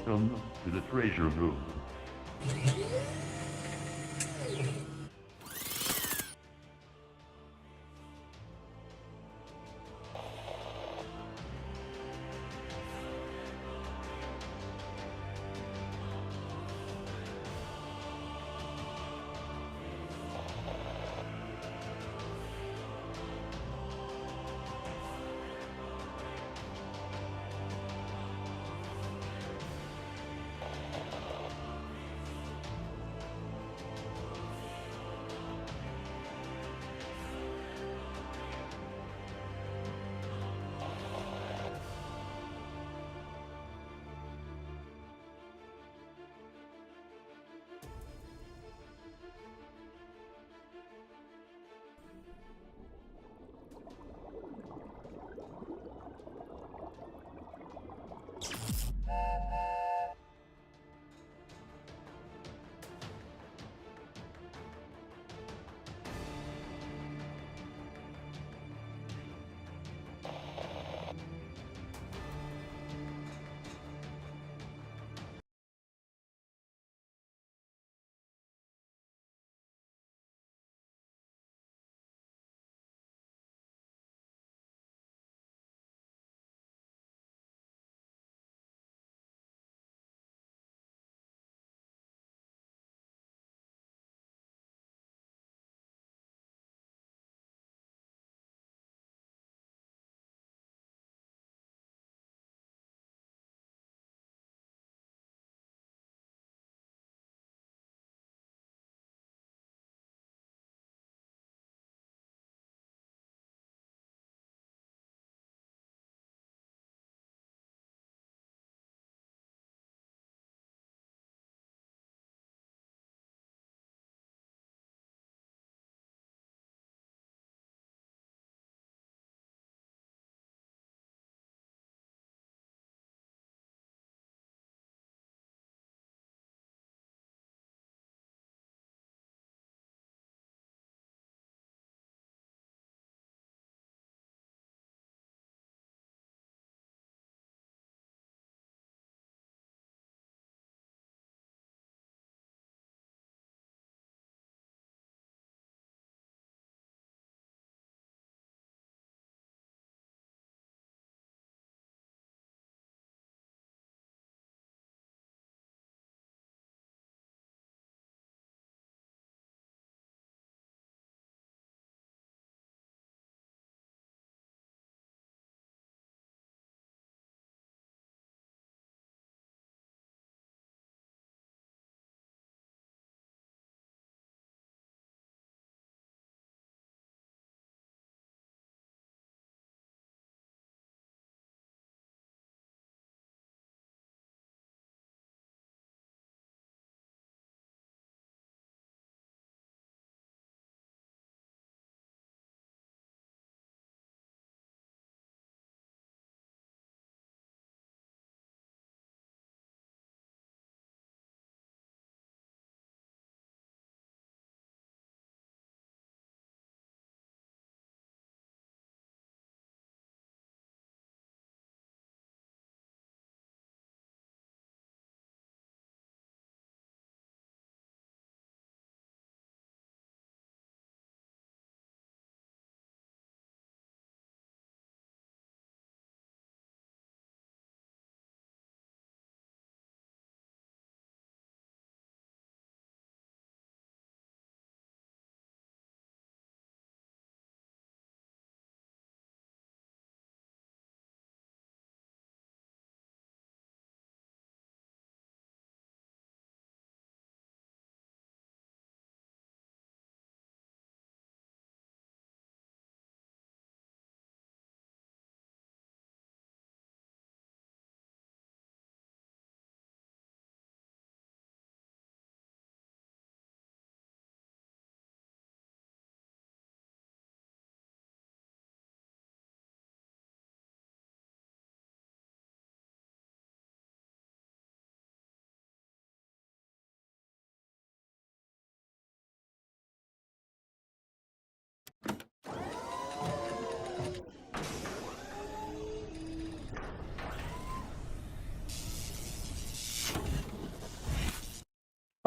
Welcome to the treasure room.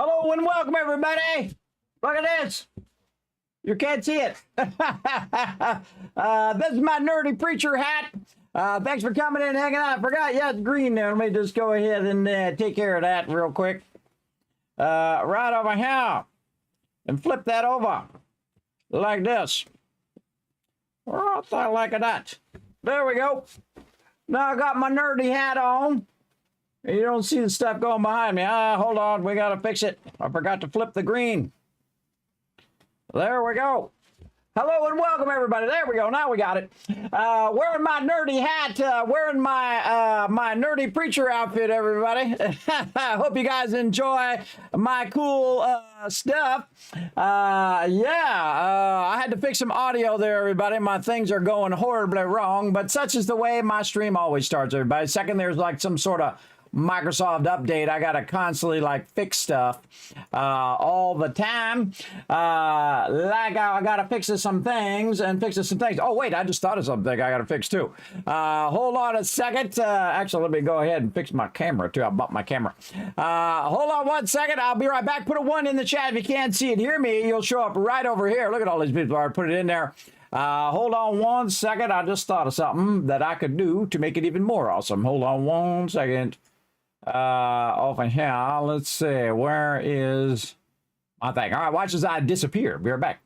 Hello and welcome, everybody. Look at this. You can't see it. This is my nerdy preacher hat. Thanks for coming in and hanging out. I forgot, yeah, it's green there. Let me just go ahead and take care of that real quick. Right over here. And flip that over. Like this. Right there, like that. There we go. Now I got my nerdy hat on. You don't see the stuff going behind me. Hold on. We got to fix it. I forgot to flip the green. There we go. Hello and welcome, everybody. There we go. Now we got it. Wearing my nerdy hat, wearing my my nerdy preacher outfit, everybody. I hope you guys enjoy my cool stuff. I had to fix some audio there, everybody. My things are going horribly wrong, but such is the way my stream always starts, everybody. Second, there's like some sort of Microsoft update, I gotta constantly like fix stuff all the time. Like I gotta fix some things and fix some things. Oh wait, I just thought of something I gotta fix too. Hold on a second. Actually, let me go ahead and fix my camera too. I bought my camera. Hold on 1 second. I'll be right back. Put a 1 in the chat if you can't see it. Hear me. You'll show up right over here. Look at all these people. I put it in there. Hold on 1 second. I just thought of something that I could do to make it even more awesome. Hold on 1 second. Over here, let's see, where is my thing? All right, watch as I disappear. Be right back.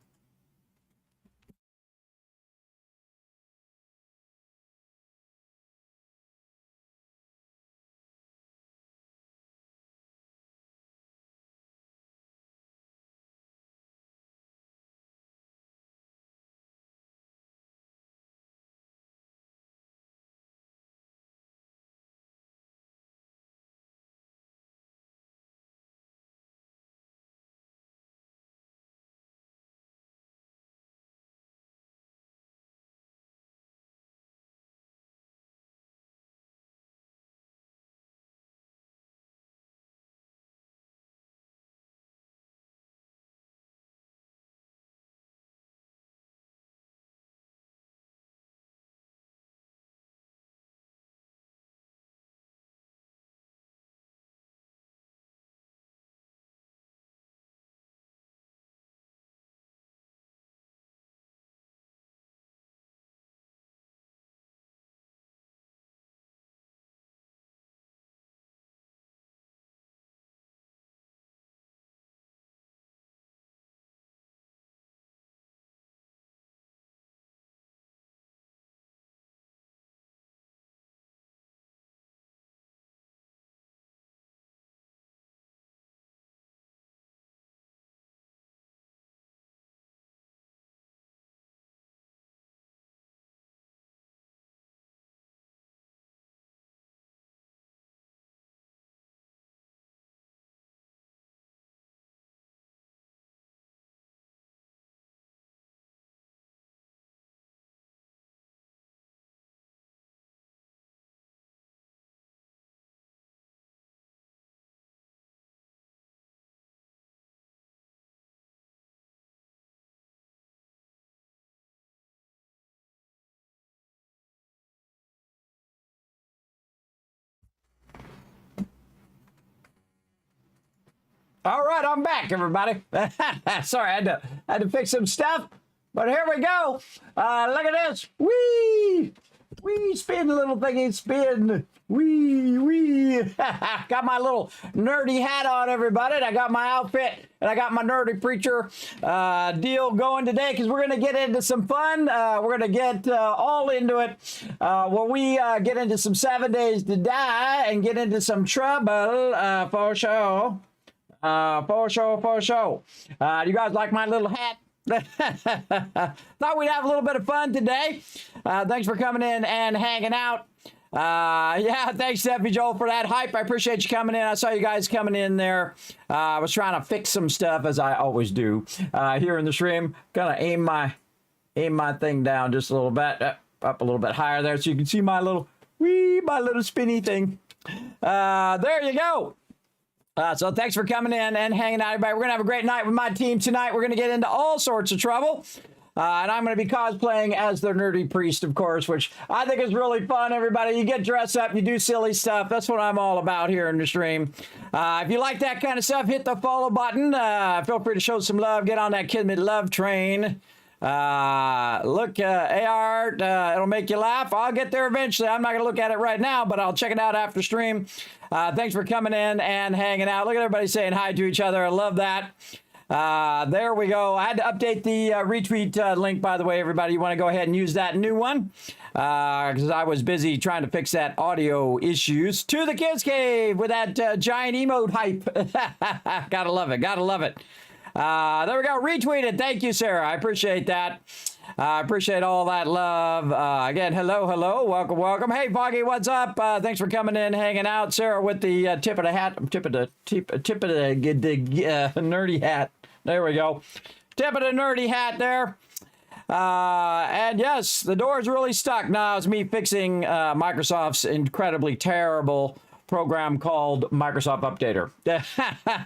All right, I'm back, everybody. Sorry, I had to fix some stuff, but here we go. Look at this. Whee! Whee! Spin, little thingy, spin. Whee! Whee! Got my little nerdy hat on, everybody. And I got my outfit, and I got my nerdy preacher deal going today, because we're going to get into some fun. We're going to get all into it when we get into some 7 Days to Die and get into some trouble for sure. For sure. You guys like my little hat? Thought we'd have a little bit of fun today. Thanks for coming in and hanging out. Thanks, Steffi Joel, for that hype. I appreciate you coming in. I saw you guys coming in there. I was trying to fix some stuff, as I always do here in the stream. Gonna aim my thing down just a little bit, up a little bit higher there, so you can see my little spinny thing. There you go. So thanks for coming in and hanging out, everybody. We're going to have a great night with my team tonight. We're going to get into all sorts of trouble. And I'm going to be cosplaying as the nerdy priest, of course, which I think is really fun, everybody. You get dressed up, you do silly stuff. That's what I'm all about here in the stream. If you like that kind of stuff, hit the follow button. Feel free to show some love. Get on that Kismet love train. Look, AR, it'll make you laugh. I'll get there eventually. I'm not going to look at it right now, but I'll check it out after stream. Thanks for coming in and hanging out. Look at everybody saying hi to each other. I love that. There we go. I had to update the retweet link, by the way, everybody. You want to go ahead and use that new one because I was busy trying to fix that audio issues. To the Kids Cave with that giant emote hype. Gotta love it. Gotta love it. There we go. Retweeted. Thank you, Sarah. I appreciate that. I appreciate all that love. Again, hello, hello. Welcome, welcome. Hey, Foggy, what's up? Thanks for coming in, hanging out. Sarah with the tip of the hat. Tip of the nerdy hat. There we go. Tip of the nerdy hat there. And yes, the door's really stuck. Now it's me fixing Microsoft's incredibly terrible program called Microsoft Updater.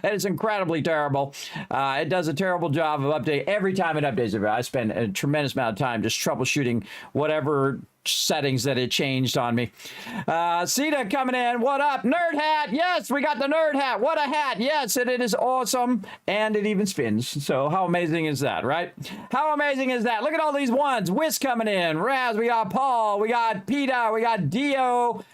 It's incredibly terrible. It does a terrible job of updating. Every time it updates, I spend a tremendous amount of time just troubleshooting whatever settings that it changed on me. Sita coming in. What up? Nerd hat. Yes, we got the nerd hat. What a hat. Yes, and it is awesome. And it even spins. So how amazing is that, right? How amazing is that? Look at all these ones. Whis coming in. Raz, we got Paul. We got Peta. We got Dio.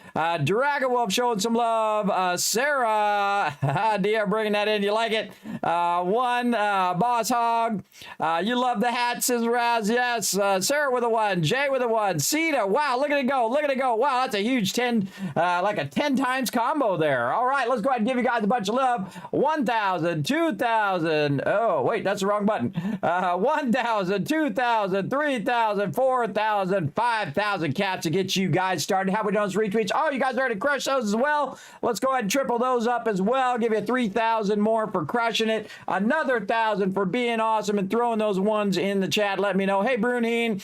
Dragon Wolf showing some love. Sarah. Dio bringing that in. You like it? Boss Hog. You love the hat, says Raz. Yes. Sarah with a 1. Jay with a 1. Sita. Wow, look at it go. Look at it go. Wow, that's a huge 10, like a 10 times combo there. All right, let's go ahead and give you guys a bunch of love. 1,000, 2,000. Oh, wait, that's the wrong button. 1,000, 2,000, 3,000, 4,000, 5,000 cats to get you guys started. How we doing those retweets? Oh, you guys already crushed those as well. Let's go ahead and triple those up as well. Give you 3,000 more for crushing it. Another 1,000 for being awesome and throwing those ones in the chat. Let me know. Hey, Brunine.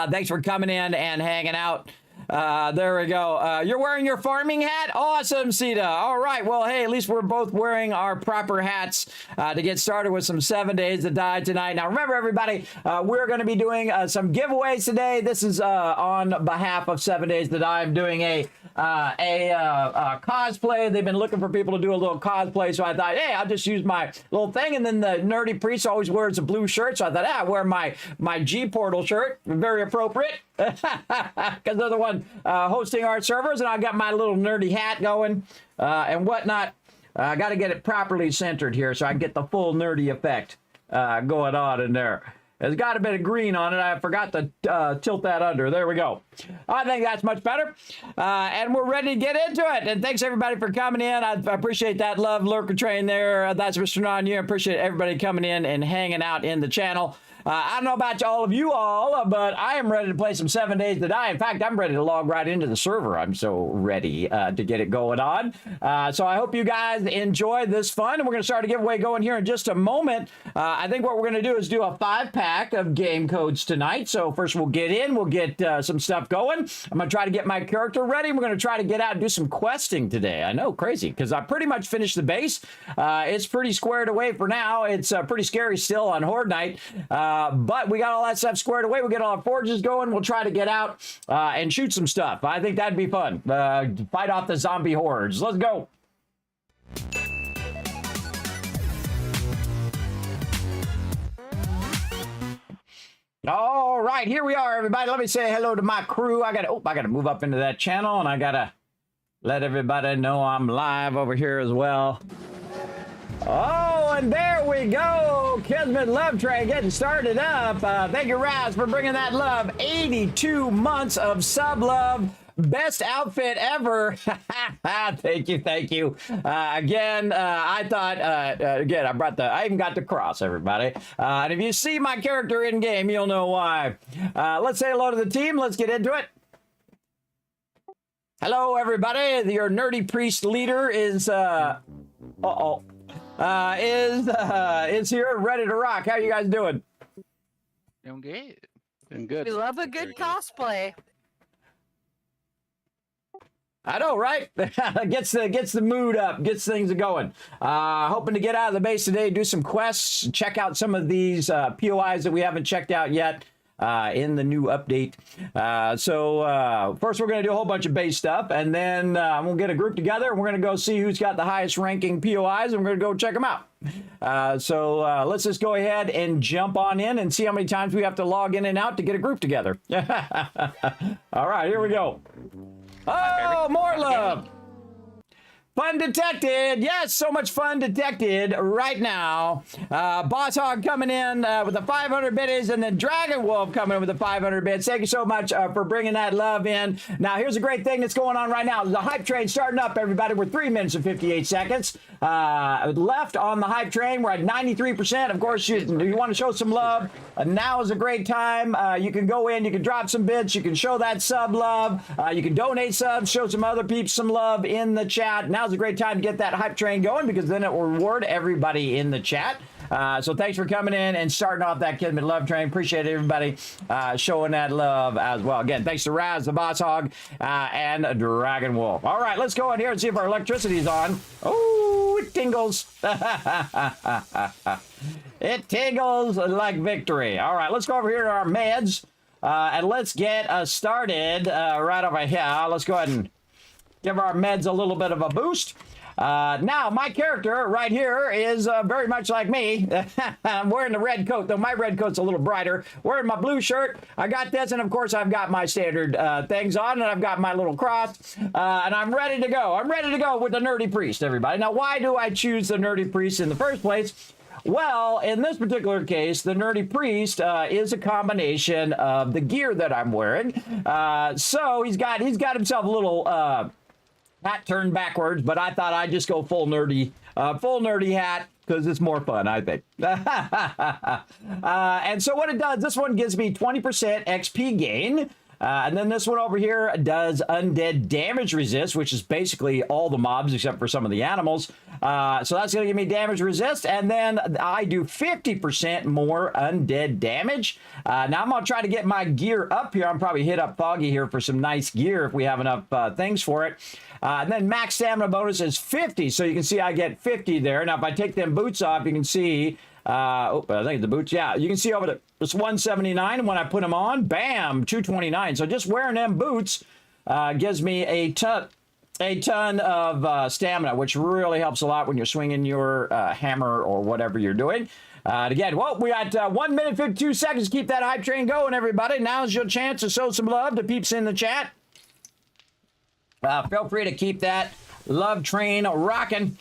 Thanks for coming in and hanging out. There we go. You're wearing your farming hat? Awesome, Sita. All right. Well, hey, at least we're both wearing our proper hats to get started with some 7 Days to Die tonight. Now, remember, everybody, we're going to be doing some giveaways today. This is on behalf of 7 Days to Die. I'm doing a cosplay. They've been looking for people to do a little cosplay, so I thought, hey, I'll just use my little thing. And then the nerdy priest always wears a blue shirt, so I thought, I wear my G Portal shirt. Very appropriate, because they're the one hosting our servers, and I got my little nerdy hat going and whatnot. I got to get it properly centered here so I can get the full nerdy effect going on in there. It's got a bit of green on it. I forgot to tilt that under. There we go. I think that's much better. And we're ready to get into it. And thanks, everybody, for coming in. I appreciate that love, Lurker Train there. That's Mr. Non-You. I appreciate everybody coming in and hanging out in the channel. I don't know about all of you all, but I am ready to play some 7 Days to Die. In fact, I'm ready to log right into the server. I'm so ready to get it going on. So I hope you guys enjoy this fun. And we're going to start a giveaway going here in just a moment. I think what we're going to do is do a 5-pack of game codes tonight. So first we'll get in. We'll get some stuff going. I'm going to try to get my character ready. We're going to try to get out and do some questing today. I know, crazy, because I pretty much finished the base. It's pretty squared away for now. It's pretty scary still on Horde Night. But we got all that stuff squared away. We get all our forges going. We'll try to get out and shoot some stuff. I think that'd be fun. Fight off the zombie hordes. Let's go. All right, here we are, everybody. Let me say hello to my crew. I gotta move up into that channel, and I gotta let everybody know I'm live over here as well. Oh, and there we go. Kismet Love Train getting started up. Thank you, Raz, for bringing that love. 82 months of sub love. Best outfit ever. Thank you, thank you. Again, I thought, again, I even got the cross, everybody. And if you see my character in game, you'll know why. Let's say hello to the team. Let's get into it. Hello, everybody. Your nerdy priest leader is, is here, ready to rock. How you guys doing? Doing good. Doing good. We love a good cosplay. I know, right? gets the mood up, gets things going. Hoping to get out of the base today, do some quests, check out some of these POIs that we haven't checked out yet in the new update. So first we're going to do a whole bunch of base stuff, and then we'll get a group together, and we're going to go see who's got the highest ranking POIs, and we're going to go check them out. So let's just go ahead and jump on in and see how many times we have to log in and out to get a group together. All right, here we go. Oh, more love. Fun detected. Yes, so much fun detected right now. Boss Hog coming in with the 500 biddies, and then Dragon Wolf coming in with the 500 bits. Thank you so much for bringing that love in. Now, here's a great thing that's going on right now. The hype train starting up, everybody. We're 3 minutes and 58 seconds left on the hype train. We're at 93%. Of course, you want to show some love. Now is a great time. You can go in, you can drop some bits, you can show that sub love, you can donate subs, show some other peeps some love in the chat. Now's a great time to get that hype train going, because then it will reward everybody in the chat. So thanks for coming in and starting off that Kismet love train. Appreciate everybody showing that love as well. Again, thanks to Raz, the Boss Hog, and Dragon Wolf. All right, let's go in here and see if our electricity is on. Oh, it tingles. It tingles like victory. All right, let's go over here to our meds, and let's get started right over here. Let's go ahead and give our meds a little bit of a boost. Now, my character right here is very much like me. I'm wearing the red coat, though my red coat's a little brighter. Wearing my blue shirt. I got this, and of course, I've got my standard things on, and I've got my little cross, and I'm ready to go. I'm ready to go with the Nerdy Priest, everybody. Now, why do I choose the Nerdy Priest in the first place? Well, in this particular case, the Nerdy Priest is a combination of the gear that I'm wearing. So he's got himself a little hat turned backwards, but I thought I'd just go full nerdy hat, because it's more fun, I think. And so what it does, this one gives me 20% XP gain. And then this one over here does undead damage resist, which is basically all the mobs except for some of the animals. So that's going to give me damage resist. And then I do 50% more undead damage. Now I'm going to try to get my gear up here. I'm probably hit up Foggy here for some nice gear if we have enough things for it. And then max stamina bonus is 50. So you can see I get 50 there. Now if I take them boots off, you can see... I think the boots, yeah, you can see over it's 179, and when I put them on, bam, 229. So just wearing them boots gives me a ton of stamina, which really helps a lot when you're swinging your hammer or whatever you're doing. Again, well, we got 1 minute 52 seconds to keep that hype train going, everybody. Now's your chance to show some love to peeps in the chat. Feel free to keep that love train rocking.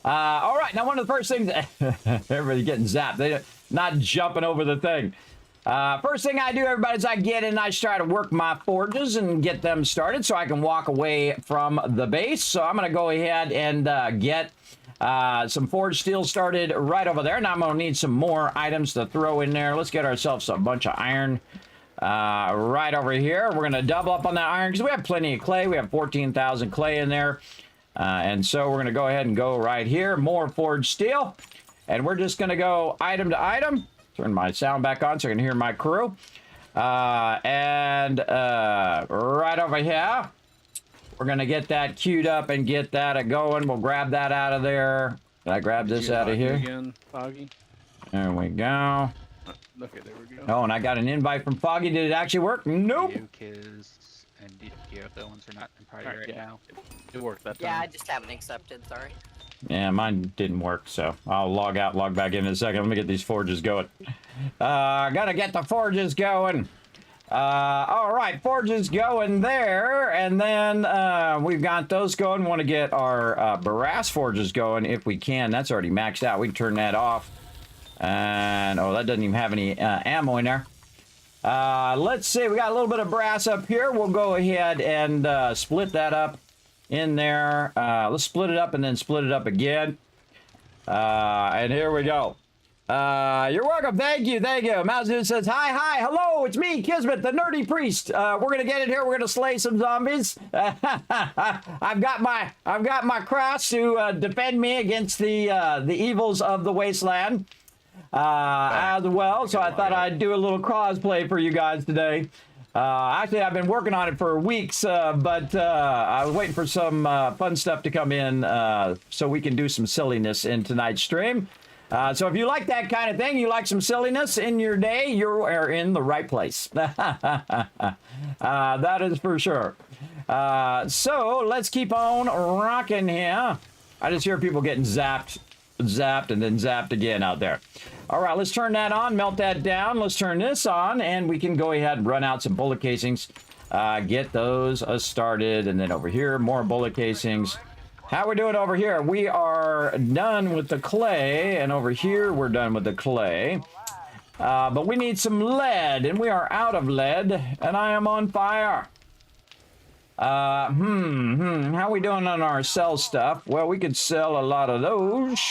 All right, now one of the first things, everybody's getting zapped. They're not jumping over the thing. First thing I do, everybody, is I get in and I try to work my forges and get them started so I can walk away from the base. So I'm going to go ahead and get some forge steel started right over there. Now I'm going to need some more items to throw in there. Let's get ourselves a bunch of iron right over here. We're going to double up on that iron because we have plenty of clay. We have 14,000 clay in there. And so we're going to go ahead and go right here. More forged steel. And we're just going to go item to item. Turn my sound back on so I can hear my crew. And right over here, we're going to get that queued up and get that going. We'll grab that out of there. Did I grab this out of here? Again, Foggy. There we go. Okay, there we go. Oh, and I got an invite from Foggy. Did it actually work? Nope. And if the ones are not in party right now. It worked that time. Yeah, I just haven't accepted, sorry. Yeah, mine didn't work, so I'll log out, log back in a second. Let me get these forges going. Gotta get the forges going. All right, forges going there, and then we've got those going. We want to get our brass forges going if we can. That's already maxed out. We can turn that off. And, oh, that doesn't even have any ammo in there. Let's see, we got a little bit of brass up here. We'll go ahead and split that up in there. Let's split it up and then split it up again. And here we go. You're welcome. Thank you. Thank you. Mountain says, hi. Hello. It's me, Kismet, the Nerdy Priest. We're going to get in here. We're going to slay some zombies. I've got my cross to defend me against the evils of the wasteland. As well, so I thought I'd do a little cosplay for you guys today. Actually, I've been working on it for weeks, but I was waiting for some fun stuff to come in so we can do some silliness in tonight's stream. So if you like that kind of thing, you like some silliness in your day, you are in the right place. That is for sure. So let's keep on rocking here. I just hear people getting zapped, and then zapped again out there. All right, let's turn that on, melt that down. Let's turn this on, and we can go ahead and run out some bullet casings. Get those started, and then over here, more bullet casings. How we doing over here? We are done with the clay, and over here, we're done with the clay. But we need some lead, and we are out of lead, and I am on fire. How we doing on our sell stuff? Well, we could sell a lot of those.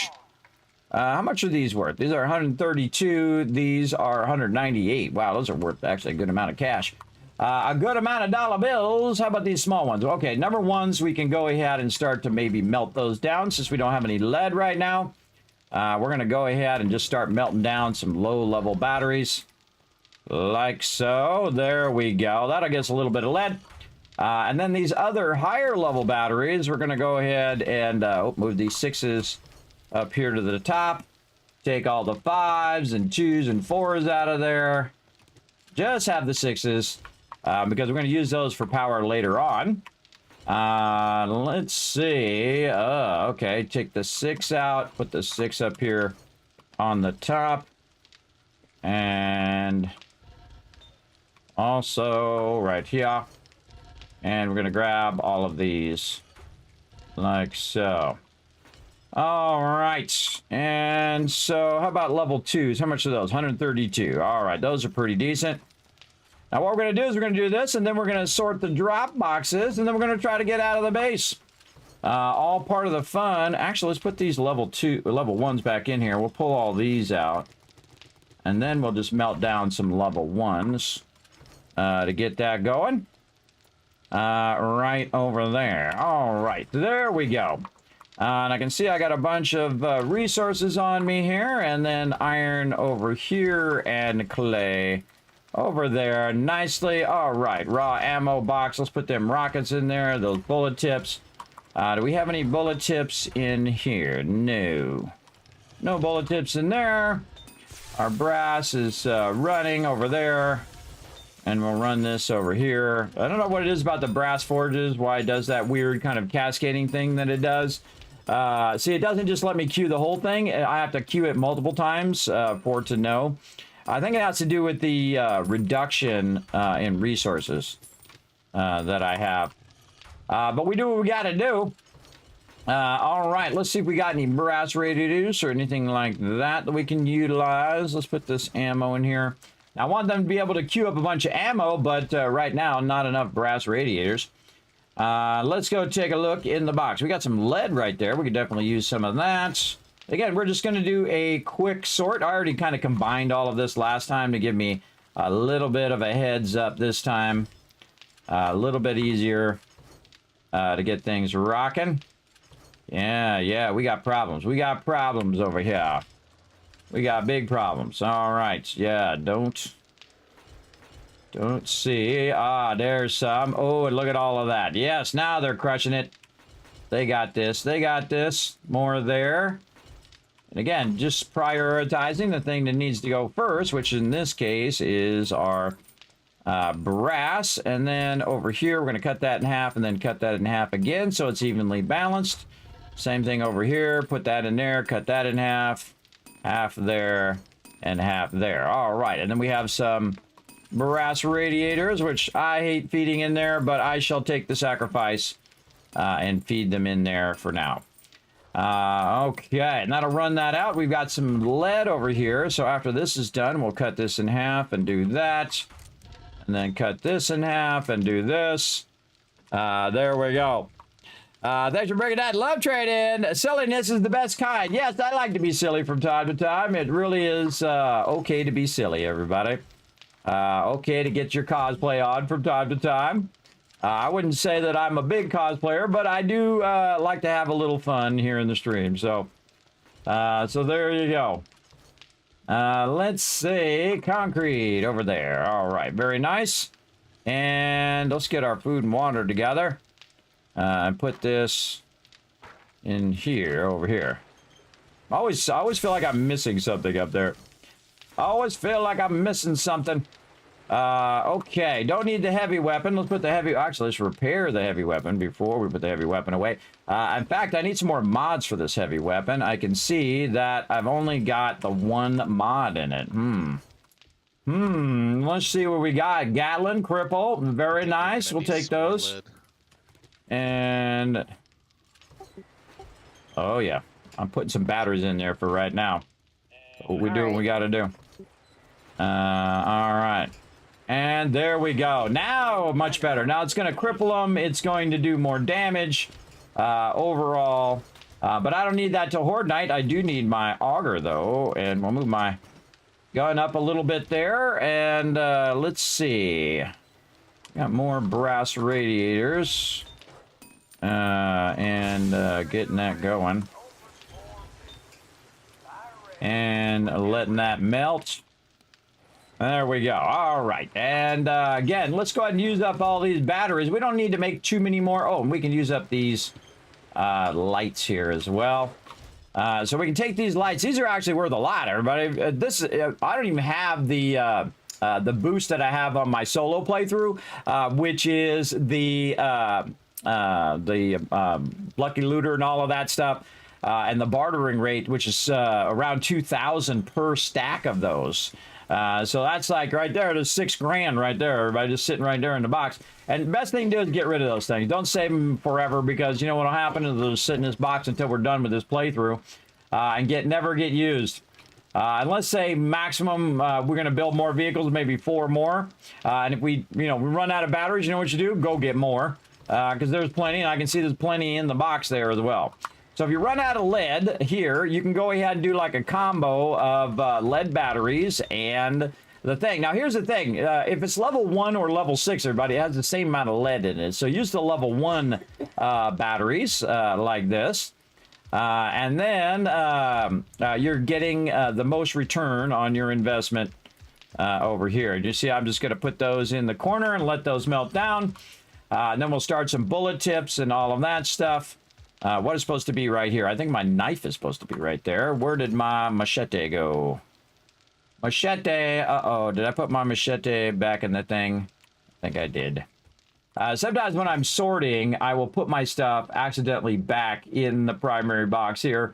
How much are these worth? These are 132. These are 198. Wow, those are worth actually a good amount of cash. A good amount of dollar bills. How about these small ones? Okay, number ones, we can go ahead and start to maybe melt those down since we don't have any lead right now. We're going to go ahead and just start melting down some low-level batteries. Like so. There we go. That'll get us a little bit of lead. And then these other higher-level batteries, we're going to go ahead and move these 6s up here to the top. Take all the 5s and 2s and 4s out of there. Just have the 6s because we're going to use those for power later on. Let's see. Okay, take the 6 out. Put the 6 up here on the top. And also right here. And we're going to grab all of these like so. All right. And so how about level 2s? How much are those? 132. All right. Those are pretty decent. Now what we're going to do is we're going to do this, and then we're going to sort the drop boxes, and then we're going to try to get out of the base. All part of the fun. Actually, let's put these level 1s back in here. We'll pull all these out, and then we'll just melt down some level 1s to get that going. Right over there. All right. There we go. And I can see I got a bunch of resources on me here, and then iron over here, and clay over there nicely. All right, raw ammo box. Let's put them rockets in there, those bullet tips. Do we have any bullet tips in here? No. No bullet tips in there. Our brass is running over there. And we'll run this over here. I don't know what it is about the brass forges, why it does that weird kind of cascading thing that it does. See, it doesn't just let me queue the whole thing. I have to queue it multiple times for it to know. I think it has to do with the reduction in resources that I have. But we do what we got to do. All right, let's see if we got any brass radiators or anything like that we can utilize. Let's put this ammo in here. Now, I want them to be able to queue up a bunch of ammo, but right now, not enough brass radiators. Let's go take a look in the box. We got some lead right there. We could definitely use some of that. Again, we're just going to do a quick sort. I already kind of combined all of this last time to give me a little bit of a heads up this time. A little bit easier to get things rocking. Yeah, we got problems. We got problems over here. We got big problems. All right. Yeah, don't see. There's some. Oh, and look at all of that. Yes, now they're crushing it. They got this. They got this. More there. And again, just prioritizing the thing that needs to go first, which in this case is our brass. And then over here, we're going to cut that in half and then cut that in half again so it's evenly balanced. Same thing over here. Put that in there. Cut that in half. Half there and half there. All right. And then we have some brass radiators, which I hate feeding in there, but I shall take the sacrifice and feed them in there for now. Okay. And that'll run that out. We've got some lead over here. So after this is done, we'll cut this in half and do that. And then cut this in half and do this. There we go. Thanks for bringing that love trade in. Silliness is the best kind. Yes, I like to be silly from time to time. It really is okay to be silly, everybody. Okay to get your cosplay on from time to time. I wouldn't say that I'm a big cosplayer, but I do like to have a little fun here in the stream. So there you go. Let's see. Concrete over there. All right. Very nice. And let's get our food and water together. And put this in here, over here. I always feel like I'm missing something up there. I always feel like I'm missing something. Okay, don't need the heavy weapon. Let's put the heavy... Actually, let's repair the heavy weapon before we put the heavy weapon away. In fact, I need some more mods for this heavy weapon. I can see that I've only got the one mod in it. Let's see what we got. Gatlin, cripple. Very nice. We'll take those. And... Oh, yeah. I'm putting some batteries in there for right now. We do what we got to do. All right. And there we go. Now, much better. Now it's going to cripple them. It's going to do more damage overall. But I don't need that till Horde Night. I do need my auger, though. And we'll move my gun up a little bit there. And let's see. Got more brass radiators. And getting that going. And letting that melt. There we go. All right. And again, let's go ahead and use up all these batteries. We don't need to make too many more. Oh, and we can use up these lights here as well. So we can take these lights. These are actually worth a lot, everybody. I don't even have the boost that I have on my solo playthrough, which is the Lucky Looter and all of that stuff. And the bartering rate, which is around 2,000 per stack of those. So that's like right there, there's 6 grand right there, everybody, just sitting right there in the box. And the best thing to do is get rid of those things. Don't save them forever, because you know what'll happen is they'll sit in this box until we're done with this playthrough and never get used. And let's say maximum, we're going to build more vehicles, maybe 4 more. And if we run out of batteries, you know what you do? Go get more, because there's plenty, and I can see there's plenty in the box there as well. So if you run out of lead here, you can go ahead and do like a combo of lead batteries and the thing. Now, here's the thing. If it's level 1 or level 6, everybody, it has the same amount of lead in it. So use the level 1 batteries like this. And then you're getting the most return on your investment over here. You see, I'm just going to put those in the corner and let those melt down. And then we'll start some bullet tips and all of that stuff. What is supposed to be right here? I think my knife is supposed to be right there. Where did my machete go? Machete. Uh-oh. Did I put my machete back in the thing? I think I did. Sometimes when I'm sorting, I will put my stuff accidentally back in the primary box here.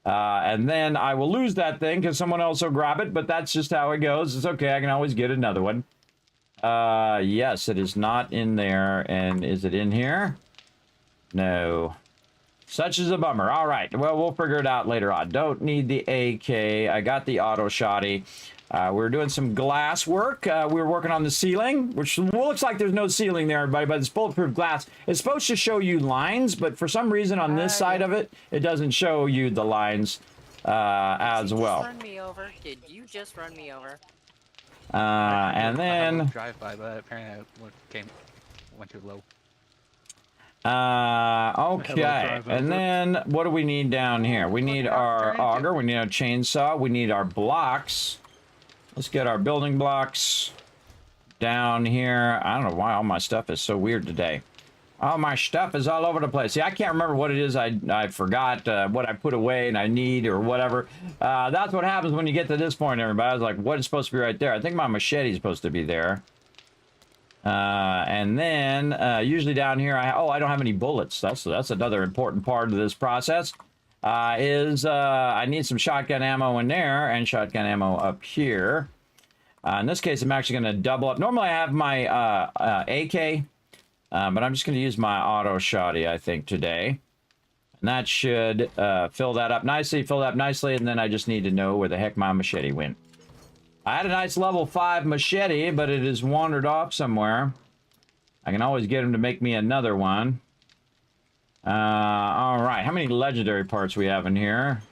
And then I will lose that thing because someone else will grab it. But that's just how it goes. It's okay. I can always get another one. Yes, it is not in there. And is it in here? No. Such is a bummer. All right. Well, we'll figure it out later on. Don't need the AK. I got the auto shotty. We're doing some glass work. We were working on the ceiling, which looks like there's no ceiling there, everybody, but it's bulletproof glass. It's supposed to show you lines, but for some reason on this side of it, it doesn't show you the lines as well. Did you just run me over? Did you just run me over? And then... drive by, but apparently I went too low. Okay, and then what do we need down here? We need our auger, we need our chainsaw, we need our blocks. Let's get our building blocks down here. I don't know why all my stuff is so weird today. All my stuff is all over the place. See, I can't remember what it is I forgot, what I put away and I need or whatever. That's what happens when you get to this point, everybody. I was like, what is supposed to be right there? I think my machete is supposed to be there. And then usually down here, I don't have any bullets. That's another important part of this process. I need some shotgun ammo in there and shotgun ammo up here. In this case, I'm actually going to double up. Normally, I have my AK, but I'm just going to use my auto shotty, I think, today. And that should fill that up nicely, and then I just need to know where the heck my machete went. I had a nice level 5 machete, but it has wandered off somewhere. I can always get him to make me another one. All right, how many legendary parts we have in here?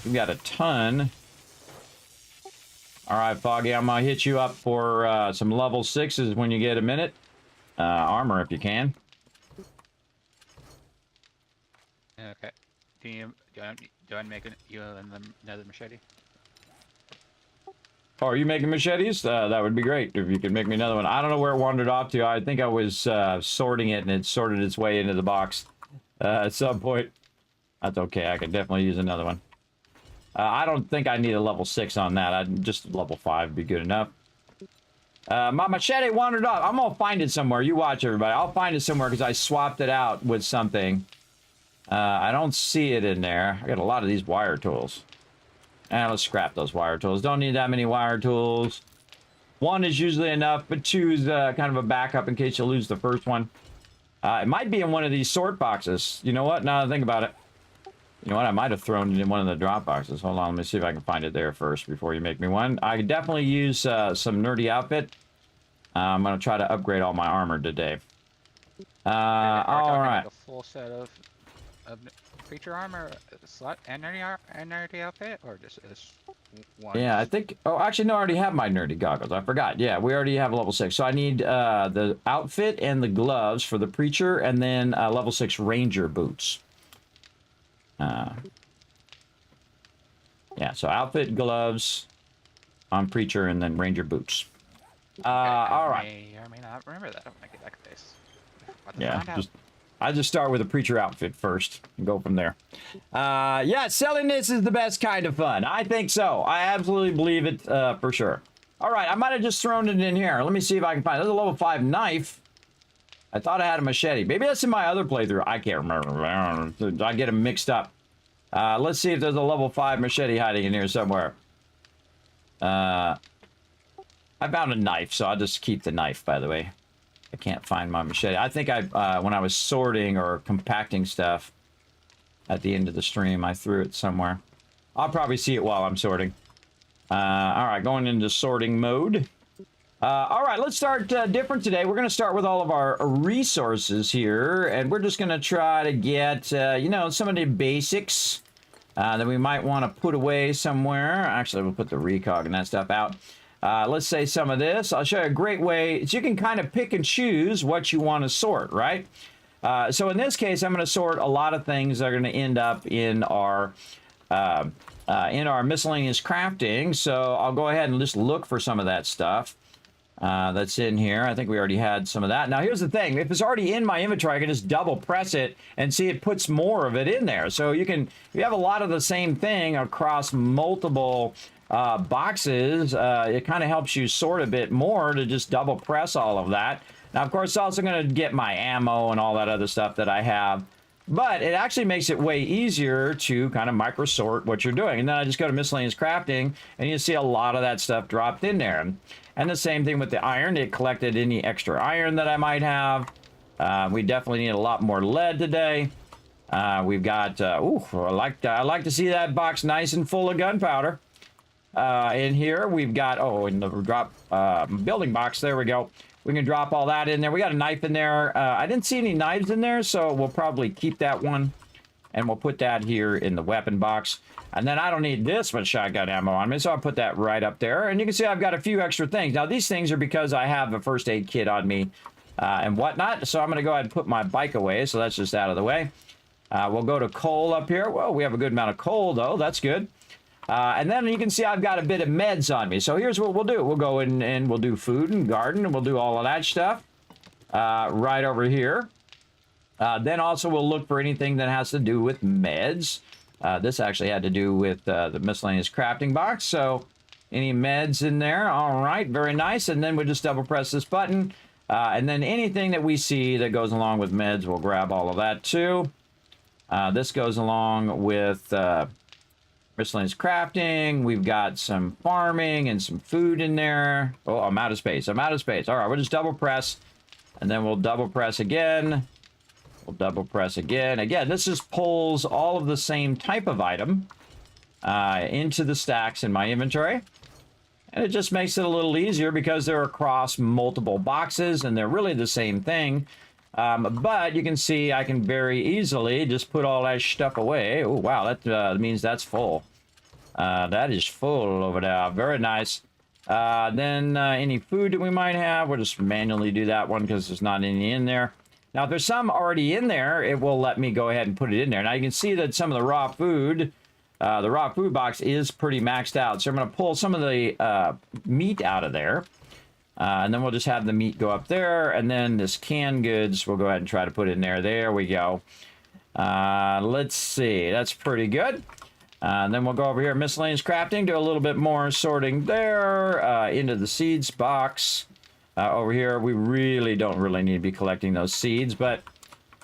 We've got a ton. All right, Foggy, I'm going to hit you up for some level 6s when you get a minute. Armor if you can. Okay. Do I make you another machete? Oh, are you making machetes? That would be great if you could make me another one. I don't know where it wandered off to. I think I was sorting it, and it sorted its way into the box at some point. That's okay. I could definitely use another one. I don't think I need a level 6 on that. Just level 5 would be good enough. My machete wandered off. I'm going to find it somewhere. You watch, everybody. I'll find it somewhere because I swapped it out with something. I don't see it in there. I got a lot of these wire tools. Let's scrap those wire tools. Don't need that many wire tools. 1 is usually enough, but 2 is kind of a backup in case you lose the first one. It might be in one of these sort boxes. You know what? Now that I think about it. You know what? I might have thrown it in one of the drop boxes. Hold on. Let me see if I can find it there first before you make me one. I could definitely use some nerdy outfit. I'm going to try to upgrade all my armor today. All right. Like a full set of creature armor, slot, and nerdy outfit, or just this one? Yeah, I think... Oh, actually, no, I already have my nerdy goggles. I forgot. Yeah, we already have level 6. So I need the outfit and the gloves for the preacher, and then level 6 ranger boots. Yeah, so outfit, gloves on preacher, and then ranger boots. All right. I may not remember that when I get back to base. Yeah, I just start with a preacher outfit first and go from there. Yeah, selling this is the best kind of fun. I think so. I absolutely believe it for sure. All right, I might have just thrown it in here. Let me see if I can find it. There's a level 5 knife. I thought I had a machete. Maybe that's in my other playthrough. I can't remember. I get them mixed up. Let's see if there's a level 5 machete hiding in here somewhere. I found a knife, so I'll just keep the knife, by the way. I can't find my machete. I think when I was sorting or compacting stuff at the end of the stream, I threw it somewhere. I'll probably see it while I'm sorting. All right, going into sorting mode. All right, let's start different today. We're going to start with all of our resources here, and we're just going to try to get, you know, some of the basics that we might want to put away somewhere. Actually, we'll put the recog and that stuff out. Let's say some of this. I'll show you a great way. So you can kind of pick and choose what you want to sort, right? So in this case, I'm going to sort a lot of things that are going to end up in our miscellaneous crafting. So I'll go ahead and just look for some of that stuff. That's in here. I think we already had some of that. Now, here's the thing. If it's already in my inventory, I can just double press it and see it puts more of it in there. So you have a lot of the same thing across multiple boxes. It kind of helps you sort a bit more to just double press all of that. Now, of course, it's also going to get my ammo and all that other stuff that I have. But it actually makes it way easier to kind of micro sort what you're doing. And then I just go to miscellaneous crafting, and you see a lot of that stuff dropped in there. And the same thing with the iron. It collected any extra iron that I might have. We definitely need a lot more lead today. We've got, I like to see that box nice and full of gunpowder. In here, we've got, in the drop building box, there we go. We can drop all that in there. We got a knife in there. I didn't see any knives in there, so we'll probably keep that one. And we'll put that here in the weapon box. And then I don't need this much shotgun ammo on me, so I'll put that right up there. And you can see I've got a few extra things. Now, these things are because I have a first aid kit on me and whatnot. So I'm going to go ahead and put my bike away, so that's just out of the way. We'll go to coal up here. Well, we have a good amount of coal, though. That's good. And then you can see I've got a bit of meds on me. So here's what we'll do. We'll go in and we'll do food and garden, and we'll do all of that stuff right over here. Then also we'll look for anything that has to do with meds. This actually had to do with the miscellaneous crafting box. So any meds in there? All right, very nice. And then we'll just double press this button. And then anything that we see that goes along with meds, we'll grab all of that too. This goes along with miscellaneous crafting. We've got some farming and some food in there. Oh, I'm out of space. I'm out of space. All right, we'll just double press. And then we'll double press again. We'll double press again. Again, this just pulls all of the same type of item into the stacks in my inventory. And it just makes it a little easier because they're across multiple boxes and they're really the same thing. But you can see I can very easily just put all that stuff away. Oh, wow, that means that's full. That is full over there. Very nice. Then any food that we might have, we'll just manually do that one because there's not any in there. Now, if there's some already in there, it will let me go ahead and put it in there. Now, you can see that some of the raw food the raw food box is pretty maxed out. So I'm going to pull some of the meat out of there. And then we'll just have the meat go up there. And then this canned goods, we'll go ahead and try to put in there. There we go. Let's see. That's pretty good. And then we'll go over here, miscellaneous crafting, do a little bit more sorting there, into the seeds box. Over here, we really don't need to be collecting those seeds, but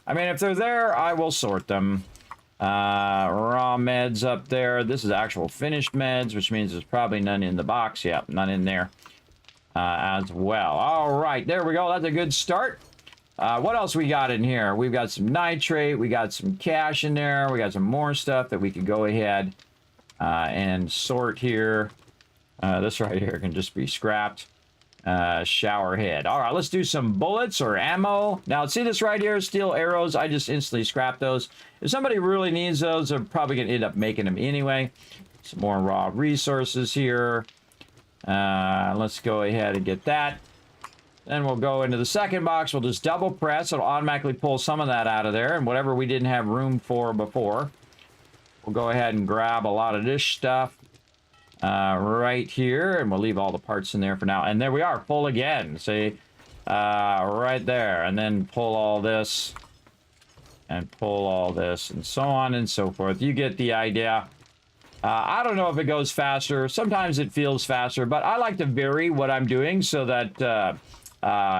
I mean, if they're there, I will sort them. Raw meds up there. This is actual finished meds, which means there's probably none in the box. Yep, none in there as well. All right, there we go. That's a good start. What else we got in here? We've got some nitrate. We got some cash in there. We got some more stuff that we could go ahead and sort here. This right here can just be scrapped. Shower head. All right, let's do some bullets or ammo. Now, see this right here? Steel arrows. I just instantly scrap those. If somebody really needs those, they're probably going to end up making them anyway. Some more raw resources here. Let's go ahead and get that. Then we'll go into the second box. We'll just double press. It'll automatically pull some of that out of there. And whatever we didn't have room for before, we'll go ahead and grab a lot of this stuff right here. And we'll leave all the parts in there for now. And there we are, full again. See? Right there. And then pull all this. And pull all this. And so on and so forth. You get the idea. I don't know if it goes faster. Sometimes it feels faster. But I like to vary what I'm doing so that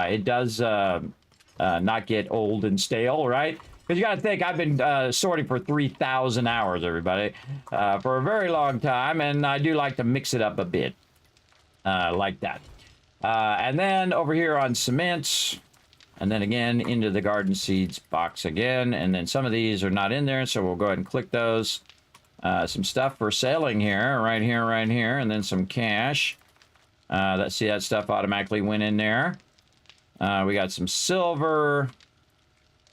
it does not get old and stale, right? Because you got to think, I've been sorting for 3,000 hours, everybody, for a very long time, and I do like to mix it up a bit, like that. And then over here on cement, and then again into the garden seeds box again, and then some of these are not in there, so we'll go ahead and click those. Some stuff for selling here, right here, and then some cash. Let's see, that stuff automatically went in there. We got some silver,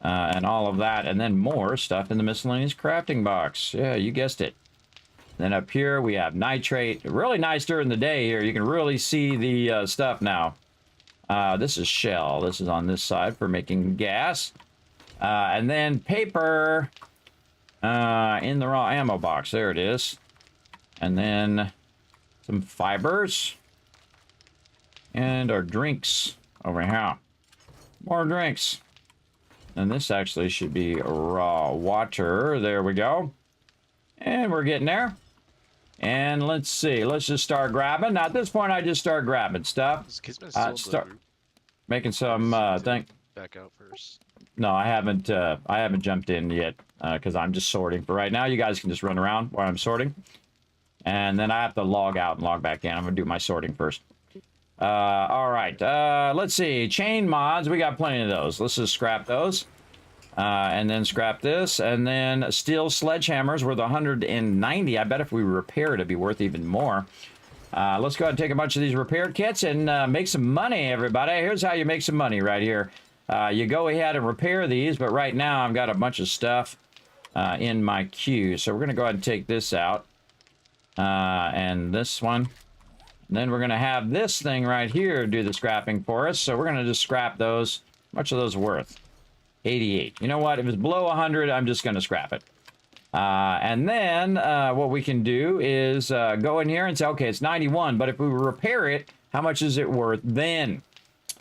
and all of that, and then more stuff in the miscellaneous crafting box. Yeah, you guessed it. Then up here we have nitrate. Really nice during the day here. You can really see the stuff now. This is shell. This is on this side for making gas. And then paper in the raw ammo box. There it is. And then some fibers. And our drinks over here. More drinks. And this actually should be raw water. There we go. And we're getting there. And let's see. Let's just start grabbing. Now, at this point, I just start grabbing stuff. Is Kismet still in the group? Making some thing. Back out first. No, I haven't jumped in yet because I'm just sorting for right now. You guys can just run around while I'm sorting. And then I have to log out and log back in. I'm going to do my sorting first. All right. Let's see. Chain mods. We got plenty of those. Let's just scrap those. And then scrap this. And then steel sledgehammers worth 190. I bet if we repair it, it'd be worth even more. Let's go ahead and take a bunch of these repair kits and make some money, everybody. Here's how you make some money right here. You go ahead and repair these, but right now I've got a bunch of stuff in my queue. So we're going to go ahead and take this out. And this one. And then we're going to have this thing right here do the scrapping for us. So we're going to just scrap those. How much are those worth? 88. You know what? If it's below 100, I'm just going to scrap it. And then what we can do is go in here and say, okay, it's 91. But if we repair it, how much is it worth then?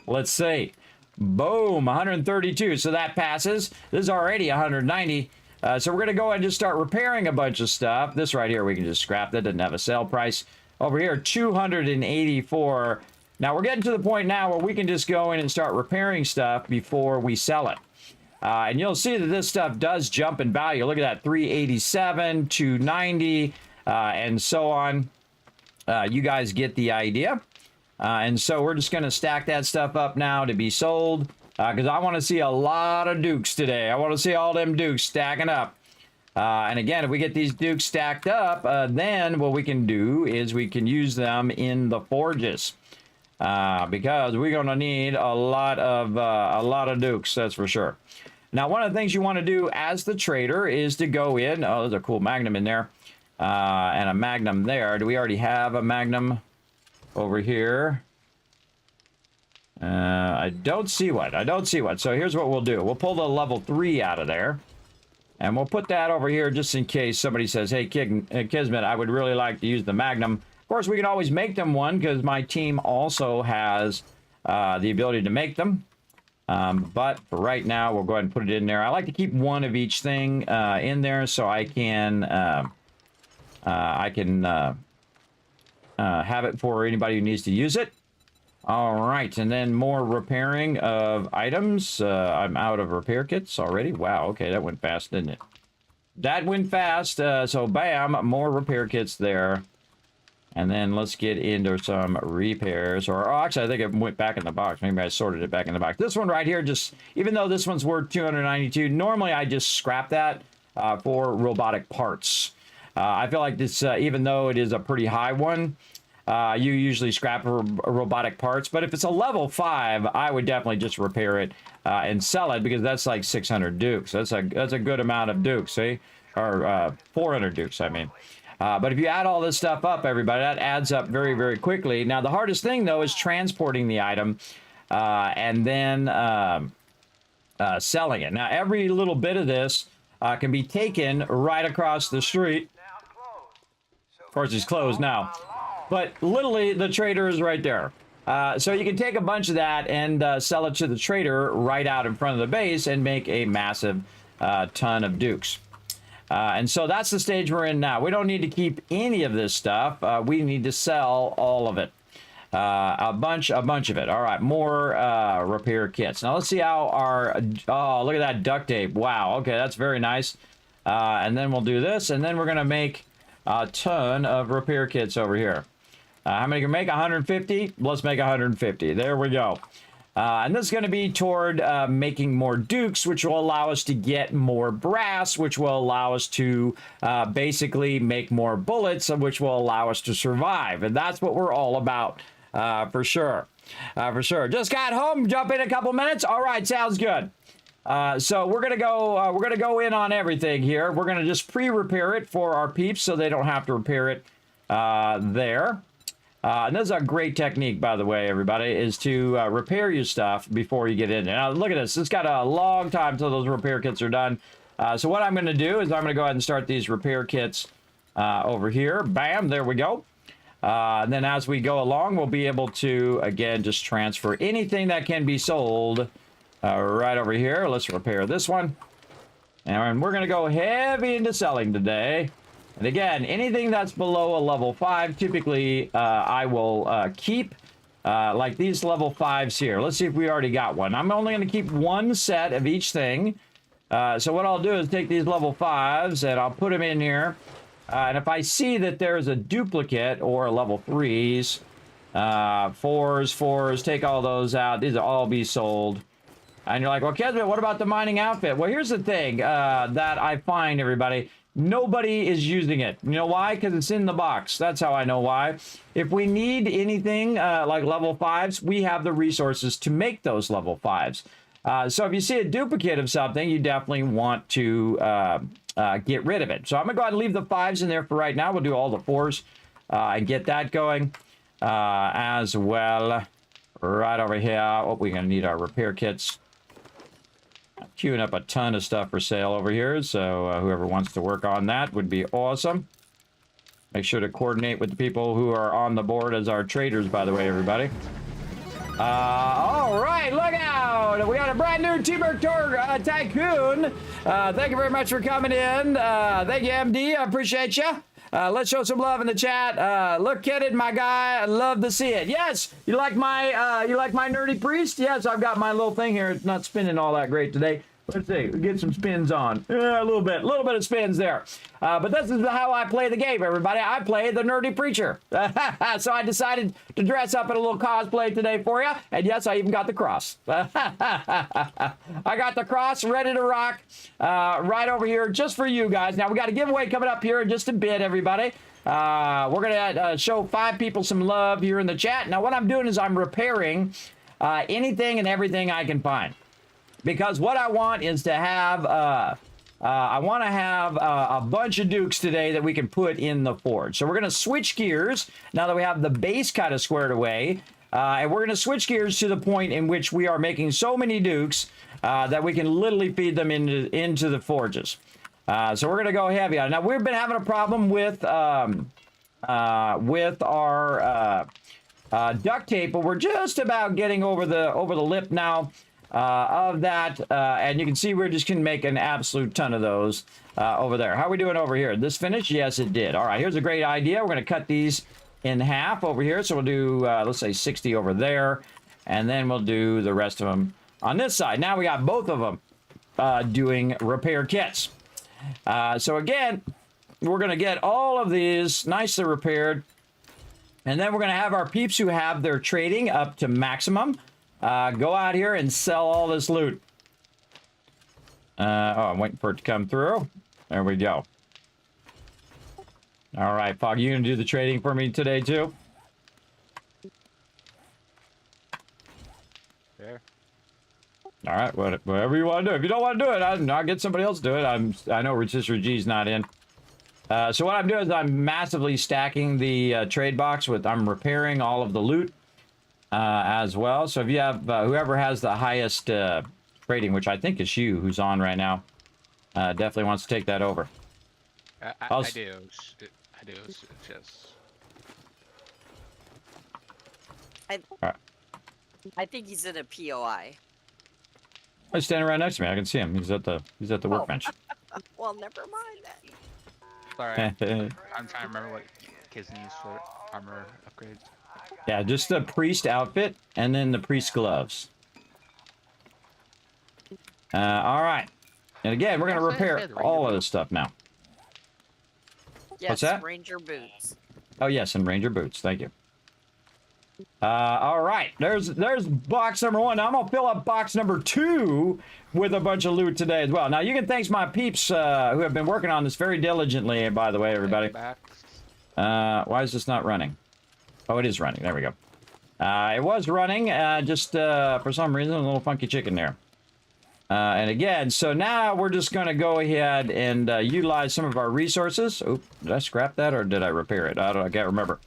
Let's see. Boom, 132. So that passes. This is already 190. So we're going to go and just start repairing a bunch of stuff. This right here, we can just scrap. That doesn't have a sale price. Over here, 284. Now, we're getting to the point now where we can just go in and start repairing stuff before we sell it. And you'll see that this stuff does jump in value. Look at that, 387, 290, and so on. You guys get the idea. And so we're just going to stack that stuff up now to be sold. Because I want to see a lot of dukes today. I want to see all them dukes stacking up. And again, if we get these dukes stacked up, then what we can do is we can use them in the forges. Because we're going to need a lot of dukes, that's for sure. Now, one of the things you want to do as the trader is to go in. Oh, there's a cool magnum in there. And a magnum there. Do we already have a magnum over here? I don't see one. I don't see one. So here's what we'll do. We'll pull the level 3 out of there. And we'll put that over here just in case somebody says, hey, Kismet, I would really like to use the Magnum. Of course, we can always make them one because my team also has the ability to make them. But for right now, we'll go ahead and put it in there. I like to keep one of each thing in there so I can have it for anybody who needs to use it. All right, and then more repairing of items. I'm out of repair kits already. Wow, okay, that went fast, didn't it? That went fast, so bam, more repair kits there. And then let's get into some repairs. Or oh, actually, I think it went back in the box. Maybe I sorted it back in the box. This one right here, just even though this one's worth 292, normally I just scrap that for robotic parts. I feel like this, even though it is a pretty high one, you usually scrap robotic parts. But if it's a level 5, I would definitely just repair it and sell it because that's like 600 dukes. That's a good amount of dukes, see? Or 400 dukes, I mean. But if you add all this stuff up, everybody, that adds up very, very quickly. Now, the hardest thing, though, is transporting the item and then selling it. Now, every little bit of this can be taken right across the street. Of course, it's closed now. But literally, the trader is right there. So you can take a bunch of that and sell it to the trader right out in front of the base and make a massive ton of dukes. And so that's the stage we're in now. We don't need to keep any of this stuff. We need to sell all of it. A bunch of it. All right, more repair kits. Now let's see how our, oh, look at that duct tape. Wow, okay, that's very nice. And then we'll do this, and then we're gonna make a ton of repair kits over here. How many can make? 150? Let's make 150. There we go. And this is going to be toward making more dukes, which will allow us to get more brass, which will allow us to basically make more bullets, which will allow us to survive. And that's what we're all about, for sure. For sure. Just got home. Jump in a couple minutes. All right, sounds good. So we're gonna go in on everything here. We're gonna just pre-repair it for our peeps, so they don't have to repair it there. And this is a great technique, by the way, everybody, is to repair your stuff before you get in there. Now, look at this. It's got a long time till those repair kits are done. So what I'm going to do is I'm going to go ahead and start these repair kits over here. Bam, there we go. And then as we go along, we'll be able to, again, just transfer anything that can be sold right over here. Let's repair this one. And we're going to go heavy into selling today. And again, anything that's below a level 5, typically I will keep, like these level 5s here. Let's see if we already got one. I'm only going to keep one set of each thing. So what I'll do is take these level 5s and I'll put them in here. And if I see that there's a duplicate or level 3s, 4s, take all those out. These will all be sold. And you're like, well, Kismet, what about the mining outfit? Well, here's the thing that I find, everybody. Nobody is using it. You know why? Because it's in the box. That's how I know why. If we need anything like level 5s, we have the resources to make those level 5s. So if you see a duplicate of something, you definitely want to get rid of it. So I'm going to go ahead and leave the 5s in there for right now. We'll do all the 4s and get that going as well. Right over here. Oh, we're going to need our repair kits. Queuing up a ton of stuff for sale over here, so whoever wants to work on that would be awesome. Make sure to coordinate with the people who are on the board as our traders, by the way, everybody. All right, look out! We got a brand new Teamwork Tycoon. Thank you very much for coming in. Thank you, MD. I appreciate you. Let's show some love in the chat. Look at it, my guy. I'd love to see it. Yes, you like my nerdy priest? Yes, I've got my little thing here. It's not spinning all that great today. Let's see. Get some spins on. A little bit of spins there. But this is how I play the game, everybody. I play the nerdy preacher. So I decided to dress up in a little cosplay today for you. And yes, I even got the cross. I got the cross ready to rock right over here just for you guys. Now, we got a giveaway coming up here in just a bit, everybody. We're going to show 5 people some love here in the chat. Now, what I'm doing is I'm repairing anything and everything I can find. Because what I want is to have, a bunch of dukes today that we can put in the forge. So we're going to switch gears now that we have the base kind of squared away. And we're going to switch gears to the point in which we are making so many dukes that we can literally feed them into the forges. So we're gonna go heavy on it. Now we've been having a problem with our duct tape, but we're just about getting over the lip now of that, and you can see we're just gonna make an absolute ton of those over there. How are we doing over here? This finished? Yes, it did. All right, here's a great idea. We're gonna cut these in half over here, so we'll do let's say 60 over there, and then we'll do the rest of them on this side. Now we got both of them doing repair kits. So again, we're going to get all of these nicely repaired. And then we're going to have our peeps who have their trading up to maximum go out here and sell all this loot. Oh, I'm waiting for it to come through. There we go. All right, Fog, you going to do the trading for me today too? There. All right, whatever you want to do. If you don't want to do it, I'll get somebody else to do it. I know Sister G's not in. So what I'm doing is I'm massively stacking the trade box with, I'm repairing all of the loot as well. So if you have, whoever has the highest trading, which I think is you who's on right now, definitely wants to take that over. I do. I do. It's just... I think he's in a POI. He's standing right next to me. I can see him. He's at the workbench. Well, never mind that. Sorry. I'm trying to remember what kids needs for armor upgrades. Yeah, just the priest outfit and then the priest gloves. All right. And again, we're going to repair all of this stuff now. Yes, What's that? Ranger boots. Oh, yes, and Ranger boots. Thank you. All right. There's box number 1. Now I'm going to fill up box number 2 with a bunch of loot today as well. Now, you can thank my peeps who have been working on this very diligently, by the way, everybody. Why is this not running? Oh, it is running. There we go. It was running, just for some reason, a little funky chicken there. And again, so now we're just going to go ahead and utilize some of our resources. Oop, did I scrap that or did I repair it? I can't remember.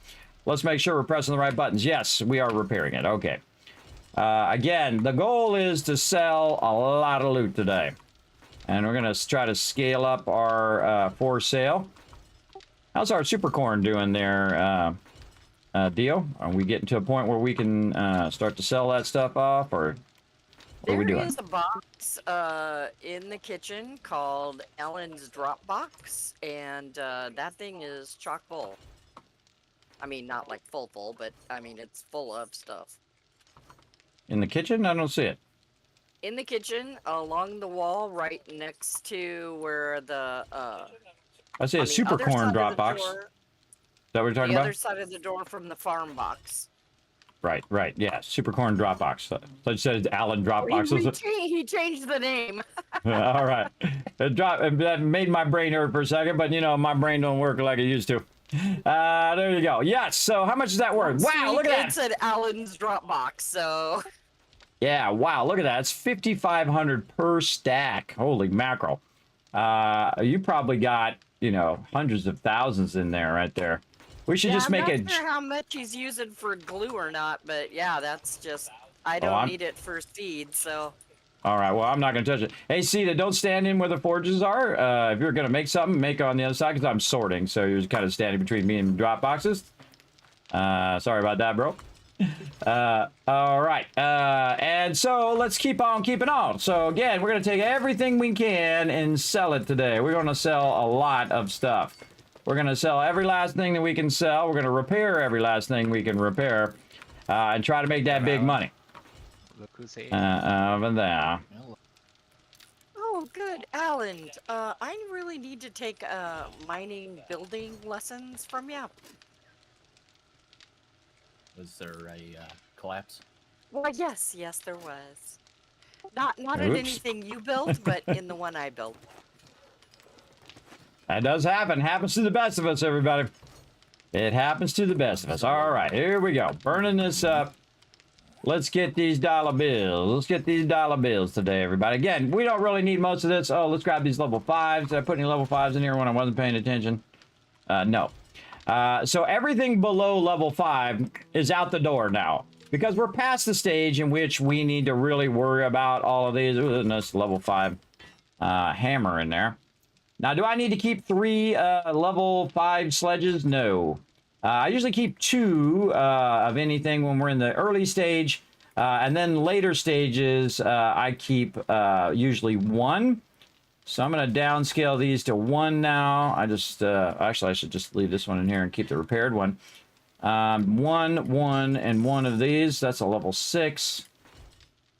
Let's make sure we're pressing the right buttons. Yes, we are repairing it. Okay. Again, the goal is to sell a lot of loot today. And we're going to try to scale up our for sale. How's our super corn doing there, Dio? Are we getting to a point where we can start to sell that stuff off, or what are we doing? There is a box in the kitchen called Ellen's Drop Box, and that thing is chock full. I mean, not like full, but I mean, it's full of stuff. In the kitchen? I don't see it. In the kitchen, along the wall, right next to where the I see a super corn drop box. Is that what you're talking about? The other side of the door from the farm box. Right, yeah, super corn drop box. So you said Allen drop box. He changed the name. All right, that made my brain hurt for a second, but you know my brain don't work like it used to. There you go. Yes. So how much is that worth? Wow, look at that. It said Allen's drop box. So. Yeah. Wow. Look at that. It's 5,500 per stack. Holy mackerel. You probably got, you know, hundreds of thousands in there right there. We should just make it. I'm not sure how much he's using for glue or not, but yeah, that's just. I don't need it for seed, so. All right, well, I'm not going to touch it. Hey, Ceta, don't stand in where the forges are. If you're going to make something, make it on the other side, because I'm sorting, so you're kind of standing between me and drop boxes. Sorry about that, bro. All right, and so let's keep on keeping on. So, again, we're going to take everything we can and sell it today. We're going to sell a lot of stuff. We're going to sell every last thing that we can sell. We're going to repair every last thing we can repair and try to make that big money. Look who's here. Over there. Oh, good, Alan. I really need to take mining building lessons from you. Was there a collapse? Well, yes, there was. Not in anything you built, but in the one I built. That does happen. Happens to the best of us, everybody. It happens to the best of us. All right, here we go. Burning this up. Let's get these dollar bills. Let's get these dollar bills today, everybody. Again, we don't really need most of this. Oh, let's grab these level 5s. Did I put any level 5s in here when I wasn't paying attention? No. So everything below level 5 is out the door now, because we're past the stage in which we need to really worry about all of these. Ooh, there's a nice level 5 hammer in there. Now, do I need to keep 3 level 5 sledges? No. I usually keep 2 of anything when we're in the early stage. And then later stages, I keep usually 1. So I'm going to downscale these to 1 now. I just, actually, I should just leave this one in here and keep the repaired one. 1, 1, and 1 of these. That's a level 6.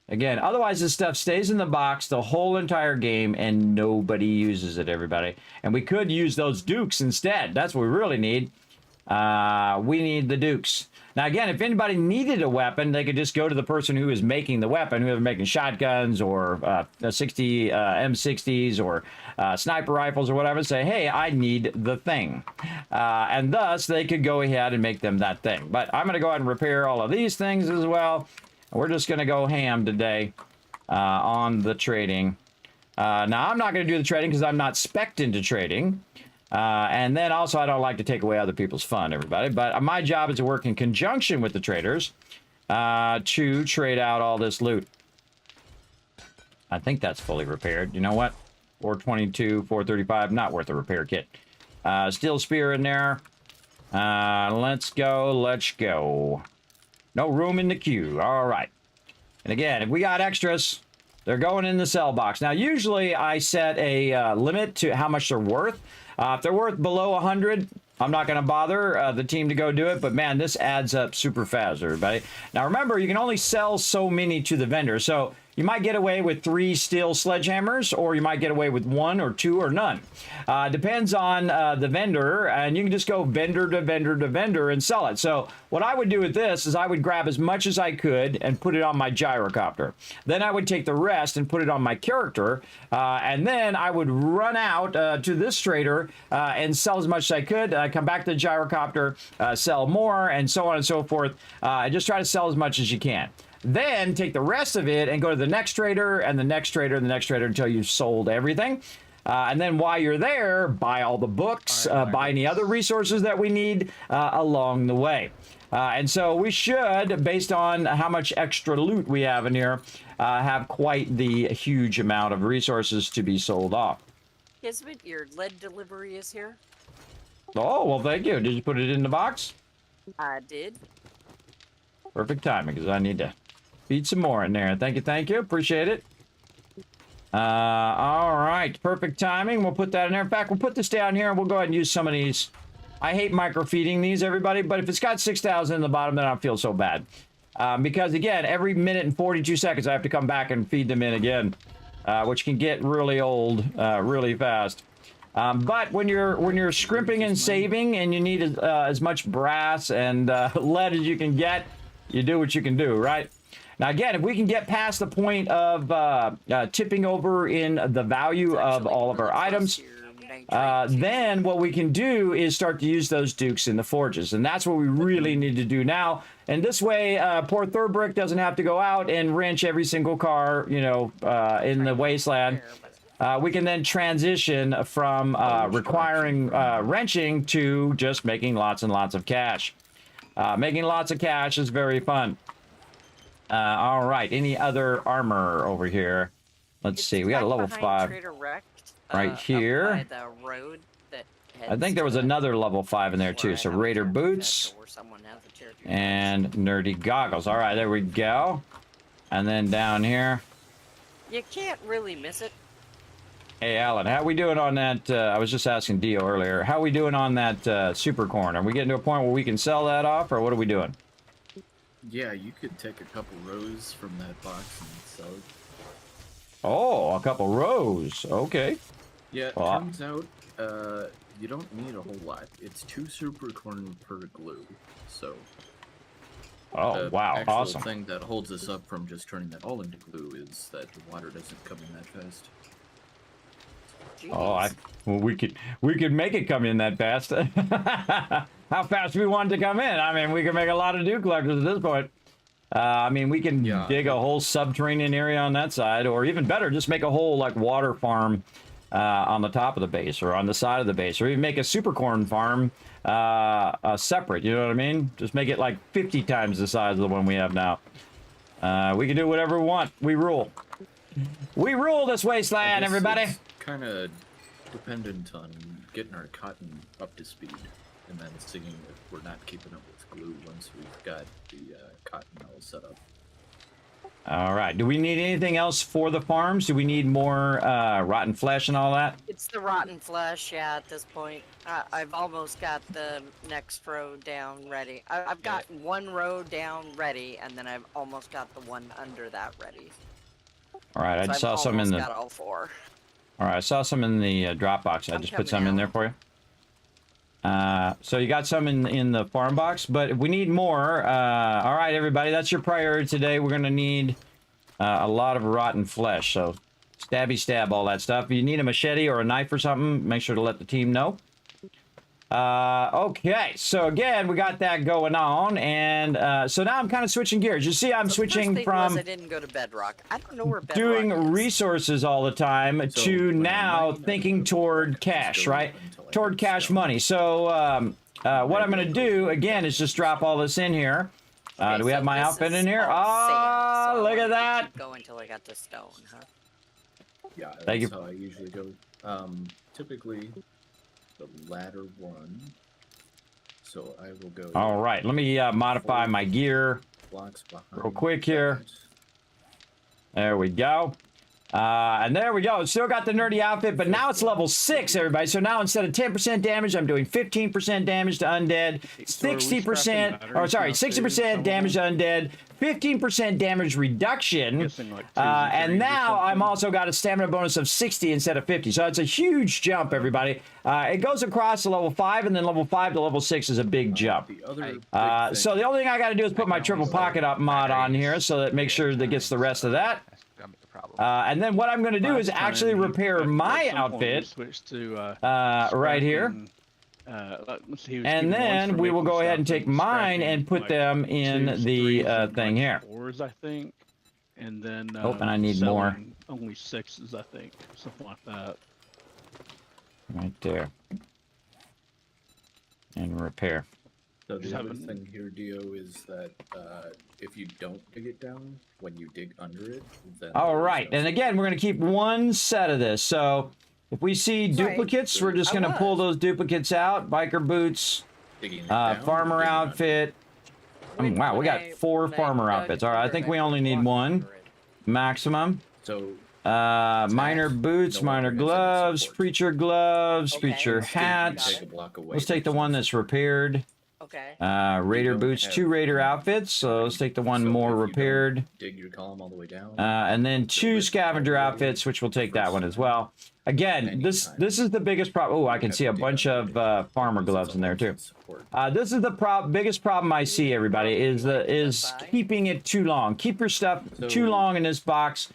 Again, otherwise this stuff stays in the box the whole entire game and nobody uses it, everybody. And we could use those dukes instead. That's what we really need. We need the dukes. Now, again, if anybody needed a weapon, they could just go to the person who is making the weapon, whoever making shotguns or 60 M60s or sniper rifles or whatever, and say, hey, I need the thing. And thus, they could go ahead and make them that thing. But I'm going to go ahead and repair all of these things as well. We're just going to go ham today on the trading. Now, I'm not going to do the trading because I'm not spec'd into trading. And then also, I don't like to take away other people's fun, everybody. But my job is to work in conjunction with the traders to trade out all this loot. I think that's fully repaired. You know what? 422, 435, not worth a repair kit. Steel spear in there. Let's go, let's go. No room in the queue. All right. And again, if we got extras, they're going in the sell box. Now, usually I set a limit to how much they're worth. If they're worth below 100, I'm not going to bother the team to go do it. But, man, this adds up super fast, everybody. Now, remember, you can only sell so many to the vendor. So you might get away with 3 steel sledgehammers, or you might get away with 1 or 2 or none. Depends on the vendor, and you can just go vendor to vendor to vendor and sell it. So what I would do with this is I would grab as much as I could and put it on my gyrocopter. Then I would take the rest and put it on my character, and then I would run out to this trader and sell as much as I could, come back to the gyrocopter, sell more, and so on and so forth. Just try to sell as much as you can. Then take the rest of it and go to the next trader and the next trader and the next trader until you've sold everything. And then while you're there, buy all the books, buy any other resources that we need along the way. And so we should, based on how much extra loot we have in here, have quite the huge amount of resources to be sold off. Kismet, your lead delivery is here. Oh, well, thank you. Did you put it in the box? I did. Perfect timing, because I need to feed some more in there. Thank you, thank you. Appreciate it. All right, perfect timing. We'll put that in there. In fact, we'll put this down here, and we'll go ahead and use some of these. I hate microfeeding these, everybody, but if it's got 6,000 in the bottom, then I don't feel so bad. Because, again, every minute and 42 seconds, I have to come back and feed them in again, which can get really old really fast. But when you're scrimping and saving and you need as much brass and lead as you can get, you do what you can do, right? Now, again, if we can get past the point of tipping over in the value of all of our items, then what we can do is start to use those dukes in the forges. And that's what we really need to do now. And this way, poor Thurbrick doesn't have to go out and wrench every single car, you know, in the wasteland. We can then transition from requiring wrenching to just making lots and lots of cash. Making lots of cash is very fun. All right, any other armor over here? Let's see, we got a level 5 right here. The road that I think there was another level 5 in there too. So Raider boots and nerdy goggles. All right, there we go. And then down here. You can't really miss it. Hey, Alan, how we doing on that? I was just asking Dio earlier. How we doing on that super corn? Are we getting to a point where we can sell that off, or what are we doing? Yeah, you could take a couple rows from that box and sell it. Oh, a couple rows. Okay. Yeah, it well, turns out you don't need a whole lot. It's 2 super corn per glue, so... Oh, wow, actual awesome. The thing that holds us up from just turning that all into glue is that the water doesn't come in that fast. Oh, well, we could make it come in that fast. How fast we want it to come in? I mean, we can make a lot of dew collectors at this point. I mean, we can dig a whole subterranean area on that side, or even better, just make a whole like water farm on the top of the base or on the side of the base, or even make a super corn farm separate. You know what I mean? Just make it like 50 times the size of the one we have now. We can do whatever we want. We rule. We rule this wasteland, everybody. Kind of dependent on getting our cotton up to speed, and then seeing if we're not keeping up with glue once we've got the cotton all set up. All right. Do we need anything else for the farms? Do we need more rotten flesh and all that? It's the rotten flesh, yeah, at this point. I've almost got the next row down ready. I've got one row down ready, and then I've almost got the one under that ready. All right. So I saw some in the. got all four. All right. I saw some in the drop box. I I'm just put some in coming there for you. So you got some in the farm box, but if we need more, all right, everybody, that's your priority today. We're going to need a lot of rotten flesh. So stabby stab, all that stuff. If you need a machete or a knife or something, make sure to let the team know. Okay, so again, we got that going on, and so now I'm kind of switching gears. You see, I'm switching from I didn't go to Bedrock. I don't know where Bedrock doing is. resources all the time to now thinking toward cash, right? Toward cash money. So what I'm going to do, again, is just drop all this in here. Okay, do we so have my this outfit is in here? all sand, so Oh, I look at wanted to that. keep going until I got to stone, huh? Yeah, Thank you. that's how I usually go. Typically, the latter one. So I will go. All right, let me modify my gear Blocks behind real quick here. that. There we go. And there we go. Still got the nerdy outfit, but now it's level 6, everybody. So now instead of 10% damage, I'm doing 15% damage to undead, 60%, or sorry, 60% damage to undead, 15% damage reduction, and now I'm also got a stamina bonus of 60 instead of 50. So it's a huge jump, everybody. It goes across to level 5, and then level 5 to level 6 is a big jump. The other big So the only thing I got to do is put my triple pocket up mod on here, so that makes sure that gets the rest of that. That's gonna be a problem. And then what I'm going to do is actually repair my outfit right here. And then we will go ahead and take mine and put them in the thing here. Fours, I think. And then Oh, and I need more. selling only 6s, I think. Something like that. Right there. And repair. So the Just other having- thing here, Dio, is that if you don't dig it down, when you dig under it, then All there's right. no- And again, we're going to keep one set of this. So if we see Right. duplicates, we're just I going to pull was. those duplicates out. Biker boots, digging it down, farmer digging under it. outfit. When- Wow, we when got I- 4 when I farmer dug outfits. All right, I under think it, we I only need walked one under it. maximum. So Minor boots, No minor weapon is in gloves, support. preacher gloves, Okay. preacher still, you hats. take a block away Let's take the from one some- that's repaired. Okay. Raider don't boots, have 2 Raider any outfits. So let's take the one So more if you don't repaired. Dig your column all the way down. And then 2 list scavenger already outfits, which we'll take that first one as well. Again, this anytime. is the biggest problem. Oh, I can have see to a dig bunch under of it. farmer Because gloves it's in there all too. support. This is the biggest problem I see, everybody, is keeping it too long. Keep your stuff too So- long in this box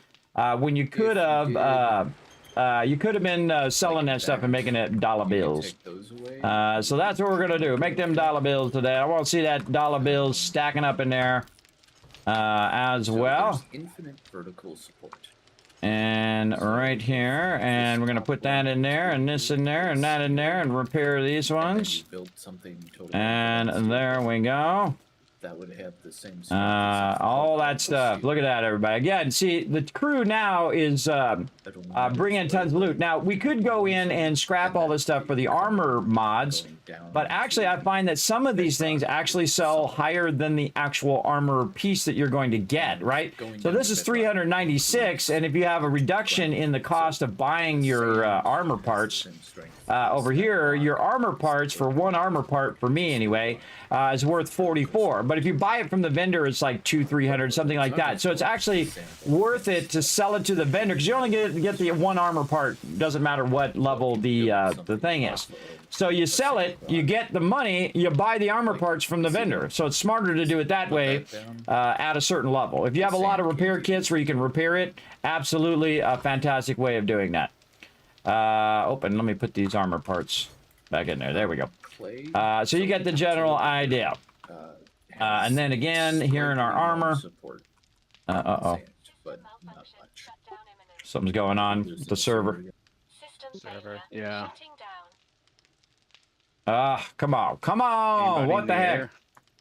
when you could have you could have been selling that stuff and making it dollar You can bills. take those away. So that's what we're gonna do. Make them dollar bills today. I want to see that dollar bills stacking up in there as So well. there's infinite vertical support. And right here, and we're gonna put that in there, and this in there, and that in there, and repair these And then ones. you build something totally And fancy there we go. that would have the same. All that stuff. Look at that, everybody. Again, see, the crew now is bringing tons of loot. Now, we could go in and scrap all this stuff for the armor mods, but actually, I find that some of these things actually sell higher than the actual armor piece that you're going to get, right? So this is 396, and if you have a reduction in the cost of buying your armor parts, over here, your armor parts, for one armor part, for me anyway, is worth 44. But if you buy it from the vendor, it's like 200-300, something like that. So it's actually worth it to sell it to the vendor, because you only get the one armor part. Doesn't matter what level the thing is. So you sell it, you get the money, you buy the armor parts from the vendor. So it's smarter to do it that way at a certain level. If you have a lot of repair kits where you can repair it, absolutely a fantastic way of doing that. Let me put these armor parts back in there. There we go. So you get the general idea. And then again, here in our armor. Uh-oh. But not much. Something's going on with the server. Server. Yeah. Come on. Come on. Anybody What in the heck? air?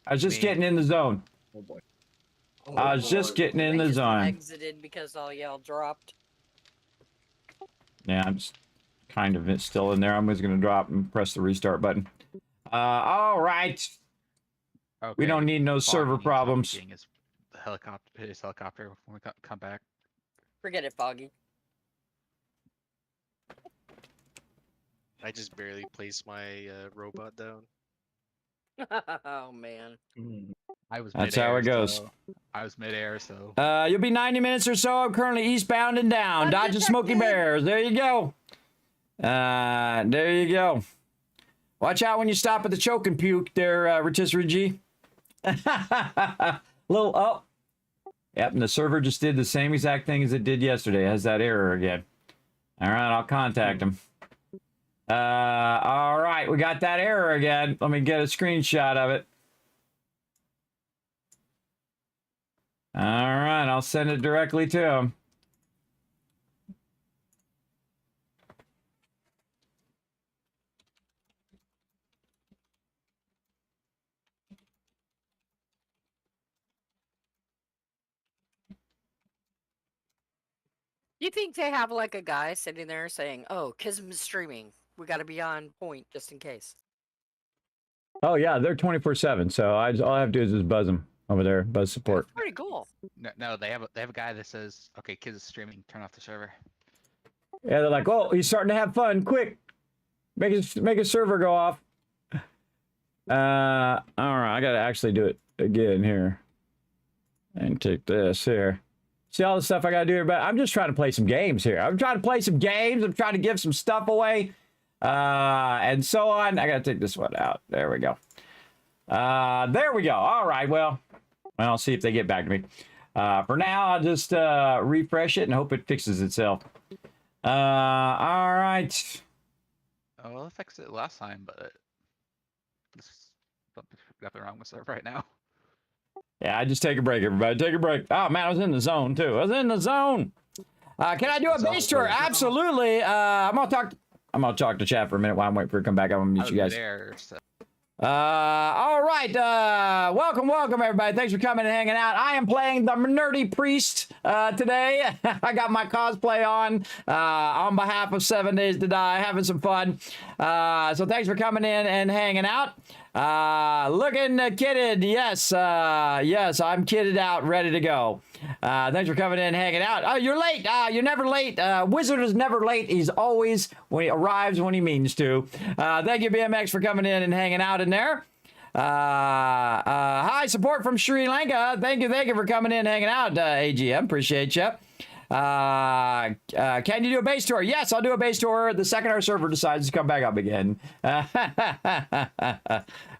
I was just Me. getting in the zone. Oh boy. I was just getting in I the just zone. exited because all y'all dropped. Yeah, I'm just kind of it's still in there. I'm just going to drop and press the restart button. All right. Okay. We don't need no Foggy server needs problems. getting his helicopter when we come back. Forget it, Foggy. I just barely placed my robot down. Oh man. I was That's how midair, it goes. so- I was midair, so. You'll be 90 minutes or so. I'm currently eastbound and down. Dodging smoky bears. There you go. There you go. Watch out when you stop at the choke and puke there, Rotisserie G. Little, oh. Yep, and the server just did the same exact thing as it did yesterday. It has that error again. All right, I'll contact him. All right, we got that error again. Let me get a screenshot of it. All right, I'll send it directly to him. You think they have like a guy sitting there saying, "Oh, Kismet's streaming. We got to be on point just in case." Oh yeah, they're 24/7. So all I have to do is just buzz them over there, buzz support. Pretty cool. No, they have a guy that says, "Okay, kids is streaming. Turn off the server." Yeah, they're like, "Oh, he's starting to have fun. Quick, make his server go off." All right, I gotta actually do it again here, and take this here. See all the stuff I gotta do here, but I'm just trying to play some games here. I'm trying to play some games. I'm trying to give some stuff away, and so on. I gotta take this one out. There we go. There we go. All right. Well, I'll see if they get back to me. For now, I'll just refresh it and hope it fixes itself. All right. Oh, well, I fixed it last time, but got the wrong stuff right now. Yeah, I just take a break, everybody. Take a break. Oh man, I was in the zone too. I was in the zone. Can I do a base tour? Absolutely. I'm gonna talk to chat for a minute while I'm waiting for it to come back. I'm gonna meet you guys. Midair, so. All right. Welcome, everybody. Thanks for coming and hanging out. I am playing the Nerdy Priest today. I got my cosplay on behalf of 7 Days to Die, having some fun. So thanks for coming in and hanging out. Looking kitted. Yes, I'm kitted out, ready to go. Thanks for coming in and hanging out. Oh, you're late. You're never late. Wizard is never late. He's always when he arrives when he means to. Thank you, BMX, for coming in and hanging out in there. Hi, support from Sri Lanka. Thank you for coming in and hanging out, AGM. Appreciate you. Can you do a base tour? Yes, I'll do a base tour the second our server decides to come back up again.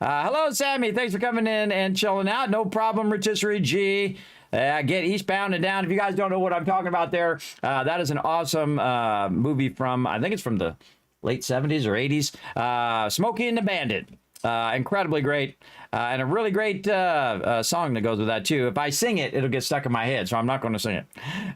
Hello, Sammy. Thanks for coming in and chilling out. No problem, Rotisserie G. Get eastbound and down. If you guys don't know what I'm talking about there, that is an awesome movie from, I think it's from the late 70s or 80s. Smokey and the Bandit. Incredibly great. And a really great song that goes with that, too. If I sing it, it'll get stuck in my head, so I'm not going to sing it.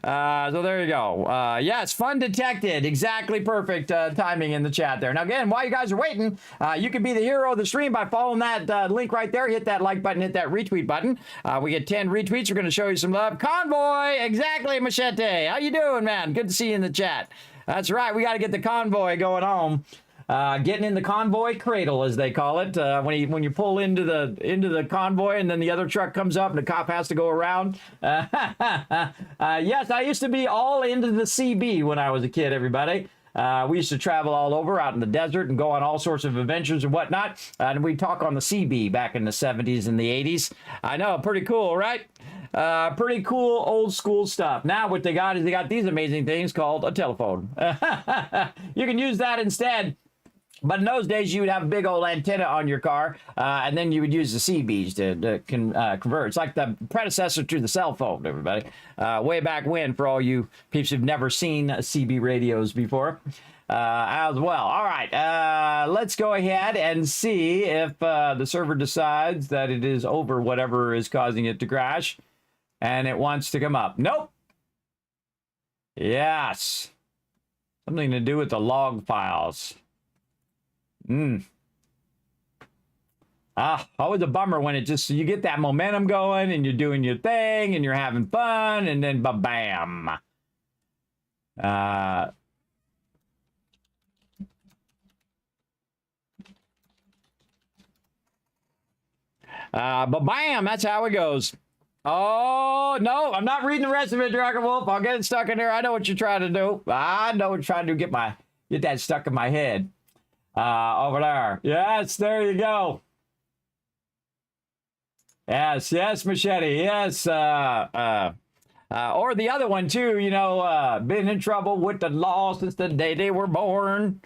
So there you go. Yes, fun detected. Exactly perfect timing in the chat there. Now, again, while you guys are waiting, you can be the hero of the stream by following that link right there. Hit that like button, hit that retweet button. We get 10 retweets. We're going to show you some love. Convoy! Exactly, Machete. How you doing, man? Good to see you in the chat. That's right. We got to get the convoy going home. Getting in the convoy cradle, as they call it, when you pull into the convoy and then the other truck comes up and the cop has to go around. Yes, I used to be all into the CB when I was a kid, everybody. We used to travel all over out in the desert and go on all sorts of adventures and whatnot. And we'd talk on the CB back in the 70s and the 80s. I know, pretty cool, right? Pretty cool old school stuff. Now what they got is they got these amazing things called a telephone. You can use that instead. But in those days, you would have a big old antenna on your car, and then you would use the CBs to convert. It's like the predecessor to the cell phone, everybody. Way back when, for all you peeps who've never seen CB radios before, as well. All right, let's go ahead and see if the server decides that it is over whatever is causing it to crash, and it wants to come up. Nope. Yes. Something to do with the log files. Always a bummer when it just, you get that momentum going and you're doing your thing and you're having fun and then ba-bam. But bam, that's how it goes. Oh, no, I'm not reading the rest of it, Dragon Wolf. I'll get it stuck in there. I know what you're trying to do. I know what you're trying to do. Get that stuck in my head. Over there. Yes, there you go. Yes, Machete. Yes, or the other one, too, you know, been in trouble with the law since the day they were born.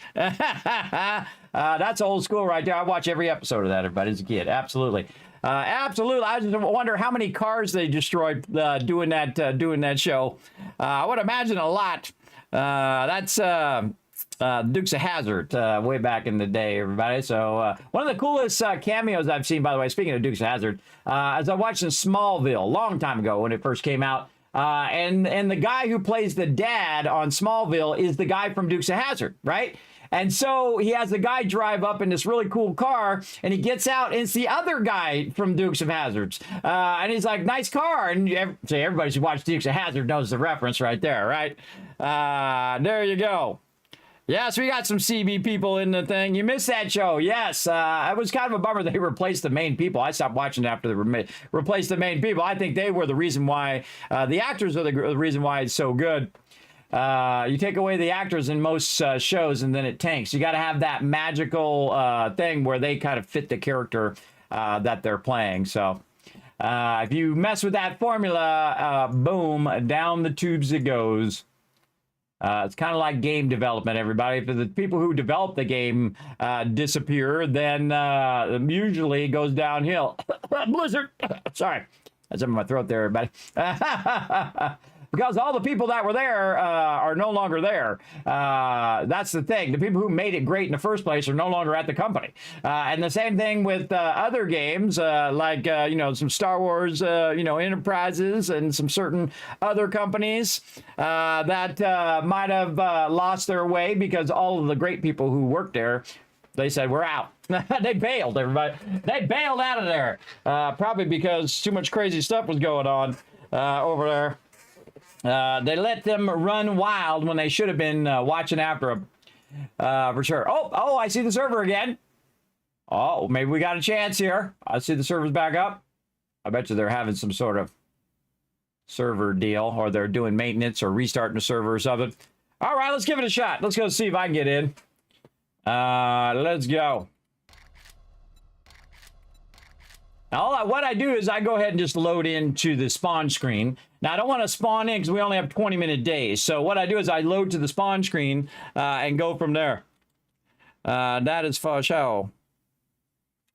That's old school right there. I watch every episode of that, everybody, as a kid. Absolutely. Absolutely. I just wonder how many cars they destroyed doing that show. I would imagine a lot. That's Dukes of Hazzard way back in the day, everybody. So one of the coolest cameos I've seen, by the way, speaking of Dukes of Hazzard, as I watched in Smallville a long time ago when it first came out. And the guy who plays the dad on Smallville is the guy from Dukes of Hazzard, right? And so he has the guy drive up in this really cool car, and he gets out, and it's the other guy from Dukes of Hazzard. And he's like, nice car. And everybody who's watched Dukes of Hazzard knows the reference right there, right? There you go. Yes, we got some CB people in the thing. You missed that show. Yes, it was kind of a bummer they replaced the main people. I stopped watching after they replaced the main people. I think they were the reason why, the actors are the reason why it's so good. You take away the actors in most shows and then it tanks. You got to have that magical thing where they kind of fit the character that they're playing. So if you mess with that formula, boom, down the tubes it goes. It's kind of like game development, everybody. If the people who develop the game disappear, then usually it goes downhill. Blizzard! Sorry. That's in my throat there, everybody. Because all the people that were there are no longer there. That's the thing. The people who made it great in the first place are no longer at the company. And the same thing with other games, like, you know, some Star Wars, you know, Enterprises and some certain other companies that might have lost their way because all of the great people who worked there, they said, we're out. They bailed, everybody. They bailed out of there. Probably because too much crazy stuff was going on over there. They let them run wild when they should have been watching after them, for sure. Oh, I see the server again. Oh, maybe we got a chance here. I see the server's back up. I bet you they're having some sort of server deal, or they're doing maintenance or restarting the server or something. All right, let's give it a shot. Let's go see if I can get in. Let's go. Now, what I do is I go ahead and just load into the spawn screen. Now, I don't want to spawn in because we only have 20-minute days. So what I do is I load to the spawn screen and go from there. That is for sure.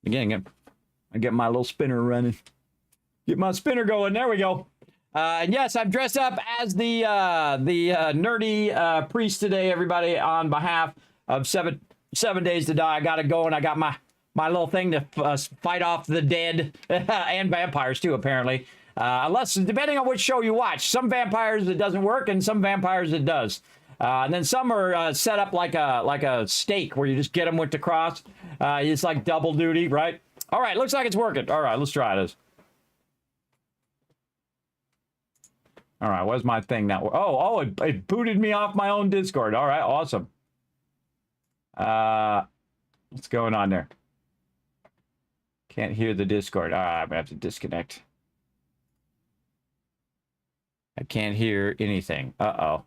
Again, I get my little spinner running. Get my spinner going. There we go. And yes, I'm dressed up as the nerdy priest today, everybody, on behalf of 7 Days to Die. I got it going. I got my little thing to fight off the dead and vampires too, apparently. Unless, depending on which show you watch, some vampires it doesn't work, and some vampires it does. And then some are set up like a stake where you just get them with the cross. It's like double duty, right? All right, looks like it's working. All right, let's try this. All right, what's my thing now? Oh, it booted me off my own Discord. All right, awesome. What's going on there? Can't hear the Discord. All right, I'm gonna have to disconnect. I can't hear anything. Uh-oh.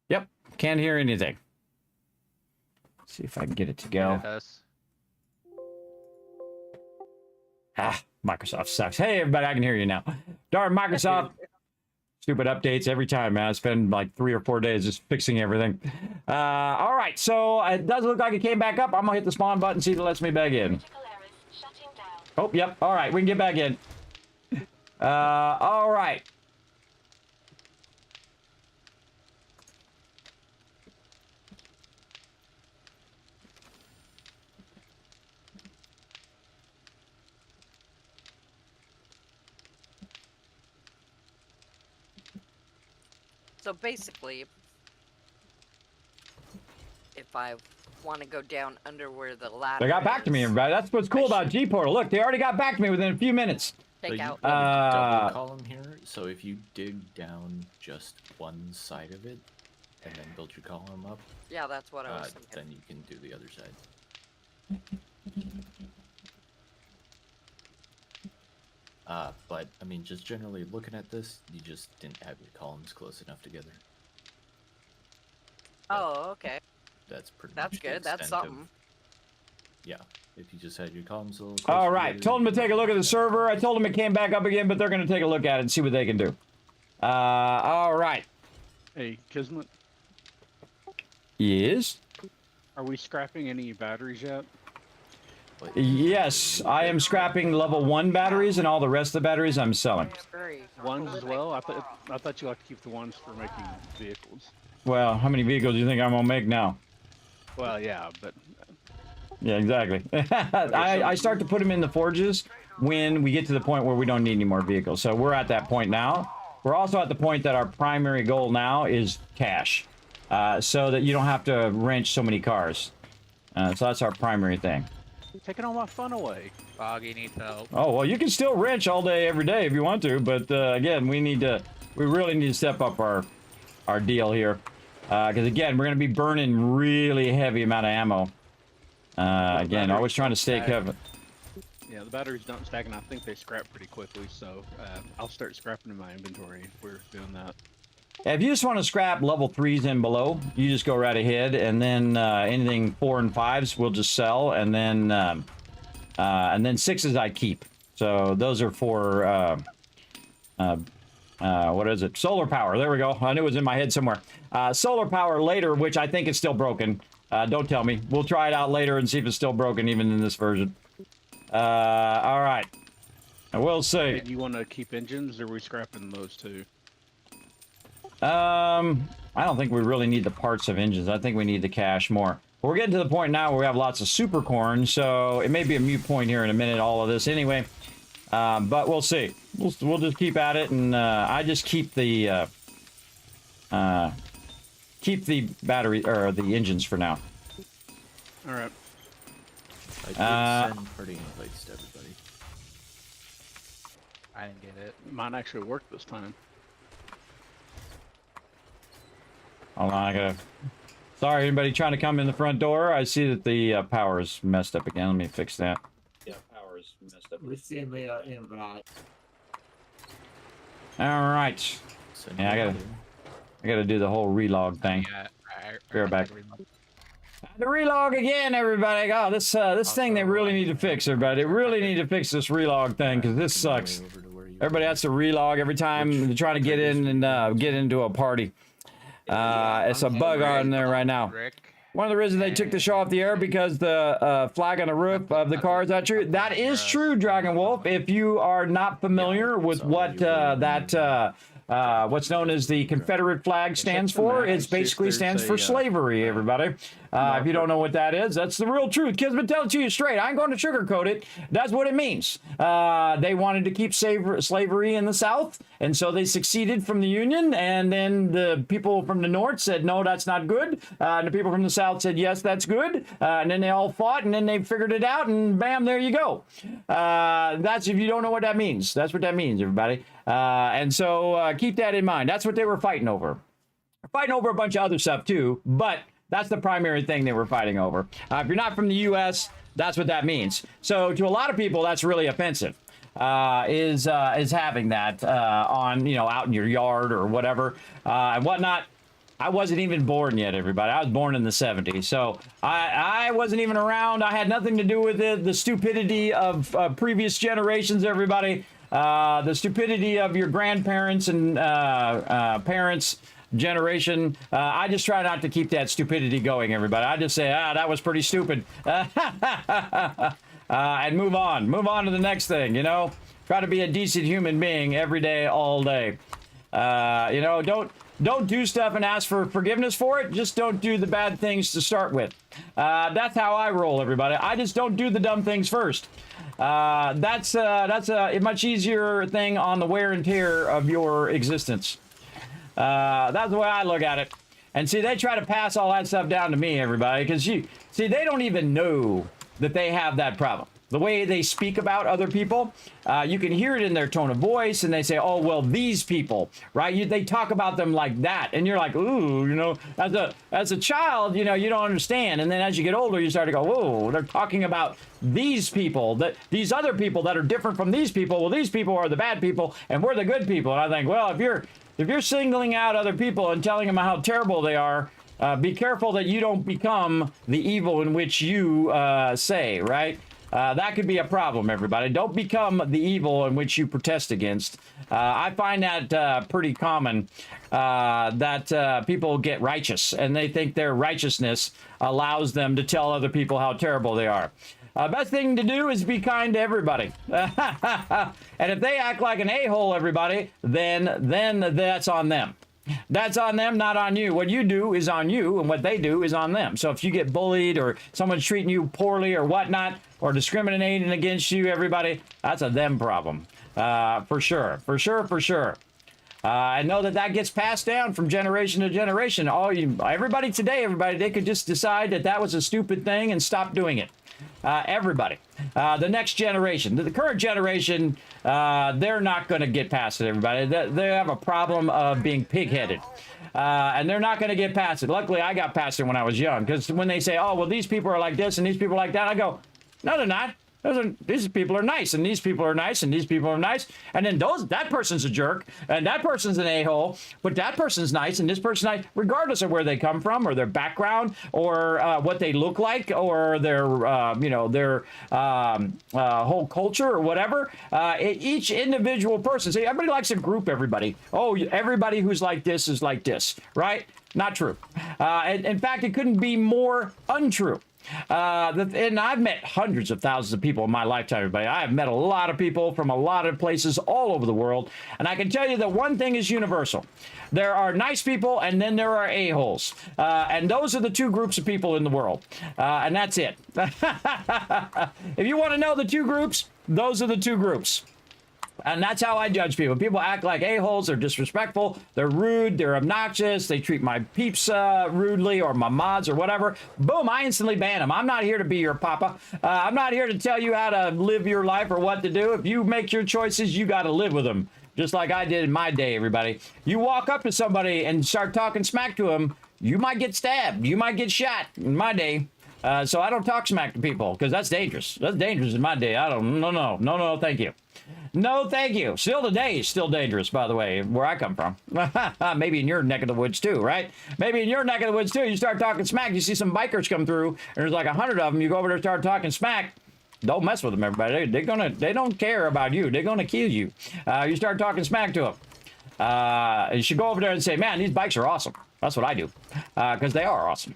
Yep, can't hear anything. Let's see if I can get it to go. Yes. Microsoft sucks. Hey, everybody, I can hear you now. Darn Microsoft. Stupid updates every time, man. I spend like 3 or 4 days just fixing everything. All right, so it does look like it came back up. I'm gonna hit the spawn button, see if it lets me back in. Oh, yep. All right, we can get back in. All right. So basically, if I want to go down under where the ladder They got back to me, everybody. That's what's cool about G-Portal. Look, they already got back to me within a few minutes. Take So out. you have a double column here. So if you dig down just one side of it and then build your column up, Yeah, that's what I was thinking. then you can do the other side. But I mean, just generally looking at this, you just didn't have your columns close enough together. Oh, okay. That's pretty. That's much the good. That's extent of- something. yeah, if you just had your columns a little. All closer right. together, Told them to you take a might look at the have server. I told them it came back up again, but they're going to take a look at it and see what they can do. All right. Hey, Kismet, Yes. are we scrapping any batteries yet? but- Yes, I am scrapping level 1 batteries, and all the rest of the batteries I'm selling. Very Ones as well? I thought you like to keep the ones for making vehicles. Well, how many vehicles do you think I'm going to make now? Well, yeah, but Yeah, exactly. I start to put them in the forges when we get to the point where we don't need any more vehicles. So we're at that point now. We're also at the point that our primary goal now is cash, so that you don't have to wrench so many cars. So that's our primary thing. taking all my fun away. Foggy needs help. Oh, well, you can still wrench all day, every day if you want to, but again, we really need to step up our deal here. Because again, we're going to be burning really heavy amount of ammo. Again, always trying to stay covered. Yeah, the batteries don't stack, and I think they scrap pretty quickly, so I'll start scrapping in my inventory if we're doing that. If you just want to scrap level 3s and below, you just go right ahead, and then anything 4 and 5s we'll just sell, and then 6s I keep. So those are for what is it? Solar power. There we go. I knew it was in my head somewhere. Solar power later, which I think is still broken. Don't tell me. We'll try it out later and see if it's still broken, even in this version. All right. We'll see. Do you want to keep engines, or are we scrapping those too? I don't think we really need the parts of engines. I think we need the cash more. We're getting to the point now where we have lots of super corn, so it may be a moot point here in a minute, all of this anyway. But we'll see. We'll just keep at it, and I just keep the battery or the engines for now. All right. I did send party invites to everybody. I didn't get it. Mine actually worked this time. Hold on, I gotta. Sorry, anybody trying to come in the front door? I see that the power is messed up again. Let me fix that. Yeah, power is messed up. Send me an invite. All right. Send Yeah, me I gotta do the whole relog thing. Yeah, Be right back. remote. The relog again, everybody. Oh, this thing they really need to fix, everybody. They really need to fix this relog thing because this Making my way sucks. over to where you Everybody were. has to relog every time they're trying to get in and get into a party. It's a bug on there right now. Rick. One of the reasons they took the show off the air because the flag on the roof of the car is not true. That is true, Dragon Wolf. If you are not familiar with what what's known as the Confederate flag stands for, it basically stands for slavery, everybody. If you don't know what that is, that's the real truth. Kismet, tell it to you straight. I ain't going to sugarcoat it. That's what it means. They wanted to keep slavery in the South, and so they succeeded from the Union, and then the people from the North said, no, that's not good. And the people from the South said, yes, that's good. And then they all fought, and then they figured it out, and bam, there you go. That's if you don't know what that means. That's what that means, everybody. And so keep that in mind. That's what they were fighting over. Fighting over a bunch of other stuff too, but that's the primary thing they were fighting over. If you're not from the U.S., that's what that means. So to a lot of people, that's really offensive. Is having that on, out in your yard or whatever and whatnot. I wasn't even born yet, everybody. I was born in the 70s, so I wasn't even around. I had nothing to do with it. The stupidity of previous generations, everybody. The stupidity of your grandparents and parents' generation. I just try not to keep that stupidity going, everybody. I just say, that was pretty stupid. And move on. Move on to the next thing, Try to be a decent human being every day, all day. Don't do stuff and ask for forgiveness for it. Just don't do the bad things to start with. That's how I roll, everybody. I just don't do the dumb things first. That's a much easier thing on the wear and tear of your existence. That's the way I look at it. And see, they try to pass all that stuff down to me, everybody, because they don't even know that they have that problem. the way they speak about other people, you can hear it in their tone of voice, and they say, oh, well, these people, right? They talk about them like that, and you're like, ooh, you know, as a child, you know, you don't understand, and then as you get older, you start to go, whoa, they're talking about these people, these other people that are different from these people. Well, these people are the bad people, and we're the good people. And I think, well, if you're singling out other people and telling them how terrible they are, be careful that you don't become the evil in which you say, right? That could be a problem, everybody. Don't become the evil in which you protest against. I find that pretty common, that people get righteous, and they think their righteousness allows them to tell other people how terrible they are. Best thing to do is be kind to everybody. And if they act like an a-hole, everybody, then that's on them. That's on them, not on you. What you do is on you, and what they do is on them. So if you get bullied, or someone's treating you poorly or whatnot, or discriminating against you, everybody, that's a them problem. For sure. I know that gets passed down from generation to generation. Everybody today, they could just decide that was a stupid thing and stop doing it. Everybody. The next generation. The current generation, they're not going to get past it, everybody. They have a problem of being pig-headed. And they're not going to get past it. Luckily, I got past it when I was young. Because when they say, oh, well, these people are like this and these people are like that, I go, no, they're not. These people are nice, and these people are nice, and these people are nice, and then that person's a jerk, and that person's an a-hole, but that person's nice, and this person's nice, regardless of where they come from, or their background, or what they look like, or their whole culture, or whatever. Each individual person, see, everybody likes to group everybody. Oh, everybody who's like this is like this, right? Not true. In fact, it couldn't be more untrue. And I've met hundreds of thousands of people in my lifetime, everybody. I have met a lot of people from a lot of places all over the world, and I can tell you that one thing is universal. There are nice people, and then there are a-holes. And those are the two groups of people in the world. And that's it. If you want to know the two groups, those are the two groups. And that's how I judge people. People act like a-holes, they're disrespectful, they're rude, they're obnoxious, they treat my peeps rudely, or my mods, or whatever. Boom, I instantly ban them. I'm not here to be your papa. I'm not here to tell you how to live your life or what to do. If you make your choices, you got to live with them. Just like I did in my day, everybody. You walk up to somebody and start talking smack to them, you might get stabbed. You might get shot in my day. So I don't talk smack to people, because that's dangerous. That's dangerous in my day. No, thank you. No, thank you. Still today is still dangerous, by the way, where I come from. Maybe in your neck of the woods too, right? Maybe in your neck of the woods too. You start talking smack, you see some bikers come through, and there's like 100 of them. You go over there and start talking smack. Don't mess with them, everybody. They don't care about you. They're gonna kill you. You start talking smack to them. You should go over there and say, man, these bikes are awesome. That's what I do, because they are awesome.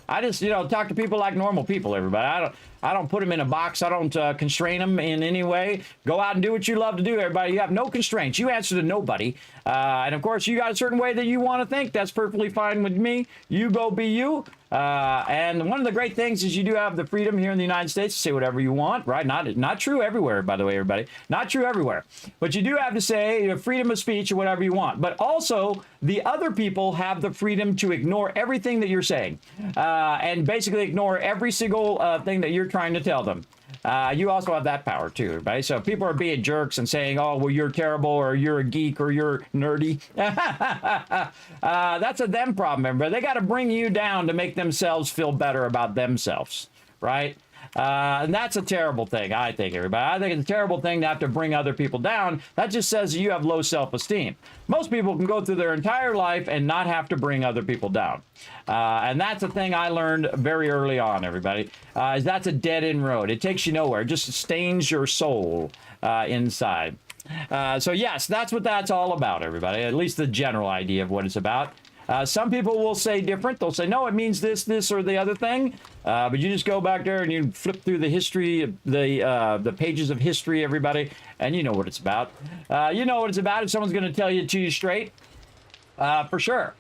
I just, talk to people like normal people, everybody. I don't put them in a box. I don't constrain them in any way. Go out and do what you love to do, everybody. You have no constraints. You answer to nobody. And, of course, you got a certain way that you want to think. That's perfectly fine with me. You go be you. And one of the great things is you do have the freedom here in the United States to say whatever you want, right? Not true everywhere, by the way, everybody. Not true everywhere. But you do have to say freedom of speech or whatever you want. But also, the other people have the freedom to ignore everything that you're saying. And basically ignore every single thing that you're trying to tell them. You also have that power too, everybody. So if people are being jerks and saying, oh, well, you're terrible, or you're a geek, or you're nerdy, that's a them problem, everybody. They got to bring you down to make themselves feel better about themselves, right? And that's a terrible thing, I think, everybody. I think it's a terrible thing to have to bring other people down. That just says you have low self-esteem. Most people can go through their entire life and not have to bring other people down. And that's a thing I learned very early on, everybody, is that's a dead-end road. It takes you nowhere. It just stains your soul inside. So, yes, that's what that's all about, everybody, at least the general idea of what it's about. Some people will say different. They'll say, no, it means this, or the other thing. But you just go back there and you flip through the history, the pages of history, everybody, and you know what it's about. You know what it's about if someone's going to tell you to you straight, for sure.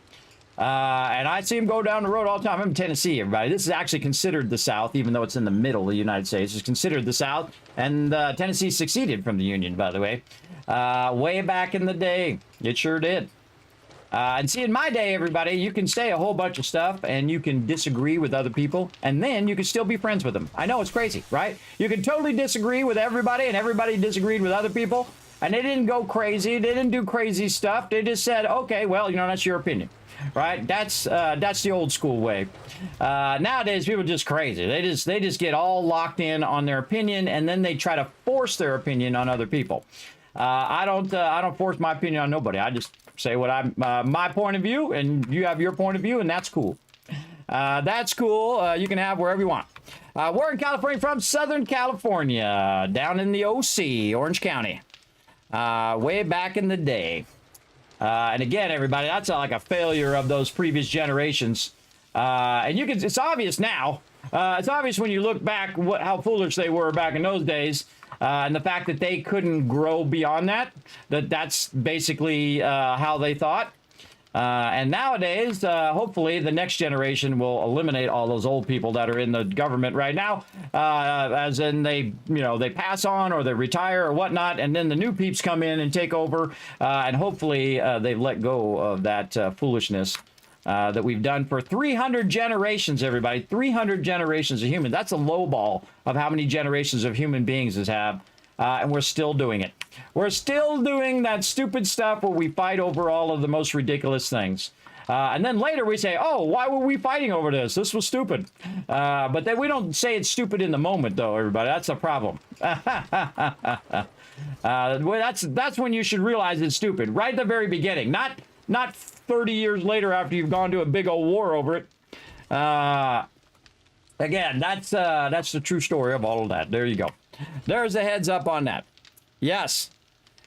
And I see them go down the road all the time. I'm in Tennessee, everybody. This is actually considered the South, even though it's in the middle of the United States. It's considered the South, and Tennessee seceded from the Union, by the way. Way back in the day. It sure did. And see, in my day, everybody, you can say a whole bunch of stuff and you can disagree with other people, and then you can still be friends with them. I know it's crazy, right? You can totally disagree with everybody, and everybody disagreed with other people, and they didn't go crazy. They didn't do crazy stuff. They just said, okay, well, you know, that's your opinion, right? That's the old school way. Nowadays, people are just crazy. They just get all locked in on their opinion, and then they try to force their opinion on other people. I don't force my opinion on nobody. I just say what I'm my point of view, and you have your point of view, and that's cool. That's cool. You can have wherever you want. We're in California, from Southern California, down in the OC, Orange County, way back in the day. And again, everybody, that's like a failure of those previous generations. And you can, it's obvious now. It's obvious when you look back how foolish they were back in those days. And the fact that they couldn't grow beyond that's basically how they thought. And nowadays, hopefully, the next generation will eliminate all those old people that are in the government right now, as in they pass on or they retire or whatnot, and then the new peeps come in and take over, and hopefully they've let go of that foolishness that we've done for 300 generations, everybody. 300 generations of humans. That's a low ball of how many generations of human beings this have. And we're still doing it. We're still doing that stupid stuff where we fight over all of the most ridiculous things. And then later we say, oh, why were we fighting over this? This was stupid. But then we don't say it's stupid in the moment, though, everybody. That's a problem. That's when you should realize it's stupid. Right at the very beginning. Not 30 years later after you've gone to a big old war over it. Again, that's the true story of all of that. There you go. There's a heads up on that. Yes.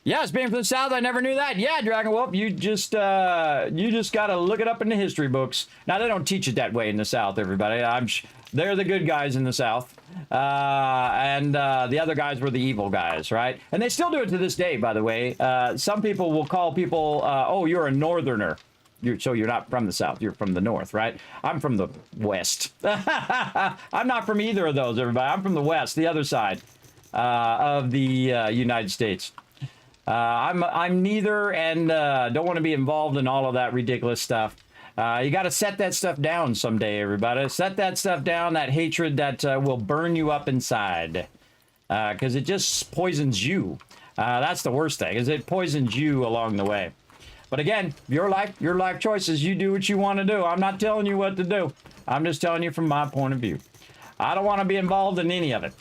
Yes, being from the South, I never knew that. Yeah, Dragon Wolf, you just got to look it up in the history books. Now, they don't teach it that way in the South, everybody. They're the good guys in the South. And the other guys were the evil guys, right? And they still do it to this day, by the way. Some people will call people, oh, you're a Northerner. So you're not from the South, you're from the North, right? I'm from the West. I'm not from either of those, everybody. I'm from the West, the other side of the United States. I'm neither, and don't want to be involved in all of that ridiculous stuff. You got to set that stuff down someday, everybody. Set that stuff down, that hatred that will burn you up inside, because it just poisons you. That's the worst thing, is it poisons you along the way. But again, your life choices. You do what you want to do. I'm not telling you what to do. I'm just telling you from my point of view. I don't want to be involved in any of it.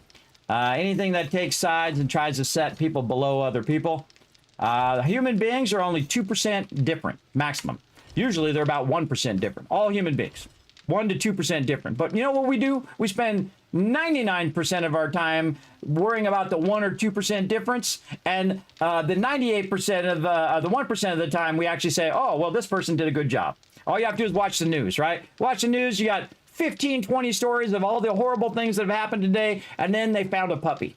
Anything that takes sides and tries to set people below other people. Human beings are only 2% different, maximum. Usually they're about 1% different. All human beings, 1 to 2% different. But you know what we do? We spend 99% of our time worrying about the 1 or 2% difference, and the 98% of the 1% of the time we actually say, oh, well, this person did a good job. All you have to do is watch the news, right? Watch the news. You got 15, 20 stories of all the horrible things that have happened today, and then they found a puppy.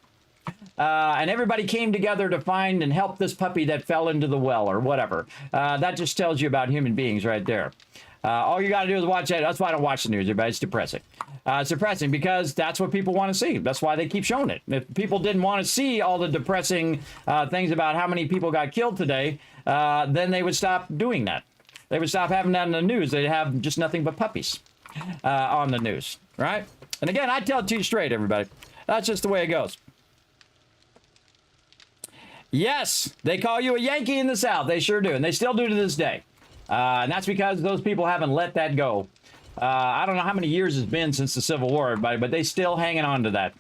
And everybody came together to find and help this puppy that fell into the well or whatever. That just tells you about human beings right there. All you got to do is watch that. That's why I don't watch the news, everybody. It's depressing. It's depressing because that's what people want to see. That's why they keep showing it. If people didn't want to see all the depressing things about how many people got killed today, then they would stop doing that. They would stop having that in the news. They'd have just nothing but puppies on the news, right? And again, I tell it to you straight, everybody. That's just the way it goes. Yes, they call you a Yankee in the South. They sure do, and they still do to this day. And that's because those people haven't let that go. I don't know how many years it's been since the Civil War, everybody, but they still hanging on to that.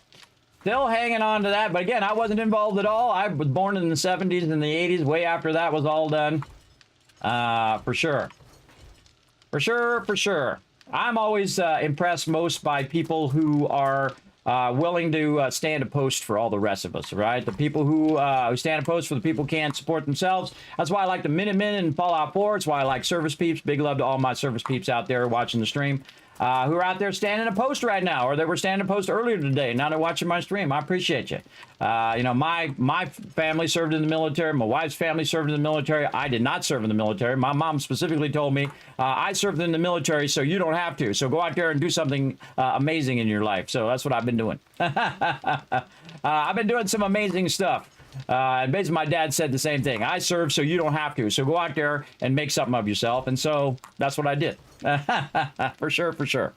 Still hanging on to that. But again, I wasn't involved at all. I was born in the 70s and the 80s, way after that was all done. For sure. For sure, for sure. I'm always impressed most by people who are willing to stand a post for all the rest of us, right? The people who stand a post for the people who can't support themselves. That's why I like the Minutemen and Fallout 4. It's why I like service peeps. Big love to all my service peeps out there watching the stream. Who are out there standing a post right now, or they were standing a post earlier today. Now they're watching my stream. I appreciate you. You know, my family served in the military. My wife's family served in the military. I did not serve in the military. My mom specifically told me, I served in the military, so you don't have to. So go out there and do something amazing in your life. So that's what I've been doing. I've been doing some amazing stuff. And basically, my dad said the same thing. I serve so you don't have to. So go out there and make something of yourself. And so that's what I did. For sure, for sure.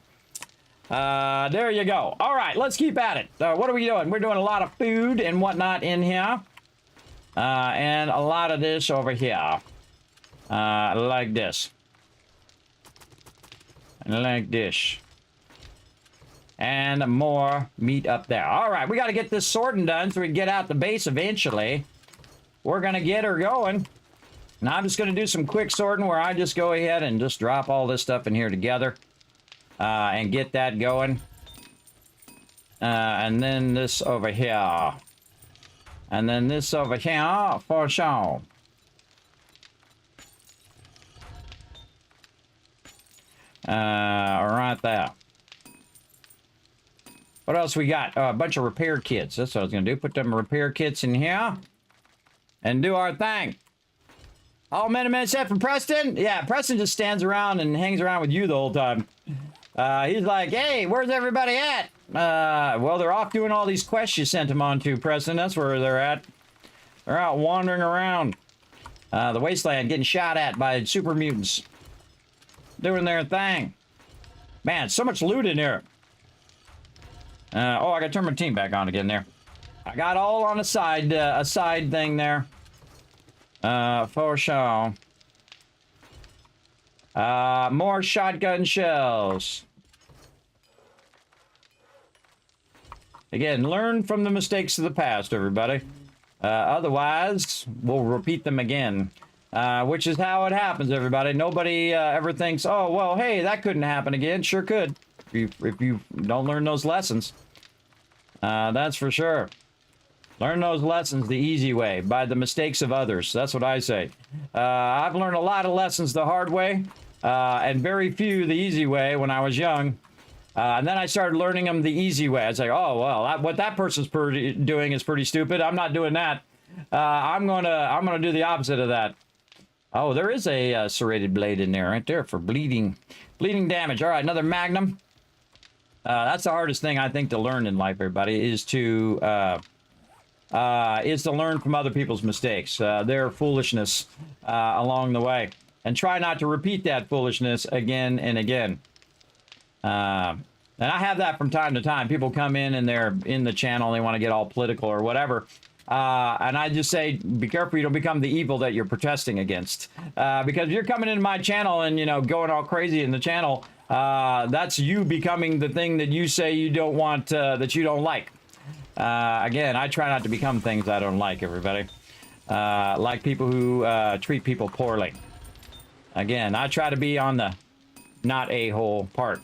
There you go. All right, let's keep at it. What are we doing? We're doing a lot of food and whatnot in here. And a lot of this over here. Like this. And like this. And more meat up there. All right, we got to get this sorting done so we can get out the base eventually. We're going to get her going. Now I'm just going to do some quick sorting where I just go ahead and just drop all this stuff in here together. And get that going. And then this over here. And then this over here for sure. Right there. What else we got? A bunch of repair kits. That's what I was going to do. Put them repair kits in here. And do our thing. All men and men except for Preston? Yeah, Preston just stands around and hangs around with you the whole time. He's like, hey, where's everybody at? Well, they're off doing all these quests you sent them on to, Preston. That's where they're at. They're out wandering around the wasteland, getting shot at by super mutants. Doing their thing. Man, so much loot in here. Oh, I gotta turn my team back on again there. I got all on a side thing there. For sure. More shotgun shells. Again, learn from the mistakes of the past, everybody. Otherwise, we'll repeat them again. Which is how it happens, everybody. Nobody ever thinks, oh, well, hey, that couldn't happen again. Sure could. If you don't learn those lessons. That's for sure. Learn those lessons the easy way, by the mistakes of others. That's what I say. I've learned a lot of lessons the hard way, and very few the easy way when I was young. And then I started learning them the easy way. I was like, oh, well, what that person's doing is pretty stupid. I'm not doing that. I'm gonna do the opposite of that. Oh, there is a serrated blade in there, right there, for bleeding damage. All right, another magnum. That's the hardest thing I think to learn in life, everybody, is to learn from other people's mistakes, their foolishness along the way, and try not to repeat that foolishness again and again. And I have that from time to time. People come in and they're in the channel and they want to get all political or whatever. And I just say, be careful you don't become the evil that you're protesting against. Because if you're coming into my channel and, you know, going all crazy in the channel, that's you becoming the thing that you say you don't want, that you don't like. Again, I try not to become things I don't like, everybody. Like people who treat people poorly. Again, I try to be on the not a-hole part.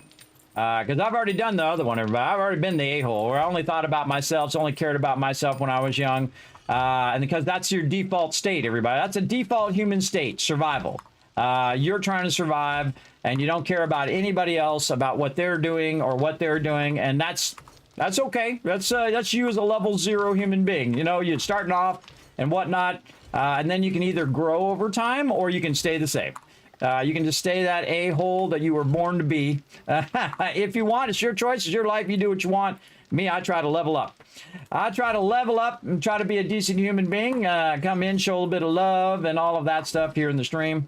Because I've already done the other one, everybody. I've already been the a-hole, where I only thought about myself, only cared about myself when I was young. And because that's your default state, everybody. That's a default human state, survival. You're trying to survive, and you don't care about anybody else, about what they're doing or what they're doing, and that's okay. That's you as a level 0 human being. You know, you're starting off and whatnot, and then you can either grow over time or you can stay the same. You can just stay that a-hole that you were born to be. If you want, it's your choice, it's your life, you do what you want. Me, I try to level up. I try to level up and try to be a decent human being. Come in, show a little bit of love and all of that stuff here in the stream.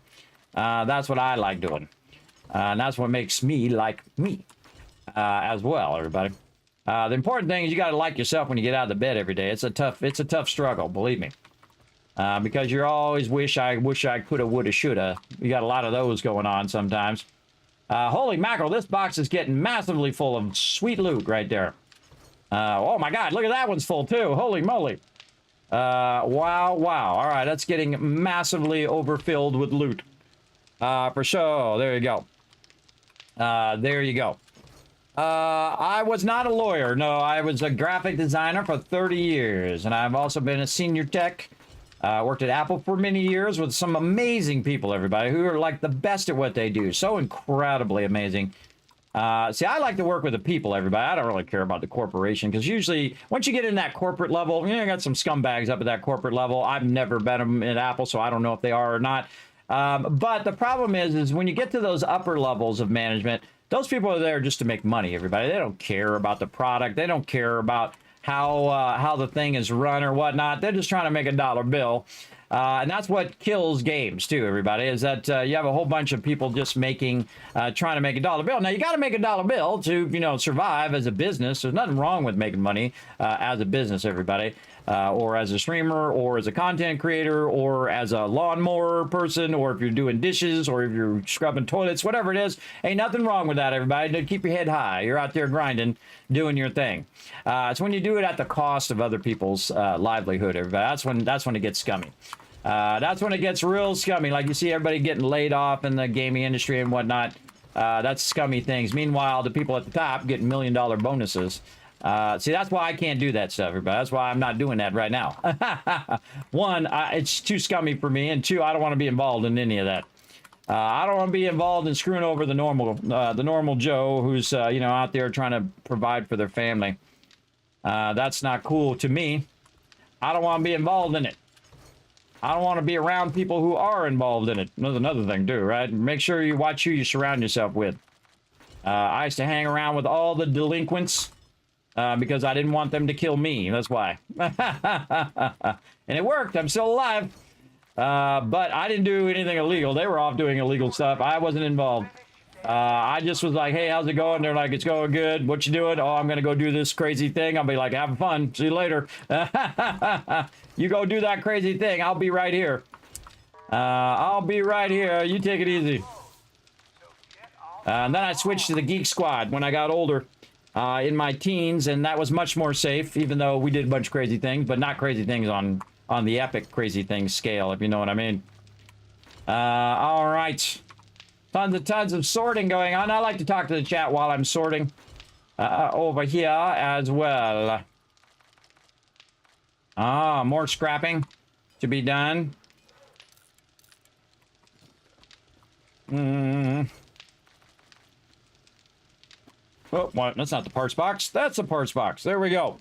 That's what I like doing. And that's what makes me like me as well, everybody. The important thing is you got to like yourself when you get out of the bed every day. It's a tough struggle, believe me. Because you always wish I coulda, woulda, shoulda. You got a lot of those going on sometimes. Holy mackerel, this box is getting massively full of sweet loot right there. Oh my God, look at that one's full too. Holy moly. Wow. All right, that's getting massively overfilled with loot. For sure, there you go. There you go. I was not a lawyer. No, I was a graphic designer for 30 years. And I've also been a senior tech. Worked at Apple for many years with some amazing people, everybody, who are like the best at what they do. So incredibly amazing. See, I like to work with the people, everybody. I don't really care about the corporation, because usually once you get in that corporate level, you know, you got some scumbags up at that corporate level. I've never met them at Apple, so I don't know if they are or not. But the problem is when you get to those upper levels of management, those people are there just to make money, everybody. They don't care about the product. They don't care about how the thing is run or whatnot. They're just trying to make a dollar bill. And that's what kills games too, everybody, is that you have a whole bunch of people just trying to make a dollar bill. Now, you got to make a dollar bill to, survive as a business. There's nothing wrong with making money as a business, everybody, or as a streamer, or as a content creator, or as a lawnmower person, or if you're doing dishes, or if you're scrubbing toilets, whatever it is. Ain't nothing wrong with that, everybody. Keep your head high. You're out there grinding, doing your thing. It's when you do it at the cost of other people's livelihood, everybody. That's when it gets scummy. That's when it gets real scummy. Like you see everybody getting laid off in the gaming industry and whatnot. That's scummy things. Meanwhile, the people at the top getting $1 million bonuses. See, that's why I can't do that stuff, everybody. That's why I'm not doing that right now. One, it's too scummy for me, and two, I don't want to be involved in any of that. I don't want to be involved in screwing over the normal Joe who's out there trying to provide for their family. That's not cool to me. I don't want to be involved in it. I don't want to be around people who are involved in it. That's another thing too, right? Make sure you watch who you surround yourself with. I used to hang around with all the delinquents because I didn't want them to kill me. That's why. And it worked. I'm still alive. But I didn't do anything illegal. They were off doing illegal stuff. I wasn't involved. I just was like, hey, how's it going? They're like, it's going good. What you doing? Oh, I'm going to go do this crazy thing. I'll be like, having fun. See you later. You go do that crazy thing. I'll be right here. I'll be right here. You take it easy. And then I switched to the Geek Squad when I got older in my teens, and that was much more safe, even though we did a bunch of crazy things, but not crazy things on the epic crazy things scale, if you know what I mean. All right. Tons of sorting going on. I like to talk to the chat while I'm sorting over here as well. More scrapping to be done. Oh, what? That's not the parts box. That's the parts box. There we go.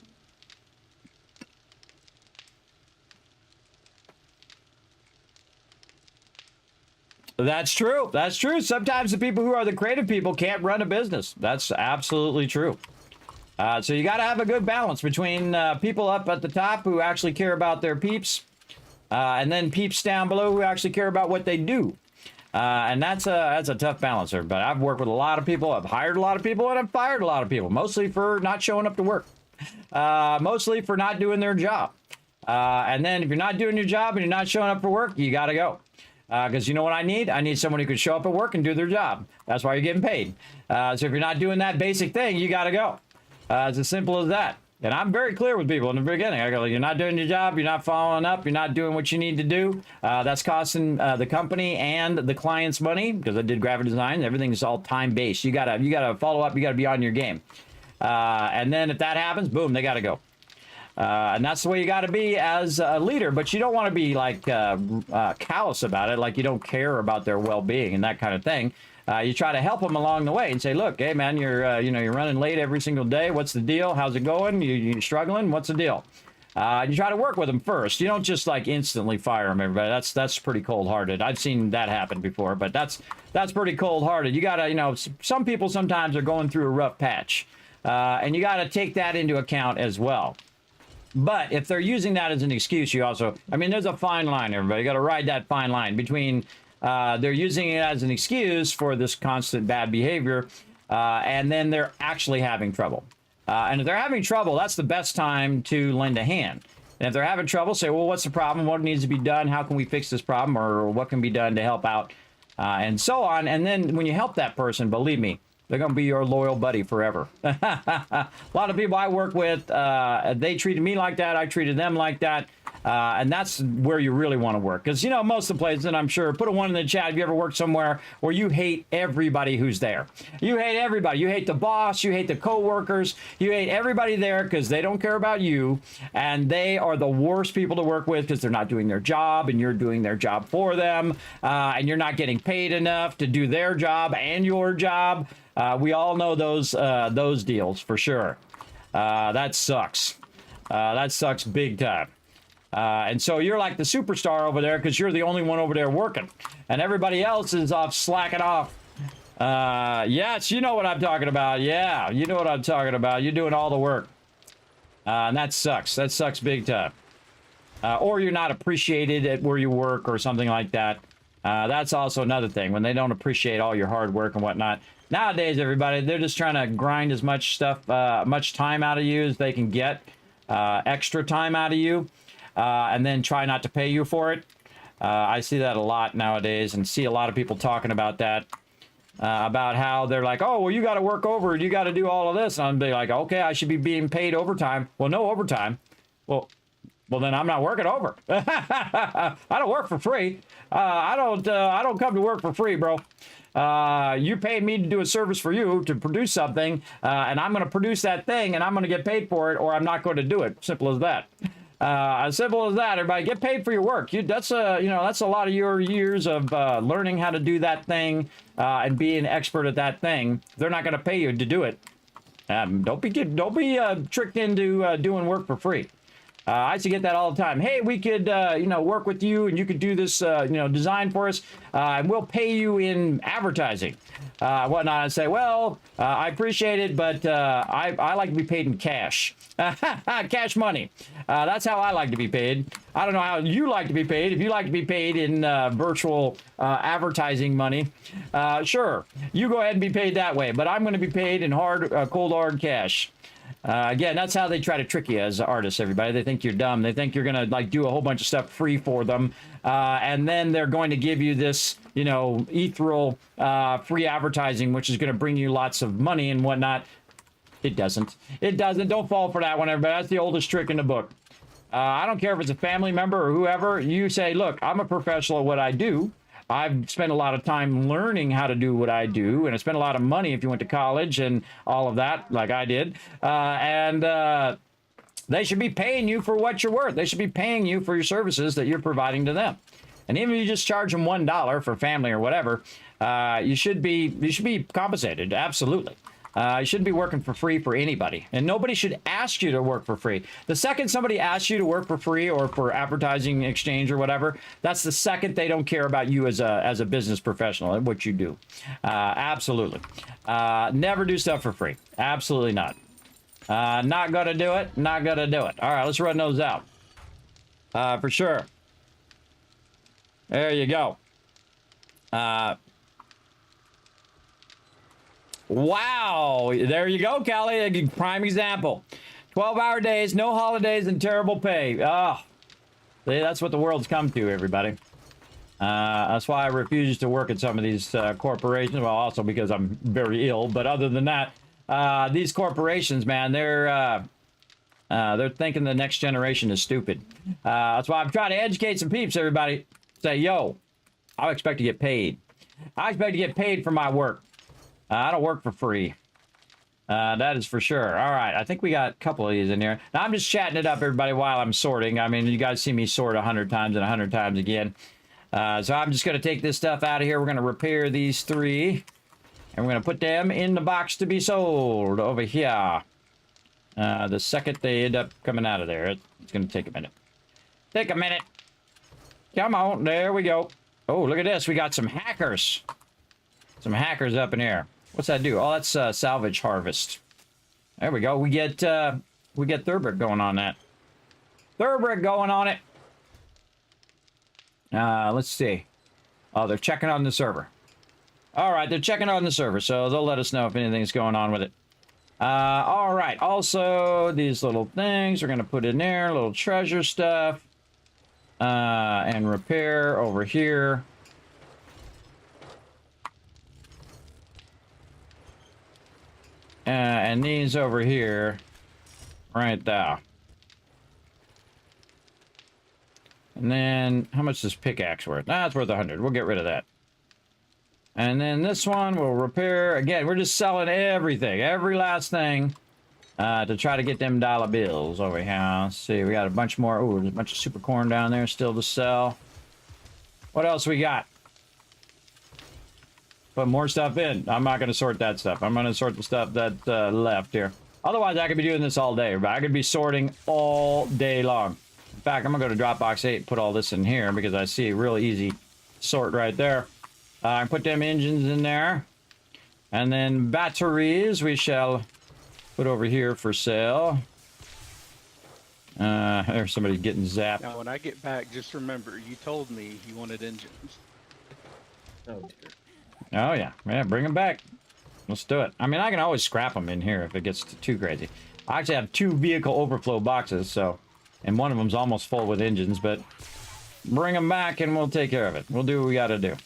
That's true. That's true. Sometimes the people who are the creative people can't run a business. That's absolutely true. So you got to have a good balance between people up at the top who actually care about their peeps, and then peeps down below who actually care about what they do. And that's a tough balance, everybody. I've worked with a lot of people. I've hired a lot of people, and I've fired a lot of people, mostly for not showing up to work, mostly for not doing their job. And then if you're not doing your job and you're not showing up for work, you got to go. Because you know what I need? I need someone who can show up at work and do their job. That's why you're getting paid. So if you're not doing that basic thing, you got to go. It's as simple as that. And I'm very clear with people in the beginning. I go, you're not doing your job. You're not following up. You're not doing what you need to do. That's costing the company and the client's money, because I did graphic design. Everything's all time-based. You gotta follow up. You got to be on your game. And then if that happens, boom, they got to go. And that's the way you got to be as a leader, but you don't want to be like callous about it, like you don't care about their well-being and that kind of thing. You try to help them along the way and say, look, hey man, you're running late every single day. What's the deal? How's it going? You struggling? What's the deal? You try to work with them first. You don't just like instantly fire them, everybody. That's pretty cold-hearted. I've seen that happen before, but that's pretty cold-hearted. You gotta, some people sometimes are going through a rough patch, and you gotta take that into account as well. But if they're using that as an excuse, you also, there's a fine line, everybody. You got to ride that fine line between they're using it as an excuse for this constant bad behavior, and then they're actually having trouble. And if they're having trouble, that's the best time to lend a hand. And if they're having trouble, say, well, what's the problem? What needs to be done? How can we fix this problem? Or what can be done to help out? And so on. And then when you help that person, believe me, they're going to be your loyal buddy forever. A lot of people I work with, they treated me like that. I treated them like that. And that's where you really want to work. Because, most of the places, and I'm sure, put a 1 in the chat if you ever worked somewhere where you hate everybody who's there. You hate everybody. You hate the boss. You hate the coworkers. You hate everybody there because they don't care about you. And they are the worst people to work with because they're not doing their job and you're doing their job for them. And you're not getting paid enough to do their job and your job. We all know those deals for sure. That sucks. That sucks big time. And so you're like the superstar over there because you're the only one over there working. And everybody else is off slacking off. Yes, you know what I'm talking about. Yeah, you know what I'm talking about. You're doing all the work. And that sucks. That sucks big time. Or you're not appreciated at where you work or something like that. That's also another thing, when they don't appreciate all your hard work and whatnot. Nowadays, everybody, they're just trying to grind as much stuff, much time out of you as they can get, extra time out of you, and then try not to pay you for it. I see that a lot nowadays, and see a lot of people talking about that, about how they're like, oh, well, you got to work over, you got to do all of this. And I'm be like, okay, I should be being paid overtime. Well, no overtime. Well, then I'm not working over. I don't work for free. I don't come to work for free, bro. You paid me to do a service for you to produce something, and I'm going to produce that thing, and I'm going to get paid for it, or I'm not going to do it. Simple as that. As simple as that. Everybody, get paid for your work. That's a lot of your years of learning how to do that thing and being an expert at that thing. They're not going to pay you to do it. Don't be tricked into doing work for free. I used to get that all the time. Hey, we could, work with you, and you could do this, design for us, and we'll pay you in advertising, whatnot. I say, well, I appreciate it, but I like to be paid in cash, cash money. That's how I like to be paid. I don't know how you like to be paid. If you like to be paid in virtual advertising money, sure, you go ahead and be paid that way. But I'm going to be paid in cold hard cash. Again, that's how they try to trick you as artists, everybody. They think you're dumb. They think you're going to do a whole bunch of stuff free for them. And then they're going to give you this, ethereal free advertising, which is going to bring you lots of money and whatnot. It doesn't. It doesn't. Don't fall for that one, everybody. That's the oldest trick in the book. I don't care if it's a family member or whoever. You say, look, I'm a professional at what I do. I've spent a lot of time learning how to do what I do, and I spent a lot of money if you went to college and all of that, like I did. They should be paying you for what you're worth. They should be paying you for your services that you're providing to them. And even if you just charge them $1 for family or whatever, you should be compensated. Absolutely. You shouldn't be working for free for anybody, and nobody should ask you to work for free. The second somebody asks you to work for free or for advertising exchange or whatever, that's the second they don't care about you as a business professional and what you do. Absolutely. Never do stuff for free. Absolutely not. Not gonna do it. Not gonna do it. All right, let's run those out. For sure. There you go. Wow, there you go, Callie. A prime example. 12-hour days, no holidays, and terrible pay. Oh, that's what the world's come to, everybody. That's why I refuse to work at some of these corporations. Well, also because I'm very ill. But other than that, these corporations, man, they're thinking the next generation is stupid. That's why I'm trying to educate some peeps, everybody. Say, yo, I expect to get paid. I expect to get paid for my work. I don't work for free. That is for sure. All right, I think we got a couple of these in here. Now, I'm just chatting it up, everybody, while I'm sorting. I mean, you guys see me sort 100 times and 100 times again. So I'm just going to take this stuff out of here. We're going to repair these 3. And we're going to put them in the box to be sold over here. The second they end up coming out of there, it's going to take a minute. Take a minute. Come on, there we go. Oh, look at this. We got some hackers. Some hackers up in here. What's that do? Oh, that's salvage harvest. There we go. We get third brick going on that. Third brick going on it. Let's see. Oh, they're checking on the server. All right, they're checking on the server, so they'll let us know if anything's going on with it. All right. Also, these little things we're gonna put in there. Little treasure stuff. And repair over here. And these over here, right there. And then, how much is this pickaxe worth? Nah, it's worth 100. We'll get rid of that. And then this one we'll repair. Again, we're just selling everything, every last thing, to try to get them dollar bills over here. Let's see, we got a bunch more. Oh, there's a bunch of super corn down there still to sell. What else we got? Put more stuff in. I'm not going to sort that stuff. I'm going to sort the stuff that left here. Otherwise, I could be doing this all day. But I could be sorting all day long. In fact, I'm going to go to Dropbox 8 and put all this in here because I see a real easy sort right there. I put them engines in there. And then batteries we shall put over here for sale. There's somebody getting zapped. Now, when I get back, just remember, you told me you wanted engines. Oh dear. Oh yeah, yeah, bring them back. Let's do it. I mean, I can always scrap them in here if it gets too crazy. I actually have 2 vehicle overflow boxes, so, and one of them's almost full with engines, but bring them back and we'll take care of it. We'll do what we got to do.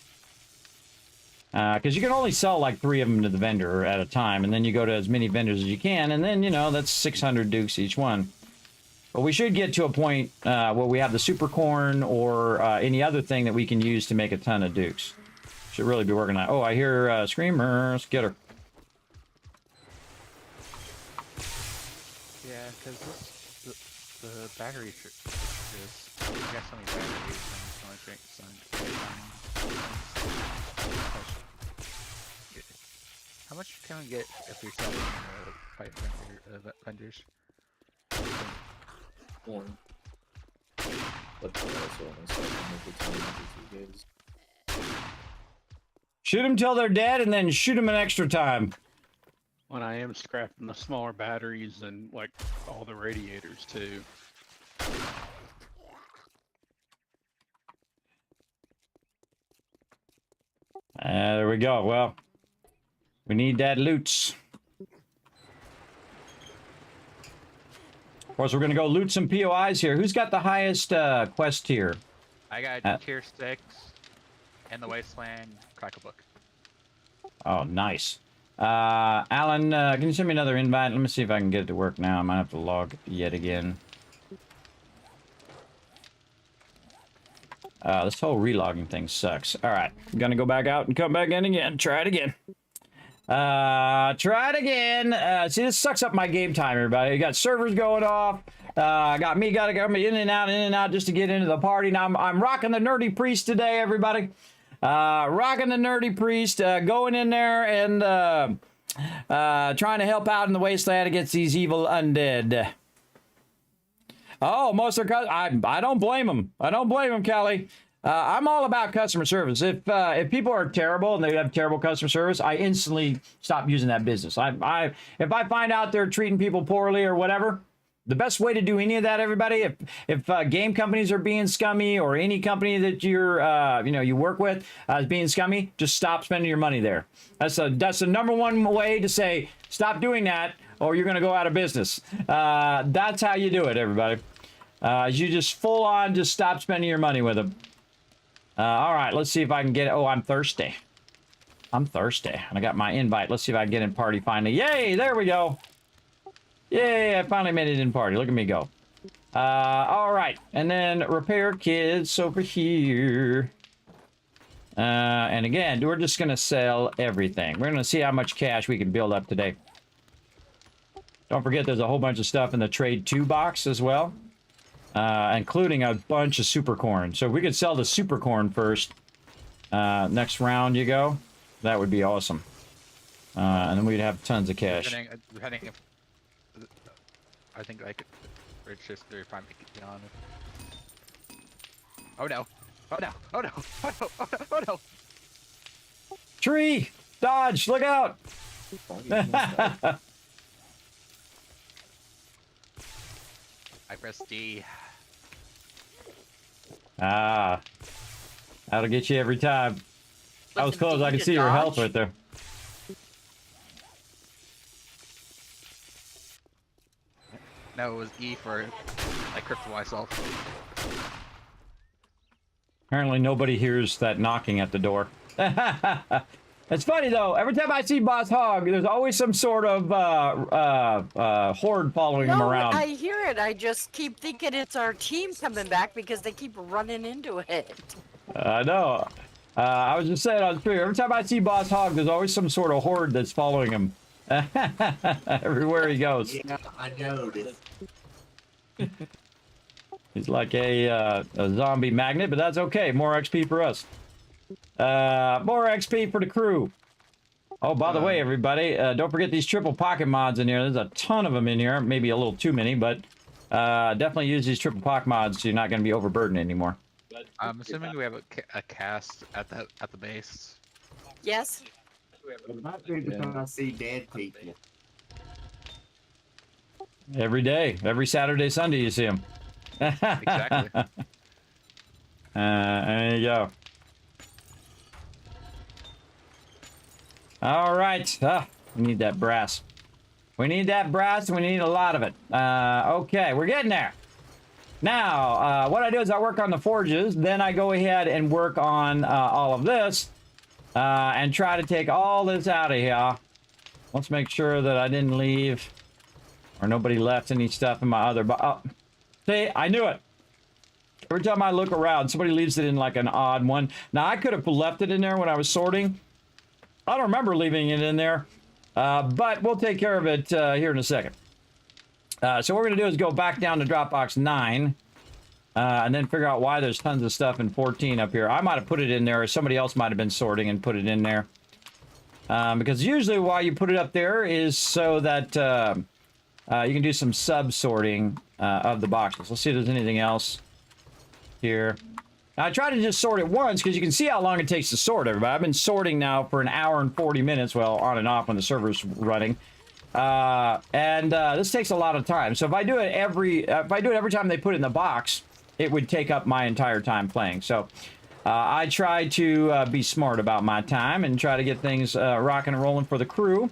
Because you can only sell like 3 of them to the vendor at a time, and then you go to as many vendors as you can, and then, you know, that's 600 dukes each one. But we should get to a point where we have the super corn or any other thing that we can use to make a ton of dukes. Should really be working on. Oh, I hear Screamers. Get her. Yeah, because the battery is we got so many batteries and it's only drink sun. How much can we get if we sell pipe vendors? One. But also only selling every time for 2 days. Shoot them till they're dead, and then shoot them an extra time. When I am scrapping the smaller batteries and like all the radiators too. There we go. Well, we need that loot. Of course, we're going to go loot some POIs here. Who's got the highest quest tier? I got tier 6 in the Wasteland Crackle Book. Oh, nice. Alan, can you send me another invite? Let me see if I can get it to work now. I might have to log yet again. This whole relogging thing sucks. All right, I'm gonna go back out and come back in again. Try it again. Try it again. See, this sucks up my game time, everybody. You got servers going off. Got me gotta go in and out just to get into the party. Now I'm rocking the nerdy priest today, everybody. Rocking the nerdy priest, going in there and trying to help out in the wasteland against these evil undead. Oh, most of their I don't blame them. I don't blame them, Callie. I'm all about customer service. If people are terrible and they have terrible customer service, I instantly stop using that business. If I find out they're treating people poorly or whatever, the best way to do any of that, everybody, if game companies are being scummy or any company that you're you work with is being scummy, just stop spending your money there. That's the #1 way to say stop doing that, or you're going to go out of business. That's how you do it, everybody. You just full on just stop spending your money with them. All right, let's see if I can get it. Oh, I'm thirsty. I'm thirsty. And I got my invite. Let's see if I can get in party finally. Yay, there we go. Yay, I finally made it in party. Look at me go. All right, and then repair kids over here. And again, we're just going to sell everything. We're going to see how much cash we can build up today. Don't forget there's a whole bunch of stuff in the trade 2 box as well. Including a bunch of super corn. So if we could sell the super corn first, next round you go, that would be awesome. And then we'd have tons of cash. I think I could. It's just they're trying to make it beyond. Oh no! Oh no! Oh no! Oh no! Oh no! Oh no! Tree! Dodge! Look out! I press D. Ah. That'll get you every time. That was close. I can see your health right there. No, it was E for I crippled myself. Apparently nobody hears that knocking at the door. It's funny though, every time I see Boss Hog, there's always some sort of horde following him around. I hear it. I just keep thinking it's our team coming back because they keep running into it. I know. I was just saying on stream, every time I see Boss Hog, there's always some sort of horde that's following him. Everywhere he goes. Yeah, I noticed. He's like a zombie magnet, but that's okay. More XP for us. More XP for the crew. Oh, by the way, everybody, don't forget these triple pocket mods in here. There's a ton of them in here. Maybe a little too many, but definitely use these triple pocket mods so you're not going to be overburdened anymore. I'm assuming we have a cast at the base. Yes. It might be because I see dead people. Every day, every Saturday, Sunday, you see them. Exactly. There you go. All right. We need that brass. We need that brass, and we need a lot of it. Okay, we're getting there. Now, what I do is I work on the forges, then I go ahead and work on all of this, and try to take all this out of here. Let's make sure that I didn't leave, or nobody left any stuff in my other see, I knew it. Every time I look around, somebody leaves it in like an odd one. Now, I could have left it in there when I was sorting. I don't remember leaving it in there, but we'll take care of it here in a second. So what we're going to do is go back down to Dropbox 9, and then figure out why there's tons of stuff in 14 up here. I might have put it in there, or somebody else might have been sorting and put it in there. Because usually why you put it up there is so that you can do some sub-sorting of the boxes. Let's see if there's anything else here. Now, I try to just sort it once because you can see how long it takes to sort, everybody. I've been sorting now for an hour and 40 minutes, well, on and off when the server's running. This takes a lot of time. So if I do it every time they put it in the box, it would take up my entire time playing. So I try to be smart about my time and try to get things rocking and rolling for the crew,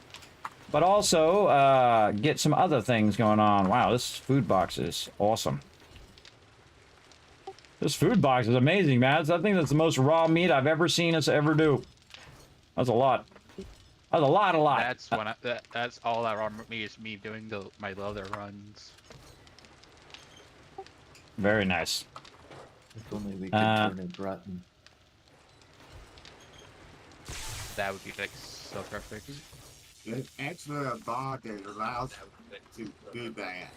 but also get some other things going on. Wow, this food box is awesome. This food box is amazing, man. I think that's the most raw meat I've ever seen us ever do. That's a lot. That's a lot. That's when that's all that raw meat is me doing my leather runs. Very nice. If only we could turn it rotten. That would be like so perfect. There's actually a bar that allows you to do that.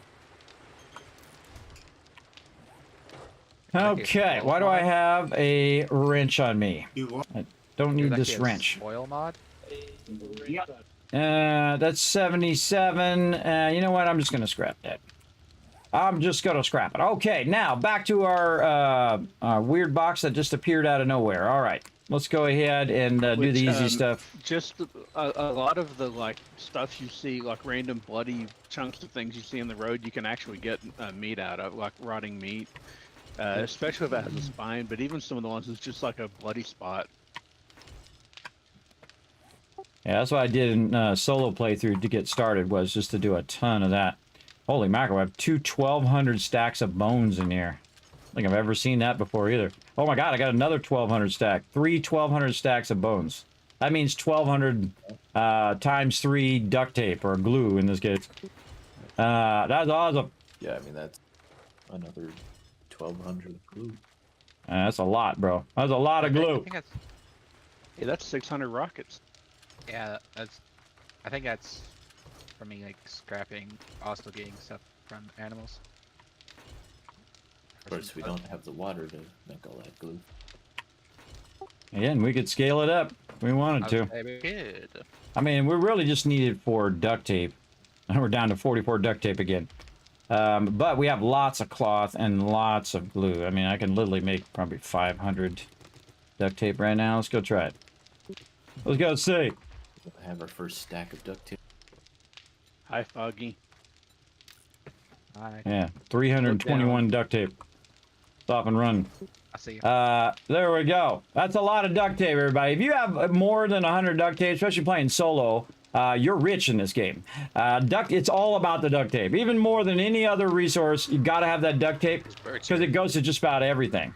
Okay, why do I have a wrench on me? Do what? I don't need There's this actually a wrench. Spoil mod. Yep. That's 77. You know what? I'm just going to scrap that. I'm just going to scrap it. Okay, now back to our weird box that just appeared out of nowhere. All right, let's go ahead and do the easy stuff. Just a lot of the like stuff you see, like random bloody chunks of things you see in the road, you can actually get meat out of, like rotting meat. Especially if it has a spine, but even some of the ones it's just like a bloody spot. Yeah, that's what I did in solo playthrough to get started, was just to do a ton of that. Holy mackerel, I have two 1,200 stacks of bones in here. I don't think I've ever seen that before either. Oh my god, I got another 1,200 stack. 1,200 stacks of bones. That means 1,200 times 3 duct tape, or glue in this case. That's awesome. Yeah, I mean, that's another 1,200 glue. That's a lot, bro. That's a lot of I glue. think that's, Yeah, that's 600 rockets. yeah, I think that's for me, like scrapping, also getting stuff from animals. Of course, we don't have the water to make all that glue. Again, we could scale it up if we wanted to. Good. I mean, we really just need it for duct tape. And we're down to 44 duct tape again. But we have lots of cloth and lots of glue. I mean, I can literally make probably 500 duct tape right now. Let's go try it. Let's go see. We'll have our first stack of duct tape. Hi, Foggy. Alright, Yeah, 321 duct tape. Stop and run. I see you. There we go. That's a lot of duct tape, everybody. If you have more than 100 duct tape, especially playing solo, you're rich in this game. It's all about the duct tape. Even more than any other resource, you've got to have that duct tape because it goes to just about everything.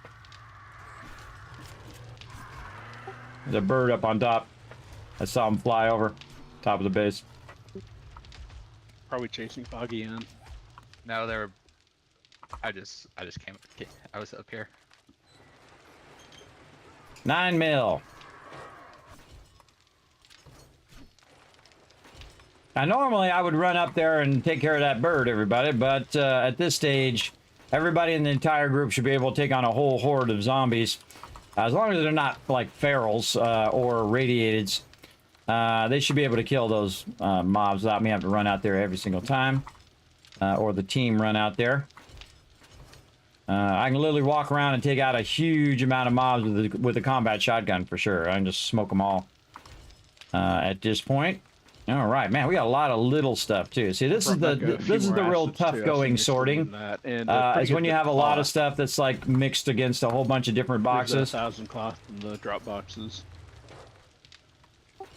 There's a bird up on top. I saw him fly over top of the base. Probably chasing Foggy in. No, they were. I just came. I was up here. 9 mil. Now, normally I would run up there and take care of that bird, everybody, but at this stage, everybody in the entire group should be able to take on a whole horde of zombies. As long as they're not like ferals or radiateds, they should be able to kill those mobs without me having to run out there every single time, or the team run out there. I can literally walk around and take out a huge amount of mobs with a combat shotgun for sure. I can just smoke them all at this point. All right, man, we got a lot of little stuff too. See, this is the real tough going sorting. Is when you have a lot of stuff that's like mixed against a whole bunch of different boxes. 1,000 cloth in the drop boxes.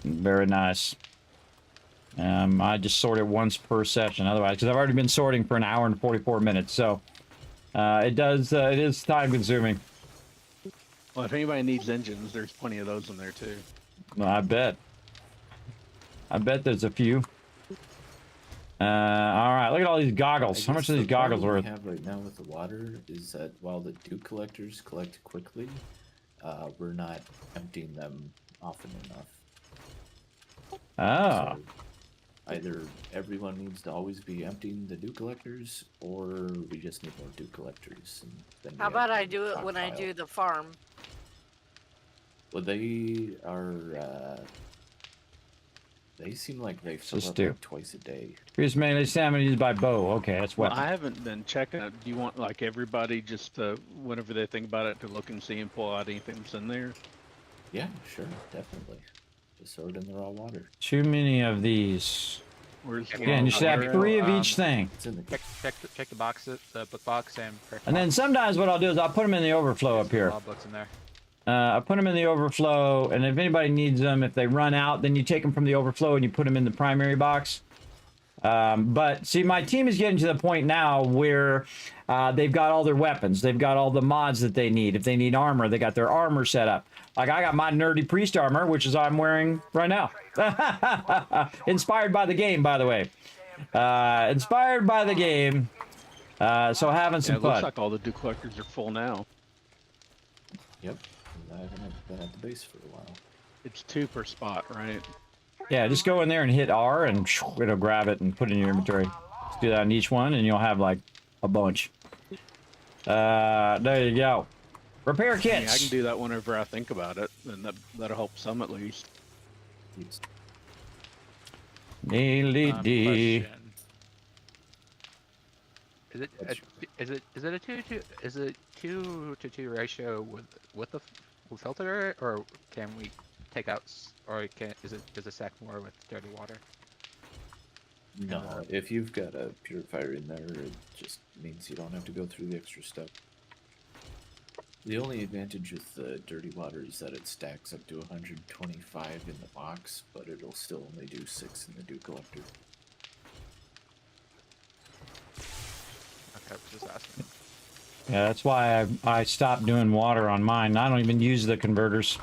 Very nice. I just sort it once per session, otherwise, because I've already been sorting for an hour and 44 minutes. So it is time consuming. Well, if anybody needs engines, there's plenty of those in there too. Well, I bet there's a few. All right, look at all these goggles. How much are these goggles worth? What we have right now with the water is that while the dew collectors collect quickly, we're not emptying them often enough. Oh. So either everyone needs to always be emptying the dew collectors, or we just need more dew collectors. And then How about I do it when I do the farm? Well, they are. They seem like they fill Just up do. like twice a day. Here's mainly salmon used by bow. Okay, that's Well, what. I haven't been checking it. Do you want like everybody just whenever they think about it to look and see and pull out anything that's in there? Yeah, sure, definitely. Just sort in the raw water. Too many of these. Where's Again, you should have 3 of each thing. It's in the Check the boxes, the book box, and And then sometimes what I'll do is I'll put them in the overflow up here. Law books in there. I put them in the overflow, and if anybody needs them, if they run out, then you take them from the overflow and you put them in the primary box. But see, my team is getting to the point now where they've got all their weapons. They've got all the mods that they need. If they need armor, they got their armor set up. Like I got my nerdy priest armor, which is I'm wearing right now. Inspired by the game, by the way. Inspired by the game. So having some it looks fun. like all the dew collectors are full now. Yep. I haven't been at the base for a while. It's 2 per spot, right? Yeah, just go in there and hit R, and it'll grab it and put it in your inventory. Just do that on each one, and you'll have like a bunch. There you go. Repair I kits. can do that whenever I think about it, and that'll help some at least. It's Neely-dee. Question. Is it a 2 to 2 ratio with the filter, or can we take out, or does it stack more with dirty water? No, if you've got a purifier in there, it just means you don't have to go through the extra step. The only advantage with the dirty water is that it stacks up to 125 in the box, but it'll still only do 6 in the dew collector. Okay, just asking. Yeah, that's why I stopped doing water on mine. I don't even use the converters.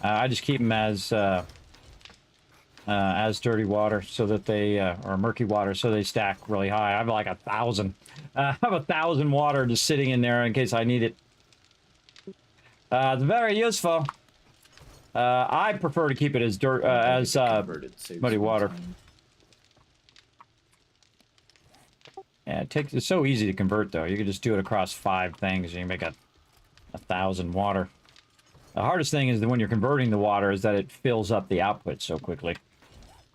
I just keep them as dirty water, so that they or murky water, so they stack really high. I have like 1,000. I have 1,000 water just sitting in there in case I need it. It's very useful. I prefer to keep it as muddy water. Time. Yeah, it's so easy to convert though. You can just do it across 5 things, and you make 1,000 water. The hardest thing is that when you're converting the water is that it fills up the output so quickly.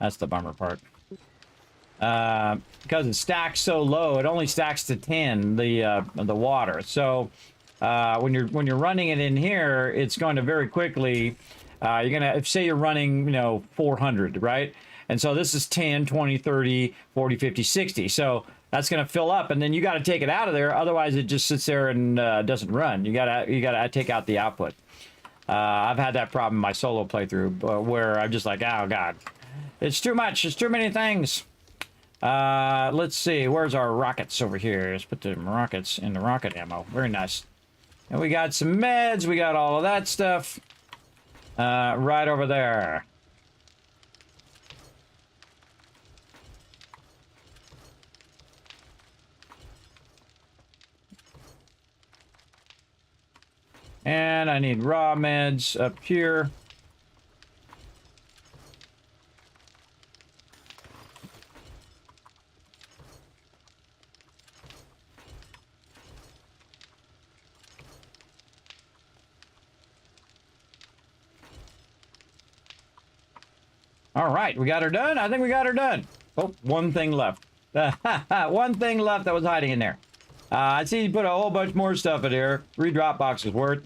That's the bummer part. Because it stacks so low, it only stacks to 10 the water. So when you're running it in here, it's going to very quickly. You're gonna say you're running 400, right? And so this is 10, 20, 30, 40, 50, 60. So that's going to fill up, and then you got to take it out of there. Otherwise, it just sits there and doesn't run. You gotta take out the output. I've had that problem in my solo playthrough where I'm just like, oh god, it's too much. It's too many things. Let's see, where's our rockets over here? Let's put the rockets in the rocket ammo. Very nice. And we got some meds. We got all of that stuff right over there. And I need raw meds up here. All right, we got her done. I think we got her done. Oh, one thing left. One thing left that was hiding in there. I see you put a whole bunch more stuff in here. 3 drop boxes worth.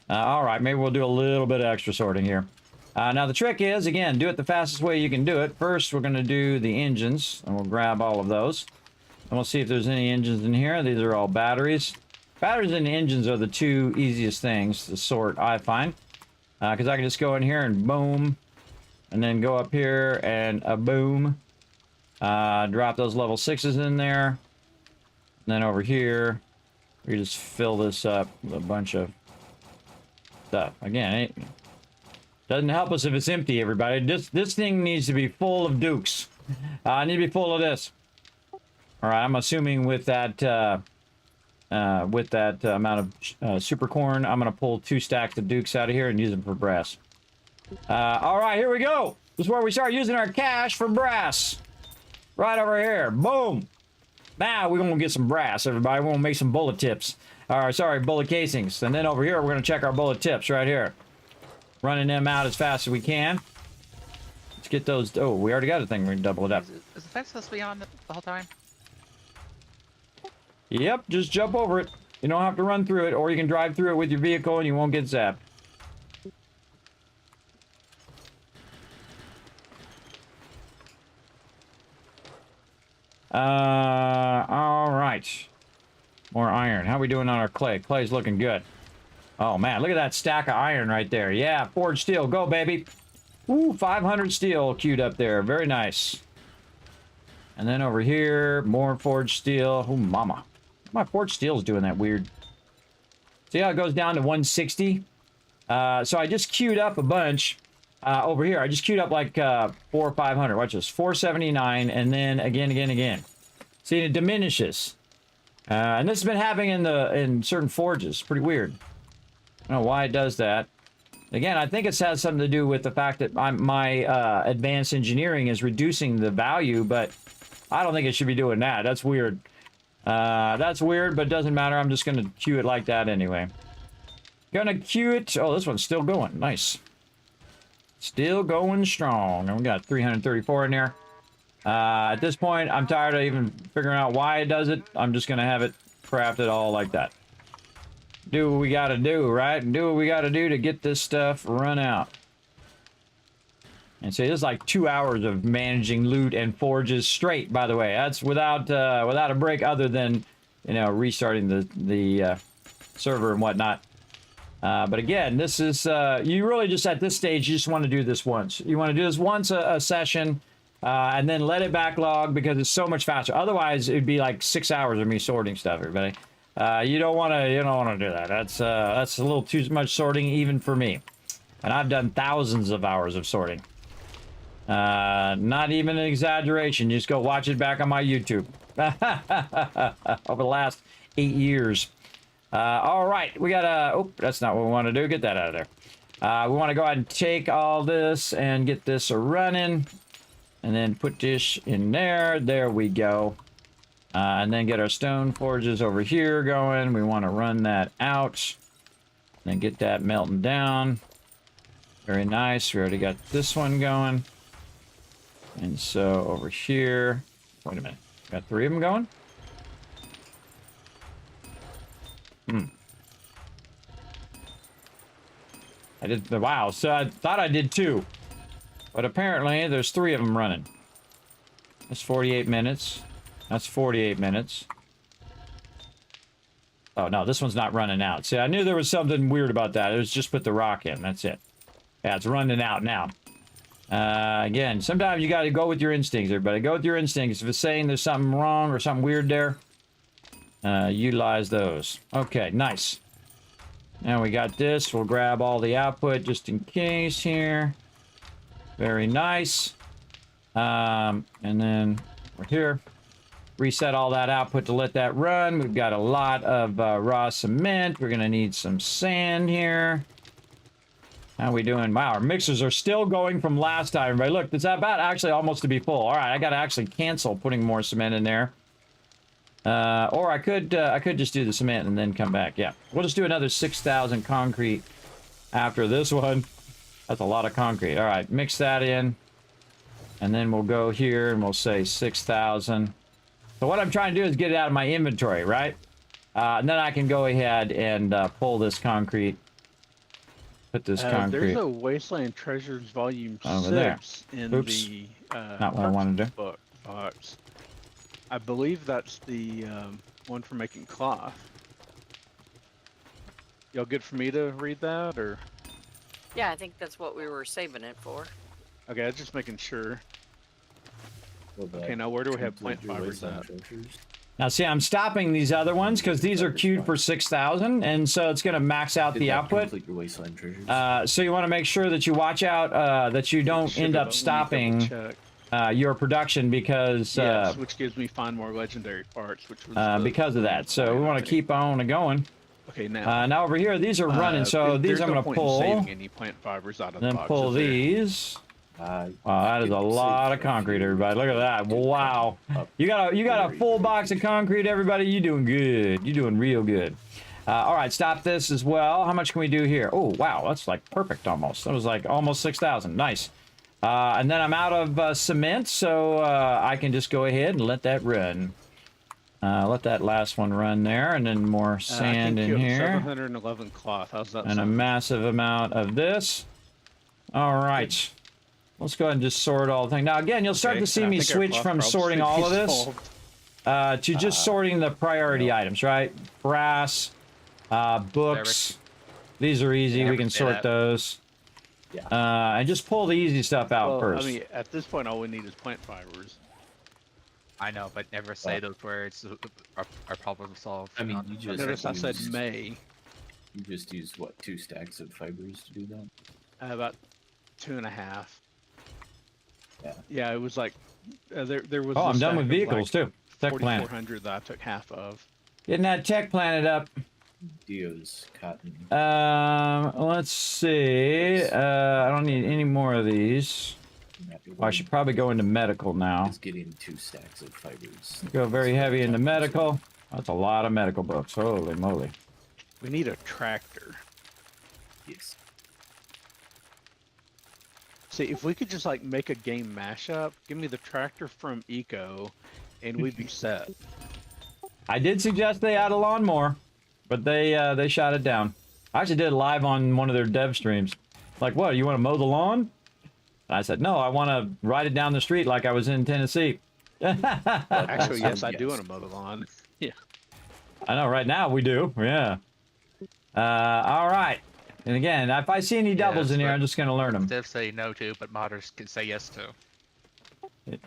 All right, maybe we'll do a little bit of extra sorting here. Now the trick is, again, do it the fastest way you can do it. First, we're going to do the engines, and we'll grab all of those. And we'll see if there's any engines in here. These are all batteries. Batteries and engines are the two easiest things to sort, I find. Because I can just go in here and boom. And then go up here and a boom. Drop those level 6s in there. And then over here, we just fill this up with a bunch of stuff. Again, it doesn't help us if it's empty, everybody. This thing needs to be full of dukes. I need to be full of this. All right, I'm assuming with that amount of super corn, I'm gonna pull 2 stacks of dukes out of here and use them for brass. All right, here we go. This is where we start using our cash for brass. Right over here. Boom. Now we're gonna get some brass, everybody. We're gonna make some bullet tips. Or sorry, bullet casings. And then over here, we're gonna check our bullet tips right here. Running them out as fast as we can. Let's get those. Oh, we already got a thing. We can double it up. Is the fence supposed to be on the whole time? Yep, just jump over it. You don't have to run through it, or you can drive through it with your vehicle and you won't get zapped. All right. More iron. How we doing on our clay? Clay's looking good. Oh, man, look at that stack of iron right there. Yeah, forged steel. Go, baby. Ooh, 500 steel queued up there. Very nice. And then over here, more forged steel. Oh, mama. My forged steel's doing that weird. See how it goes down to 160? So I just queued up a bunch over here. I just queued up like 400 or 500. Watch this. 479, and then again. See, it diminishes. And this has been happening in certain forges. Pretty weird. I don't know why it does that. Again, I think it has something to do with the fact that my advanced engineering is reducing the value, but I don't think it should be doing that. That's weird. That's weird, but it doesn't matter. I'm just going to queue it like that anyway. Gonna queue it. Oh, this one's still going. Nice. Still going strong. And we got 334 in there. At this point, I'm tired of even figuring out why it does it. I'm just going to have it crafted all like that. Do what we got to do, right? Do what we got to do to get this stuff run out. And see, this is like 2 hours of managing loot and forges straight, by the way. That's without a break other than, you know, restarting the server and whatnot. But again, this is, you really just, at this stage, you just want to do this once. You want to do this once a session, and then let it backlog because it's so much faster. Otherwise, it'd be like 6 hours of me sorting stuff, everybody. You don't want to do that. That's a little too much sorting even for me. And I've done thousands of hours of sorting. Not even an exaggeration. You just go watch it back on my YouTube. Over the last 8 years. All right, we gotta, oh, that's not what we want to do. Get that out of there. We want to go ahead and take all this and get this running. And then put this in there. There we go. And then get our stone forges over here going. We want to run that out. Then get that melting down. Very nice. We already got this one going. And so over here. Wait a minute. Got 3 of them going? I did, wow, so I thought I did 2. But apparently there's 3 of them running. That's 48 minutes. That's 48 minutes. Oh, no, this one's not running out. See, I knew there was something weird about that. It was just put the rock in. That's it. Yeah, it's running out now. Again, sometimes you got to go with your instincts, everybody. Go with your instincts. If it's saying there's something wrong or something weird there, utilize those. Okay, nice. Now we got this. We'll grab all the output just in case here. Very nice. And then we're here. Reset all that output to let that run. We've got a lot of raw cement. We're going to need some sand here. How we doing? Wow, our mixers are still going from last time. Everybody, look, it's about actually almost to be full. All right, I got to actually cancel putting more cement in there. Or I could just do the cement and then come back. Yeah, we'll just do another 6,000 concrete after this one. That's a lot of concrete. All right, mix that in. And then we'll go here and we'll say 6,000. So what I'm trying to do is get it out of my inventory, right? And then I can go ahead and pull this concrete put this There's concrete? a Wasteland Treasures Volume Over there. 6 in Oops. the Not what I wanted to do. book box. I believe that's the one for making cloth. Y'all good for me to read that, or? Yeah, I think that's what we were saving it for. Okay, I was just making sure. Well, Okay, now where do we have complete plant your fibers wasteland at? treasures. Now, see, I'm stopping these other ones because these are queued for 6,000, and so it's going to max out Did the that output. complete your wasteland treasures? So you want to make sure that you watch out that you don't Sugar, end but up let me stopping double-check. your production because Yes, which gives me find more legendary parts, which was because of that. So we want to keep on going. Okay, now. Now over here, these are running. So these there's I'm no going to point in pull. saving any plant fibers out of the Then box, pull is there? these. Wow, Wow, that is a lot of concrete, everybody. Look at that. Wow. You got a full box of concrete, everybody. You doing good. You doing real good. All right, stop this as well. How much can we do here? Oh, wow, that's like perfect almost. That was like almost 6,000. Nice. And then I'm out of cement, so I can just go ahead and let that run. Let that last one run there, and then more sand in here. 711 cloth. How's that And a sound? massive amount of this. All right. Let's go ahead and just sort all the things. Now, again, you'll start Okay, to see and I me think our switch cloth from problem sorting should all be of this solved. to just sorting the priority items, right? Brass, books. These are easy. Never We can say sort that. those. Yeah. And just pull the easy stuff out Well, first. I mean, at this point, all we need is plant fibers. I know, but never say those words. Our problem solved. I mean, you just Notice I said used- may. You just used what, 2 stacks of fibers to do that? About 2.5. Yeah. Yeah, it was like there was. Oh, a I'm done stack with of, vehicles like, too. Tech planet. 4,400 that I took half of. Getting that tech planet up. Dio's cotton. Let's see. I don't need any more of these. Oh, I should probably go into medical now. Is getting 2 stacks of fibers. Go very heavy into medical. That's a lot of medical books. Holy moly. We need a tractor. Yes. See, if we could just like make a game mashup, give me the tractor from Eco, and we'd be set. I did suggest they add a lawnmower, but they shot it down. I actually did it live on one of their dev streams. Like, what? You want to mow the lawn? And I said, no, I want to ride it down the street like I was in Tennessee. Actually, yes, I do Yes. want to mow the lawn. Yeah. I know. Right now we do. Yeah. All right. And again, if I see any doubles Yes, in here, but I'm just going to learn them. Devs say no to, but modders can say yes to.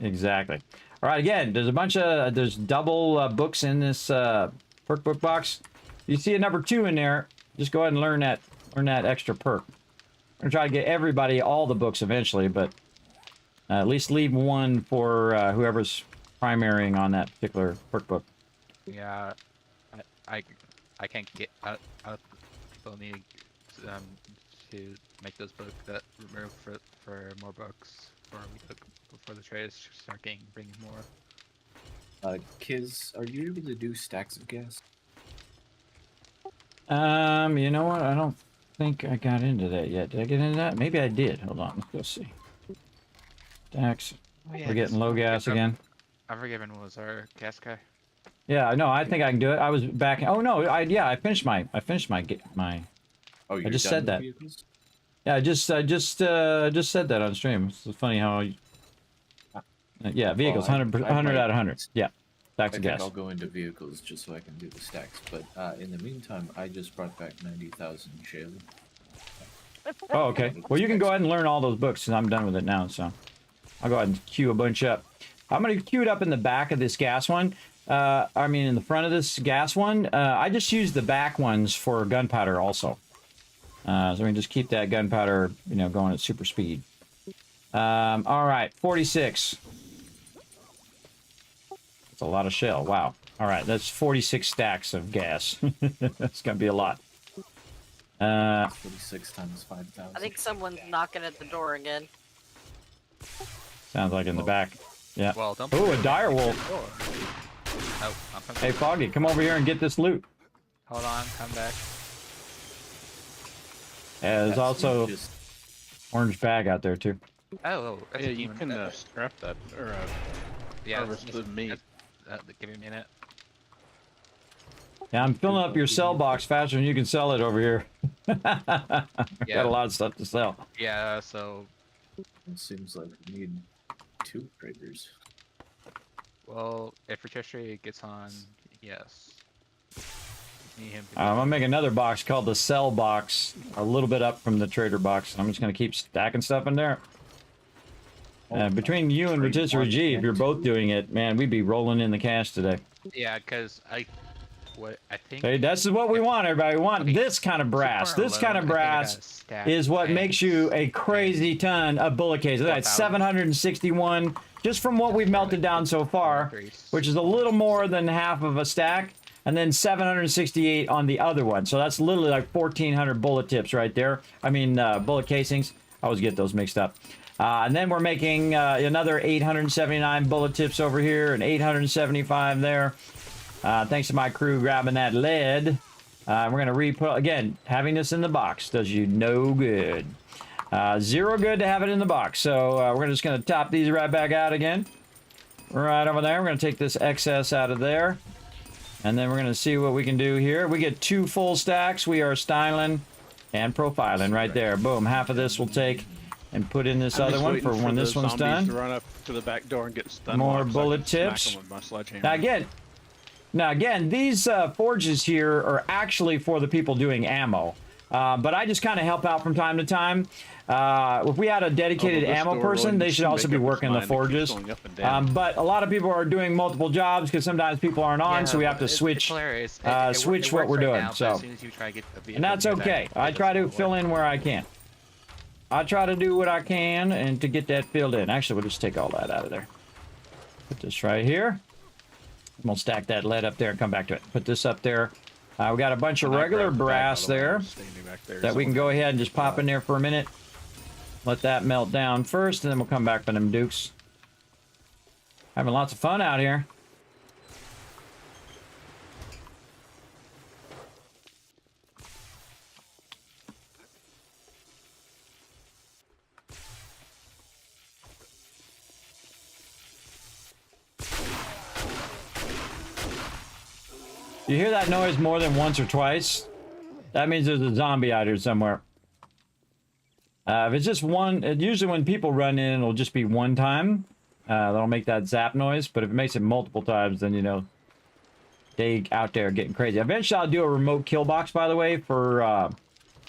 Exactly. All right. Again, there's a bunch of there's double books in this perk book box. You see a number 2 in there. Just go ahead and learn that extra perk. I'm gonna try to get everybody all the books eventually, but at least leave one for whoever's primarying on that particular perk book. Yeah, I can't get out. People need to make those books that remove for more books before the traders start bringing more. Kiz, are you able to do stacks of gas? You know what? I don't think I got into that yet. Did I get into that? Maybe I did. Hold on. Let's go see. Stacks. Oh, yeah, We're getting low gas again. Unforgiven was our gas guy. Yeah, no, I think I can do it. I was back. Oh no, I finished my Oh, you're just done said with that. vehicles? Yeah, I just said that on stream. It's funny how. Yeah, vehicles, Well, 100 I 100 might- out of 100. Yeah, I stacks of think gas. I'll go into vehicles just so I can do the stacks. But in the meantime, I just brought back 90,000 shale. Oh, okay. Well, you can go ahead and learn all those books since I'm done with it now. So I'll go ahead and queue a bunch up. I'm going to queue it up in the back of this gas one. I mean, in the front of this gas one. I just use the back ones for gunpowder also. So we can just keep that gunpowder, going at super speed. All right, 46. That's a lot of shell. Wow. All right, that's 46 stacks of gas. That's going to be a lot. 46 times 5,000. I think someone's knocking at the door again. Sounds like in the back. Yeah. Well, don't. Oh, a dire wolf. Oh, I'm coming. Hey, Foggy, come over here and get this loot. Hold on, come back. There's That's also just orange bag out there too. Oh, that's Yeah, a you human. can scrap that or Yeah, harvest the meat. give me a minute. Yeah, I'm filling up your sell box faster than you can sell it over here. Got a lot of stuff to sell. Yeah, so It seems like we need 2 traders. well, if Rotisserie gets on, yes. Need him to I'm gonna make another box called the sell box, a little bit up from the trader box. I'm just gonna keep stacking stuff in there. Between you and Rotisserie G, if you're both doing it, man, we'd be rolling in the cash today. Yeah, because I think. Hey, this is what we want, everybody. We want this kind of brass. Super This kind of alone, I think I brass got a stack is what and- makes you a crazy ton of bullet cases. That's 761 just from what we've melted down so far, which is a little more than half of a stack, and then 768 on the other one. So that's literally like 1,400 bullet tips right there. I mean, bullet casings. I always get those mixed up. And then we're making another 879 bullet tips over here and 875 there. Thanks to my crew grabbing that lead. We're going to re-put, again, having this in the box does you no good. Zero good to have it in the box. So we're just going to top these right back out again. Right over there. We're going to take this excess out of there. And then we're going to see what we can do here. We get 2 full stacks. We are styling and profiling right there. Boom. Half of this will take and put in this other one for when this one's done. To run up to the back door and get stunned. More bullet tips. Now again, these forges here are actually for the people doing ammo. But I just kind of help out from time to time. If we had a dedicated ammo person, they should also be working the forges. But a lot of people are doing multiple jobs because sometimes people aren't on, so we have to switch switch what we're doing. So, and that's okay. I try to fill in where I can. I try to do what I can and to get that filled in. Actually, we'll just take all that out of there. Put this right here. We'll stack that lead up there and come back to it. Put this up there. We got a bunch of regular brass there that we can go ahead and just pop in there for a minute. Let that melt down first, and then we'll come back for them dukes. Having lots of fun out here. You hear that noise more than once or twice? That means there's a zombie out here somewhere. If it's just one, usually when people run in, it'll just be one time. That'll make that zap noise. But if it makes it multiple times, then you know they out there getting crazy. Eventually, I'll do a remote kill box, by the way, for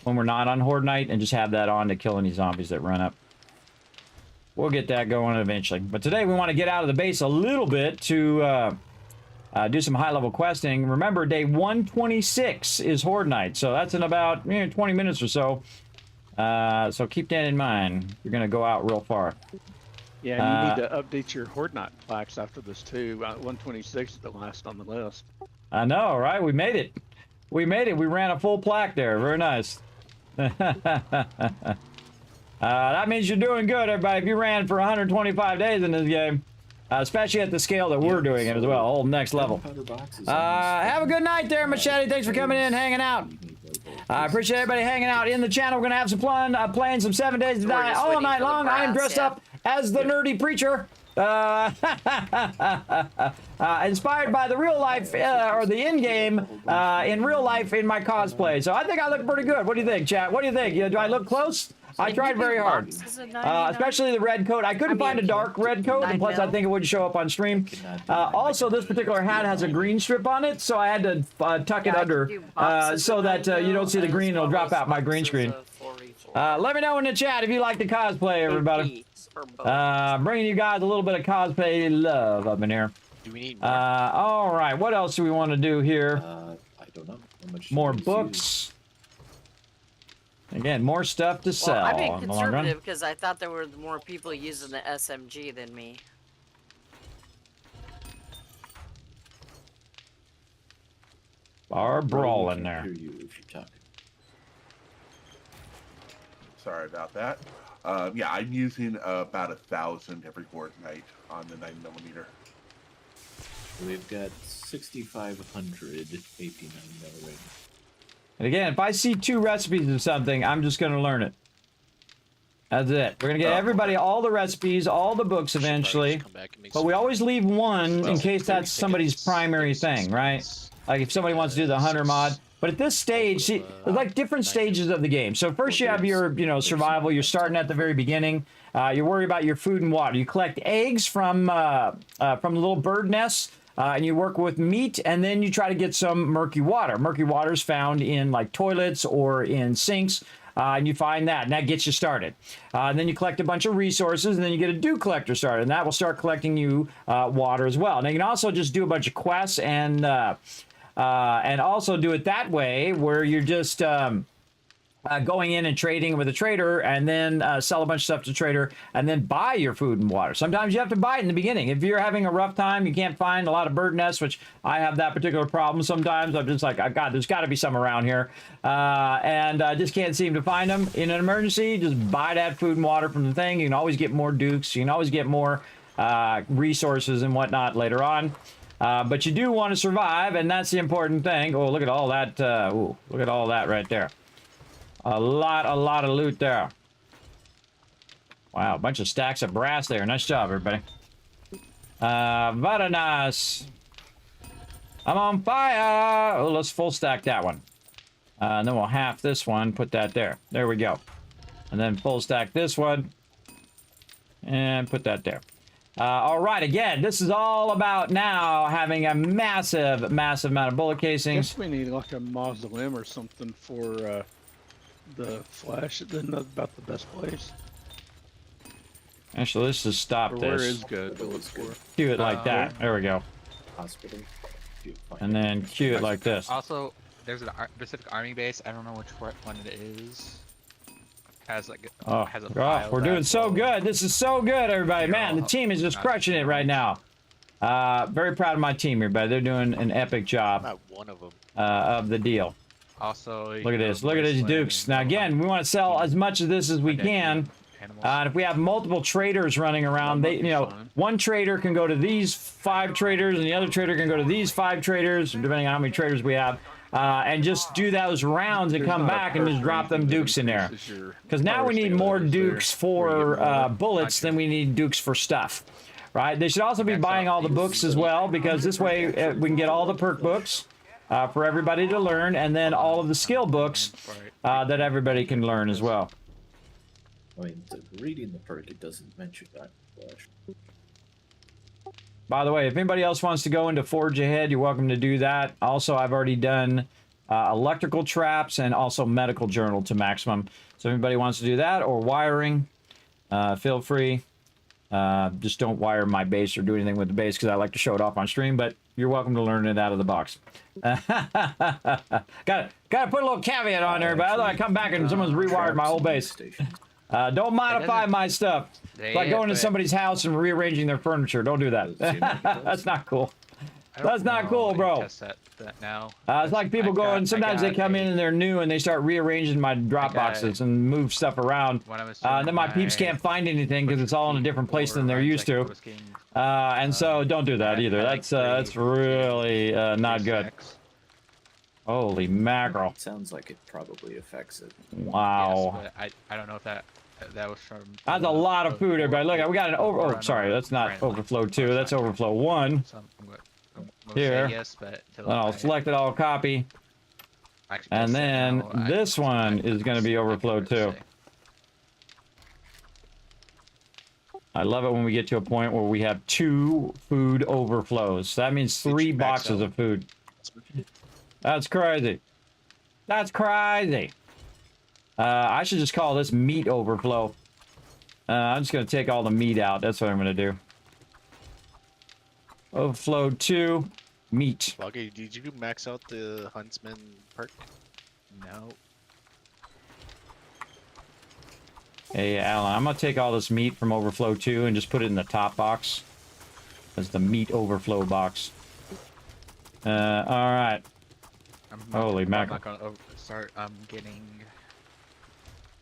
when we're not on Horde Night, and just have that on to kill any zombies that run up. We'll get that going eventually. But today, we want to get out of the base a little bit to do some high-level questing. Remember, day 126 is Horde Night, so that's in about 20 minutes or so. So keep that in mind. You're going to go out real far. Yeah, and you need to update your Horde Night plaques after this too. 126 is the last on the list. I know, right? We made it. We made it. We ran a full plaque there. Very nice. That means you're doing good, everybody. If you ran for 125 days in this game, especially at the scale that we're doing it as well, whole next level. Have a good night there, Machete. Thanks for coming in, hanging out. I appreciate everybody hanging out in the channel. We're going to have some fun playing some 7 Days to Die all night long. I am dressed up as the nerdy preacher. Inspired by the real life, or the in-game, in real life in my cosplay. So I think I look pretty good. What do you think, chat? What do you think? Do I look close? I tried very hard. Especially the red coat. I couldn't find a dark red coat, and plus I think it wouldn't show up on stream. Also, this particular hat has a green strip on it, so I had to tuck it under so that you don't see the green. It'll drop out my green screen. Let me know in the chat if you like the cosplay, everybody. Bringing you guys a little bit of cosplay love up in here. Do we need all right, what else do we want to do here? I don't know. How much More do you books. Again, more stuff to sell. Well, I'm being in the long run. conservative because I thought there were more people using the SMG than me. Bar brawl in there. Hear you if you're talking. Sorry about that. Yeah, I'm using about 1,000 every fortnight on the 9mm. We've got 6,500 AP9 right. And again, if I see 2 recipes of something, I'm just going to learn it. That's it. We're going to get everybody all the recipes, all the books eventually. But we always leave one in case that's somebody's primary thing, right? Like if somebody wants to do the hunter mod. But at this stage, see, there's like different stages of the game. So first you have your, survival. You're starting at the very beginning. You worry about your food and water. You collect eggs from the little bird nests. And you work with meat, and then you try to get some murky water. Murky water is found in like toilets or in sinks, and you find that, and that gets you started. And then you collect a bunch of resources, and then you get a dew collector started, and that will start collecting you water as well. Now you can also just do a bunch of quests and also do it that way, where you're just going in and trading with a trader, and then sell a bunch of stuff to trader, and then buy your food and water. Sometimes you have to buy it in the beginning. If you're having a rough time, you can't find a lot of bird nests, which I have that particular problem sometimes. I'm just like, oh, God, there's got to be some around here. And I just can't seem to find them. In an emergency, just buy that food and water from the thing. You can always get more dukes. You can always get more resources and whatnot later on. But you do want to survive, and that's the important thing. Oh, look at all that. Look at all that right there. A lot of loot there. Wow, a bunch of stacks of brass there. Nice job, everybody. Very nice. I'm on fire. Oh, let's full stack that one. And then we'll half this one, put that there. There we go. And then full stack this one. And put that there. All right, again, this is all about now having a massive amount of bullet casings. Guess we need like a mausoleum or something for the flash. Isn't that about the best place? Actually, let's just stop Or this. where is good to look for? Cue it like that. There we go. Hospital. And then cue it like this. Also, there's a specific army base. I don't know which one it is. Has like has a file we're doing that so will- good. This is so good, everybody. Man, the team is just crushing it right now. Very proud of my team, everybody. They're doing an epic job Not one of them. of the deal. Also, Look at this. Look at these dukes. Now, again, we want to sell as much of this as we can. And if we have multiple traders running around, they, one trader can go to these 5 traders, and the other trader can go to these 5 traders, depending on how many traders we have, and just do those rounds and come back and just drop them dukes in there. Because now we need more dukes for bullets than we need dukes for stuff. Right? They should also be buying all the books as well, because this way we can get all the perk books for everybody to learn, and then all of the skill books that everybody can learn as well. I mean, reading the perk, it doesn't mention that. Flash. By the way, if anybody else wants to go into Forge Ahead, you're welcome to do that. Also, I've already done electrical traps and also medical journal to maximum. So if anybody wants to do that or wiring, feel free. Just don't wire my base or do anything with the base because I like to show it off on stream, but you're welcome to learn it out of the box. Gotta put a little caveat on there, but otherwise I come back and someone's rewired my whole base. Don't modify my stuff. It's like going to somebody's house and rearranging their furniture. Don't do that. That's not cool. That's not cool, bro. It's like people going, sometimes they come in and they're new and they start rearranging my drop boxes and move stuff around. And then my peeps can't find anything because it's all in a different place than they're used to. And so don't do that either. That's really not good. Holy mackerel. It sounds like it probably affects it. Wow. Yes, but I don't know if that was from... That's a lot of food, everybody. Look, we got an oh, sorry, that's not overflow 2. That's overflow 1. So I'm gonna Here. say yes, but Then I'll select it all, copy. actually And say then no, this one is going to be overflow 2. I love it when we get to a point where we have 2 food overflows. That means 3 boxes of food. That's crazy. That's crazy. I should just call this meat overflow. I'm just going to take all the meat out. That's what I'm going to do. Overflow 2, meat. Buggy, did you max out the Huntsman perk? No. Hey, Alan, I'm going to take all this meat from overflow 2 and just put it in the top box. That's the meat overflow box. All right. Holy mackerel. I'm not gonna start getting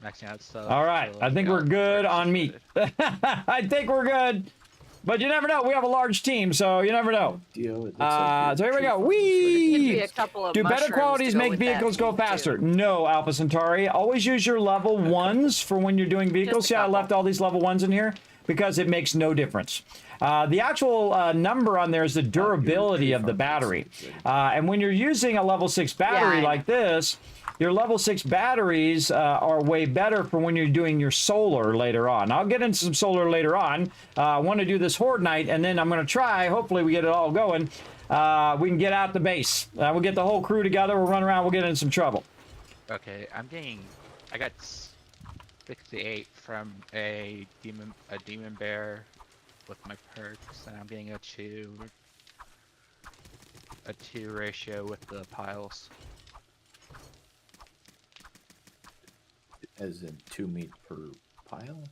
maxing out stuff. All right, I think we're good on meat. I think we're good. But you never know. We have a large team, so you never know. So here we go. Whee! Do better qualities make vehicles go faster? No, Alpha Centauri. Always use your level 1s for when you're doing vehicles. See, I left all these level 1s in here because it makes no difference. The actual number on there is the durability of the battery. And when you're using a level 6 battery Yeah, I like this, your level 6 batteries are way better for when you're doing your solar later on. I'll get into some solar later on. I want to do this Horde night, and then I'm going to try, hopefully we get it all going. We can get out the base. We'll get the whole crew together, we'll run around, we'll get in some trouble. Okay, I got 68 from a demon bear with my perks, and I'm getting a 2 ratio with the piles. As in 2 meat per pile?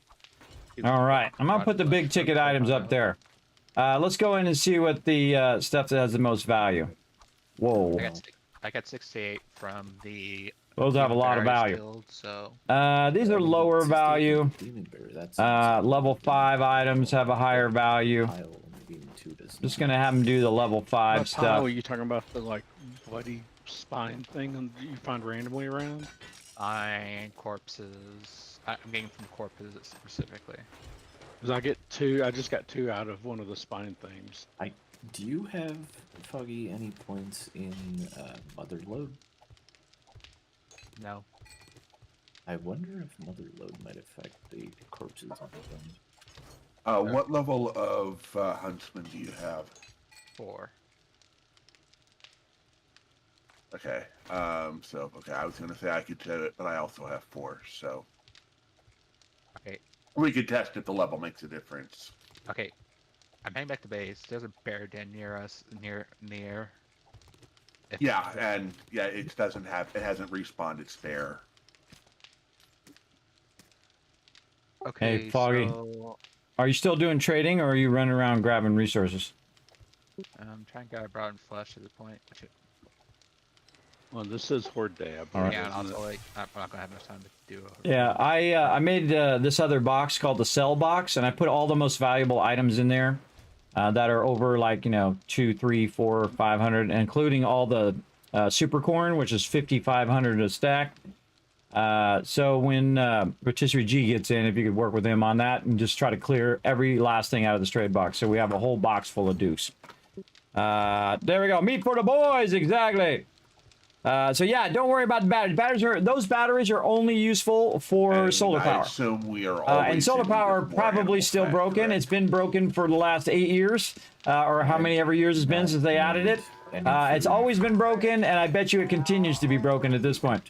All right, I'm gonna put the big ticket items up there. Let's go in and see what the stuff that has the most value. Whoa. I got 68 from the. Those have a lot of value. Guild, so. These are lower value. Demon bear, that's Level 5 items have a higher value. pile, maybe even 2 does Just not. gonna have them do the level 5 What stuff. pile are you talking about? The like bloody spine thing you find randomly around? And corpses. I'm getting from corpses specifically. Because I just got 2 out of one of the spine things. Do you have, Foggy, any points in Mother Load? No. I wonder if Mother Load might affect the corpses on the bones. What level of Huntsman do you have? 4. Okay. Okay, I was gonna say I could do it, but I also have 4, so Okay. we could test if the level makes a difference. Okay. I'm heading back to base. There's a bear den near us. Near. Yeah, and yeah, it hasn't respawned its bear. Okay. Hey, Foggy. So, Are you still doing trading, or are you running around grabbing resources? I'm trying to grab broad and flesh at this point. Well, this is Horde Day. I All right. believe, Yeah, and isn't also it? like I'm not gonna have enough time to do it. Yeah, I made this other box called the sell box, and I put all the most valuable items in there that are over, like, 2, 3, 4, 500, including all the super corn, which is 5,500 a stack. So when Rotisserie G gets in, if you could work with him on that and just try to clear every last thing out of the trade box, so we have a whole box full of dukes. There we go, meat for the boys, exactly. So yeah, don't worry about the batteries. Those batteries are only useful for And solar I power. assume we are always And solar in need power of more probably animal still fat, broken. correct? It's been broken for the last 8 years, or how many ever years it's been since they added it. It's always been broken, and I bet you it continues to be broken at this point.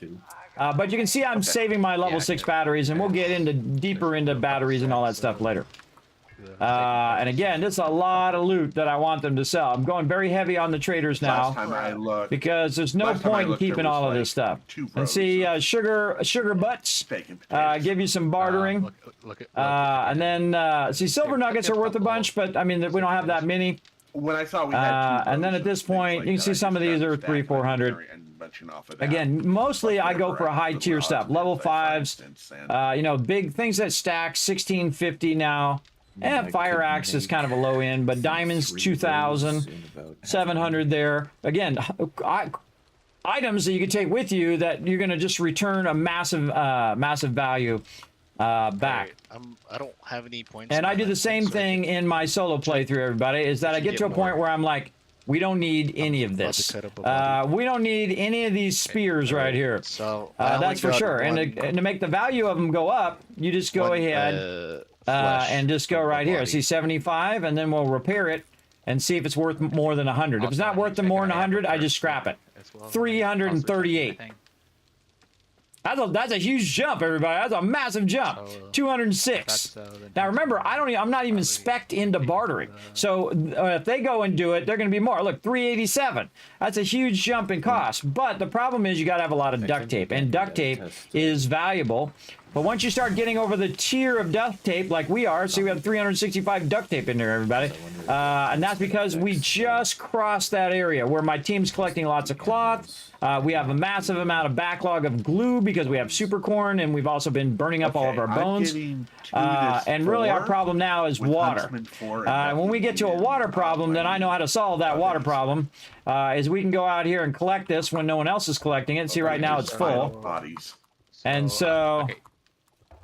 But you can see I'm saving my level 6 batteries, and we'll get into deeper into batteries and all that stuff later. And again, this is a lot of loot that I want them to sell. I'm going very heavy on the traders Last now time I looked, because there's no last time I point in looked, there keeping was all of like this stuff. 2 And see, rows of sugar butts steak and potatoes. give you some bartering. And then, see, silver nuggets are worth a bunch, but I mean, we don't have that many. When I saw we had 2 and then rows at this of things point, like you can that, see I some of just these grabbed are a stack 300, of 400. inventory and bunching off of that. Again, mostly I go for a high tier stuff, level 5s, big things that stack, 1650 now. And fire axe is kind of a low end, but diamonds 2,000, 700 there. Again, items that you can take with you that you're going to just return a massive value back. I don't have any points. And in I do my the same so I thing can- in my solo playthrough, everybody, is that I get to a point more. where I'm like, we don't need any of about to this. cut up a body. We don't need any of these spears right here. So I only That's for got sure. And to make the value of them go up, you just go ahead and just go right here. See 75, and then we'll repair it and see if it's worth more than 100. If it's not worth more than 100, I just scrap it. 338. That's a huge jump, everybody. That's a massive jump. 206. Now remember, I'm not even spec'd into bartering. So if they go and do it, they're going to be more. Look, 387. That's a huge jump in cost. But the problem is you got to have a lot of duct tape, and duct tape is valuable. But once you start getting over the tier of duct tape like we are, see we have 365 duct tape in there, everybody. And that's because we just crossed that area where my team's collecting lots of cloth. We have a massive amount of backlog of glue because we have super corn, and we've also been burning up all of our bones. And really our problem now is water. When we get to a water problem, then I know how to solve that water problem. Is we can go out here and collect this when no one else is collecting it. See, right now it's full. Bodies. And so...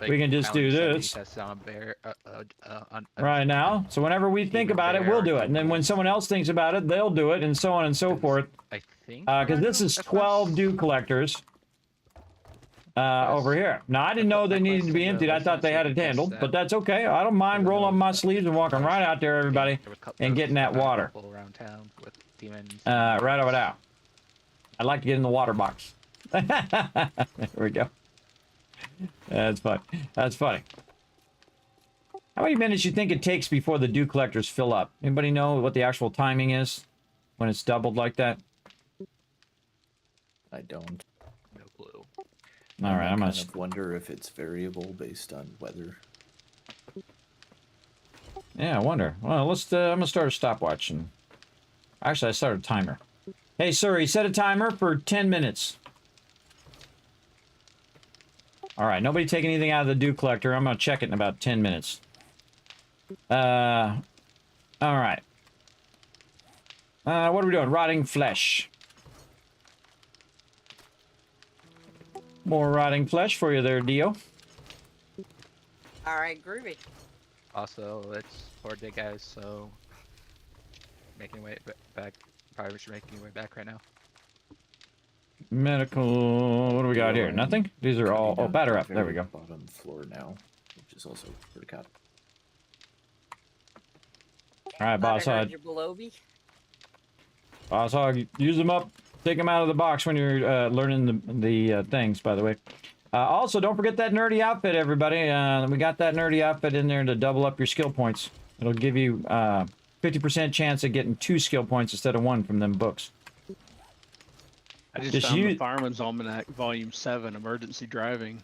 like, we can just do challenge this test on bear, on right now. So whenever we think about it, we'll do it. And then when someone else thinks about it, they'll do it, and so on and so forth. I think. Because this is 12 dew collectors over here. Now, I didn't know they needed to be emptied. I thought they had it handled, but that's okay. I don't mind rolling up my sleeves and walking right out there, everybody, and getting that water. Around town with demons. Right over there. I'd like to get in the water box. There we go. That's fun. That's funny. How many minutes you think it takes before the dew collectors fill up? Anybody know what the actual timing is when it's doubled like that? I don't. No clue. All right, I'm gonna kind of wonder if it's variable based on weather. Yeah, I wonder. Well, let's. I'm gonna start a stopwatch, and actually, I started a timer. Hey, Siri, set a timer for 10 minutes. All right, nobody take anything out of the dew collector. I'm gonna check it in about 10 minutes. All right. What are we doing? Rotting flesh. More rotting flesh for you there, Dio. All right, groovy. Also, it's 4 day guys, so making way back. Probably should making way back right now. Medical. What do we got here? Nothing? These are all. Oh, batter up. There we go. Bottom floor now, which is also pretty hot. All right, Boss Hog. Your below me. Boss Hog, use them up. Take them out of the box when you're learning the things, by the way. Also, don't forget that nerdy outfit, everybody. We got that nerdy outfit in there to double up your skill points. It'll give you 50% chance of getting 2 skill points instead of 1 from them books. I just found the Fireman's Almanac, Volume 7, Emergency Driving.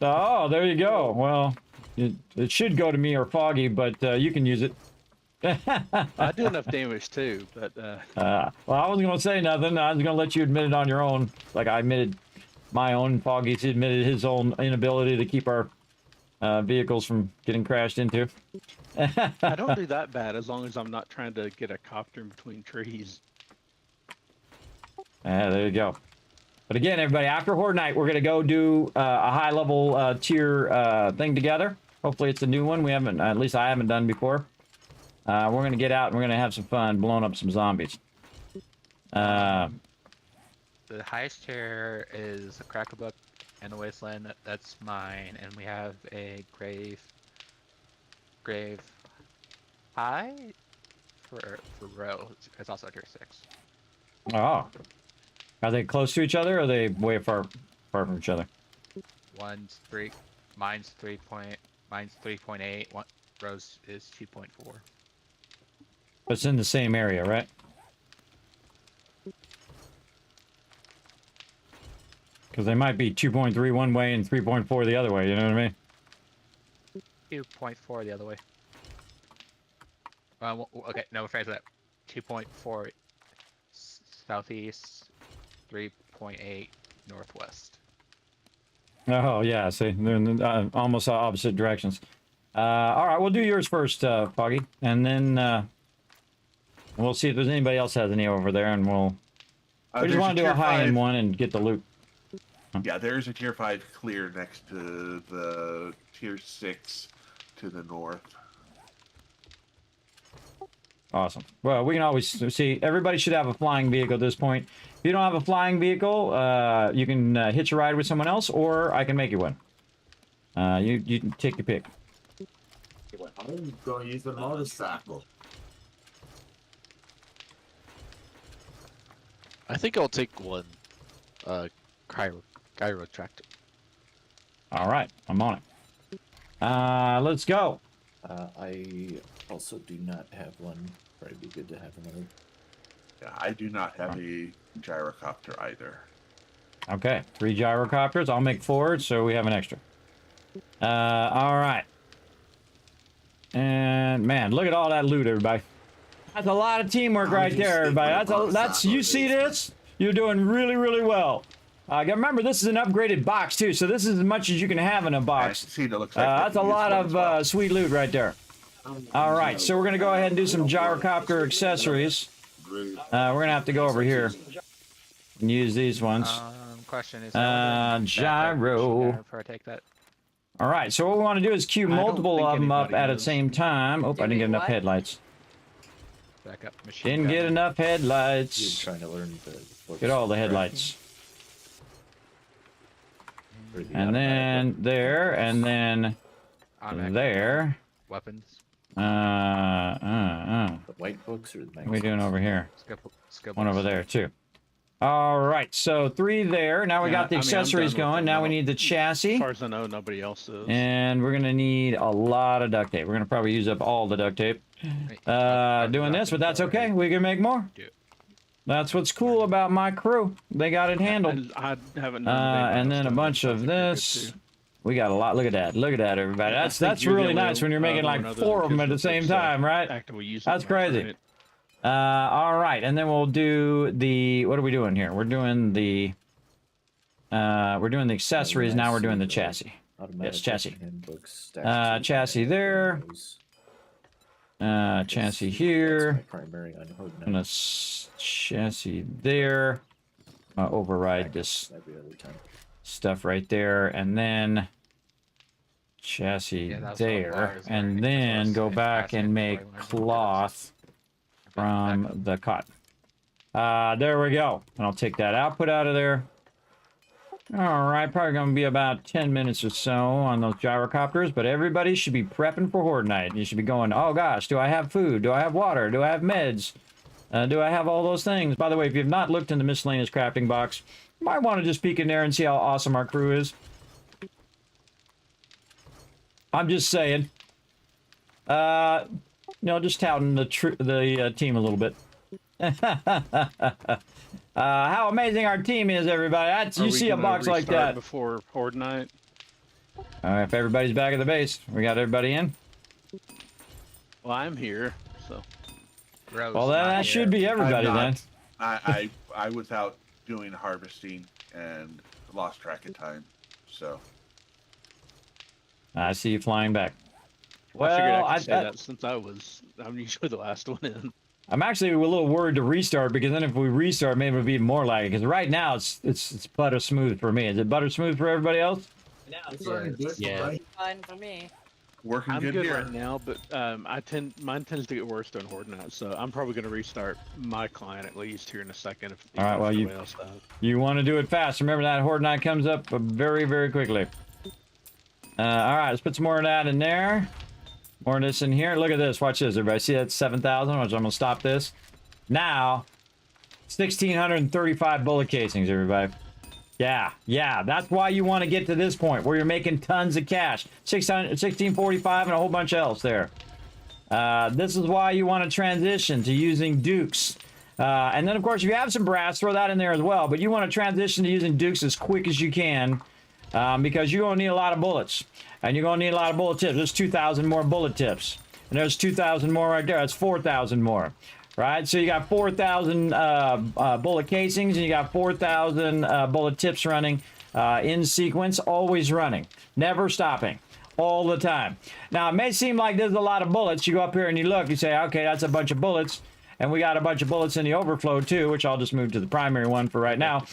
Oh, there you go. Well, it should go to me or Foggy, but you can use it. I do enough damage too, but well, I wasn't gonna say nothing. I was gonna let you admit it on your own, like I admitted my own. Foggy's admitted his own inability to keep our vehicles from getting crashed into. I don't do that bad as long as I'm not trying to get a copter in between trees. There you go. But again, everybody, after Horde Night, we're gonna go do a high-level tier thing together. Hopefully, it's a new one. We haven't, at least I haven't done before. We're going to get out and we're going to have some fun blowing up some zombies. The highest tier is a Crackerbook and a Wasteland. That's mine. And we have a Grave High for Row. It's also tier 6. Oh. Are they close to each other or are they way far from each other? Mine's 3.8. Row's is 2.4. It's in the same area, right? Because they might be 2.3 one way and 3.4 the other way, you know what I mean? 2.4 the other way. Okay, no, phrase that. 2.4 southeast, 3.8 northwest. Oh, yeah, see, they're in almost opposite directions. All right, we'll do yours first, Foggy, and then we'll see if there's anybody else has any over there, and we'll... we just want to do a high-end one and get the loot. Yeah, there's a tier 5 clear next to the tier 6 to the north. Awesome. Well, we can always see... Everybody should have a flying vehicle at this point. If you don't have a flying vehicle, you can hitch a ride with someone else, or I can make you one. You can take your pick. I'm going to use a motorcycle. I think I'll take one gyro tractor. All right, I'm on it. Let's go. I also do not have one. Probably be good to have another. Yeah, I do not have a gyrocopter either. Okay, 3 gyrocopters. I'll make 4, so we have an extra. All right. And man, look at all that loot, everybody. That's a lot of teamwork right there, everybody. That's you see this? You're doing really, really well. Remember, this is an upgraded box too, so this is as much as you can have in a box. That's a lot of sweet loot right there. All right, so we're gonna go ahead and do some gyrocopter accessories. We're gonna have to go over here and use these ones. Question is, gyro. Before I take that. All right, so what we want to do is queue I don't multiple think of them up anybody at the is. same time. Oh, I didn't Doing get enough what? headlights. Backup machine Didn't get gun. enough You're headlights. trying to learn the books Get all the for headlights. crafting, or the And automatic then weapon there, controls. and then Automatic there. weapons. The white books or the What are we doing over here? Skill One over books. there, too. All right, so 3 there. Now we Yeah, got the I mean, I'm accessories done with going. them. Now I we don't- need the As chassis. far as I know, nobody else is. And we're going to need a lot of duct tape. We're going to probably use up all the duct tape. Doing this, but that's okay. We can make more. Do it. That's what's cool about my crew. They got it handled. I haven't known anyone And else then a done bunch that. of Sounds like they're good this. too. We got a lot. Look at that. Look at that, everybody. I That's think you're the really only nice when you're making one like other 4 of than them at the Kismet same that's, time, right? actively using That's them, crazy. right? All right, and then we'll do the. What are we doing here? We're doing the. We're doing the accessories. Now we're doing the chassis. Automatic Yes, chassis. weapon handbooks stacked to Chassis the there. windows. Chassis That's here. my primary on Horde And Night. a chassis there. Override this Every other time. stuff right there, and then chassis Yeah, that's what there, wires are. and That's what I then was go saying, back passing and it make before I learned cloth from the cotton. There we go. And I'll take that output out of there. All right, probably going to be about 10 minutes or so on those gyrocopters, but everybody should be prepping for Horde Night. You should be going, oh gosh, do I have food? Do I have water? Do I have meds? Do I have all those things? By the way, if you've not looked in the miscellaneous crafting box, you might want to just peek in there and see how awesome our crew is. I'm just saying. Just touting the team a little bit. How amazing our team is, everybody. Are You we see a gonna box like restart that. before Horde Night? If everybody's back at the base, we got everybody in. Well, I'm here, so Rose, Well, not that here. should be everybody I'm then. not. I was out doing harvesting and lost track of time. So I see you flying back. I figured Well, I could say that since I'm usually the last one in. I'm actually a little worried to restart, because then if we restart, maybe it'll be more laggy. Because right now it's butter smooth for me. Is it butter smooth for everybody else? It's looking good, Yeah. right? Fine for me. working I'm good, good here. right now, but mine tends to get worse during Horde Night, so I'm probably going to restart my client at least here in a second. If All right, well, everybody you- else does. You want to do it fast. Remember that Horde Night comes up very, very quickly. All right, let's put some more of that in there. More of this in here. Look at this. Watch this, everybody. See that's 7,000? Watch, I'm going to stop this. Now, 1,635 bullet casings, everybody. Yeah, that's why you want to get to this point where you're making tons of cash. 1645 and a whole bunch else there. This is why you want to transition to using Dukes. And then, of course, if you have some brass, throw that in there as well. But you want to transition to using Dukes as quick as you can, because you're going to need a lot of bullets. And you're going to need a lot of bullet tips. There's 2,000 more bullet tips. And there's 2,000 more right there. That's 4,000 more. Right? So you got 4,000 bullet casings, and you got 4,000 bullet tips running in sequence, always running, never stopping, all the time. Now, it may seem like there's a lot of bullets. You go up here and you look, you say, okay, that's a bunch of bullets. And we got a bunch of bullets in the overflow, too, which I'll just move to the primary one for right now.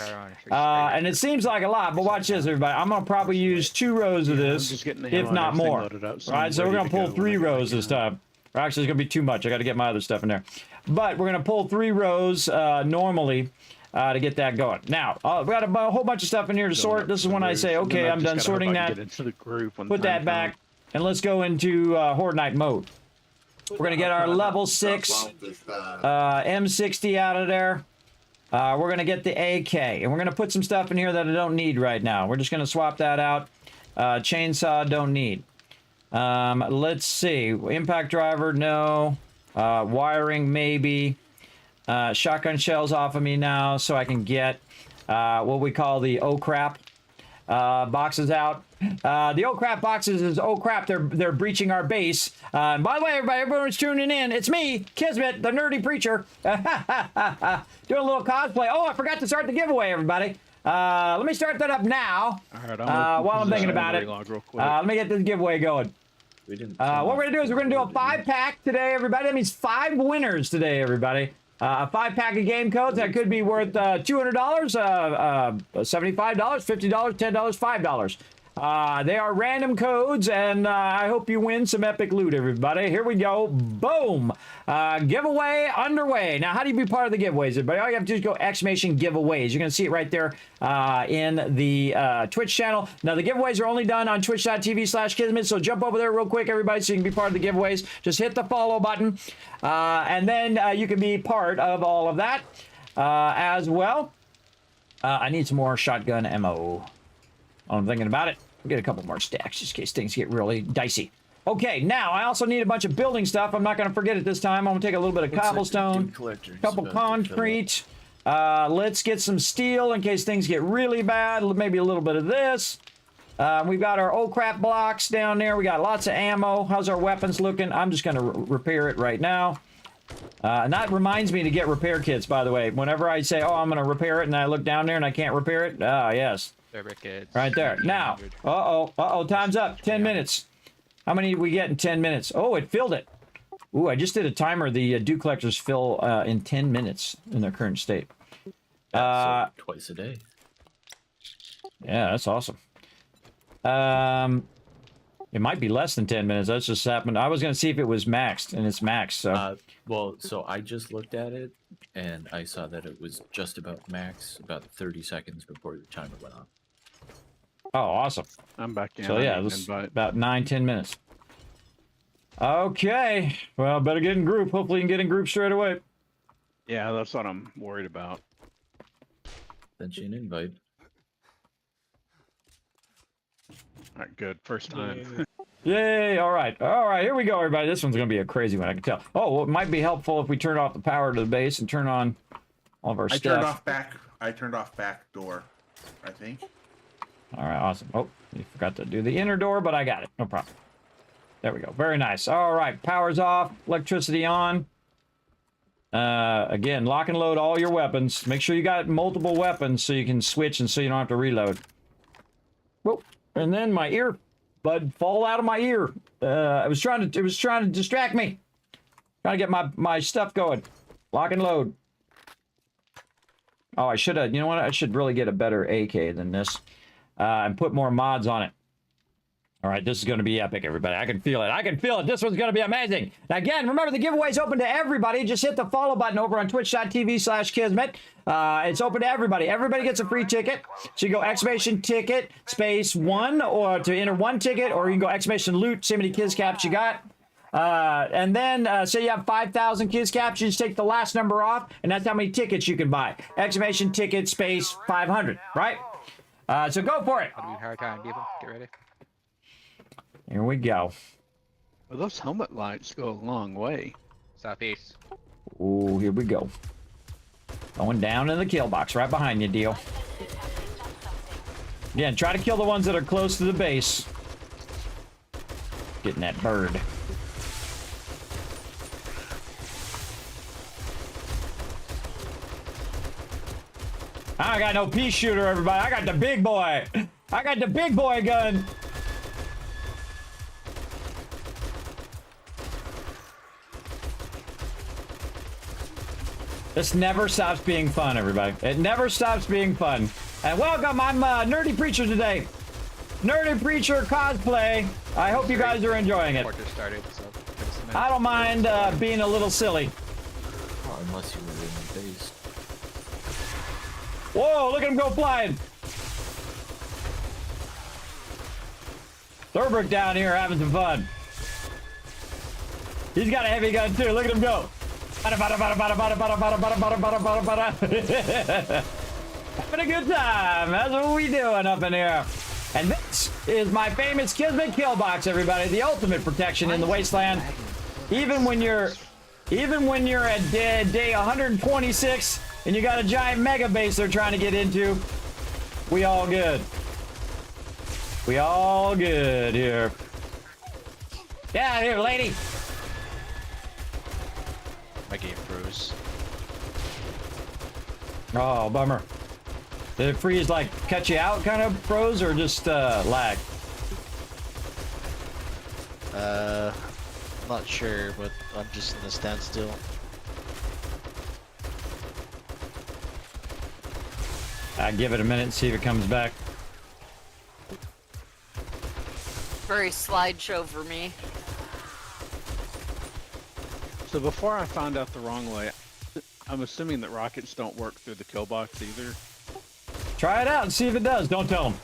And it seems like a lot, but watch this, everybody. I'm going to probably use 2 rows of I'm this, just getting the if hammer on not everything more. loaded up, so Right? I'm So we're ready going to to pull go 3 whenever I rows this can. time. Or actually, it's going to be too much. I got to get my other stuff in there. But we're going to pull 3 rows normally to get that going. Now, we got a whole bunch of stuff in here to sort. This is when I say, okay, I'm done sorting that. Get into the group when Put the that time back, comes. and let's go into Horde Night mode. We're going to get our level 6 M60 out of there. We're going to get the AK, and we're going to put some stuff in here that I don't need right now. We're just going to swap that out. Chainsaw, don't need. Let's see. Impact driver, no. Wiring, maybe. Shotgun shells off of me now, so I can get what we call the oh crap boxes out. The oh crap boxes is oh crap, they're breaching our base. And by the way, everyone's tuning in. It's me, Kismet, the nerdy preacher. Doing a little cosplay. Oh, I forgot to start the giveaway, everybody. Let me start that up now. All right, While I'm thinking about it, log real quick. let me get this giveaway going. We didn't. What we're gonna do is we're gonna do a 5-pack today, everybody. That means 5 winners today, everybody. A 5-pack of game codes that could be worth $200, $75, $50, $10, $5. They are random codes, and I hope you win some epic loot, everybody. Here we go. Boom. Giveaway underway. Now, how do you be part of the giveaways, everybody? All you have to do is go exclamation giveaways. You're going to see it right there in the Twitch channel. Now, the giveaways are only done on twitch.tv/Kismet, so jump over there real quick, everybody, so you can be part of the giveaways. Just hit the follow button, and then you can be part of all of that as well. I need some more shotgun ammo. I'm thinking about it. We'll get a couple more stacks just in case things get really dicey. Okay, now I also need a bunch of building stuff. I'm not going to forget it this time. I'm going to take a little bit of cobblestone, a couple concrete. Let's get some steel in case things get really bad. Maybe a little bit of this. We've got our oh crap blocks down there. We got lots of ammo. How's our weapons looking? I'm just going to repair it right now. And that reminds me to get repair kits, by the way. Whenever I say, oh, I'm going to repair it, and I look down there and I can't repair it. Ah, yes. Right there. Now, time's up. 10 minutes. How many did we get in 10 minutes? Oh, it filled it. Ooh, I just did a timer. The dew collectors fill in 10 minutes in their current state. So twice a day. Yeah, that's awesome. It might be less than 10 minutes. That's just happened. I was going to see if it was maxed, and it's maxed. So. Well, so I just looked at it, and I saw that it was just about max, about 30 seconds before the timer went on. Oh, awesome. I'm back in. So yeah, this is about 9-10 minutes. Okay. Well, better get in group. Hopefully you can get in group straight away. Yeah, that's what I'm worried about. Sent you an invite. All right, good. First time. Yay. All right. All right. Here we go, everybody. This one's going to be a crazy one, I can tell. Oh, well, it might be helpful if we turn off the power to the base and turn on all of our stuff. I turned off back door, I think. All right. Awesome. Oh, you forgot to do the inner door, but I got it. No problem. There we go. Very nice. All right. Power's off. Electricity on. Again, lock and load all your weapons. Make sure you got multiple weapons so you can switch and so you don't have to reload. Whoa. And then my earbud fall out of my ear. It was trying to distract me. Trying to get my stuff going. Lock and load. Oh, I should have. You know what? I should really get a better AK than this, and put more mods on it. All right, this is going to be epic, everybody. I can feel it. I can feel it. This one's going to be amazing. Now, again, remember the giveaway's open to everybody. Just hit the follow button over on twitch.tv/Kismet. It's open to everybody. Everybody gets a free ticket. So you go exclamation ticket space 1 or to enter 1 ticket, or you can go exclamation loot, see how many Kiz caps you got. And then say you have 5,000 Kiz caps, you just take the last number off, and that's how many tickets you can buy. Exclamation ticket space 500, right? So go for it. How do we hard time, people? Get ready. Here we go. Well, those helmet lights go a long way. Southeast. Ooh, here we go. Going down in the kill box right behind you, Deal. Again, try to kill the ones that are close to the base. Getting that bird. I got no pea shooter, everybody. I got the big boy. I got the big boy gun. This never stops being fun, everybody. It never stops being fun. And welcome, I'm Nerdy Preacher today. Nerdy Preacher cosplay. I hope you guys are enjoying it. I don't mind being a little silly. Oh, unless you were in the base. Whoa, look at him go flying. Thurbrick down here having some fun. He's got a heavy gun too. Look at him go. Having a good time. That's what we doing up in here. And this is my famous Kismet kill box, everybody. The ultimate protection in the wasteland. Even when you're at day 126 and you got a giant mega base they're trying to get into, we all good. We all good here. Get out of here, lady. My game froze. Oh, bummer. Did it freeze, like, cut you out kind of froze, or just lag? Not sure, but I'm just in a standstill. Give it a minute and see if it comes back. very slideshow for me. So before I found out the wrong way, I'm assuming that rockets don't work through the kill box either. Try it out and see if it does. Don't tell them.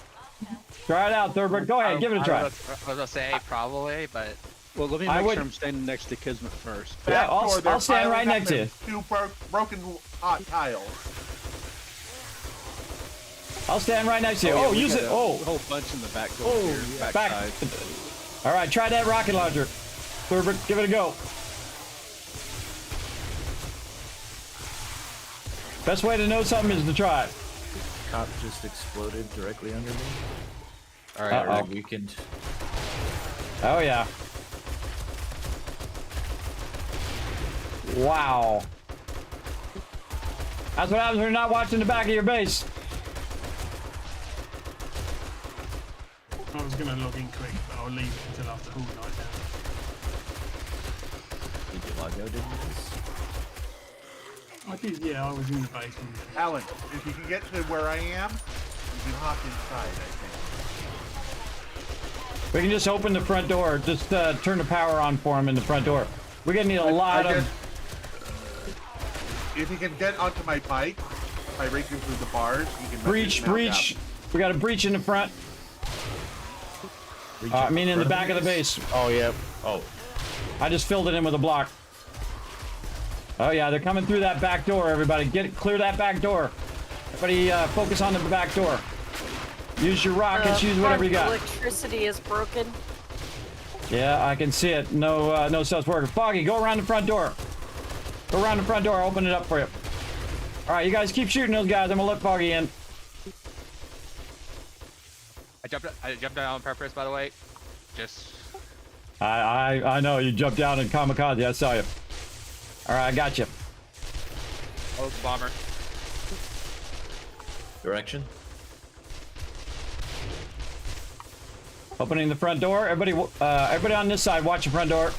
Try it out, Thurber. Go ahead, give it a try. I was gonna say probably, but Well, let me I make would- sure I'm standing next to Kismet first. Yeah, Back door, they're I'll stand right piling next up to in you. Two broken hot tiles. I'll stand right next to you. Oh, we use got it. a Oh, whole bunch in the back door oh, here, back. backside. All right, try that rocket launcher. Thurber, give it a go. Best way to know something is to try it. Cop just exploded directly under me. all right. Uh-oh. Weakened. Oh, yeah. Wow. That's what happens when you're not watching the back of your base. I was going to log in quick, but I'll leave it until after all night now. Did you log out, didn't you? I did, yeah, I was in the basement. Alan, if you can get to where I am, you can hop inside, I think. We can just open the front door. Just turn the power on for him in the front door. We're gonna need a lot I of. guess if you can get onto my bike by raking through the bars, you can Breach, mount breach. We got a breach in the front. I mean, in the back of the base. Oh, yeah. Oh, I just filled it in with a block. Oh yeah, they're coming through that back door. Everybody, clear that back door. Everybody, focus on the back door. Use your rockets. Use whatever you got. Electricity is broken. Yeah, I can see it. No, no stuff's working. Foggy, go around the front door. Go around the front door. I'll open it up for you. All right, you guys keep shooting those guys. I'm gonna let Foggy in. I jumped down on purpose, by the way. Just I know you jumped down in kamikaze. I saw you. All right, I got you. oh bomber. direction. Opening the front door. Everybody on this side, watch the front door.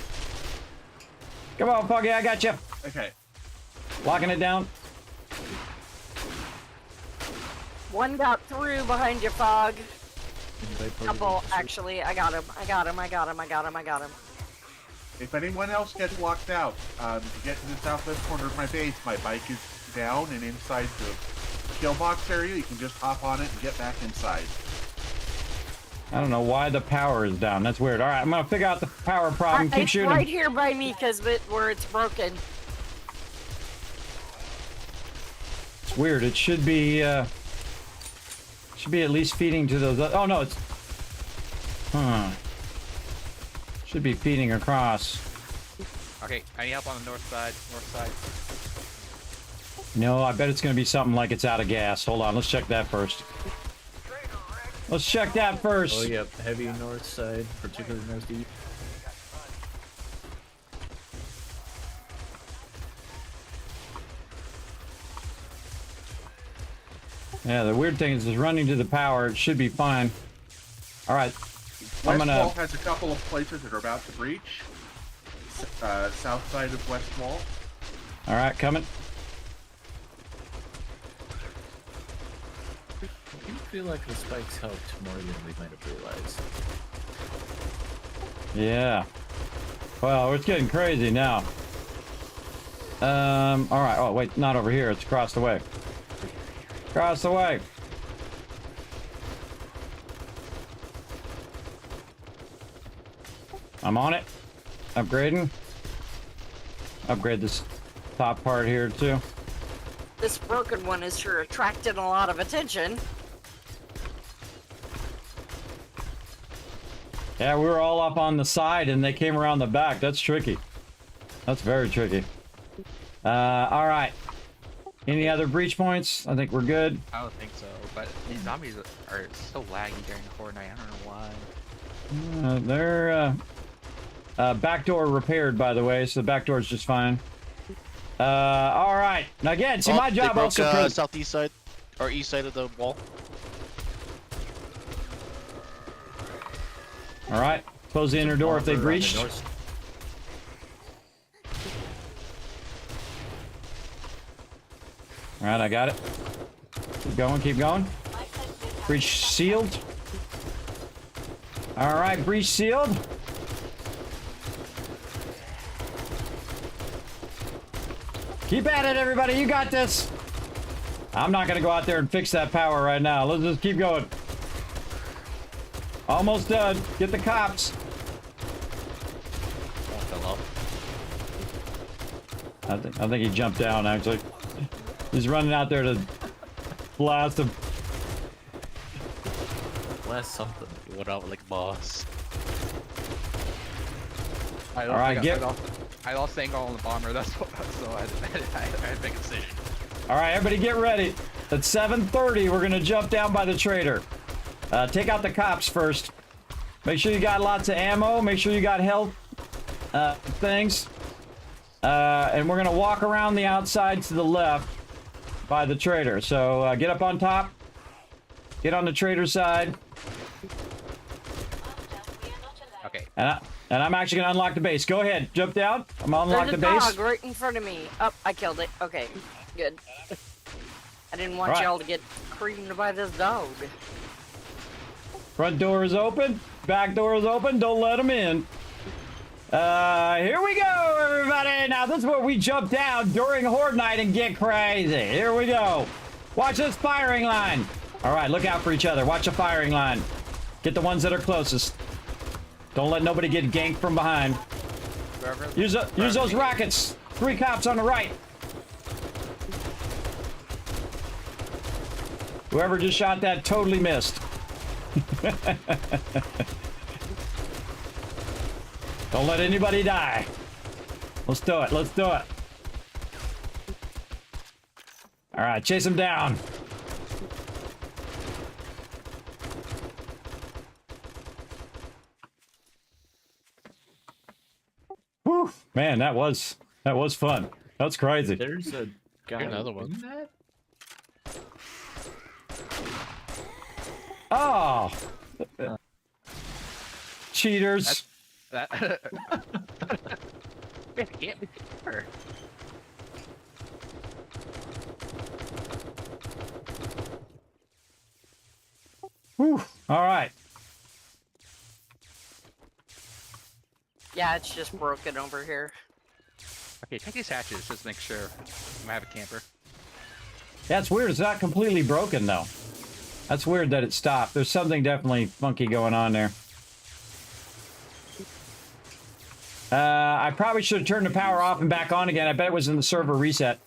Come on, Foggy, I got you. Okay. Locking it down. One got through behind your fog. Invite party Couple, members. actually. I got him. I got him. If anyone else gets locked out, to get to the southwest corner of my base, my bike is down and inside the kill box area. You can just hop on it and get back inside. I don't know why the power is down. That's weird. All right, I'm gonna figure out the power problem. Keep It's shooting. right here by me, Kismet, where it's broken. It's weird. It should be at least feeding to those. Oh no, it's. Should be feeding across. Okay, I need help on the north side. No, I bet it's gonna be something like it's out of gas. Hold on, let's check that first. Let's check that first. Oh, yeah. Heavy north side, particularly northeast. Yeah, the weird thing is it's running to the power. It should be fine. All right. I'm West gonna. Wall has a couple of places that are about to breach. South side of West Wall. All right, coming. I do feel like the spikes helped more than we might have realized. Yeah. Well, it's getting crazy now. All right. Oh, wait, not over here. It's across the way. Across the way. I'm on it. Upgrading. Upgrade this top part here too. This broken one is sure attracting a lot of attention. Yeah, we were all up on the side and they came around the back. That's tricky. That's very tricky. All right. Any other breach points? I think we're good. I don't think so, but these zombies are so laggy during Fortnite. I don't know why. They're back door repaired, by the way, so the back door is just fine. All right. Now again, see, my job they broke, also. southeast side or east side of the wall. All right. Close the inner door if they Bomber on the breached. north- All right, I got it. Keep going, keep going. Breach sealed. All right, breach sealed. Keep at it, everybody. You got this. I'm not going to go out there and fix that power right now. Let's just keep going. Almost done. Get the cops. I think he jumped down, actually. He's running out there to blast him. Blast something. You went out like boss. I All right, get. I lost angle on the bomber. That's what. So I had to make a decision. All right, everybody, get ready. At 7:30, we're gonna jump down by the trader. Take out the cops first. Make sure you got lots of ammo. Make sure you got health things. And we're gonna walk around the outside to the left by the trader. So get up on top. Get on the trader side. Okay. And I'm actually gonna unlock the base. Go ahead, jump down. I'm gonna unlock There's the a base. dog right in front of me. Oh, I killed it. Okay, good. I didn't want Right. y'all to get creamed by this dog. Front door is open. Back door is open. Don't let them in. Here we go, everybody. Now, this is where we jump down during Horde Night and get crazy. Here we go. Watch this firing line. All right, look out for each other. Watch the firing line. Get the ones that are closest. Don't let nobody get ganked from behind. Use those rockets. 3 cops on the right. Whoever just shot that totally missed. Don't let anybody die. Let's do it. Let's do it. All right, chase him down. Whew. Man, that was fun. That's crazy. There's a guy. Another one. in that? Oh. Cheaters. That. Get me her. Whew. All right. Yeah, it's just broken over here. Okay, take these hatches just to make sure. I'm gonna have a camper. That's weird. It's not completely broken, though. That's weird that it stopped. There's something definitely funky going on there. I probably should have turned the power off and back on again. I bet it was in the server reset.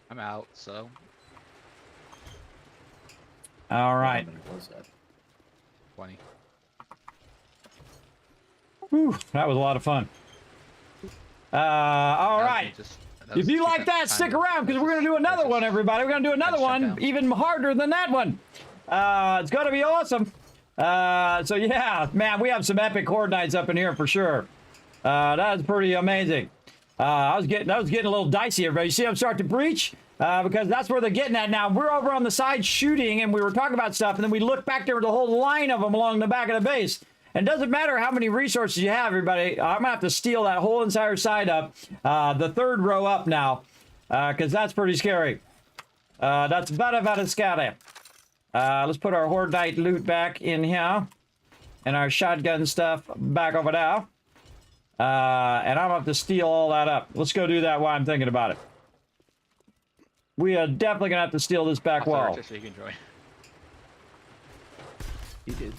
I'm out, so. All right. How many was that? 20. Whew, that was a lot of fun. All right. If you like that, stick around because we're going to do another one, everybody. We're going to do another one even harder than that one. It's going to be awesome. So, yeah, man, we have some epic Horde Nights up in here for sure. That is pretty amazing. I was getting a little dicey, everybody. You see I'm starting to breach? Because that's where they're getting at now. We're over on the side shooting, and we were talking about stuff, and then we look back there with a whole line of them along the back of the base. And it doesn't matter how many resources you have, everybody. I'm going to have to steal that whole entire side up. The third row up now, because that's pretty scary. That's very scary. Let's put our Horde Night loot back in here. And our shotgun stuff back over there. And I'm going to have to steal all that up. Let's go do that while I'm thinking about it. We are definitely going to have to steal this back wall. So you can join. He did.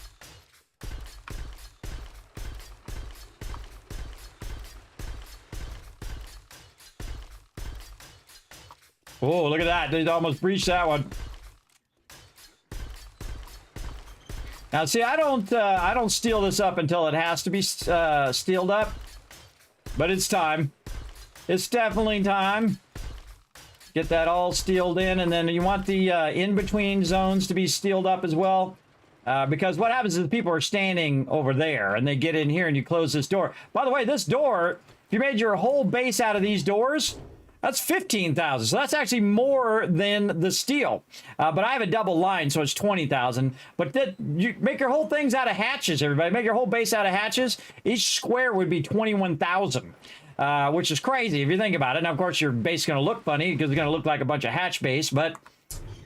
Oh, look at that. They almost breached that one. Now, see, I don't steal this up until it has to be steeled up. But it's time. It's definitely time. Get that all steeled in, and then you want the in-between zones to be steeled up as well. Because what happens is people are standing over there, and they get in here, and you close this door. By the way, this door, if you made your whole base out of these doors, that's 15,000. So that's actually more than the steel. But I have a double line, so it's 20,000. But you make your whole things out of hatches, everybody. Make your whole base out of hatches. Each square would be 21,000. Which is crazy if you think about it. Now, of course, your base is going to look funny because it's going to look like a bunch of hatch base, but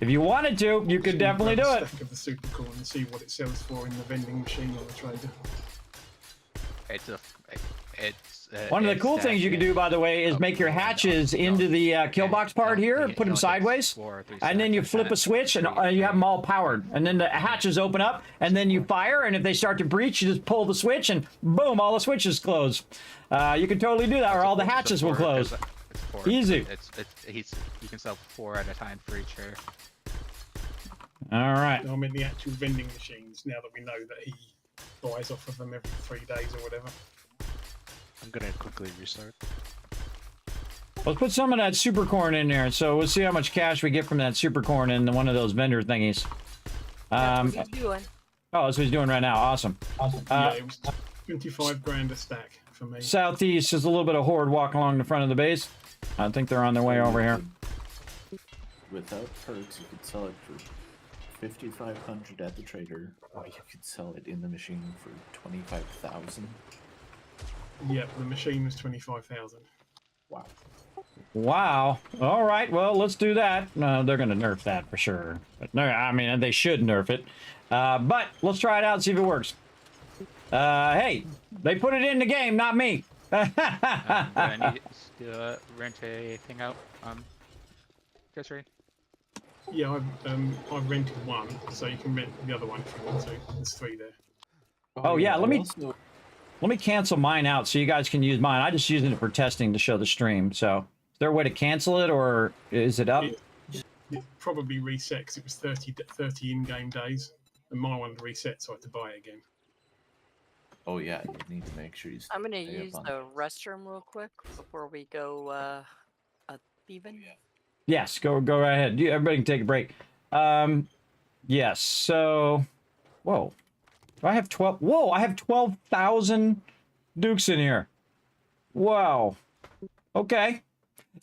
If you wanted to, you could definitely do it. Stack of the super corn and see what it sells for in the vending machine or the trader. One of the cool things you can do, by the way, is make your hatches into the kill box part here, put them sideways, and then you flip a switch and you have them all powered. And then the hatches open up, and then you fire, and if they start to breach, you just pull the switch, and boom, all the switches close. You can totally do that, or all the hatches will close. Easy. You can sell 4 at a time for each share. All right. I'm in the actual vending machines now that we know that he buys off of them every 3 days or whatever. I'm gonna quickly restart. Let's put some of that super corn in there, so we'll see how much cash we get from that super corn in one of those vendor thingies. That's what he's doing. Oh, that's what he's doing right now. Awesome. Yeah, it was 25 grand a stack for me. Southeast is a little bit of horde walking along the front of the base. I think they're on their way over here. Without perks, you could sell it for 5,500 at the trader, or you could sell it in the machine for 25,000. Yep, the machine was 25,000. Wow. Wow. All right. Well, let's do that. No, they're going to nerf that for sure. But no, I mean, they should nerf it. But let's try it out and see if it works. Hey, they put it in the game, not me. Do I need to rent a thing out? Guess right. Yeah, I've rented one, so you can rent the other one if you want to. There's 3 there. Oh yeah, let me cancel mine out so you guys can use mine. I'm just using it for testing to show the stream. So, is there a way to cancel it, or is it up? It probably reset because it was 30 in-game days, and my one reset, so I had to buy it again. Oh yeah, you need to make sure you. I'm gonna use the restroom real quick before we go thieving. Yes, go right ahead. Everybody can take a break. Yes. So, whoa. Do I have 12? Whoa, I have 12,000 dukes in here. Wow. Okay.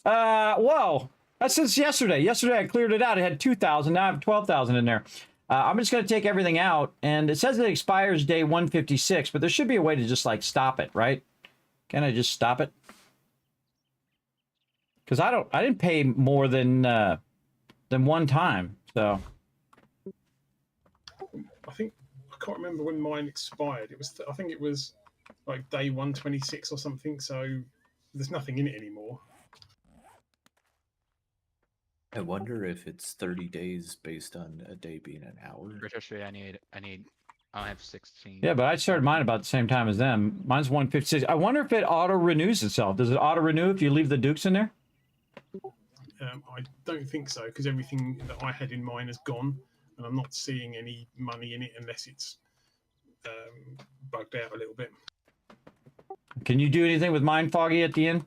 Whoa. That's since yesterday. Yesterday I cleared it out. It had 2,000. Now I have 12,000 in there. I'm just going to take everything out, and it says it expires day 156, but there should be a way to just, like, stop it, right? Can I just stop it? Because I didn't pay more than one time, so. I can't remember when mine expired. It was, I think it was like day 126 or something. So there's nothing in it anymore. I wonder if it's 30 days based on a day being an hour. British, I have 16. Yeah, but I started mine about the same time as them. Mine's 156. I wonder if it auto renews itself. Does it auto renew if you leave the dukes in there? I don't think so, because everything that I had in mine is gone, and I'm not seeing any money in it unless it's bugged out a little bit. Can you do anything with Mind Foggy at the end?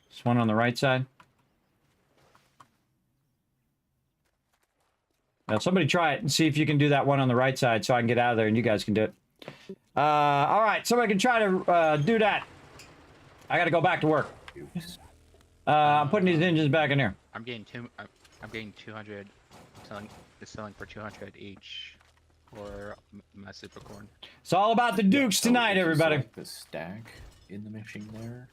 This one on the right side. Now, somebody try it and see if you can do that one on the right side so I can get out of there and you guys can do it. All right, somebody can try to do that. I got to go back to work. I'm putting these engines back in here. I'm getting 200. Selling for 200 each for my super corn. It's all about the dukes tonight, everybody. The stack in the machine there,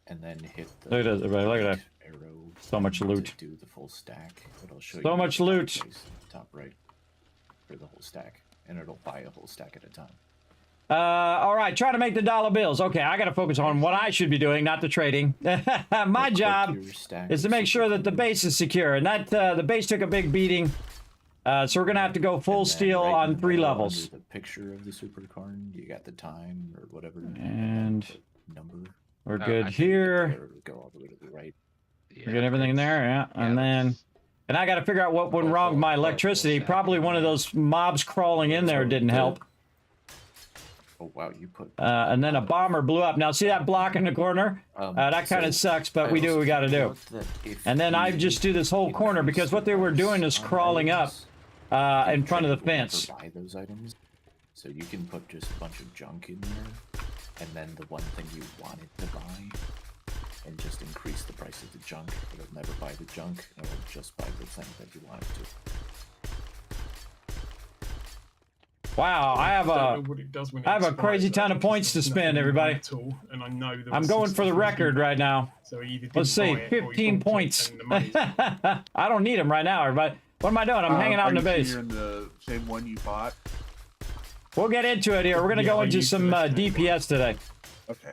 and then hit the look at this, everybody. Look at that. Arrow. So much loot. Do the full stack. It'll show so you much loot. Top right for the whole stack, and it'll buy a whole stack at a time. All right, try to make the dollar bills. Okay, I got to focus on what I should be doing, not the trading. My job is to make sure that the base is secure, and that the base took a big beating. So we're gonna have to go full steel on 3 levels. The picture of the super corn, you got the time or whatever. And number. We're good here. Go all the way to the right. Yeah, we got everything there, yeah. And then, and I got to figure out what went wrong with my electricity. Probably one of those mobs crawling in there didn't help. Oh wow, you put. And then a bomber blew up. Now see that block in the corner? That kind of sucks, but we do what we got to do. And then I just do this whole corner because what they were doing is crawling up in front of the fence. Buy those items, so you can put just a bunch of junk in there, and then the one thing you wanted to buy, and just increase the price of the junk. It'll never buy the junk. It'll just buy the thing that you want it to. Wow, I have don't a know what it does when it I have a expires, crazy though, ton of because points to there's spend, nothing everybody. at all, and I know there I'm was going some for the stuff we record didn't- right now. So he either didn't Let's see, buy it or he 15 bought it points. and the money's gone. I don't need them right now, everybody. What am I doing? I'm hanging out Are in the you sure base. you're in the same one you bought? We'll get into it here. We're gonna Yeah, go I into used the some left-hand DPS today. Okay.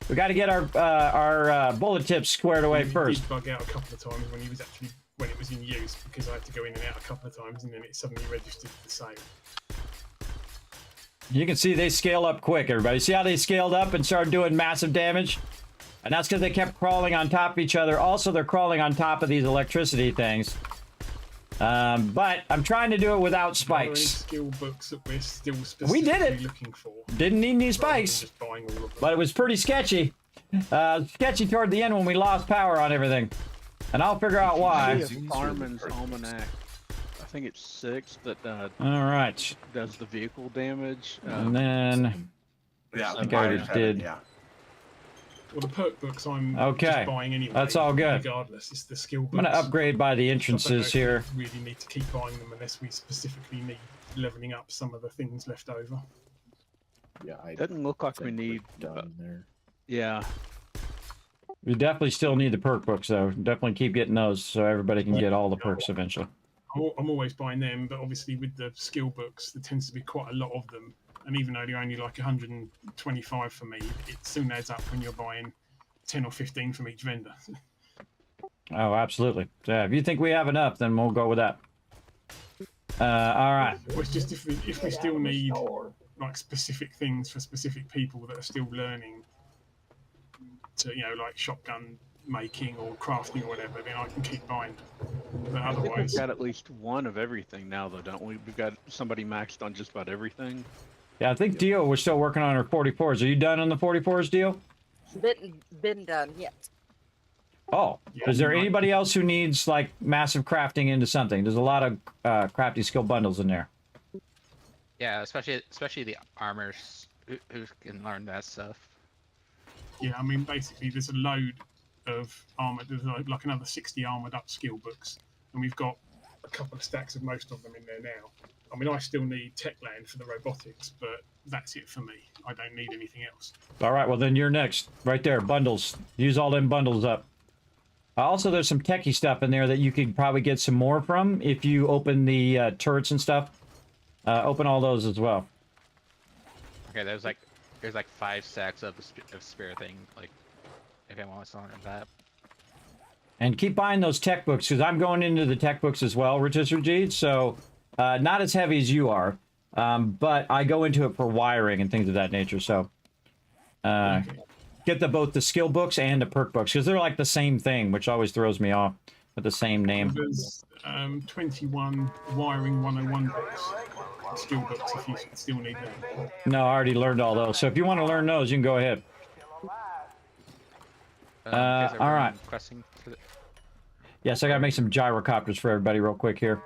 We got to get our bullet tips squared away He first. did bug out a couple of times when it was in use, because I had to go in and out a couple of times, and then it suddenly registered the same. You can see they scale up quick, everybody. See how they scaled up and started doing massive damage? And that's because they kept crawling on top of each other. Also, they're crawling on top of these electricity things. But I'm trying to do it without Are there any spikes. skill books that we're still We specifically did it. looking for? Didn't need any rather than spikes, just buying all of them? but it was pretty sketchy. Sketchy toward the end when we lost power on everything. And I'll figure out why. See a Farman's Almanac. I think it's 6 that All right. does the vehicle damage. And then Yeah, I think I already mine had it, did. Yeah. Well, the perk books I'm Okay, just buying anyway. that's all good. Regardless, it's the skill books. I'm going to upgrade by the So I don't know entrances if here. We really need to keep buying them unless we specifically need leveling up some of the things left over. Yeah, I Doesn't look like we think we're need. done there. Yeah, We definitely still need the perk books, though. Definitely keep getting those so everybody can get all the perks eventually. I'm always buying them, but obviously with the skill books, there tends to be quite a lot of them. And even though they're only like 125 for me, it soon adds up when you're buying 10 or 15 from each vendor. Oh, absolutely. Yeah, if you think we have enough, then we'll go with that. All right. Well, it's just if we still need like specific things for specific people that are still learning to, like shotgun making or crafting or whatever, then I can keep buying. But I think we've otherwise, got at least one of everything now, though, don't we? We've got somebody maxed on just about everything. Yeah, I think Dio, we're still working on our 44s. Are you done on the 44s, Dio? Been done yet. Oh, Yeah, is there you might- anybody else who needs like massive crafting into something? There's a lot of crafty skill bundles in there. Yeah, especially the armors who can learn that stuff. yeah, I mean, basically, there's a load of armor. There's like another 60 armored up skill books, and we've got a couple of stacks of most of them in there now. I mean, I still need Techland for the robotics, but that's it for me. I don't need anything else. All right, well then you're next. Right there, bundles. Use all them bundles up. Also, there's some techie stuff in there that you could probably get some more from if you open the turrets and stuff. Open all those as well. Okay, there's like 5 stacks of spear thing. Like, if anyone wants to learn that. And keep buying those tech books, because I'm going into the tech books as well, Rajit. So, not as heavy as you are, but I go into it for wiring and things of that nature. So, get both the skill books and the perk books, because they're like the same thing, which always throws me off with the same name. There's 21 wiring 101 books, skill books, if you still need them. No, I already learned all those. So if you want to learn those, you can go ahead. Is all everyone right. Questing to Yes, I gotta make some gyrocopters for everybody real quick here.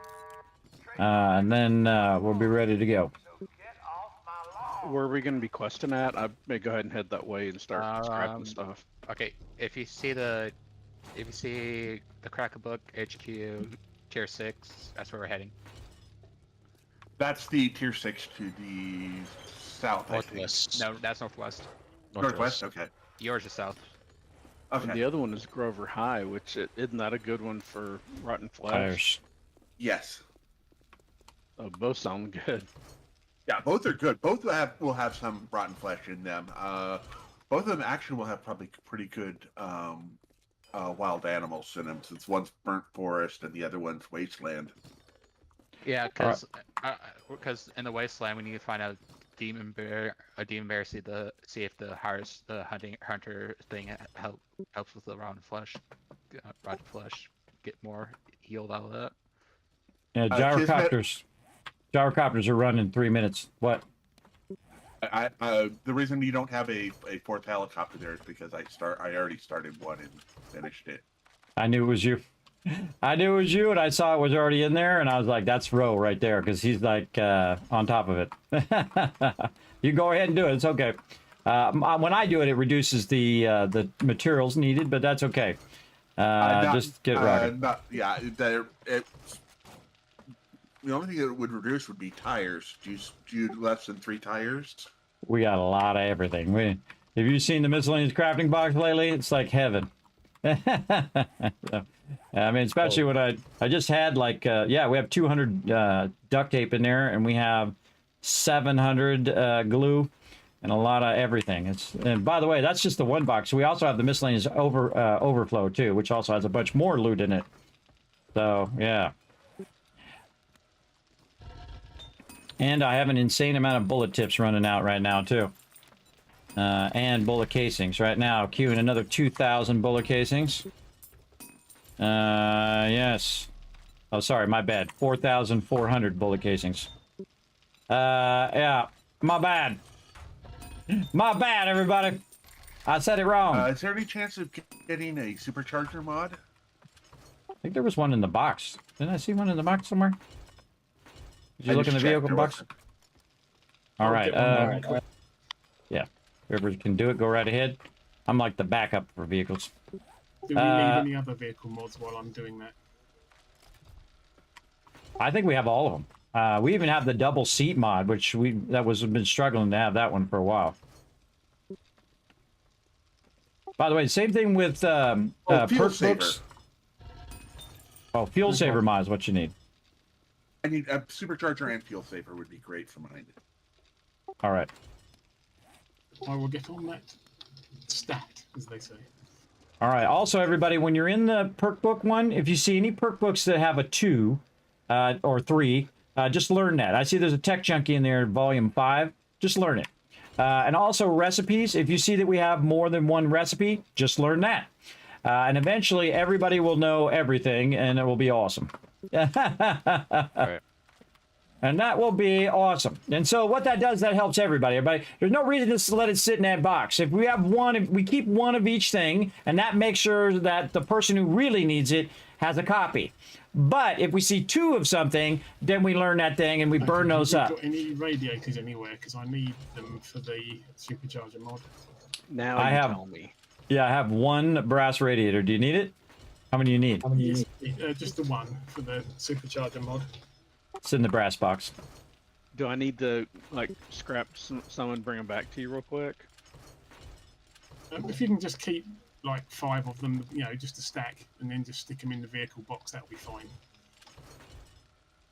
And then we'll be ready to go. Where are we going to be questing at? I may go ahead and head that way and start scrapping stuff. Okay, if you see the Cracker Book HQ tier 6, that's where we're heading. That's the tier 6 to the south, I think. Northwest. No, that's northwest. Northwest? Okay. Yours is south. And Okay. the other one is Grover High, which isn't that a good one for rotten flesh? Tires. Yes. Both sound good. Yeah, both are good. Both will have some rotten flesh in them. Both of them actually will have probably pretty good wild animals in them, since one's burnt forest and the other one's wasteland. Yeah, because in the wasteland we need to find out a demon bear, see if the hunter thing helps with the rotten flesh, get more healed out of that. Yeah, gyrocopters are running 3 minutes. What? The reason you don't have a fourth helicopter there is because I already started one and finished it. I knew it was you. I knew it was you, and I saw it was already in there, and I was like, "That's Ro right there," because he's like on top of it. You go ahead and do it; it's okay. When I do it, it reduces the materials needed, but that's okay. Just get it right. the only thing that it would reduce would be tires. Do you less than 3 tires? We got a lot of everything. Have you seen the miscellaneous crafting box lately? It's like heaven. I mean, especially when I just had like, yeah, we have 200 duct tape in there, and we have 700 glue, and a lot of everything. And by the way, that's just the one box. We also have the miscellaneous overflow too, which also has a bunch more loot in it. So yeah. And I have an insane amount of bullet tips running out right now too. And bullet casings right now, queuing another 2,000 bullet casings. Yes. Oh, sorry, my bad. 4,400 bullet casings. Yeah, my bad. My bad, everybody. I said it wrong. Is there any chance of getting a supercharger mod? I think there was one in the box. Didn't I see one in the box somewhere? Did you I look in the just checked, vehicle there box? wasn't. All right. All right. Yeah. Whoever can do it, go right ahead. I'm like the backup for vehicles. Do we need any other vehicle mods while I'm doing that? I think we have all of them. We even have the double seat mod, which we've been struggling to have that one for a while. By the way, same thing with fuel perk saver. books. Oh, fuel saver mod is what you need. I need a supercharger and fuel saver would be great for mine. All right. I will get on that stat, as they say. All right. Also, everybody, when you're in the perk book one, if you see any perk books that have a 2 or 3, just learn that. I see there's a tech junkie in there, volume 5. Just learn it. And also recipes. If you see that we have more than one recipe, just learn that. And eventually, everybody will know everything, and it will be awesome. Right. And that will be awesome. And so what that does, that helps everybody. There's no reason just to let it sit in that box. If we have one, if we keep one of each thing, and that makes sure that the person who really needs it has a copy. But if we see 2 of something, then we learn that thing and we burn those up. Have you got any radiators anywhere? Because I need them for the supercharger mod. Now I you have- tell me. Yeah, I have 1 brass radiator. Do you need it? How many do you need? Just the one for the supercharger mod. It's in the brass box. Do I need to like scrap some and bring them back to you real quick? If you can just keep like 5 of them, you know, just a stack, and then just stick them in the vehicle box, that'll be fine.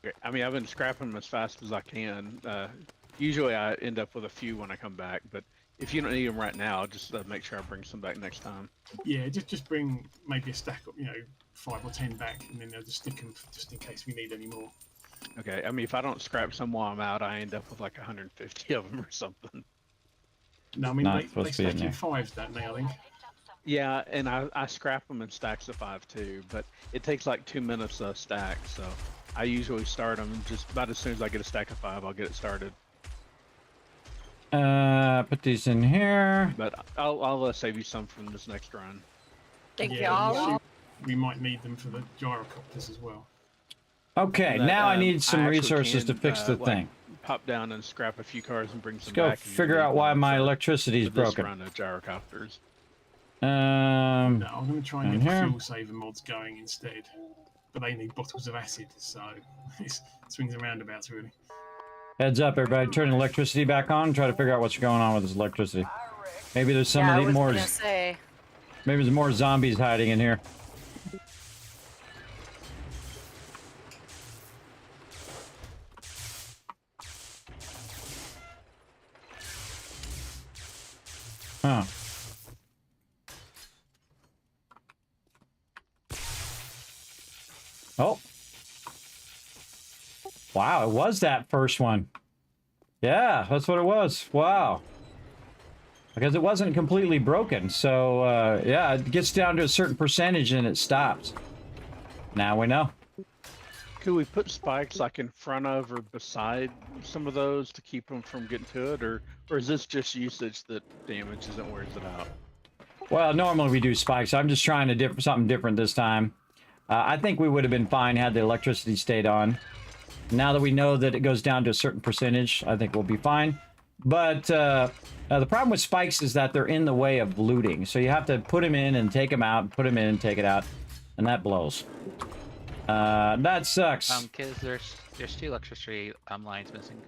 Okay. I mean, I've been scrapping them as fast as I can. Usually I end up with a few when I come back, but if you don't need them right now, just make sure I bring some back next time. Yeah, just bring maybe a stack of, you know, 5 or 10 back, and then they'll just stick them just in case we need any more. Okay, I mean, if I don't scrap some while I'm out, I end up with like 150 of them or something. No, I mean, Not they supposed to be in stack in there. 5s, don't they, I think? Yeah, and I scrap them in stacks of 5 too, but it takes like 2 minutes a stack, so I usually start them just about as soon as I get a stack of 5, I'll get it started. Put these in here. But I'll save you some from this next run. Thank Yeah, y'all. we might need them for the gyrocopters as well. Okay, That, now I need some actually resources to can, fix the like, thing. Pop down and scrap a few cars and bring some Let's go back. and figure you'll out need why one my for- electricity is for this broken. run of gyrocopters. No, I'm going to try and in get the here. fuel saver mods going instead. But they need bottles of acid, so it swings and roundabouts, really. Heads up, everybody. Turn electricity back on. Try to figure out what's going on with this electricity. Maybe there's some Yeah, I of the was more. gonna say. Maybe there's more zombies hiding in here. Huh. Oh. Wow, it was that first one. Yeah, that's what it was. Wow. Because it wasn't completely broken. So, yeah, it gets down to a certain percentage and it stops. Now we know. Could we put spikes like in front of or beside some of those to keep them from getting to it, or is this just usage that damages and wears it out? Well, normally we do spikes. I'm just trying to something different this time. I think we would have been fine had the electricity stayed on. Now that we know that it goes down to a certain percentage, I think we'll be fine. But the problem with spikes is that they're in the way of looting. So you have to put them in and take them out, put them in and take it out, and that blows. That sucks. Kids, there's 2 electricity lines missing.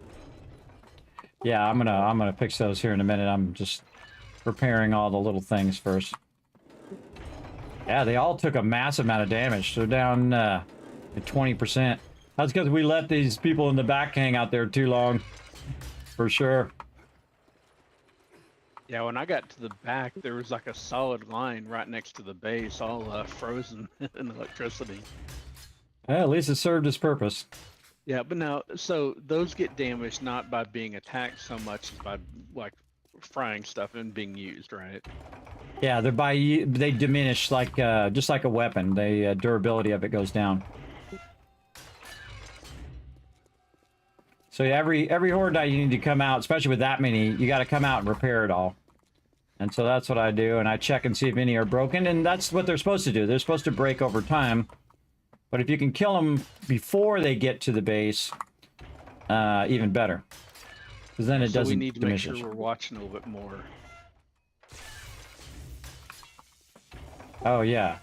Yeah, I'm gonna fix those here in a minute. I'm just repairing all the little things first. Yeah, they all took a massive amount of damage. They're down at 20%. That's because we let these people in the back hang out there too long. For sure. Yeah, when I got to the back, there was like a solid line right next to the base, all frozen in electricity. Well, at least it served its purpose. Yeah, but now, so those get damaged not by being attacked so much as by like frying stuff and being used, right? Yeah, they diminish like just like a weapon. The durability of it goes down. So yeah, every horde night you need to come out, especially with that many. You got to come out and repair it all. And so that's what I do, and I check and see if any are broken, and that's what they're supposed to do. They're supposed to break over time. But if you can kill them before they get to the base, even better. Because then it So doesn't we need to diminish. make sure we're watching a little bit more. Oh, yeah.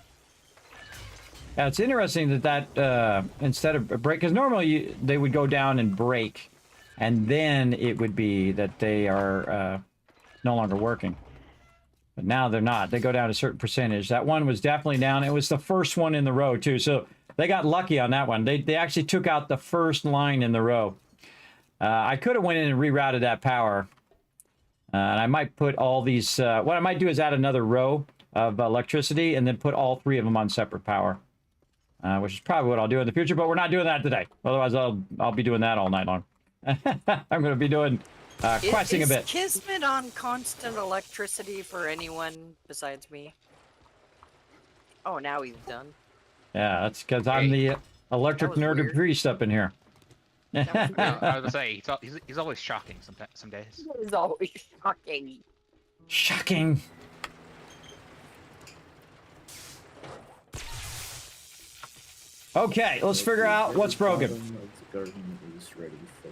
Yeah, it's interesting that instead of break, because normally they would go down and break, and then it would be that they are no longer working. But now they're not. They go down a certain percentage. That one was definitely down. It was the first one in the row, too. So they got lucky on that one. They actually took out the first line in the row. I could have went in and rerouted that power. And I might put all these... what I might do is add another row of electricity and then put all 3 of them on separate power. Which is probably what I'll do in the future, but we're not doing that today. Otherwise, I'll be doing that all night long. I'm going to be doing questing a bit. Is Kismet on constant electricity for anyone besides me? Oh, now he's done. Yeah, that's because I'm the electric nerd weird. priest up in here. No, I was gonna say he's always shocking some days. It's always shocking. Shocking. Okay, let's figure out what's broken. The garden is ready for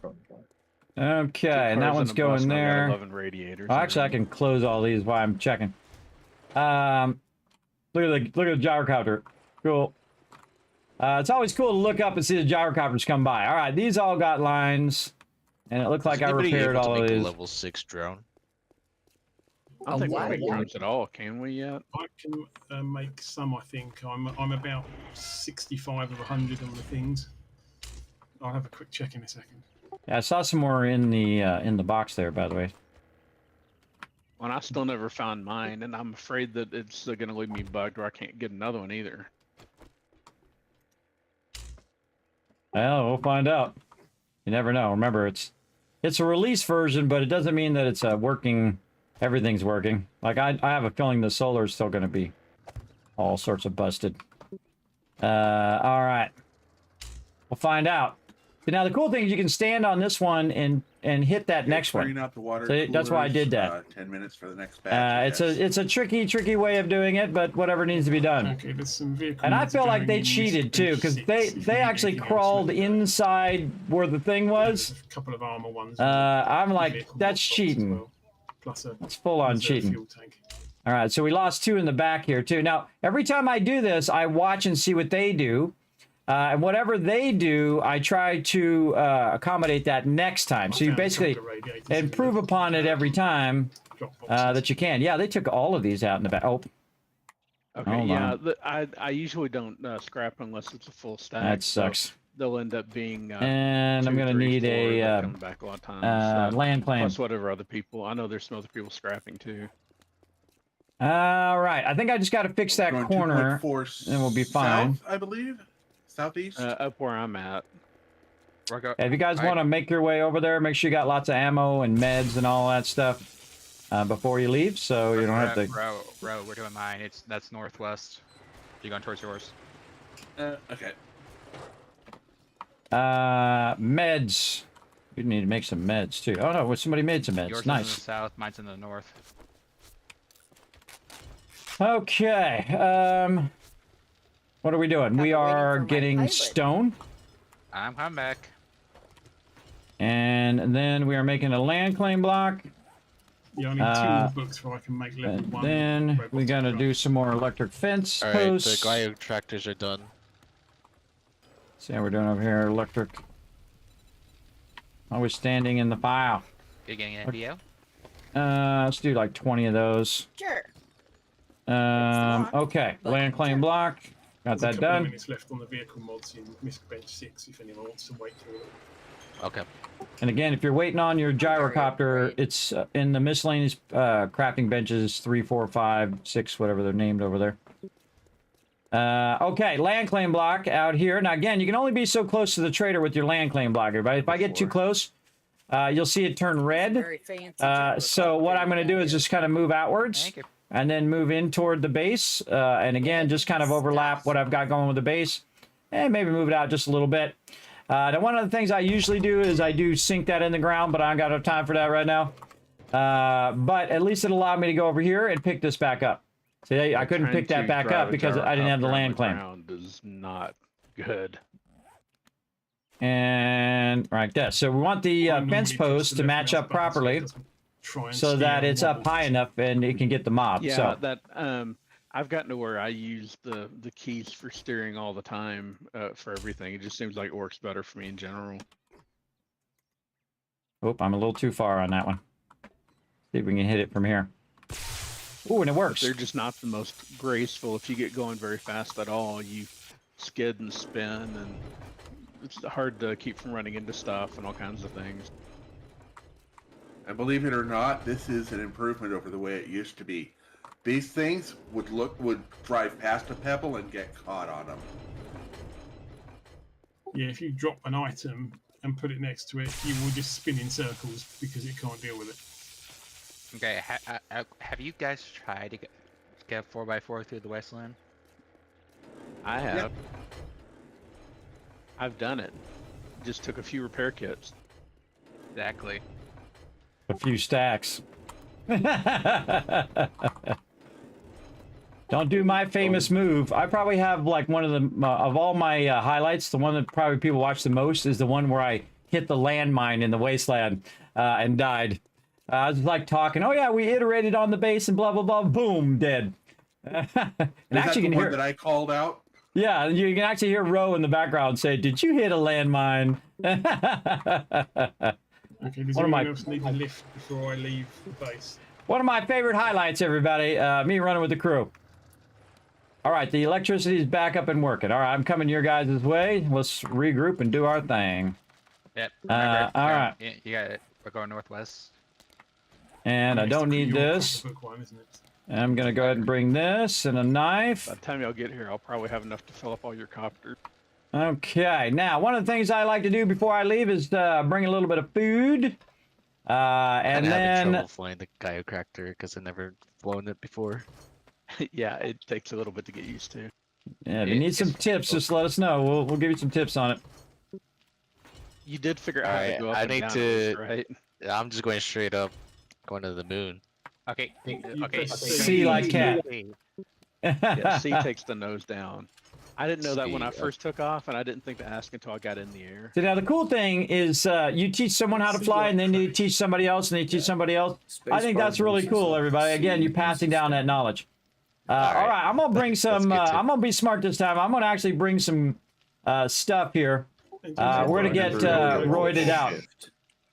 front line. Okay, and that one's going there. 11 radiators. Oh, actually, I can close all these while I'm checking. Look at the gyrocopter. Cool. It's always cool to look up and see the gyrocopters come by. All right, these all got lines, and it looked like I repaired all of these. Level 6 drone. I don't think we wow. make drones at all, can we yet? I can make some. I think I'm about 65 of 100 on the things. I'll have a quick check in a second. Yeah, I saw some more in the box there, by the way. Well, I still never found mine, and I'm afraid that it's going to leave me bugged, or I can't get another one either. Well, we'll find out. You never know. Remember, it's a release version, but it doesn't mean that it's working. Everything's working. Like I have a feeling the solar is still going to be all sorts of busted. All right, we'll find out. So now the cool thing is you can stand on this one and hit that next one. Out the water So that's why I did that. 10 minutes for the next batch. It's a tricky way of doing it, but whatever needs to be done. Okay, there's some vehicle. And I mods feel like going they in cheated too, because six, they if you they need actually anything else crawled with it. inside where the thing was. There's a couple of armor ones. I'm like, Vehicle that's box as cheating. well, plus a That's full on reserve cheating. fuel tank. All right, so we lost 2 in the back here too. Now, every time I do this, I watch and see what they do. And whatever they do, I try to accommodate that next time. So you I found a basically couple of radiators improve in the upon it every time drop boxes. that you can. Yeah, they took all of these out in the back. Oh, Okay, Hold yeah, on. I usually don't scrap unless it's a full stack. that so sucks. they'll end up being. And I'm 2, going to 3, need 4 a that come back a lot of times. land plan. Plus whatever other people. I know there's some other people scrapping too. All right, I think I just got to fix that Going corner. 2.4 and we'll be fine. South, I believe. Southeast. Up where I'm at. If you guys want to make your way over there, make sure you got lots of ammo and meds and all that stuff before you leave, so you don't have to. Row, we're doing mine. That's northwest. You going towards yours? Okay. Meds. We need to make some meds too. Oh no, somebody made some meds. Yours is in the Nice. south. Mine's in the north. Okay. What are we doing? We Kinda waiting are for my getting pilot. stone, I'm coming back. and then we are making a land claim block. Yeah, I need 2 books where I can make level And 1. then we're robotic gonna drone. do some more electric fence Alright, the posts. Glio tractors are done. See how we're doing over here. Electric. Always standing in the file. You getting an NDO? Let's do like 20 of those. Sure. Okay. but Land claim block. Got There's that a couple of done. minutes left on the vehicle mods in Misc Bench 6 if anyone wants to wait for it. Okay. And again, if you're waiting on your gyrocopter, great. it's in the miscellaneous crafting benches 3, 4, 5, 6, whatever they're named over there. Okay, land claim block out here. Now again, you can only be so close to the trader with your land claim block, everybody. If I get too close, you'll see it turn red. Very fancy. So what I'm going to do is just kind of move outwards Thank you. and then move in toward the base. And again, just kind of overlap what I've got going with the base and maybe move it out just a little bit. Now, one of the things I usually do is I do sink that in the ground, but I don't got enough time for that right now. But at least it allowed me to go over here and pick this back up. See, I couldn't pick that back up because I didn't have the land claim. Ground is not good. And like that. So we want the fence post to match up properly so that it's up high enough and it can get the mob. Yeah, So that I've gotten to where I use the keys for steering all the time for everything. It just seems like it works better for me in general. oh, I'm a little too far on that one. See if we can hit it from here. Ooh, and it works. They're just not the most graceful. If you get going very fast at all, you skid and spin, and it's hard to keep from running into stuff and all kinds of things. And believe it or not, this is an improvement over the way it used to be. These things would drive past a pebble and get caught on them. Yeah, if you drop an item and put it next to it, you will just spin in circles because it can't deal with it. Okay, have you guys tried to get 4x4 through the Westland? I have. Yep. I've done it. Just took a few repair kits. Exactly. A few stacks. Don't do my famous move. I probably have like one of the of all my highlights. The one that probably people watch the most is the one where I hit the landmine in the wasteland and died. I was like talking. Oh yeah, we iterated on the base and blah blah blah. Boom, dead. And Is that actually, the you can one hear. that I called out? Yeah, you can actually hear Ro in the background say, "Did you hit a landmine?" Okay, does One of my- anyone else need a lift before I leave the base? One of my favorite highlights, everybody. Me running with the crew. All right, the electricity is back up and working. All right, I'm coming your guys' way. Let's regroup and do our thing. Yep. all right. You got it. We're going northwest. And I It's don't the need your this. comic book one, isn't it? I'm going to go ahead and bring this and a knife. By the time y'all get here, I'll probably have enough to fill up all your copters. Okay, now one of the things I like to do before I leave is bring a little bit of food. And I'm having then trouble flying the Gaiocractor because I've never flown it before. Yeah, it takes a little bit to get used to. yeah, if you need some tips, just let us know. We'll give you some tips on it. You did figure out how to Alright, go up I and need down to- those, right? I'm just going straight up, going to the moon. Okay. You Okay. press See like cat. Yeah, C takes the nose down. I didn't know that when I C, first took off, and I didn't think to ask until I got in the air. So now the cool thing is you teach someone how to fly, and then you teach somebody else, and they teach somebody else. I think that's really cool, everybody. Again, you're passing down that knowledge. All right, I'm gonna bring some. That's good tip. I'm gonna be smart this time. I'm gonna actually bring some stuff here. We're gonna get roided out,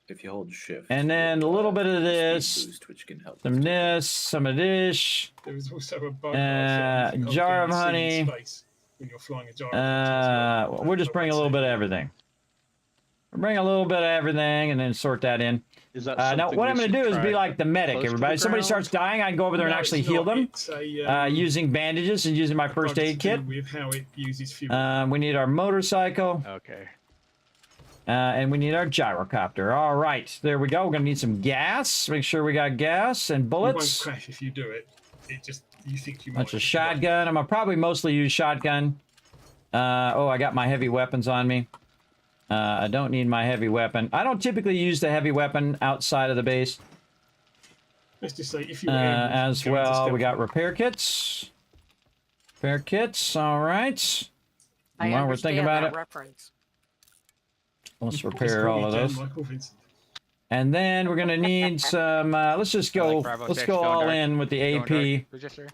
If you hold shift. and then a little bit of speed this, boost, which can help. some this, some of this. There was also a bug. Jar of honey. When you're flying a jar. We'll just bring a little bit of everything. We'll bring a little bit of everything, and then sort that in. Is that Now, something what we I'm going to should do is be try like the medic, close to everybody. the Somebody ground? starts dying, I can go over there and actually heal them using bandages and using my first aid kit. With how it uses fuel. We need our motorcycle, Okay. and we need our gyrocopter. All right, there we go. We're going to need some gas. Make sure we got gas and You won't bullets. crash if you do it. It just you think you might. Bunch of shotgun. I'm going to probably mostly use shotgun. I got my heavy weapons on me. I don't need my heavy weapon. I don't typically use the heavy weapon outside of the base. Let's just say if you were able to As go into well, we stealth got mode. repair kits. Repair kits, all right. I While we're thinking understand about that it, reference. let's Just repair call all me of Jan those. Michael Vincent. And then we're gonna need some. Let's just go. Like Bravo Let's 6, go going all dark, in with the Going AP. dark, Register.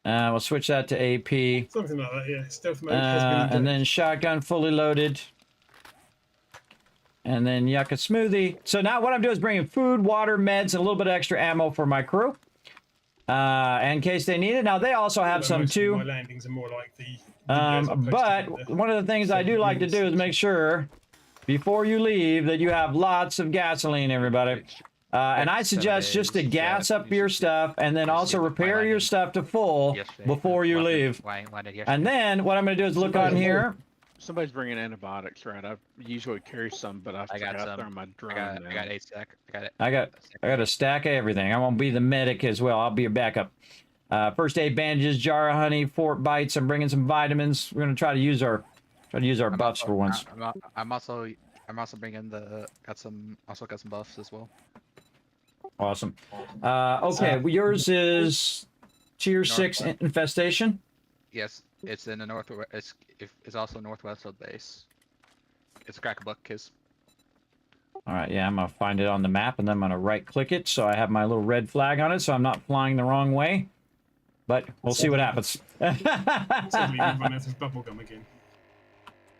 We'll switch that to AP. Something like that, yeah. Stealth mode has been And then shotgun fully loaded. And then yucca smoothie. So now what I'm doing is bringing food, water, meds, and a little bit of extra ammo for my crew. In case they need it. Now they also have some too. My landings are more like the But one of the things I do like to do is make sure before you leave that you have lots of gasoline, everybody. And I suggest just to gas up your stuff and then also repair your stuff to full before you leave. And then what I'm going to do is look on here. Somebody's bringing antibiotics, right? I usually carry some, but I got there on my drone. I got 8 stack. I got it. I got a stack of everything. I'm gonna be the medic as well. I'll be your backup. First aid bandages, jar of honey, fort bites. I'm bringing some vitamins. We're gonna try to use our buffs for once. I'm also bringing got some buffs as well. Awesome. Okay, yours is tier 6 infestation. Yes, it's in the northwest. It's also northwest of the base. It's a crack a buck kiss. All right, yeah, I'm gonna find it on the map and then I'm gonna right click it so I have my little red flag on it so I'm not flying the wrong way. But we'll see what happens. Suddenly we run out of bubblegum again.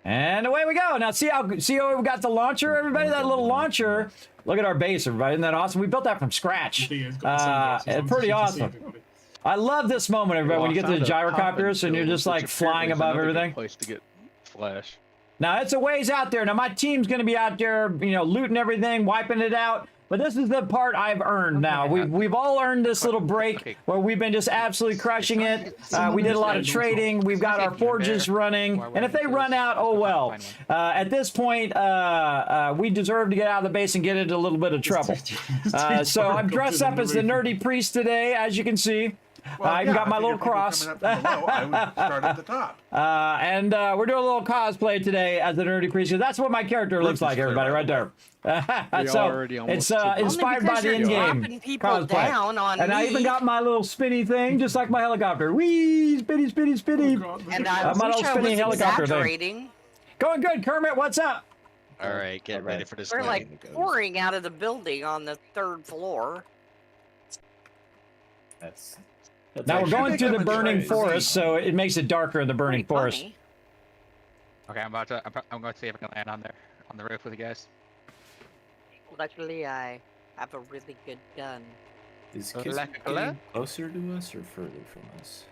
And away we go. Now see how we've got the launcher, everybody? That little launcher. Look at our base, everybody. Isn't that awesome? We built that from scratch. Pretty awesome. I love this moment, everybody, when you get to the gyrocopters and you're just like flying above everything. Place to get flash. Now it's a ways out there. Now my team's going to be out there, you know, looting everything, wiping it out. But this is the part I've earned now. We've all earned this little break where we've been just absolutely crushing it. We did a lot of trading. We've got our forges running. And if they run out, oh well. At this point, we deserve to get out of the base and get into a little bit of trouble. So I'm dressed up as the nerdy priest today, as you can see. Well, I even got my little cross. Up from below, I would start at the top. And we're doing a little cosplay today as the nerdy priest. That's what my character looks like, everybody, right there. So it's inspired by the in-game cosplay. And I even got my little spinny thing, just like my helicopter. Whee! Spinny, spinny, spinny. And I my little spinny helicopter exaggerating. thing. Going good, Kermit. What's up? All right, get ready for this. We're like pouring out of the building on the 3rd floor. Now we're going through the burning forest, so it makes it darker in the burning forest. Okay, I'm going to see if I can land on the roof with you guys. Luckily, I have a really good gun. Is Kismet getting closer to us or further from us?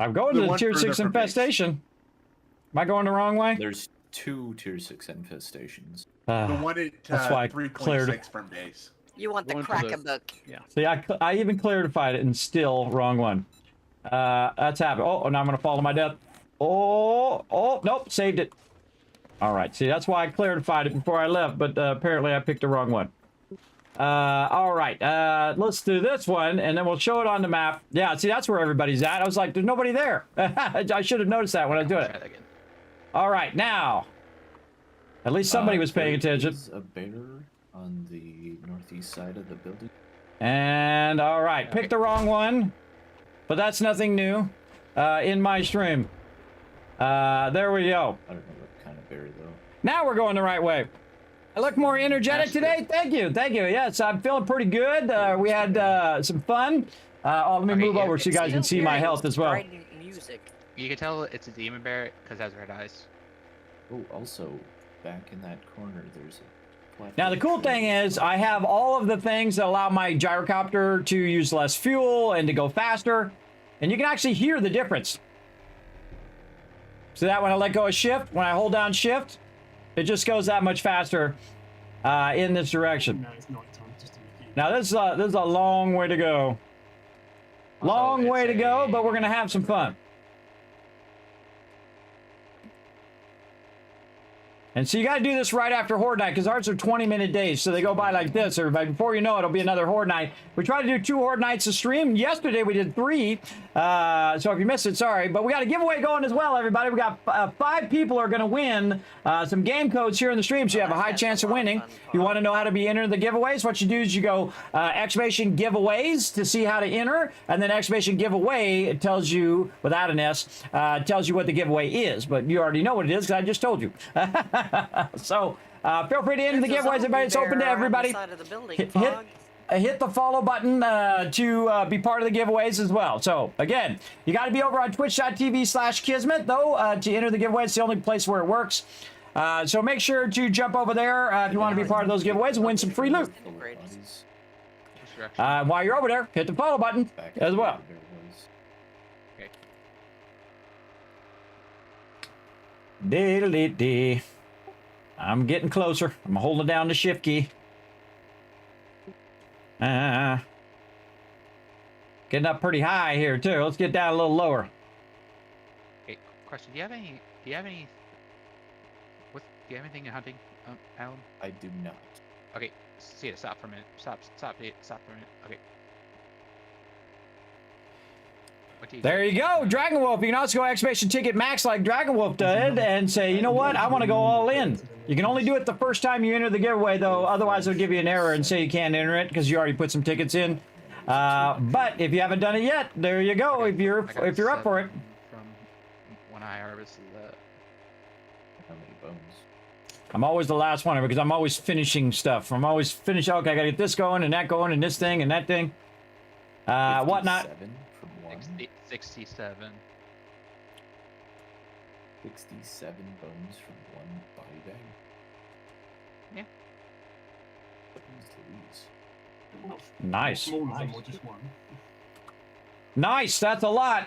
I'm going to the tier 6 infestation. Am I going the wrong way? There's 2 tier 6 infestations. The one at that's why I cleared 3.6 from base. You want the crack-a-book. Yeah. See, I even clarified it and still wrong one. That's happened. Oh, now I'm going to fall to my death. Oh, nope, saved it. All right, see, that's why I clarified it before I left, but apparently I picked the wrong one. All right, let's do this one, and then we'll show it on the map. Yeah, see, that's where everybody's at. I was like, there's nobody there. I should have noticed that when I was doing it. All right, now. At least somebody was paying attention. There's a bear on the northeast side of the building. And all right, picked the wrong one, but that's nothing new in my stream. There we go. I don't know what kind of bear though. Now we're going the right way. I look more energetic today. Thank you. Yes, I'm feeling pretty good. We had some fun. Let me move over so you guys can see my health as well. Music. You can tell it's a demon bear because it has red eyes. Oh, also, back in that corner, there's a... Now, the cool thing is I have all of the things that allow my gyrocopter to use less fuel and to go faster. And you can actually hear the difference. See that when I let go of shift? When I hold down shift, it just goes that much faster in this direction. No, it's nighttime. Now, this is a long way to go. Long way to go, but we're going to have some fun. And so you got to do this right after Horde Night, because ours are 20-minute days, so they go by like this, everybody. Before you know it, it'll be another Horde Night. We try to do 2 Horde Nights a stream. Yesterday we did 3, so if you missed it, sorry. But we got a giveaway going as well, everybody. We got 5 people are going to win some game codes here in the stream, so you have a high chance of winning. If you want to know how to be entered in the giveaways, what you do is you go exclamation giveaways to see how to enter, and then exclamation giveaway, it tells you, without an S, tells you what the giveaway is. But you already know what it is, because I just told you. So feel free to enter the giveaways, everybody. It's open to everybody. hit the follow button to be part of the giveaways as well. So again, you got to be over on twitch.tv/Kismet though to enter the giveaway. It's the only place where it works. So make sure to jump over there if you want to be part of those giveaways and win some free loot. While you're over there, hit the follow button as well. Okay. Diddly-dee. I'm getting closer. I'm holding down the shift key. Getting up pretty high here too. Let's get down a little lower. Okay. Question: Do you have any? Do you have anything in hunting, Alan? I do not. Okay. See it. Stop for a minute. Stop for a minute. Okay. There you go, Dragon Wolf. You can also go exclamation ticket max like Dragon Wolf did and say, you know what, I want to go all in. You can only do it the first time you enter the giveaway, though. Otherwise, it'll give you an error and say you can't enter it because you already put some tickets in. But if you haven't done it yet, there you go. If you're up for it. From when I harvested that. How many bones? I'm always the last one because I'm always finishing stuff. I'm always finishing. Okay, I gotta get this going and that going and this thing and that thing. Whatnot. 67. 67 bones from one body bag? Yeah. Jeez Louise. Nice. All of them or just one? Nice. That's a lot.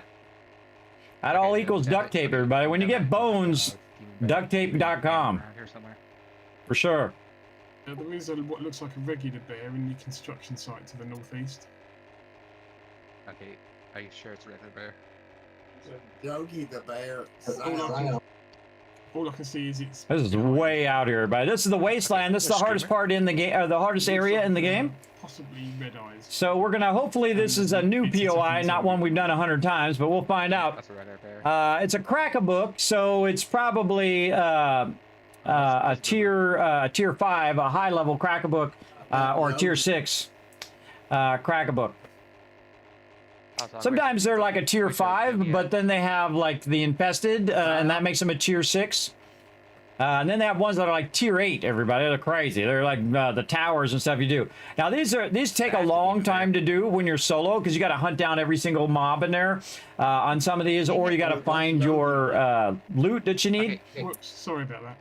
That all equals duct tape, everybody. When you get bones, ducttape.com. Around here somewhere. For sure. There is what looks like a regular bear in the construction site to the northeast. Okay. Are you sure it's a regular bear? Yogi the bear. All I can see is it's. This is way out here, everybody. This is the wasteland. This is the hardest part in the game, the hardest area in the game. Possibly red eyes. So we're gonna. Hopefully, this is a new POI, not one we've done 100 times, but we'll find out. That's a regular bear. It's a crack-a-book, so it's probably a tier 5, a high-level crack-a-book, or tier 6 crack-a-book. Sometimes they're like a tier 5, but then they have like the infested, and that makes them a tier 6. And then they have ones that are like tier 8. Everybody, they're crazy. They're like the towers and stuff you do. Now these take a long time to do when you're solo because you got to hunt down every single mob in there on some of these, or you got to find your loot that you need. Whoops, sorry about that.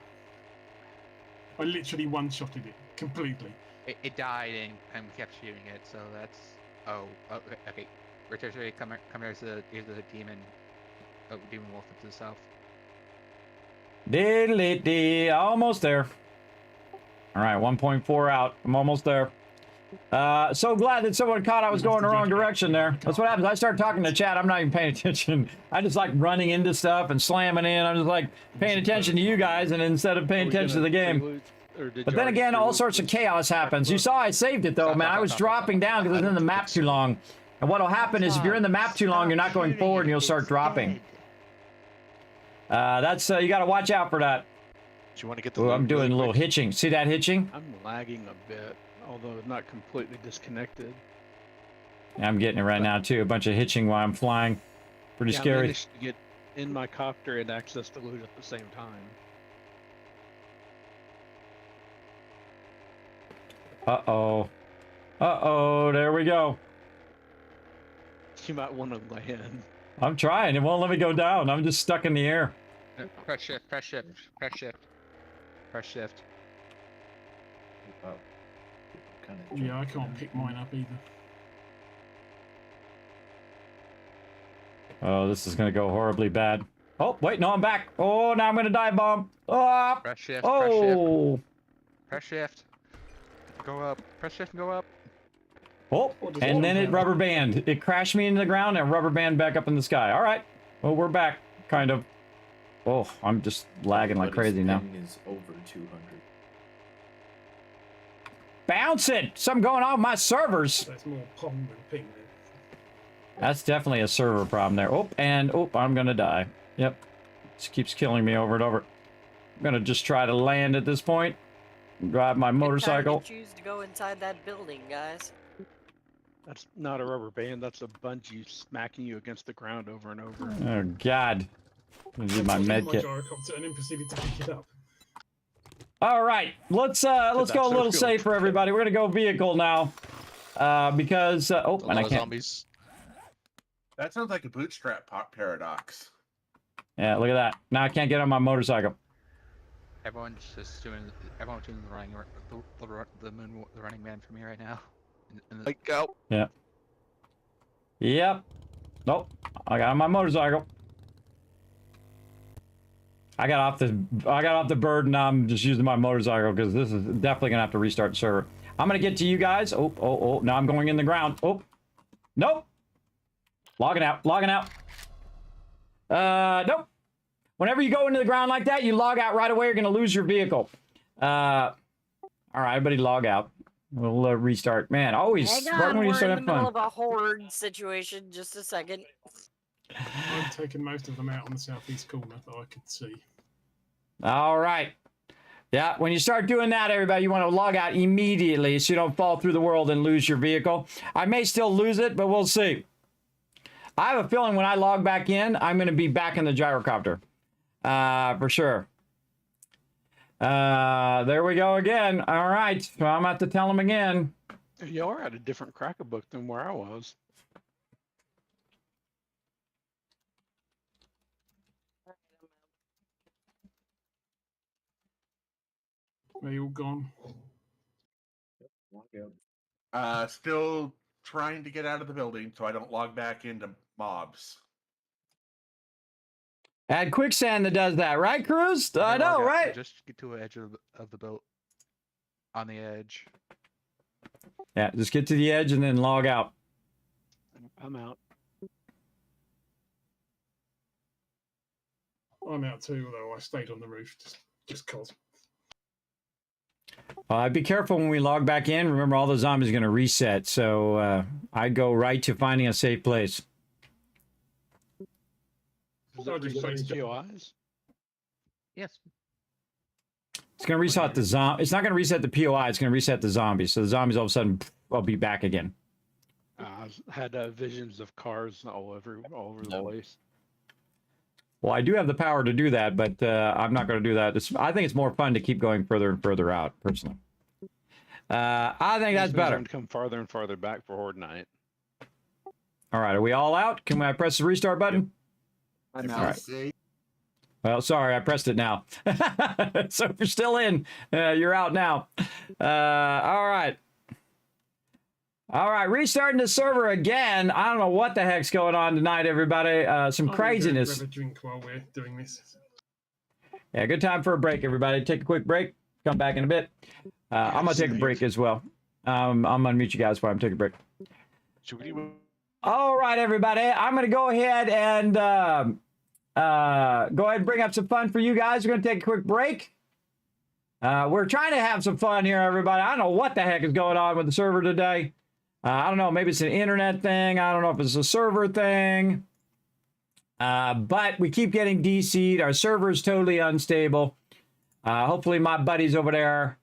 I literally one-shotted it completely. It died and we kept shooting it, so that's. Oh, okay. Richard, come here. Here's the demon. Oh, demon wolf to the south. Diddly-dee, almost there. All right, 1.4 out. I'm almost there. So glad that someone caught I was going the wrong direction there. That's what happens. I start talking to chat. I'm not even paying attention. I just like running into stuff and slamming in. I'm just like paying attention to you guys and instead of paying attention to the game. But then again, all sorts of chaos happens. You saw I saved it though, man. I was dropping down because I was in the map too long. And what'll happen is if you're in the map too long, you're not going forward and you'll start dropping. That's you got to watch out for that. Do you want to get the Ooh, I'm doing a little hitching. See that hitching? I'm lagging a bit, although not completely disconnected. Yeah, I'm getting it right now too. A bunch of hitching while I'm flying. Pretty I scary. managed to get in my copter and access the loot at the same time. Uh-oh. Uh-oh, there we go. You might want to land. I'm trying. It won't let me go down. I'm just stuck in the air. Press shift. Oh. Yeah, I can't pick mine up either. Oh, this is going to go horribly bad. Oh, wait, no, I'm back. Oh, now I'm going to dive bomb. Oh, Press shift. oh. Press shift. Go up. Press shift and go up. Oh, and then it rubber band. It crashed me into the ground and rubber band back up in the sky. All right. Well, we're back, kind of. Oh, I'm just lagging like crazy now. Is over 200. Bounce it! Something going on with my servers. That's more pong than ping then. That's definitely a server problem there. Oh, and oh, I'm gonna die. Yep. This keeps killing me over and over. I'm gonna just try to land at this point. Drive my motorcycle. Good time to choose to go inside that building, guys. That's not a rubber band, that's a bungee smacking you against the ground over and over. Oh God. I'm gonna do my med kit. Gyrocopter and then proceeded to pick it up. All right, let's go a little safer, everybody. We're gonna go vehicle now. because A and lot I of can't. zombies. That sounds like a bootstrap paradox. Yeah, look at that. Now I can't get on my motorcycle. Everyone's just doing. Everyone's doing the running. The running man for me right now. Like go. Yeah. Yep. Nope. I got on my motorcycle. I got off the bird, and now I'm just using my motorcycle because this is definitely gonna have to restart the server. I'm gonna get to you guys. Oh. Now I'm going in the ground. Oh. Nope. Logging out. Nope. Whenever you go into the ground like that, you log out right away. You're gonna lose your vehicle. All right, everybody log out. We'll restart. Man, always Hang right on, when you we're start in the having middle fun. of a horde situation. Just a second. I've taken most of them out on the southeast corner that I could see. All right. Yeah, when you start doing that, everybody, you want to log out immediately so you don't fall through the world and lose your vehicle. I may still lose it, but we'll see. I have a feeling when I log back in, I'm going to be back in the gyrocopter. For sure. There we go again. All right. So I'm going to have to tell them again. You are at a different cracker book than where I was. Are you all gone? Still trying to get out of the building so I don't log back into mobs. Add quicksand that does that, right, Cruz? I know, right? Just get to the edge of the boat. On the edge. Yeah, just get to the edge and then log out. I'm out. I'm out too, although I stayed on the roof just cause. Be careful when we log back in. Remember, all the zombies are going to reset. So I'd go right to finding a safe place. Does that reset POIs? Yes. It's going to reset the zombie. It's not going to reset the POI. It's going to reset the zombies. So the zombies all of a sudden will be back again. I had visions of cars all over the place. Well, I do have the power to do that, but I'm not going to do that. I think it's more fun to keep going further and further out, personally. I think that's better. To come farther and farther back for Horde Night. All right, are we all out? Can I press the restart button? I'm All out. right. See? Well, sorry, I pressed it now. So if you're still in, you're out now. All right. All right, restarting the server again. I don't know what the heck's going on tonight, everybody. Some craziness. Grab a drink while we're doing this. Yeah, good time for a break, everybody. Take a quick break. Come back in a bit. I'm going to take a break as well. I'm going to mute you guys while I'm taking a break. All right, everybody. I'm going to go ahead and bring up some fun for you guys. We're going to take a quick break. We're trying to have some fun here, everybody. I don't know what the heck is going on with the server today. I don't know. Maybe it's an internet thing. I don't know if it's a server thing. But we keep getting DC'd. Our server is totally unstable. Hopefully my buddies over there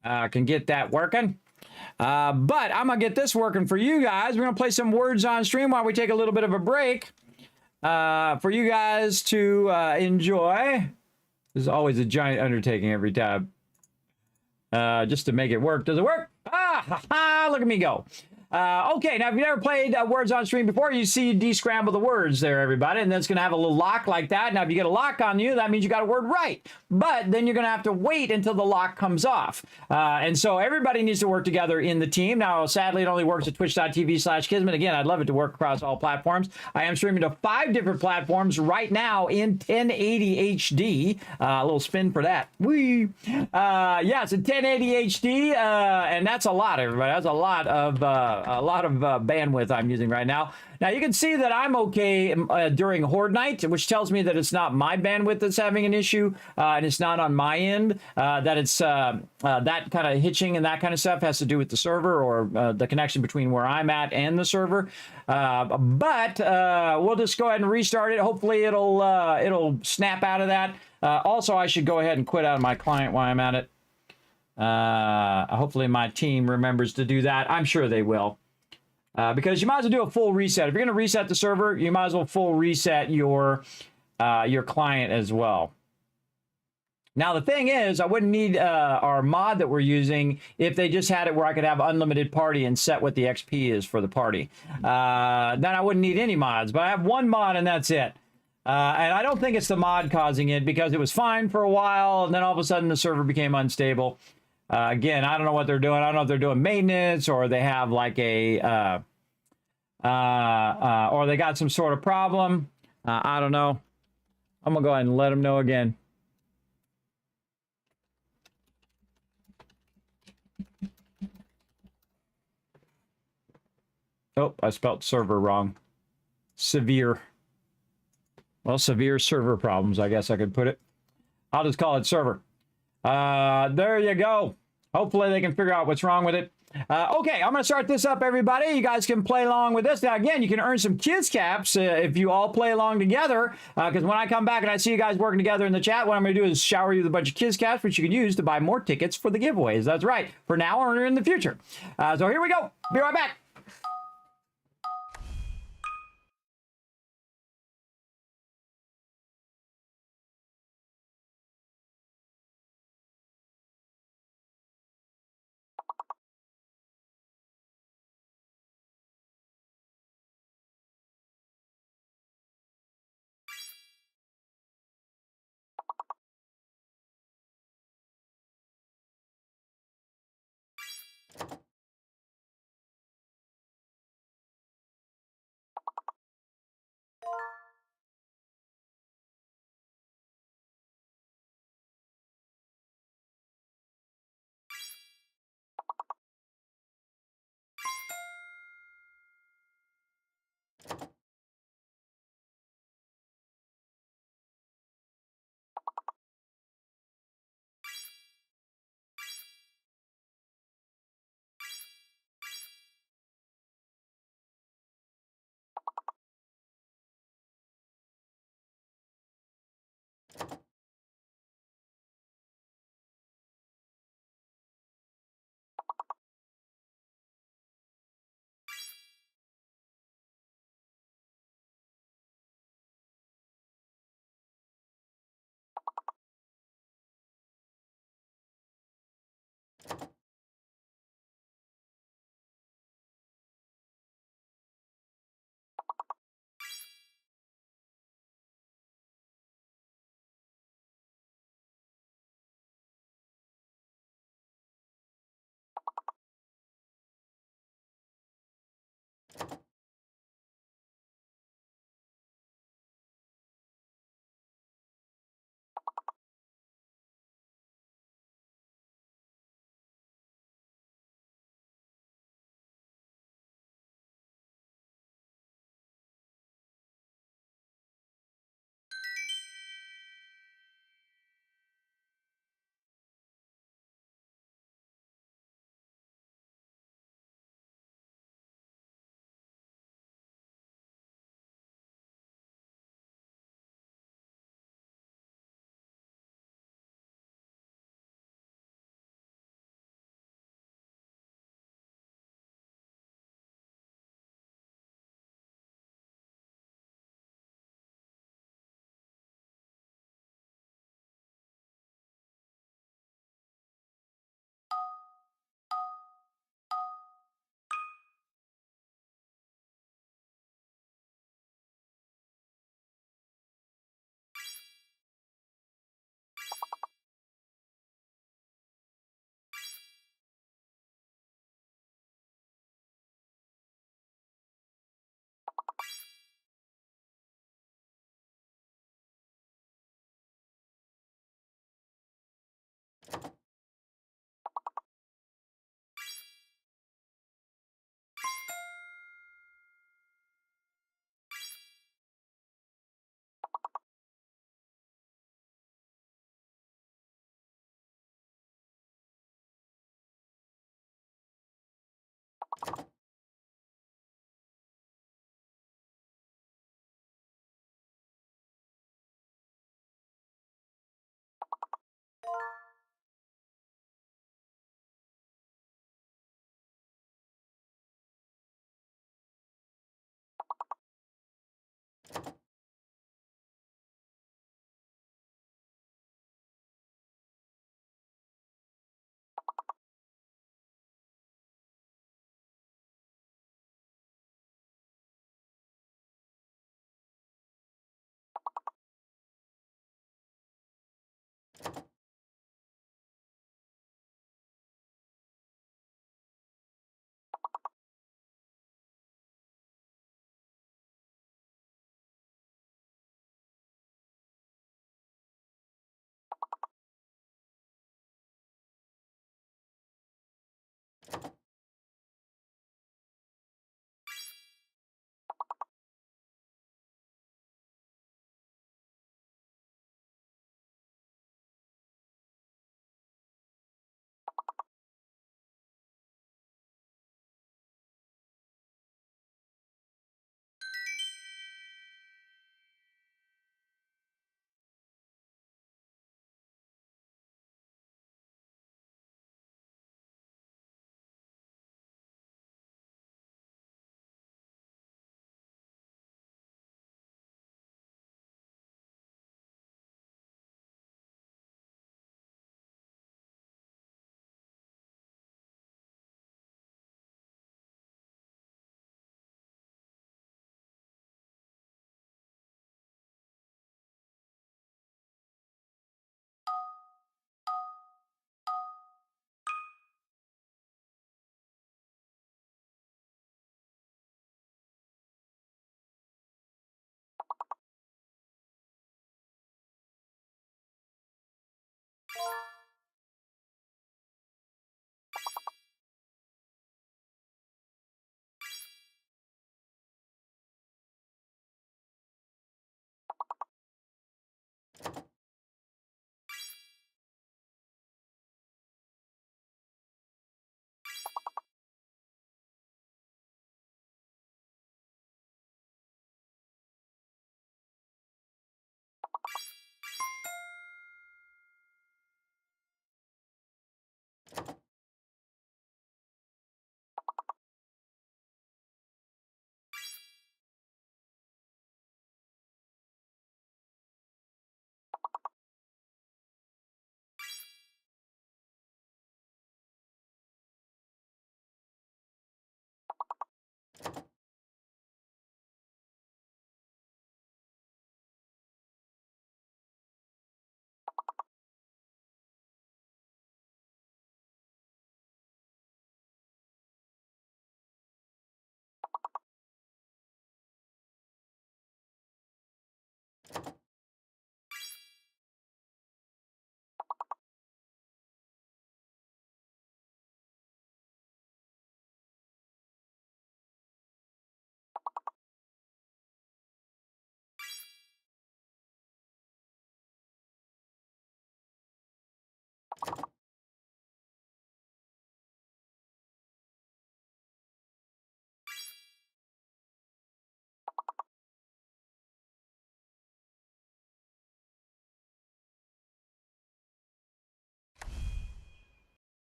can get that working. But I'm going to get this working for you guys. We're going to play some words on stream while we take a little bit of a break for you guys to enjoy. This is always a giant undertaking every time. Just to make it work. Does it work? Look at me go. Okay, now if you've never played words on stream before, you see you descramble the words there, everybody, and then it's going to have a little lock like that. Now, if you get a lock on you, that means you got a word right. But then you're going to have to wait until the lock comes off. And so everybody needs to work together in the team. Now, sadly, it only works at twitch.tv/Kismet. Again, I'd love it to work across all platforms. I am streaming to 5 different platforms right now in 1080 HD. A little spin for that. Whee! Yeah, it's in 1080 HD, and that's a lot, everybody. That's a lot of bandwidth I'm using right now. Now you can see that I'm okay during Horde Night, which tells me that it's not my bandwidth that's having an issue, and it's not on my end. That it's that kind of hitching and that kind of stuff has to do with the server or the connection between where I'm at and the server. But we'll just go ahead and restart it. Hopefully it'll snap out of that. Also, I should go ahead and quit out of my client while I'm at it. Hopefully my team remembers to do that. I'm sure they will. Because you might as well do a full reset. If you're going to reset the server, you might as well full reset your client as well. Now, the thing is, I wouldn't need our mod that we're using if they just had it where I could have unlimited party and set what the XP is for the party. Then I wouldn't need any mods, but I have one mod and that's it. And I don't think it's the mod causing it because it was fine for a while and then all of a sudden the server became unstable. Again, I don't know what they're doing. I don't know if they're doing maintenance or they have like a, or they got some sort of problem. I don't know. I'm going to go ahead and let them know again. Oh, I spelled server wrong. Severe. Well, severe server problems, I guess I could put it. I'll just call it server. There you go. Hopefully they can figure out what's wrong with it. Okay, I'm going to start this up, everybody. You guys can play along with this. Now, again, you can earn some kids caps if you all play along together. Because when I come back and I see you guys working together in the chat, what I'm going to do is shower you with a bunch of kids caps, which you can use to buy more tickets for the giveaways. That's right. For now or in the future. So here we go. Be right back.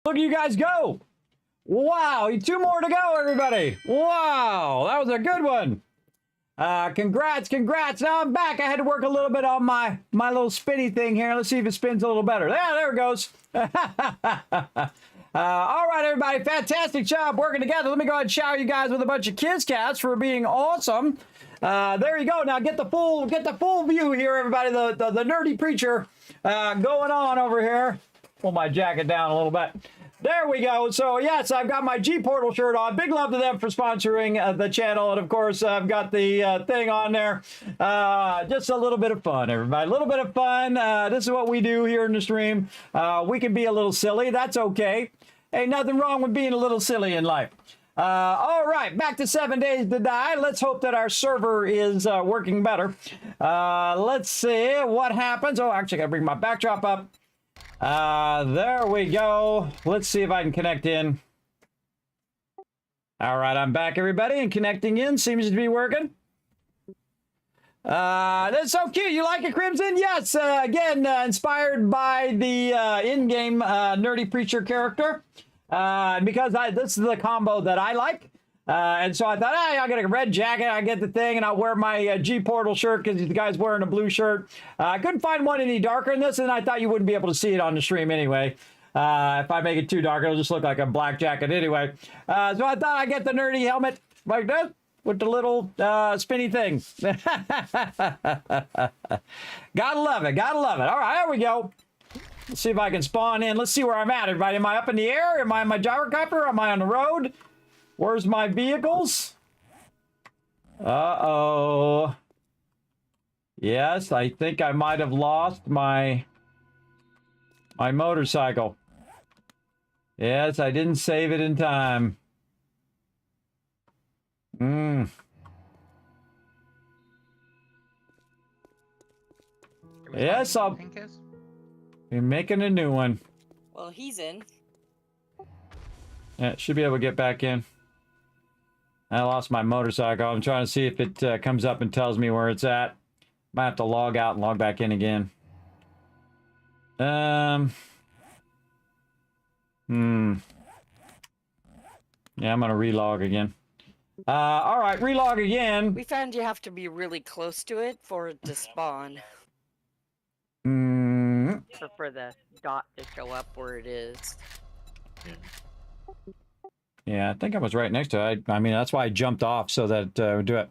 Look at you guys go. Wow, 2 more to go, everybody. Wow, that was a good one. Congrats. Now I'm back. I had to work a little bit on my little spinny thing here. Let's see if it spins a little better. Yeah, there it goes. All right, everybody. Fantastic job working together. Let me go ahead and shower you guys with a bunch of kiss cats for being awesome. There you go. Now get the full view here, everybody. The nerdy preacher going on over here. Pull my jacket down a little bit. There we go. So, yes, I've got my G-Portal shirt on. Big love to them for sponsoring the channel. And, of course, I've got the thing on there. Just a little bit of fun, everybody. A little bit of fun. This is what we do here in the stream. We can be a little silly. That's okay. Ain't nothing wrong with being a little silly in life. All right, back to 7 Days to Die. Let's hope that our server is working better. Let's see what happens. Oh, actually, I got to bring my backdrop up. There we go. Let's see if I can connect in. All right, I'm back, everybody, and connecting in seems to be working. That's so cute. You like it, Crimson? Yes. Again, inspired by the in-game nerdy preacher character. Because this is the combo that I like. And so I thought, hey, I'll get a red jacket, I get the thing, and I'll wear my G-Portal shirt because the guy's wearing a blue shirt. I couldn't find one any darker than this, and I thought you wouldn't be able to see it on the stream anyway. If I make it too dark, it'll just look like a black jacket anyway. So I thought I'd get the nerdy helmet like this with the little spinny thing. Gotta love it. Gotta love it. All right, there we go. Let's see if I can spawn in. Let's see where I'm at, everybody. Am I up in the air? Am I in my gyrocopter? Am I on the road? Where's my vehicles? Uh-oh. Yes, I think I might have lost my motorcycle. Yes, I didn't save it in time. Yes, I'll be making a new one. Well, he's in. Yeah, should be able to get back in. I lost my motorcycle. I'm trying to see if it comes up and tells me where it's at. Might have to log out and log back in again. Yeah, I'm gonna relog again. All right, relog again. We found you have to be really close to it for it to spawn. For the dot to show up where it is. Yeah, I think I was right next to it. I mean, that's why I jumped off so that would do it.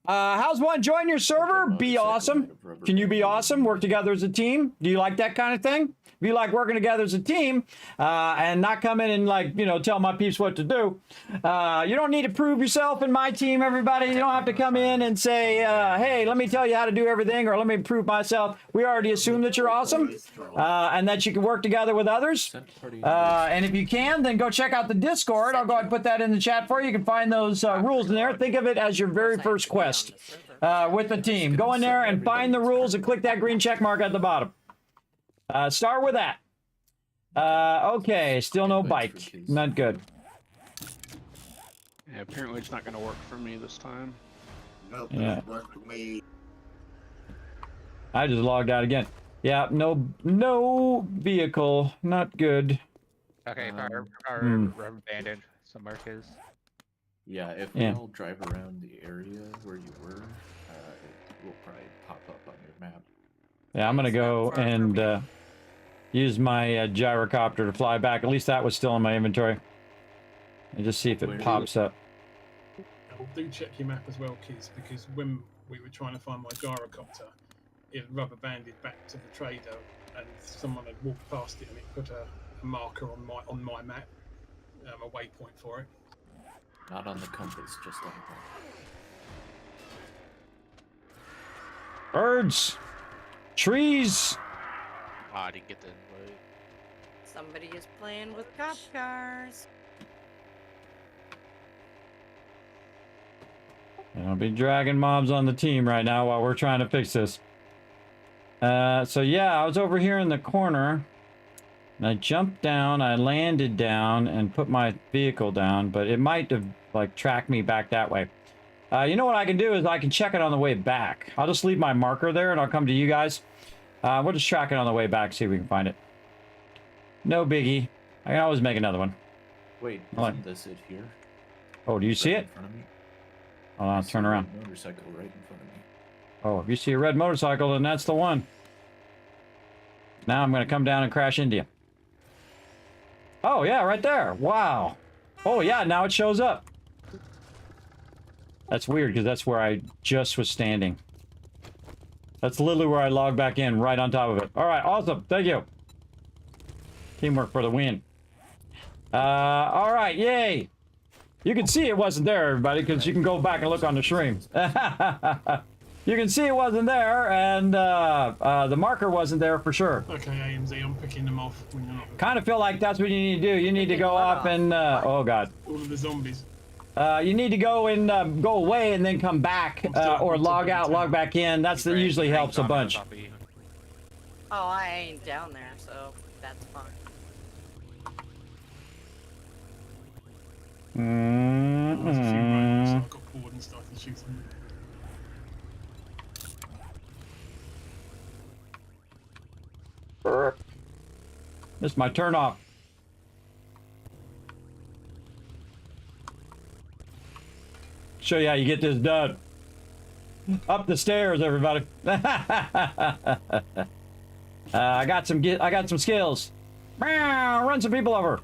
How's one? Join your server. Be awesome. Can you be awesome? Work together as a team. Do you like that kind of thing? If you like working together as a team and not come in and like, you know, tell my peeps what to do. You don't need to prove yourself in my team, everybody. You don't have to come in and say, hey, let me tell you how to do everything or let me prove myself. We already assume that you're awesome and that you can work together with others. And if you can, then go check out the Discord. I'll go ahead and put that in the chat for you. You can find those rules in there. Think of it as your very first quest with the team. Go in there and find the rules and click that green check mark at the bottom. Start with that. Okay, still no bike. Not good. Yeah, apparently it's not going to work for me this time. Yeah. I just logged out again. Yeah, no vehicle. Not good. Okay, rubber banded some markers. Yeah, if we all drive around the area where you were, it will probably pop up on your map. Yeah, I'm gonna go and use my gyrocopter to fly back. At least that was still in my inventory. And just see if it pops up. Do check your map as well, kids, because when we were trying to find my gyrocopter, it rubber banded back to the trader, and someone had walked past it, and it put a marker on my map, a waypoint for it. Not on the compass, just on the map. Birds, trees. Oh, I didn't get the invite. Somebody is playing with cop cars. I'll be dragging mobs on the team right now while we're trying to fix this. So yeah, I was over here in the corner. And I jumped down, I landed down, and put my vehicle down, but it might have, like, tracked me back that way. You know what I can do is I can check it on the way back. I'll just leave my marker there, and I'll come to you guys. We'll just track it on the way back, see if we can find it. No biggie. I can always make another one. Wait, isn't this it here? Oh, do you see it? In front of me? Hold on, turn around. Motorcycle right in front of me. Oh, if you see a red motorcycle, then that's the one. Now I'm going to come down and crash into you. Oh, yeah, right there. Wow. Oh, yeah, now it shows up. That's weird, because that's where I just was standing. That's literally where I logged back in, right on top of it. All right, awesome. Thank you. Teamwork for the win. All right, yay. You can see it wasn't there, everybody, because you can go back and look on the stream. You can see it wasn't there, and the marker wasn't there for sure. Okay, AMZ, I'm picking them off when you're not. Kind of feel like that's what you need to do. You need to go up and, oh God. All of the zombies. You need to go and go away and then come back, or log out, log back in. That usually helps a bunch. Oh, I ain't down there, so that's fine. There's a few moments I got bored and started shooting. This is my turn off. Show you how you get this done. Up the stairs, everybody. I got some skills. Run some people over.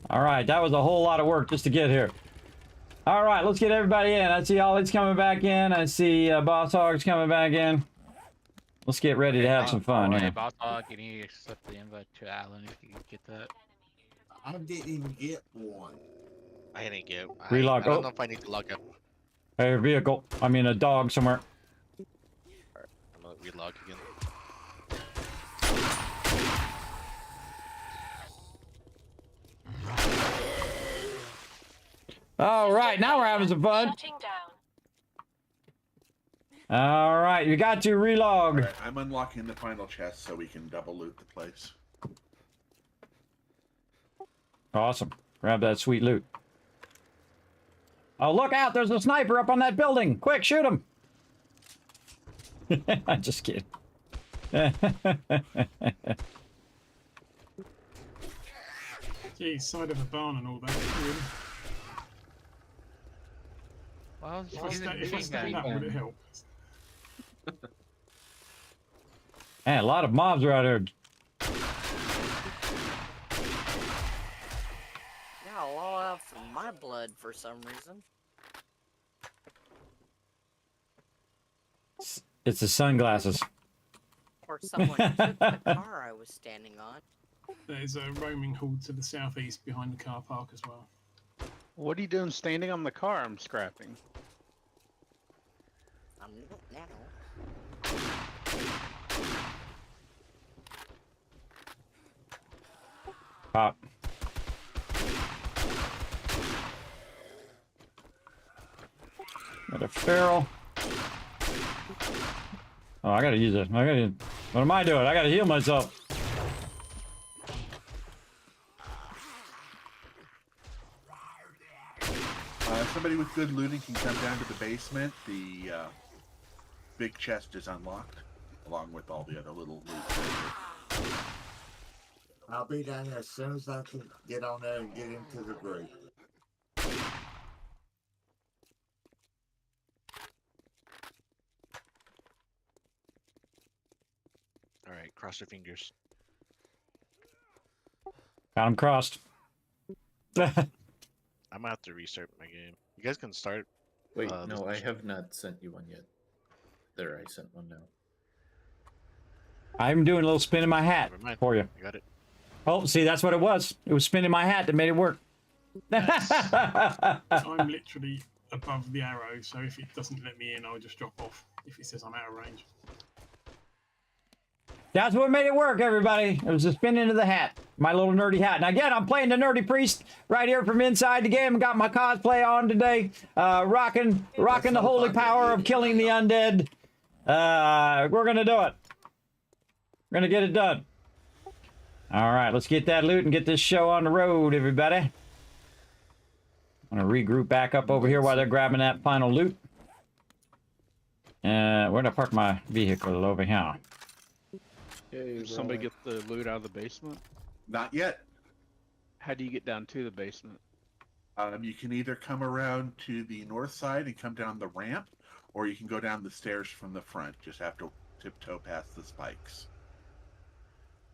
All right, that was a whole lot of work just to get here. All right, let's get everybody in. I see Ollie's coming back in. I see Boss Hog's coming back in. Let's get ready to have some fun Hey, here. Boss Hog, can you accept the invite to Alan if you could get that? I didn't even get one. I didn't get. Relog. I don't know if I need to log up. Hey, a vehicle. I mean, a dog somewhere. I'm gonna relog again. All right, now we're having some fun. Shutting down. All right, you got to relog. Alright, I'm unlocking the final chest so we can double loot the place. Awesome. Grab that sweet loot. Oh, look out! There's a sniper up on that building. Quick, shoot him. I'm just kidding. Gee, side of a barn and all that. Really. Well, If I stand up, would it help? Man, a lot of mobs are out here. Yeah, I'll all out for my blood for some reason. It's the sunglasses. Or someone took the car I was standing on. There's a roaming horde to the southeast behind the car park as well. What are you doing standing on the car I'm scrapping? I'm not now. Pop. Got a feral. Oh, I gotta use it. What am I doing? I gotta heal myself. Somebody with good looting can come down to the basement. The big chest is unlocked, along with all the other little loot. I'll be down there as soon as I can get on there and get into the group. All right, cross your fingers. Got him crossed. I'm gonna have to restart my game. You guys can start. Wait, no, I have not sent you one yet. There, I sent one now. I'm doing a little spin in my hat Never mind. for you. I got it. Oh, see, that's what it was. It was spinning my hat that made it work. I'm literally above the arrow, so if it doesn't let me in, I'll just drop off if it says I'm out of range. That's what made it work, everybody. It was the spin into the hat. My little nerdy hat. And again, I'm playing the nerdy priest right here from inside the game. Got my cosplay on today. Rocking the holy power of killing the undead. We're gonna do it. We're gonna get it done. All right, let's get that loot and get this show on the road, everybody. I'm gonna regroup back up over here while they're grabbing that final loot. Where did I park my vehicle? Over here. Did somebody get the loot out of the basement? Not yet. How do you get down to the basement? You can either come around to the north side and come down the ramp, or you can go down the stairs from the front. Just have to tiptoe past the spikes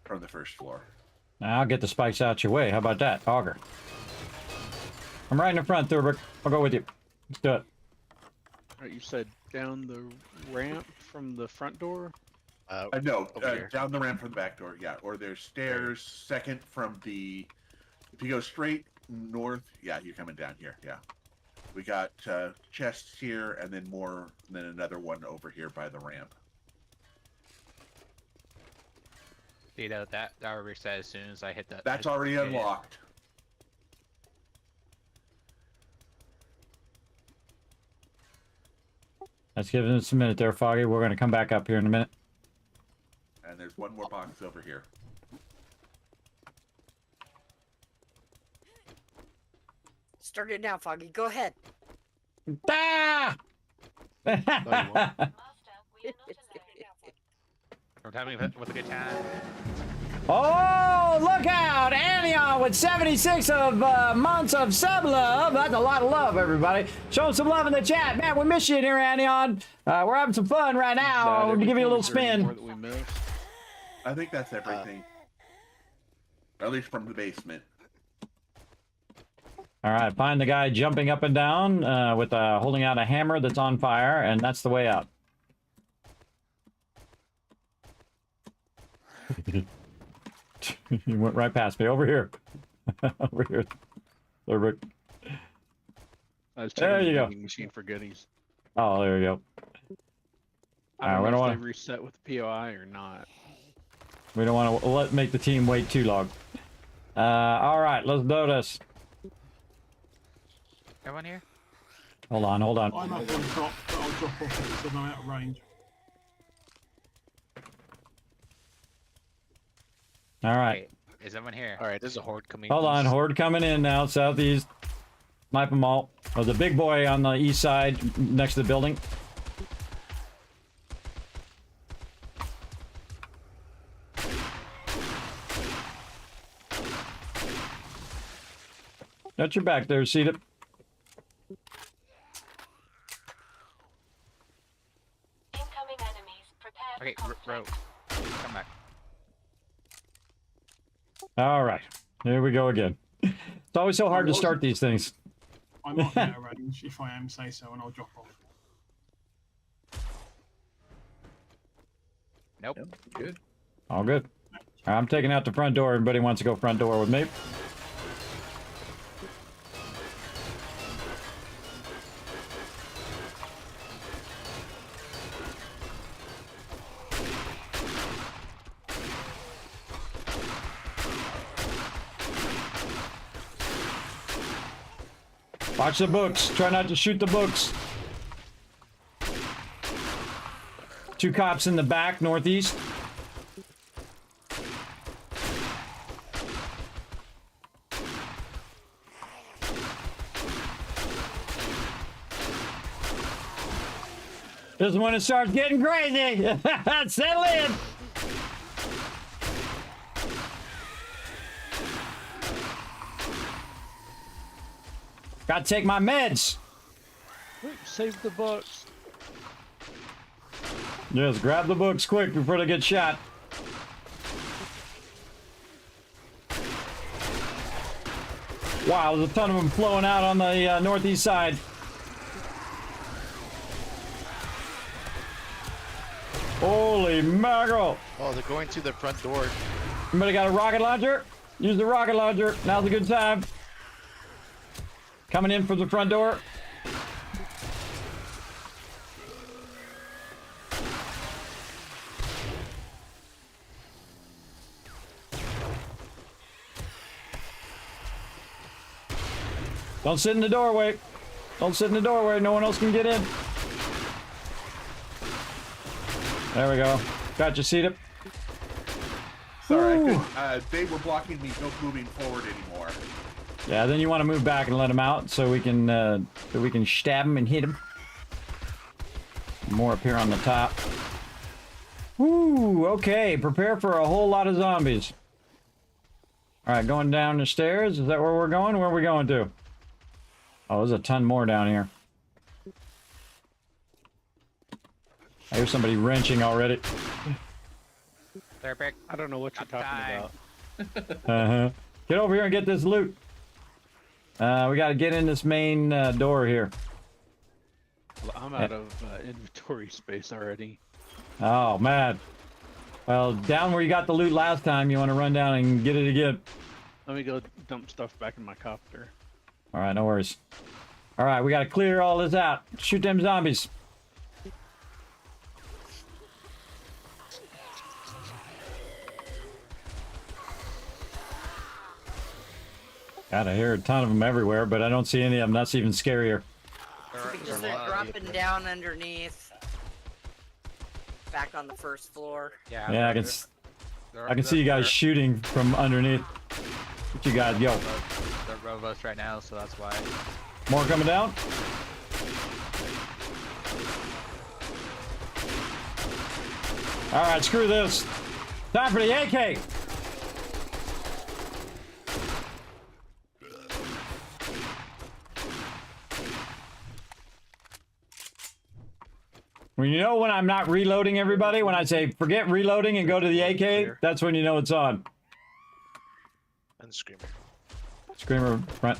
from the first floor. Now I'll get the spikes out your way. How about that, Auger? I'm right in the front, Thurber. I'll go with you. Let's do it. Alright, you said down the ramp from the front door? No, over here. down the ramp from the back door, yeah. Or there's stairs, second from the... If you go straight north, yeah, you're coming down here, yeah. We got chests here, and then another one over here by the ramp. See that reset as soon as I hit that. That's already unlocked. Let's give us a minute there, Foggy. We're going to come back up here in a minute. And there's one more box over here. Start it now, Foggy. Go ahead. Ah! Master, we are not as We're having with a good time. Oh, look out! Anion with 76 of months of sub love. That's a lot of love, everybody. Show some love in the chat. Man, we miss you in here, Anion. We're having some fun right now. To give you a little spin. That we missed? I think that's everything. At least from the basement. All right, find the guy jumping up and down with holding out a hammer that's on fire, and that's the way out. He went right past me. Over here. Over here. There I was There checking you the go. vending machine for goodies. Oh, there you go. I don't we know don't if wanna- they reset with the POI or not. We don't want to make the team wait too long. All right, let's do this. Everyone here? Hold on, hold on. I'm up on top, but I'll drop off if it's out of range. All right. Wait, is everyone here? All right, there's a horde coming. Hold on, east. horde coming in now, southeast. Snipe them all. Oh, the big boy on the east side, next to the building. Got your back there, Cedar. Incoming enemies. Prepare Okay, for Ro, conflict. come back. All right, here we go again. It's always so hard to start these things. I might be out of range if I am, say so, and I'll drop off. Nope. Yep, good. All good. I'm taking out the front door. Everybody wants to go front door with me. Watch the books. Try not to shoot the books. 2 cops in the back, northeast. This is when it starts getting crazy. Settle in. Gotta take my meds. Quick, save the books. Just grab the books quick before they get shot. Wow, there's a ton of them flowing out on the northeast side. Holy mackerel! Oh, they're going to the front door. Anybody got a rocket launcher? Use the rocket launcher. Now's a good time. Coming in from the front door. Don't sit in the doorway. Don't sit in the doorway. No one else can get in. There we go. Got you, Cedar. Sorry, they were blocking me moving forward anymore. Yeah, then you want to move back and let them out so we can stab them and hit them. More up here on the top. Woo, okay. Prepare for a whole lot of zombies. All right, going down the stairs. Is that where we're going? Where are we going to? Oh, there's a ton more down here. I hear somebody wrenching already. Therapeutic. I don't know what you're talking about. Uh-huh. Get over here and get this loot. We got to get in this main door here. Well, I'm out of inventory space already. Oh, man. Well, down where you got the loot last time, you want to run down and get it again. Let me go dump stuff back in my copter. All right, no worries. All right, we got to clear all this out. Shoot them zombies. God, I hear a ton of them everywhere, but I don't see any of them. That's even scarier. Because they're dropping down underneath. Back on the first floor. Yeah. Yeah, I can see you guys shooting from underneath. What you got, yo? They're robust right now, so that's why. More coming down? All right, screw this. Time for the AK. When you know when I'm not reloading, everybody, when I say forget reloading and go to the AK, that's when you know it's on. And Screamer. Screamer front.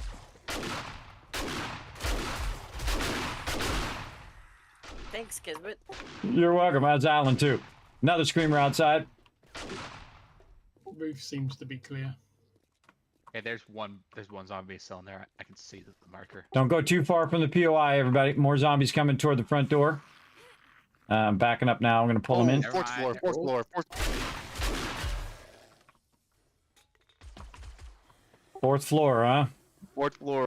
Thanks, Kismet. You're welcome. That's Alan too. Another screamer outside. Roof seems to be clear. Okay, there's one zombie still in there. I can see the marker. Don't go too far from the POI, everybody. More zombies coming toward the front door. I'm backing up now. I'm going to pull them in. Fourth floor. Fourth floor, huh? Fourth floor.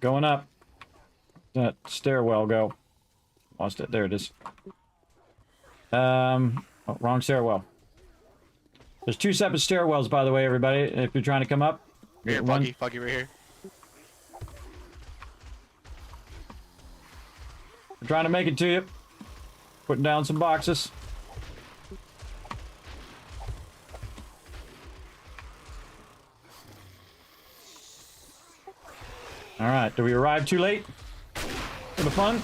Going up. that stairwell go? Lost it. There it is. Oh, wrong stairwell. There's 2 separate stairwells, by the way, everybody. If you're trying to come up. Here, One- Buggy right here. We're trying to make it to you. Putting down some boxes. All right. Do we arrive too late for the fun?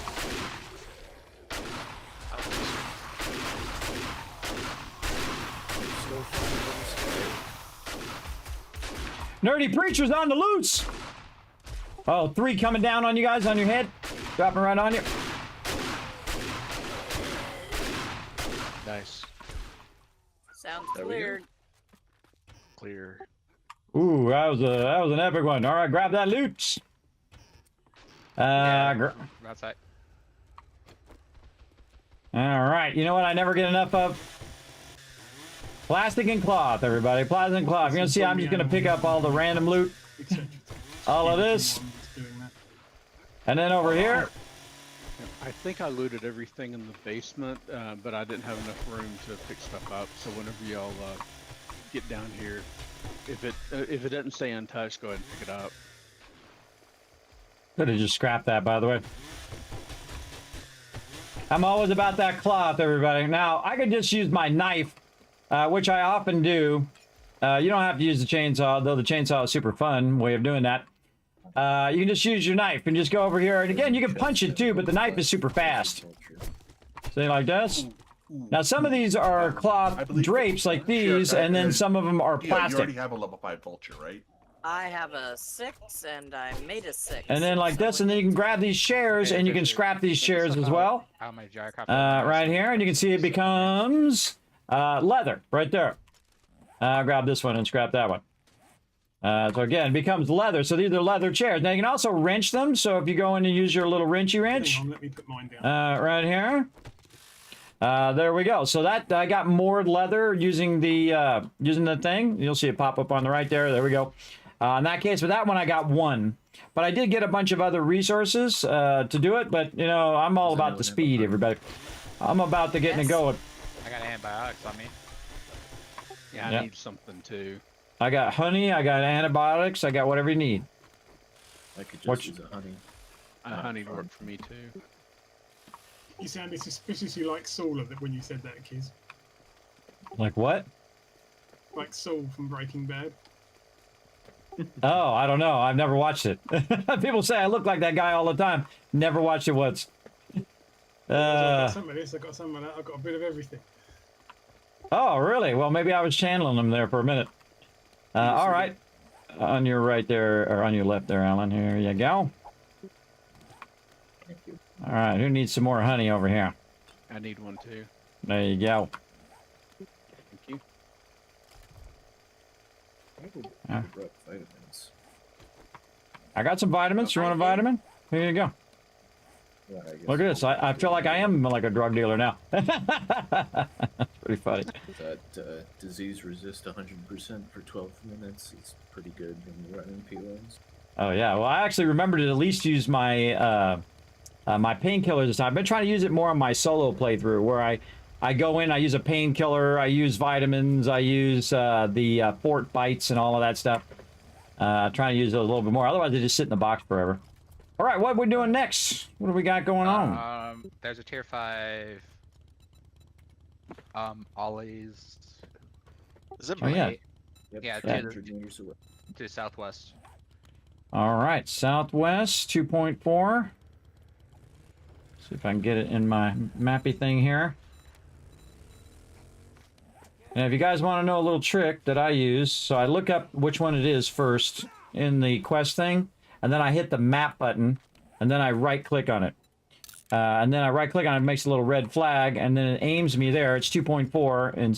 Nerdy Preacher's on the loose! Oh, 3 coming down on you guys, on your head. Dropping right on you. Nice. Sounds There we go. cleared. Clear. Ooh, that was an epic one. All right, grab that loot. Outside. All right, you know what I never get enough of? Plastic and cloth, everybody. Plastic and cloth. You're gonna see I'm just gonna pick up all the random loot. All of this. And then over here. I think I looted everything in the basement, but I didn't have enough room to pick stuff up. So whenever y'all get down here, if it doesn't stay untouched, go ahead and pick it up. Could have just scrapped that, by the way. I'm always about that cloth, everybody. Now, I could just use my knife, which I often do. You don't have to use the chainsaw, though the chainsaw is super fun way of doing that. You can just use your knife and just go over here. And again, you can punch it too, but the knife is super fast. See, like this? Now, some of these are cloth drapes like these, and then some of them are Yeah, you plastic. already have a level 5 vulture, right? I have a 6, and I made a 6. And then like this, and then you can grab these chairs, and you can scrap these chairs as well. How many jar copy? Right here, and you can see it becomes leather right there. Grab this one and scrap that one. So again, it becomes leather. So these are leather chairs. Now you can also wrench them. So if you go in and use your little wrenchy wrench, Hang on, let me put mine down. right here. There we go. So that I got moored leather using the thing. You'll see it pop up on the right there. There we go. In that case, with that one, I got 1. But I did get a bunch of other resources to do it. But you know, I'm all about the speed, everybody. I'm about to getting it going. I got antibiotics on me. Yeah, I need something too. I got honey. I got antibiotics. I got whatever you need. I could just What's- use a honey. Honey worked for me too. You sounded suspiciously like Saul when you said that, Kiz. Like what? Like Saul from Breaking Bad. Oh, I don't know. I've never watched it. People say I look like that guy all the time. Never watched it once. I've got some of this, I've got some of that, I've got a bit of everything. Oh, really? Well, maybe I was channeling them there for a minute. All right. On your right there, or on your left there, Alan. Here you go. Thank you. All right. Who needs some more honey over here? I need one too. There you go. Thank you. I brought vitamins. I got some vitamins. You want a vitamin? Here you go. Yeah, I guess Look at this. I feel like I am like a drug dealer now. That's pretty funny. That disease resist 100% for 12 minutes is pretty good when you're running P1s. Oh yeah. Well, I actually remembered to at least use my my painkillers this time. I've been trying to use it more on my solo playthrough, where I go in, I use a painkiller, I use vitamins, I use the Fort Bites and all of that stuff. Trying to use it a little bit more. Otherwise, they just sit in the box forever. All right, what are we doing next? What do we got going on? There's a tier 5. Ollie's. Is it Oh, mine? yeah. Yep, Yeah, 500 meters away. To the southwest. All right, Southwest 2.4. See if I can get it in my mappy thing here. And if you guys want to know a little trick that I use, so I look up which one it is first in the quest thing, and then I hit the map button, and then I right-click on it. And then I right-click on it, it makes a little red flag, and then it aims me there. It's 2.4 in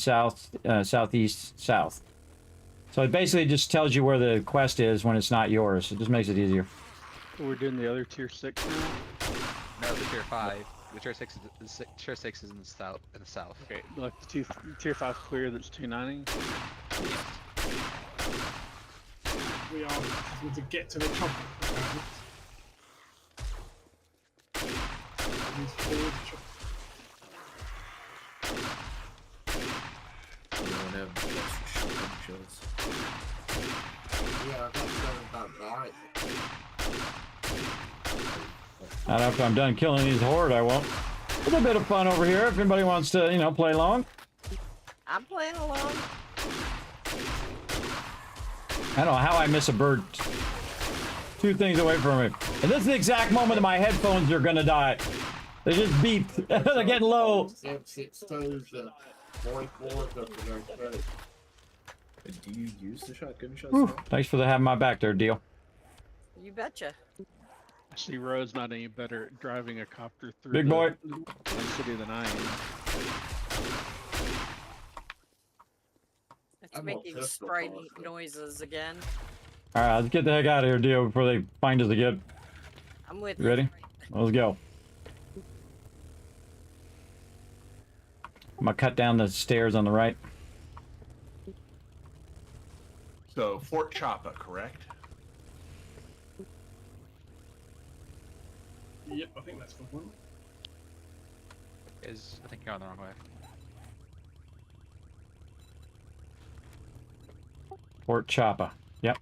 southeast south. So it basically just tells you where the quest is when it's not yours. It just makes it easier. We're doing the other tier 6 now. No, the tier 5. The tier 6 is in the south. Okay, like the tier 5 clear that's 290. We are having to get to the top. Anyone have extra shotgun shells? Yeah, I got 7 times. Not after I'm done killing these horde, I won't. A little bit of fun over here if anybody wants to, you know, play along. I'm playing along. I don't know how I miss a bird 2 things away from me. And this is the exact moment that my headphones are gonna die. They just beeped. They're getting low. 6 toes and 44 up in their face. Do you use the shotgun shells? Whew, now? thanks for having my back there, Deal. You betcha. I see Road's not any better at driving a copter through Big the boy. city than I am. It's I'm making obsessed with strident Parker. noises again. All right, let's get the heck out of here, Deal, before they find us again. I'm with You ready? Let's go. I'm gonna cut down the stairs on the right. So Fort Choppa, correct? Yep, I think that's the one. I think you're on the wrong way. Fort Choppa. Yep.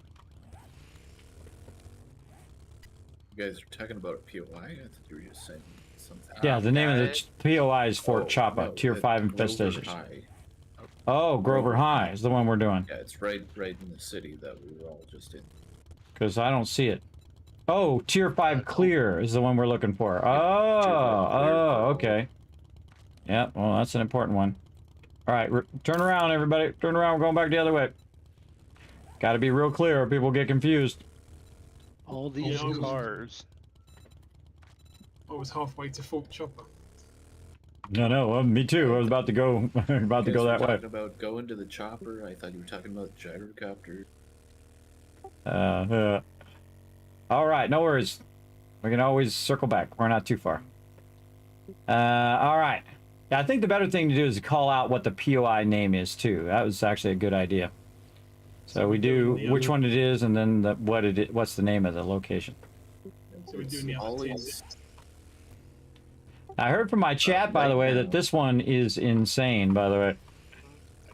You guys are talking about a POI? I thought you were just saying something. Yeah, the name of the Got POI is Fort Oh, Choppa, no, Tier at 5 Grover infestations. High. Oh, Grover High is the one we're doing. Yeah, it's right in the city that we were all just in. Because I don't see it. Oh, Tier 5 clear is the one we're looking for. Tier 5 clear. Oh, okay. Yeah, well, that's an important one. All right, turn around, everybody. Turn around. We're going back the other way. Got to be real clear or people get confused. All these Yeah, cars. I was halfway to Fort Chopper. No, well, me too. I was about to go, about to You go guys that were way. talking about going to the chopper. I thought you were talking about gyrocopter. All right, no worries. We can always circle back. We're not too far. All right. Yeah, I think the better thing to do is to call out what the POI name is too. That was actually a good idea. So we do which one it is, and then what's the name of the location. So we're doing the other Always, I heard from my chat, by the way, that this one is insane. By the way,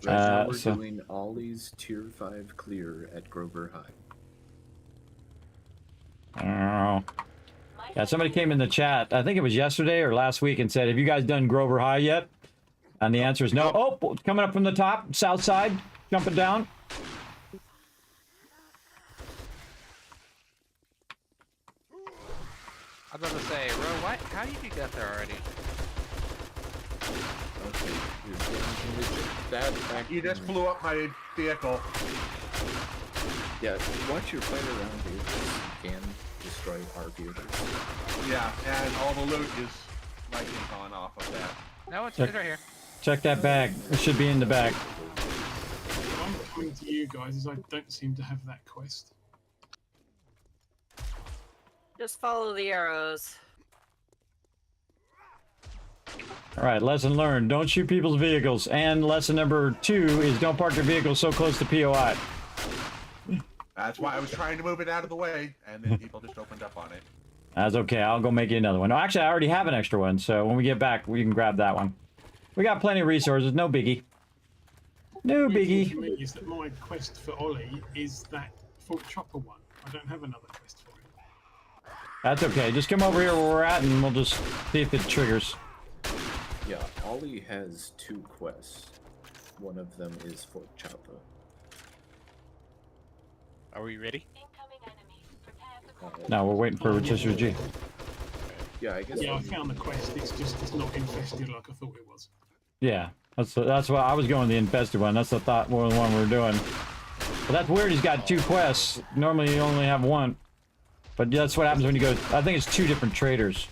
right now we're so- doing Ollie's Tier 5 clear at Grover High. I don't know. Yeah, somebody came in the chat. I think it was yesterday or last week, and said, "Have you guys done Grover High yet?" And the answer is no. Oh, coming up from the top, south side, jumping down. I was about to say, Ro, how did you get there already? Okay, you're going to that back. You just blew up my vehicle. Yeah, watch your fighter around vehicles. You can destroy our vehicles. Yeah, and all the loot is lightning on off of that. No, it's Check. right here. Check that bag. It should be in the bag. What I'm coming to you guys is I don't seem to have that quest. Just follow the arrows. All right, lesson learned. Don't shoot people's vehicles. And lesson number 2 is don't park your vehicle so close to POI. That's why I was trying to move it out of the way, and then people just opened up on it. That's okay. I'll go make you another one. No, actually, I already have an extra one, so when we get back, we can grab that one. We got plenty of resources. No biggie. No The thing biggie. for me is that my quest for Ollie is that Fort Chopper one. I don't have another quest for him. That's okay. Just come over here where we're at, and we'll just see if it triggers. Yeah, Ollie has 2 quests. One of them is Fort Choppa. Are we ready? Incoming enemies. Prepare for No, we're waiting for Rotisserie G. Yeah, I guess. Yeah, I found the quest. It's not infested like I thought it was. Yeah, that's why I was going the infested one. That's the one we're doing. But that's weird. He's got 2 quests. Normally you only have 1. But that's what happens when you go. I think it's 2 different traders.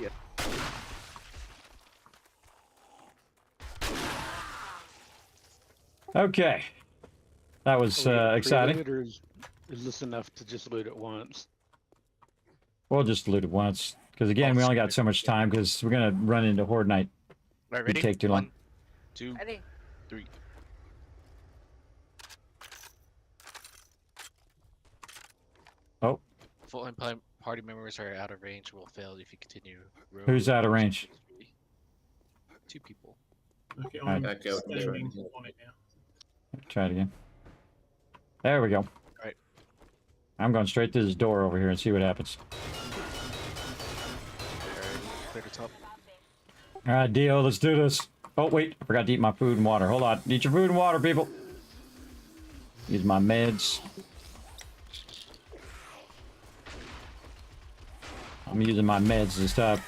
Yeah. Okay, that was exciting. Or is this enough to just loot at once? We'll just loot it once, because again, we only got so much time because we're gonna run into Horde Night. Right, It'd ready? take too long. 1, 2, Ready? 3. Oh, Full party members are out of range will fail if you continue. Who's out of range? 2 people. Okay, Alright. I'm Back out and try standing again. on it now. Try it again. There we go. Alright. I'm going straight to this door over here and see what happens. Clear the top. All right, Dio, let's do this. Oh, wait, I forgot to eat my food and water. Hold on. Eat your food and water, people. Use my meds. I'm using my meds this time.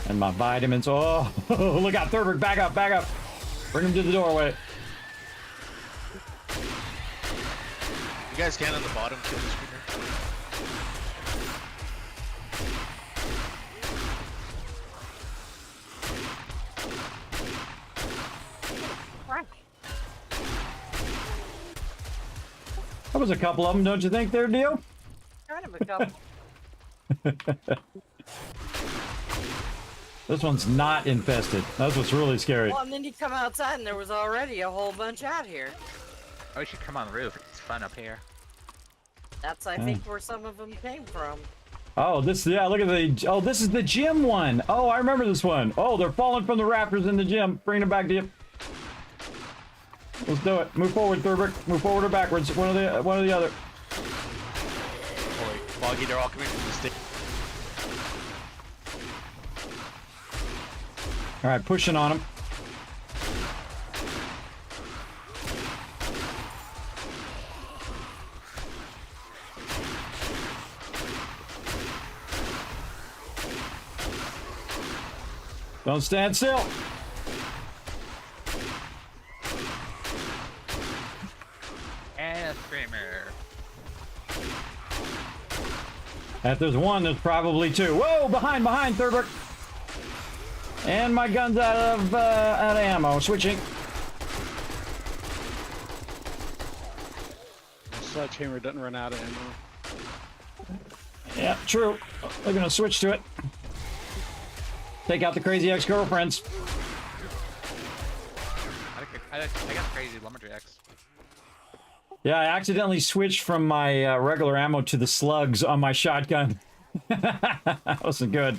And my vitamins. Oh, look out, Thurberg. Back up, back up. Bring him to the doorway. You guys can on the bottom kill the screener. That was a couple of them, don't you think, there, Dio? Kind of a couple. This one's not infested. That's what's really scary. Well, and then you come outside and there was already a whole bunch out here. Oh, you should come on the roof. It's fun up here. That's, I think, where some of them came from. Oh, this, yeah, look at the, oh, this is the gym one. Oh, I remember this one. Oh, they're falling from the rafters in the gym. Bring them back to you. Let's do it. Move forward, Thurberg. Move forward or backwards. One or the other. Holy Foggy, they're all coming from the stick. All right, pushing on them. Don't stand still. And a screamer. If there's one, there's probably two. Whoa, behind, Thurberg. And my gun's out of ammo. Switching. The sledgehammer doesn't run out of ammo. Yeah, true. They're gonna switch to it. Take out the crazy ex-girlfriends. I got crazy lumberjacks. Yeah, I accidentally switched from my regular ammo to the slugs on my shotgun. That wasn't good.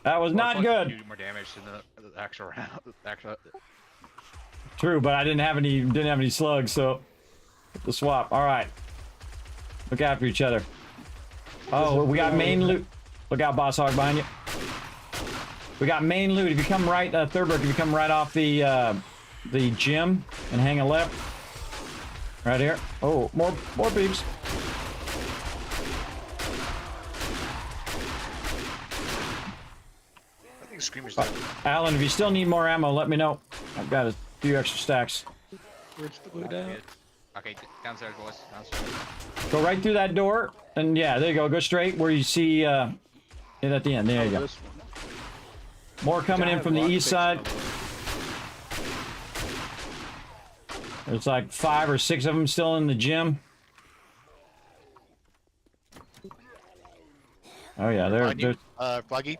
That was not good. Do more damage than the actual round. True, but I didn't have any slugs, so the swap. All right, look after each other. Oh, we got main loot. Look out, Boss Hog, behind you. We got main loot. If you come right, Thurberg, if you come right off the gym and hang a left, right here. Oh, more peeps. I think Screamer's dead. Alan, if you still need more ammo, let me know. I've got a few extra stacks. Where's the loot at? Okay, downstairs, boys. Downstairs. Go right through that door, and yeah, there you go. Go straight where you see it at the end. There you go. This one. More coming in from the east side. There's like 5 or 6 of them still in the gym. Oh yeah, they're Foggy.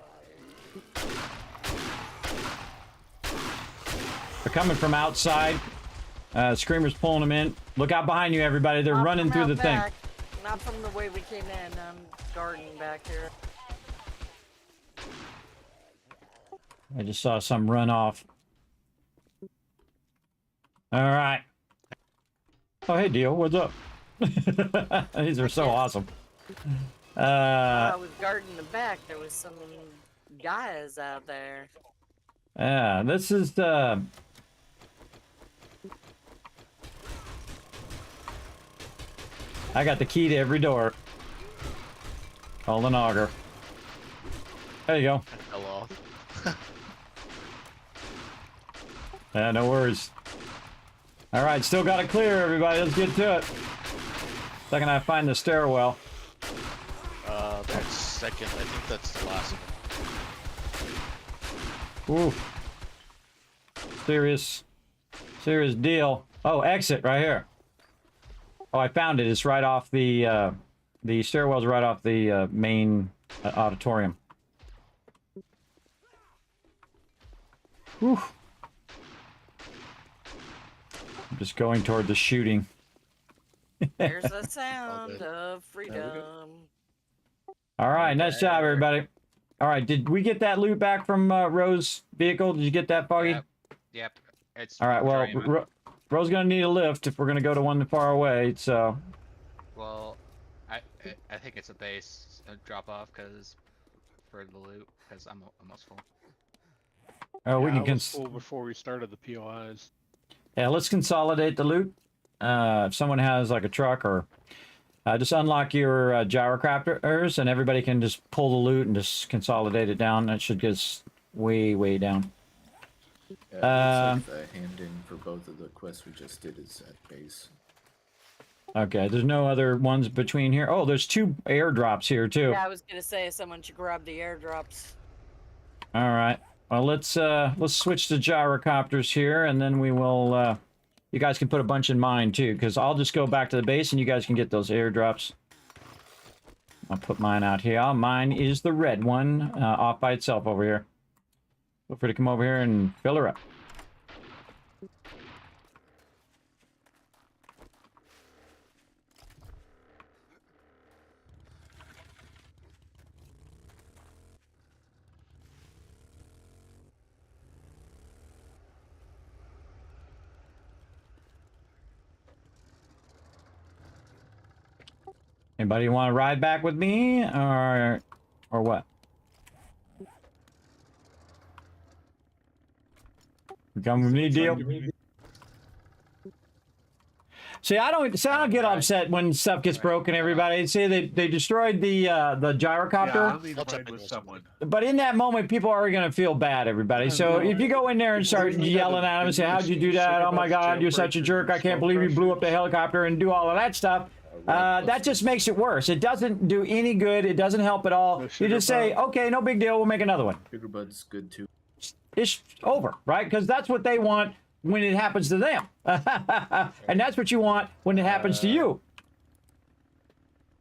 coming from outside. Screamer's pulling them in. Look out behind you, everybody. They're Not running from through out the thing. back. Not from the way we came in. I'm guarding back here. I just saw some run off. All right. Oh, hey, Dio. What's up? These are so awesome. I was guarding the back. There was some guys out there. Yeah, this is the... I got the key to every door. Call an auger. There you go. Fell off. Yeah, no worries. All right, still got it clear, everybody. Let's get to it. Second I find the stairwell. That's second. I think that's the last one. Ooh. Serious deal. Oh, exit right here. Oh, I found it. It's right off the stairwell's right off the main auditorium. Whew. I'm just going toward the shooting. There's the sound of freedom. All right, nice job, everybody. All right, did we get that loot back from Rose's vehicle? Did you get that, Foggy? Yep. It's All right, well, Rose's gonna need a lift if we're gonna go to one far away. So. Well, I think it's a base drop off because for the loot because I'm almost full. Oh, we Yeah, can I was full before we started the POIs. Yeah, let's consolidate the loot. If someone has like a truck or just unlock your gyrocopters and everybody can just pull the loot and just consolidate it down. That should get us way, way down. Looks like the hand-in for both of the quests we just did is at base. Okay, there's no other ones between here. Oh, there's 2 airdrops here too. Yeah, I was gonna say someone should grab the airdrops. All right. Well, let's switch to gyrocopters here, and then we will. You guys can put a bunch in mine too, because I'll just go back to the base, and you guys can get those airdrops. I'll put mine out here. Mine is the red one, off by itself over here. Feel free to come over here and fill her up. Anybody want to ride back with me, or what? Come with me, deal. See, I don't get upset when stuff gets broken. Everybody, see, they destroyed the gyrocopter. Yeah, I'll need to ride with someone. But in that moment, people are going to feel bad, everybody. So if you go in there and start yelling at them and say, "How'd you do that? Oh my God, you're such a jerk! I can't believe you blew up the helicopter," and do all of that stuff. That just makes it worse. It doesn't do any good. It doesn't help at all. You just say, okay, no big deal. We'll make another one. Sugar Bud's good too. It's over, right? Because that's what they want when it happens to them. And that's what you want when it happens to you.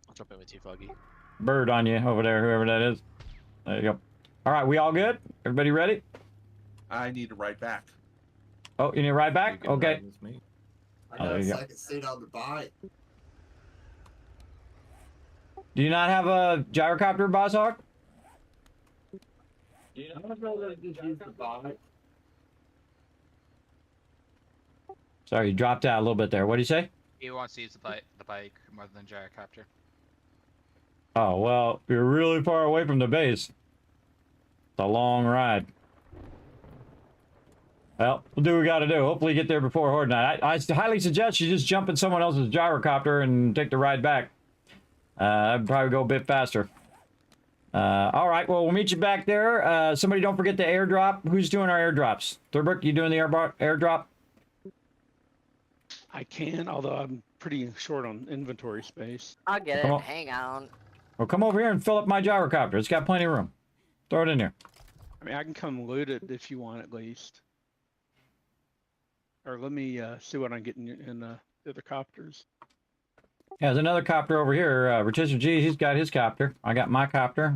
I'll jump in with you, Foggy. Bird on you over there, whoever that is. There you go. All right, we all good? Everybody ready? I need to ride back. Oh, you need to ride back? You can Okay. ride with me. I Oh, got there a you go. second seat on the bike. Do you not have a gyrocopter, Boss Hawk? Sorry, you dropped out a little bit there. What do you say? He wants to use the bike more than gyrocopter. Oh, well, you're really far away from the base. It's a long ride. Well, we'll do what we got to do. Hopefully get there before Horde Night. I highly suggest you just jump in someone else's gyrocopter and take the ride back. I'd probably go a bit faster. All right, well, we'll meet you back there. Somebody don't forget the airdrop. Who's doing our airdrops? Thurberg, you doing the airdrop? I can, although I'm pretty short on inventory space. I'll get Come it. on. Hang on. Well, come over here and fill up my gyrocopter. It's got plenty of room. Throw it in there. I mean, I can come loot it if you want, at least. Or let me see what I'm getting in the other copters. Yeah, there's another copter over here. Rotisserie G, he's got his copter. I got my copter.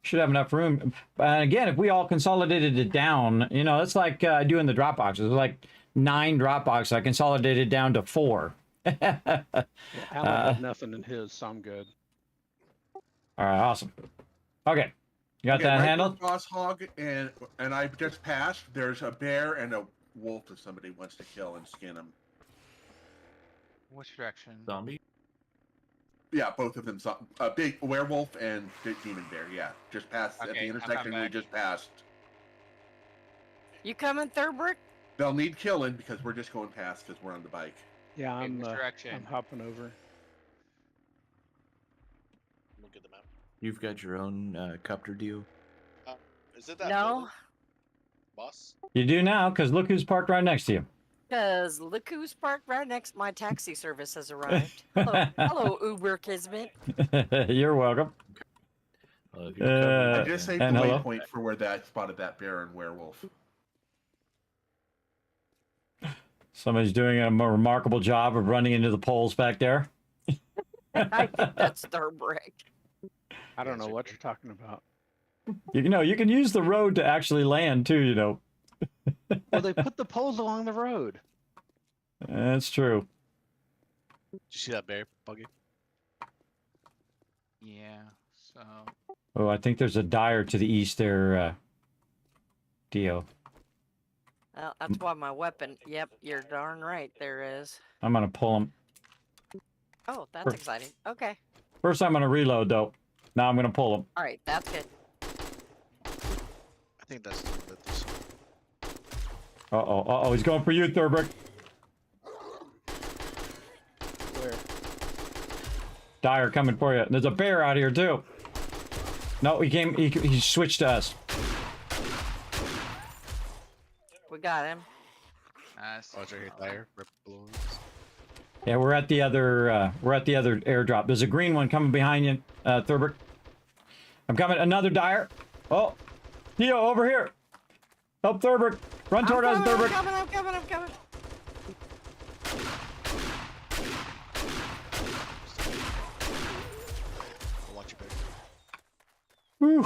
Should have enough room. And again, if we all consolidated it down, you know, it's like doing the drop boxes. It's like 9 drop boxes. I consolidated down to 4. Yeah, Alan had nothing in his, so I'm good. All right, awesome. Okay, you got Yeah, that right handled? where Boss Hog and I just passed. There's a bear and a wolf if somebody wants to kill and skin them. Which direction? Zombie? Yeah, both of them. A big werewolf and big demon bear. Yeah, just past at the Okay, I'll come intersection we back. just passed. You coming, Thurbrick? They'll need killing because we're just going past because we're on the bike. Yeah, Okay, I'm which direction? I'm hopping over. We'll get them out. You've got your own copter deal. Is it that No, building, boss? You do now, because look who's parked right next to you. because look who's parked right next. My taxi service has arrived. Hello, hello, Uber Kismet. You're welcome. If you're covered, I just saved the and hello. waypoint for where that spotted that bear and werewolf. Somebody's doing a remarkable job of running into the poles back there. I think that's Thurbrick. I don't know what you're talking about. You know, you can use the road to actually land too, you know. Well, they put the poles along the road. That's true. Did you see that bear, Buggy? Yeah. So So Oh, I think there's a dyer to the east there, Dio. Well, that's why my weapon. Yep, you're darn right. There is. I'm gonna pull him. Oh, that's exciting. Okay. First, I'm gonna reload though. Now I'm gonna pull him. All right, that's good. I think that's a little bit this. Uh-oh, he's going for you, Thurbrick. Where? Dyer coming for you. There's a bear out here too. No, he switched to us. We got him. nice. Oh, it's right here, tire. Rip balloons. Yeah, we're at the other airdrop. There's a green one coming behind you, Thurbrick. I'm coming. Another dyer. Oh, Theo, over here. Help Thurbrick. Run toward us, Thurbrick. I'm coming. I'll watch you back. Whew.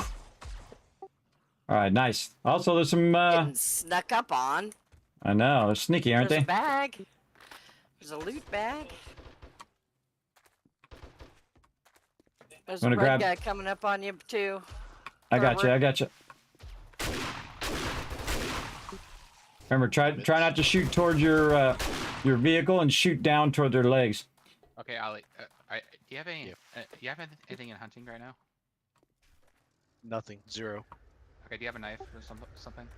All right, nice. Also, there's some. Getting snuck up on. I know, they're sneaky, aren't There's they? a bag. There's a loot bag. There's a Wanna red grab- guy coming up on you too. I got you. Remember, try not to shoot towards your vehicle and shoot down toward their legs. Okay, Ollie. Do you have any? Do you have anything in hunting right now? Nothing. 0. Okay. Do you have a knife or something?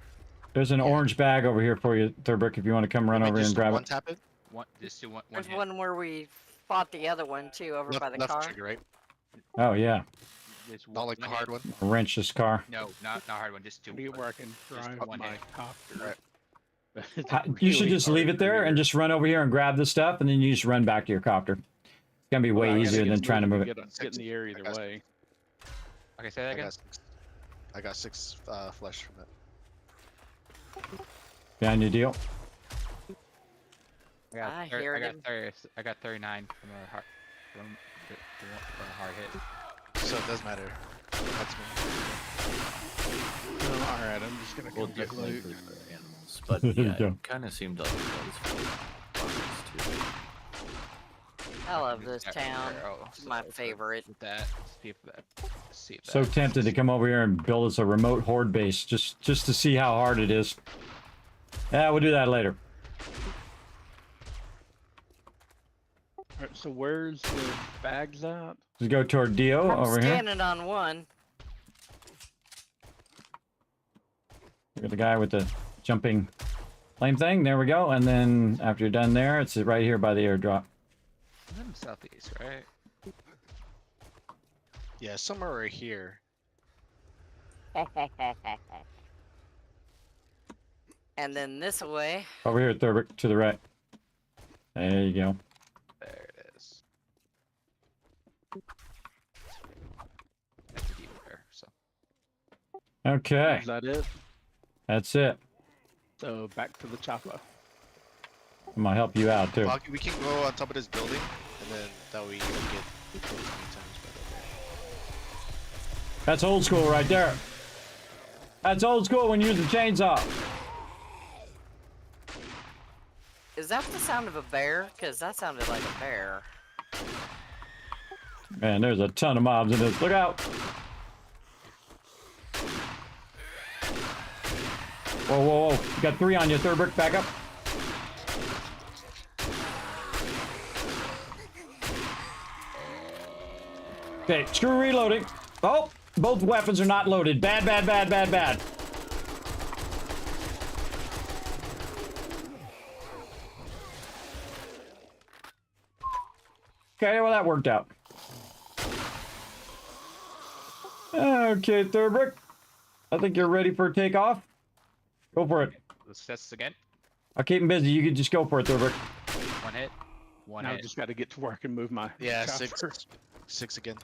There's an orange bag over here for you, Thurbrick, if you want to come run over here and grab one it. tap it. Just do one. There's hit. one where we fought the other one too, over by the Left car. trigger, right? Oh yeah, Just Not like the one hard hit. one. wrench this car. No, not hard one. Just two. Be where I can drive one my hit. copter. Right. You should just leave it there and just run over here and grab the stuff, and then you just run back to your copter. It's gonna be way easier than trying to move it. Get in the air either way. Okay, say that again. I got 6 flesh from it. Behind your deal. I hear him. I got 39 from a hard from a hard hit. So it does matter. That's me. Alright, I'm just gonna Well, go get definitely loot. for animals, but There you yeah, go. it kind of seemed like it was for farmers too. I love this Yeah, town. arrow, It's my favorite. With that, see if that. So tempted to come over here and build us a remote horde base just to see how hard it is. Yeah, we'll do that later. Alright, so where's the bags at? Let's go toward Dio I'm over here. standing on one. Look at the guy with the jumping flame thing. There we go. And then after you're done there, it's right here by the airdrop. I'm in southeast, right? Yeah, somewhere right here. And then this way. Over here, Thurbrick, to the right. There you go. There it is. That's a deep there, so. Okay, Is that it? that's it. So back to the chopper. I'm gonna help you out too. Well, we can go on top of this building, and then that way you can get killed 20 times by the way. That's old school right there. That's old school when you use the chainsaw. Is that the sound of a bear? Because that sounded like a bear. Man, there's a ton of mobs in this. Look out. Whoa. You got 3 on you, Thurbrick. Back up. Okay, screw reloading. Oh, both weapons are not loaded. Bad. Okay, well that worked out. Okay, Thurbrick. I think you're ready for a takeoff. Go for it. Let's test this again. I'll keep him busy. You can just go for it, Thurbrick. One hit. One Now I hit. just got to get to work and move my Yeah, chopper. 6 again.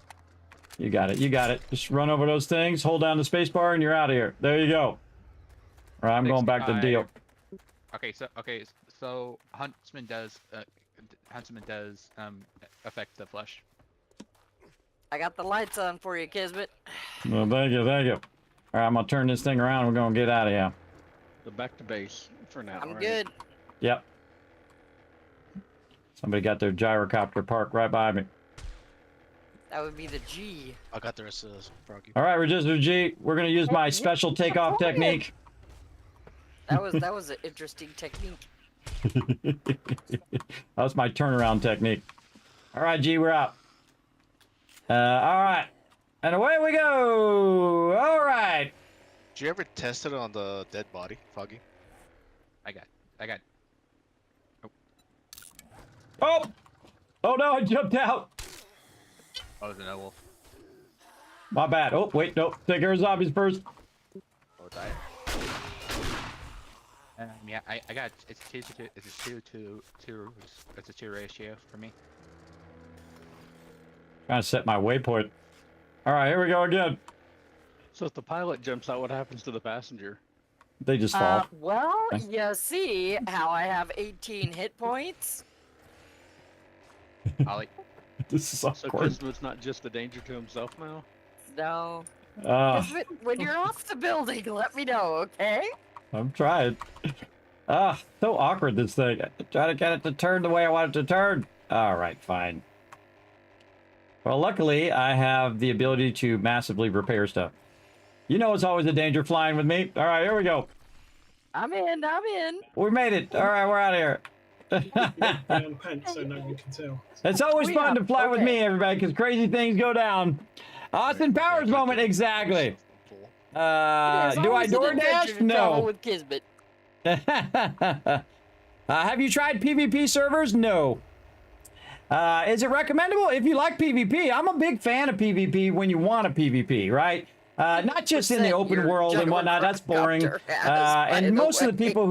You got it. Just run over those things, hold down the space bar, and you're out of here. There you go. All right, I'm going back to the deal. Okay, so Huntsman does affect the flesh. I got the lights on for you, Kismet. Well, thank you. All right, I'm gonna turn this thing around. We're gonna get out of here. So back to base for now. I'm right? good. Yep. Somebody got their gyrocopter parked right by me. That would be the G. I got the rest of this, Froggy. All right, Resistor G. We're gonna use my special takeoff technique. That was an interesting technique. That's my turnaround technique. All right, G, we're out. All right, and away we go. All right. Did you ever test it on the dead body, Foggy? I got. Oh, oh no, I jumped out. Oh, the no wolf. My bad. Oh, wait, no. Take care of zombies first. Oh, die. Yeah, I got. It's 2 to 2. It's a 2. It's a 2 ratio for me. Trying to set my waypoint. All right, here we go again. So if the pilot jumps out, what happens to the passenger? They just fall. Well, you see how I have 18 hit points? Ollie. This is So awkward. Kismet's not just a danger to himself now? No. Ah, Kismet, when you're off the building, let me know, okay? I'm trying. Ah, so awkward, this thing. Try to get it to turn the way I want it to turn. All right, fine. Well, luckily, I have the ability to massively repair stuff. You know it's always a danger flying with me. All right, here we go. I'm in. We made it. All right, we're out of here. Down pants so no one can tell. It's always fun to fly with me, everybody, because crazy things go down. Austin Powers moment, exactly. Do I DoorDash? No. With Kismet. Have you tried PvP servers? No. Is it recommendable? If you like PvP, I'm a big fan of PvP when you want a PvP, right? Not just in the open world and whatnot. That's boring. And most of the people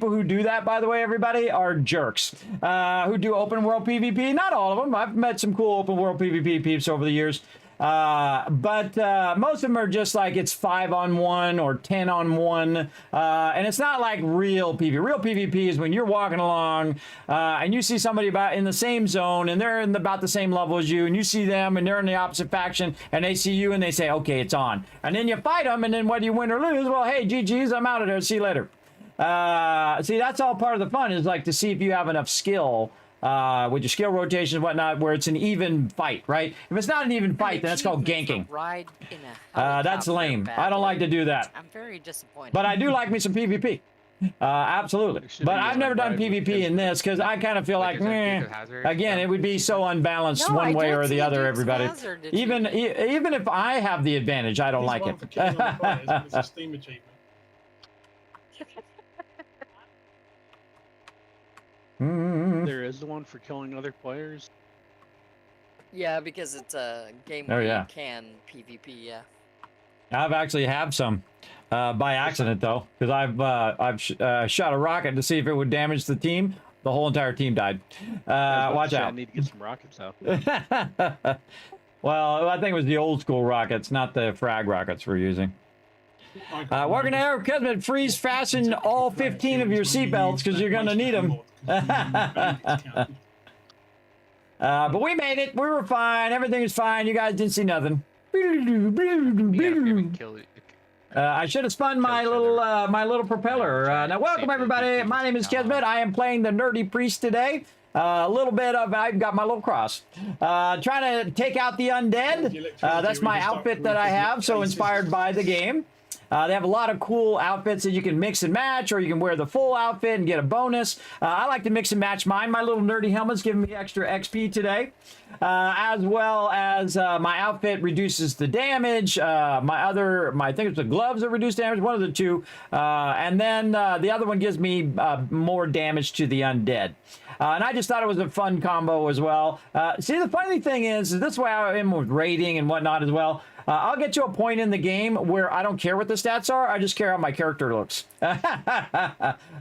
who do that, by the way, everybody, are jerks. Who do open world PvP. Not all of them. I've met some cool open world PvP peeps over the years. But most of them are just like it's 5-on-1 or 10-on-1, and it's not like real PvP. Real PvP is when you're walking along and you see somebody about in the same zone and they're in about the same level as you, and you see them and they're in the opposite faction and they see you and they say, okay, it's on. And then you fight them, and then whether you win or lose, well, hey, GG's, I'm out of there. See you later. See, that's all part of the fun, is like to see if you have enough skill with your skill rotations and whatnot, where it's an even fight, right? If it's not an even fight, then it's called ganking. Ride in a That's helicopter lame. battle. I don't like to do that. I'm very disappointed. But I do like me some PvP. Absolutely. But I've never done PvP in this because I kind of feel like, again, it would be so unbalanced No, one I way did or see the other, Dukes of everybody. Hazzard, did Even if I have the advantage, I don't like One it. for killing other players, and it's a Steam achievement. There is the one for killing other players. Yeah, because it's a game Oh, where yeah. you can PvP, yeah. I've actually have some by accident though, because I've shot a rocket to see if it would damage the team. The whole entire team died. Watch out. I need to get some rockets out. Well, I think it was the old school rockets, not the frag rockets we're using. Welcome to Air Kismet. Freeze fasten all 15 of your seatbelts because you're going to need them. But we made it. We were fine. Everything was fine. You guys didn't see nothing. I should have spun my little propeller. Now, welcome everybody. My name is Kismet. I am playing the Nerdy Priest today. A little bit of, I've got my little cross. Trying to take out the undead. That's my outfit that I have, so inspired by the game. They have a lot of cool outfits that you can mix and match, or you can wear the full outfit and get a bonus. I like to mix and match mine. My little nerdy helmet's giving me extra XP today. As well as my outfit reduces the damage. I think it's the gloves that reduce damage, one of the two. And then the other one gives me more damage to the undead. And I just thought it was a fun combo as well. See, the funny thing is this way I am with rating and whatnot as well. I'll get to a point in the game where I don't care what the stats are. I just care how my character looks. And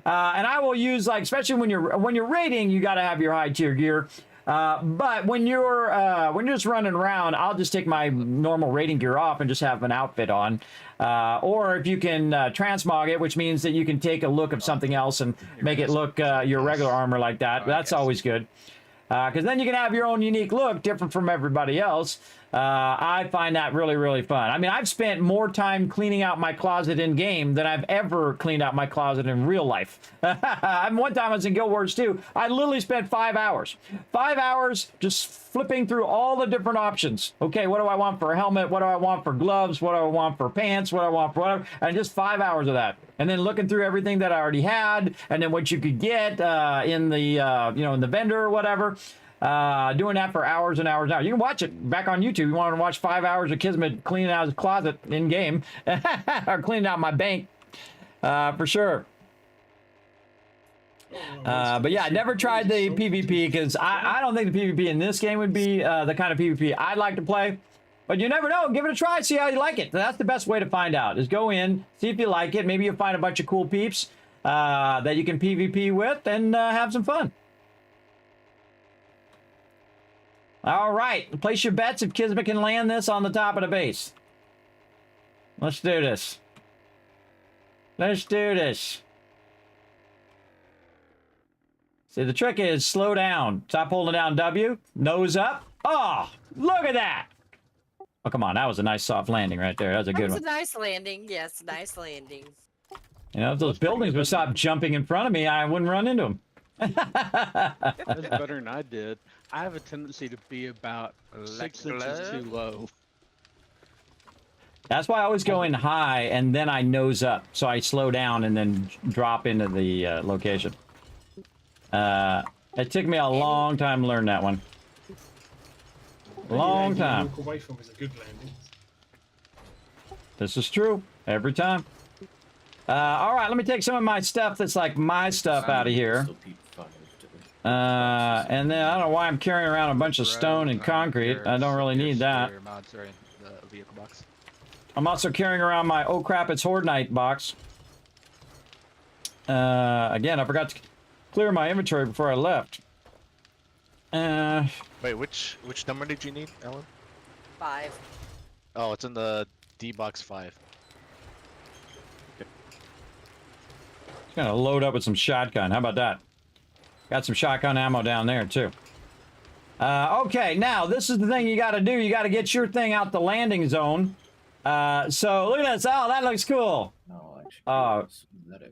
I will use, like, especially when you're rating, you got to have your high tier gear. But when you're just running around, I'll just take my normal rating gear off and just have an outfit on. Or if you can transmog it, which means that you can take a look of something else and make it look your regular armor like that. That's always good. Because then you can have your own unique look, different from everybody else. I find that really, really fun. I mean, I've spent more time cleaning out my closet in game than I've ever cleaned out my closet in real life. One time I was in Guild Wars 2. I literally spent 5 hours. 5 hours just flipping through all the different options. Okay, what do I want for a helmet? What do I want for gloves? What do I want for pants? What do I want for whatever? And just 5 hours of that. And then looking through everything that I already had, and then what you could get in the in the vendor or whatever. Doing that for hours and hours and hours. You can watch it back on YouTube. You want to watch 5 hours of Kismet cleaning out his closet in game, or cleaning out my bank, for sure. But yeah, I never tried the PvP because I don't think the PvP in this game would be the kind of PvP I'd like to play. But you never know. Give it a try. See how you like it. That's the best way to find out. Is go in, see if you like it. Maybe you'll find a bunch of cool peeps that you can PvP with and have some fun. All right, place your bets if Kismet can land this on the top of the base. Let's do this. Let's do this. See, the trick is slow down. Stop holding down W. Nose up. Oh, look at that. Oh, come on. That was a nice soft landing right there. That was a good one. That was a nice landing. Yes, nice landing. You know, if those buildings would stop jumping in front of me, I wouldn't run into them. That's better than I did. I have a tendency to be about 6 inches too low. That's why I always go in high and then I nose up. So I slow down and then drop into the location. It took me a long time to learn that one. Long time. Walk away from is a good landing. This is true. Every time. All right, let me take some of my stuff that's like my stuff out of here. And then I don't know why I'm carrying around a bunch of stone and concrete. I don't really need that. I'm also carrying around my oh crap, it's Horde Night box. Again, I forgot to clear my inventory before I left. Wait, which number did you need, Ellen? 5. Oh, it's in the D box 5. Just gonna load up with some shotgun. How about that? Got some shotgun ammo down there too. Okay, now this is the thing you got to do. You got to get your thing out the landing zone. So look at this. Oh, that looks cool. No, actually,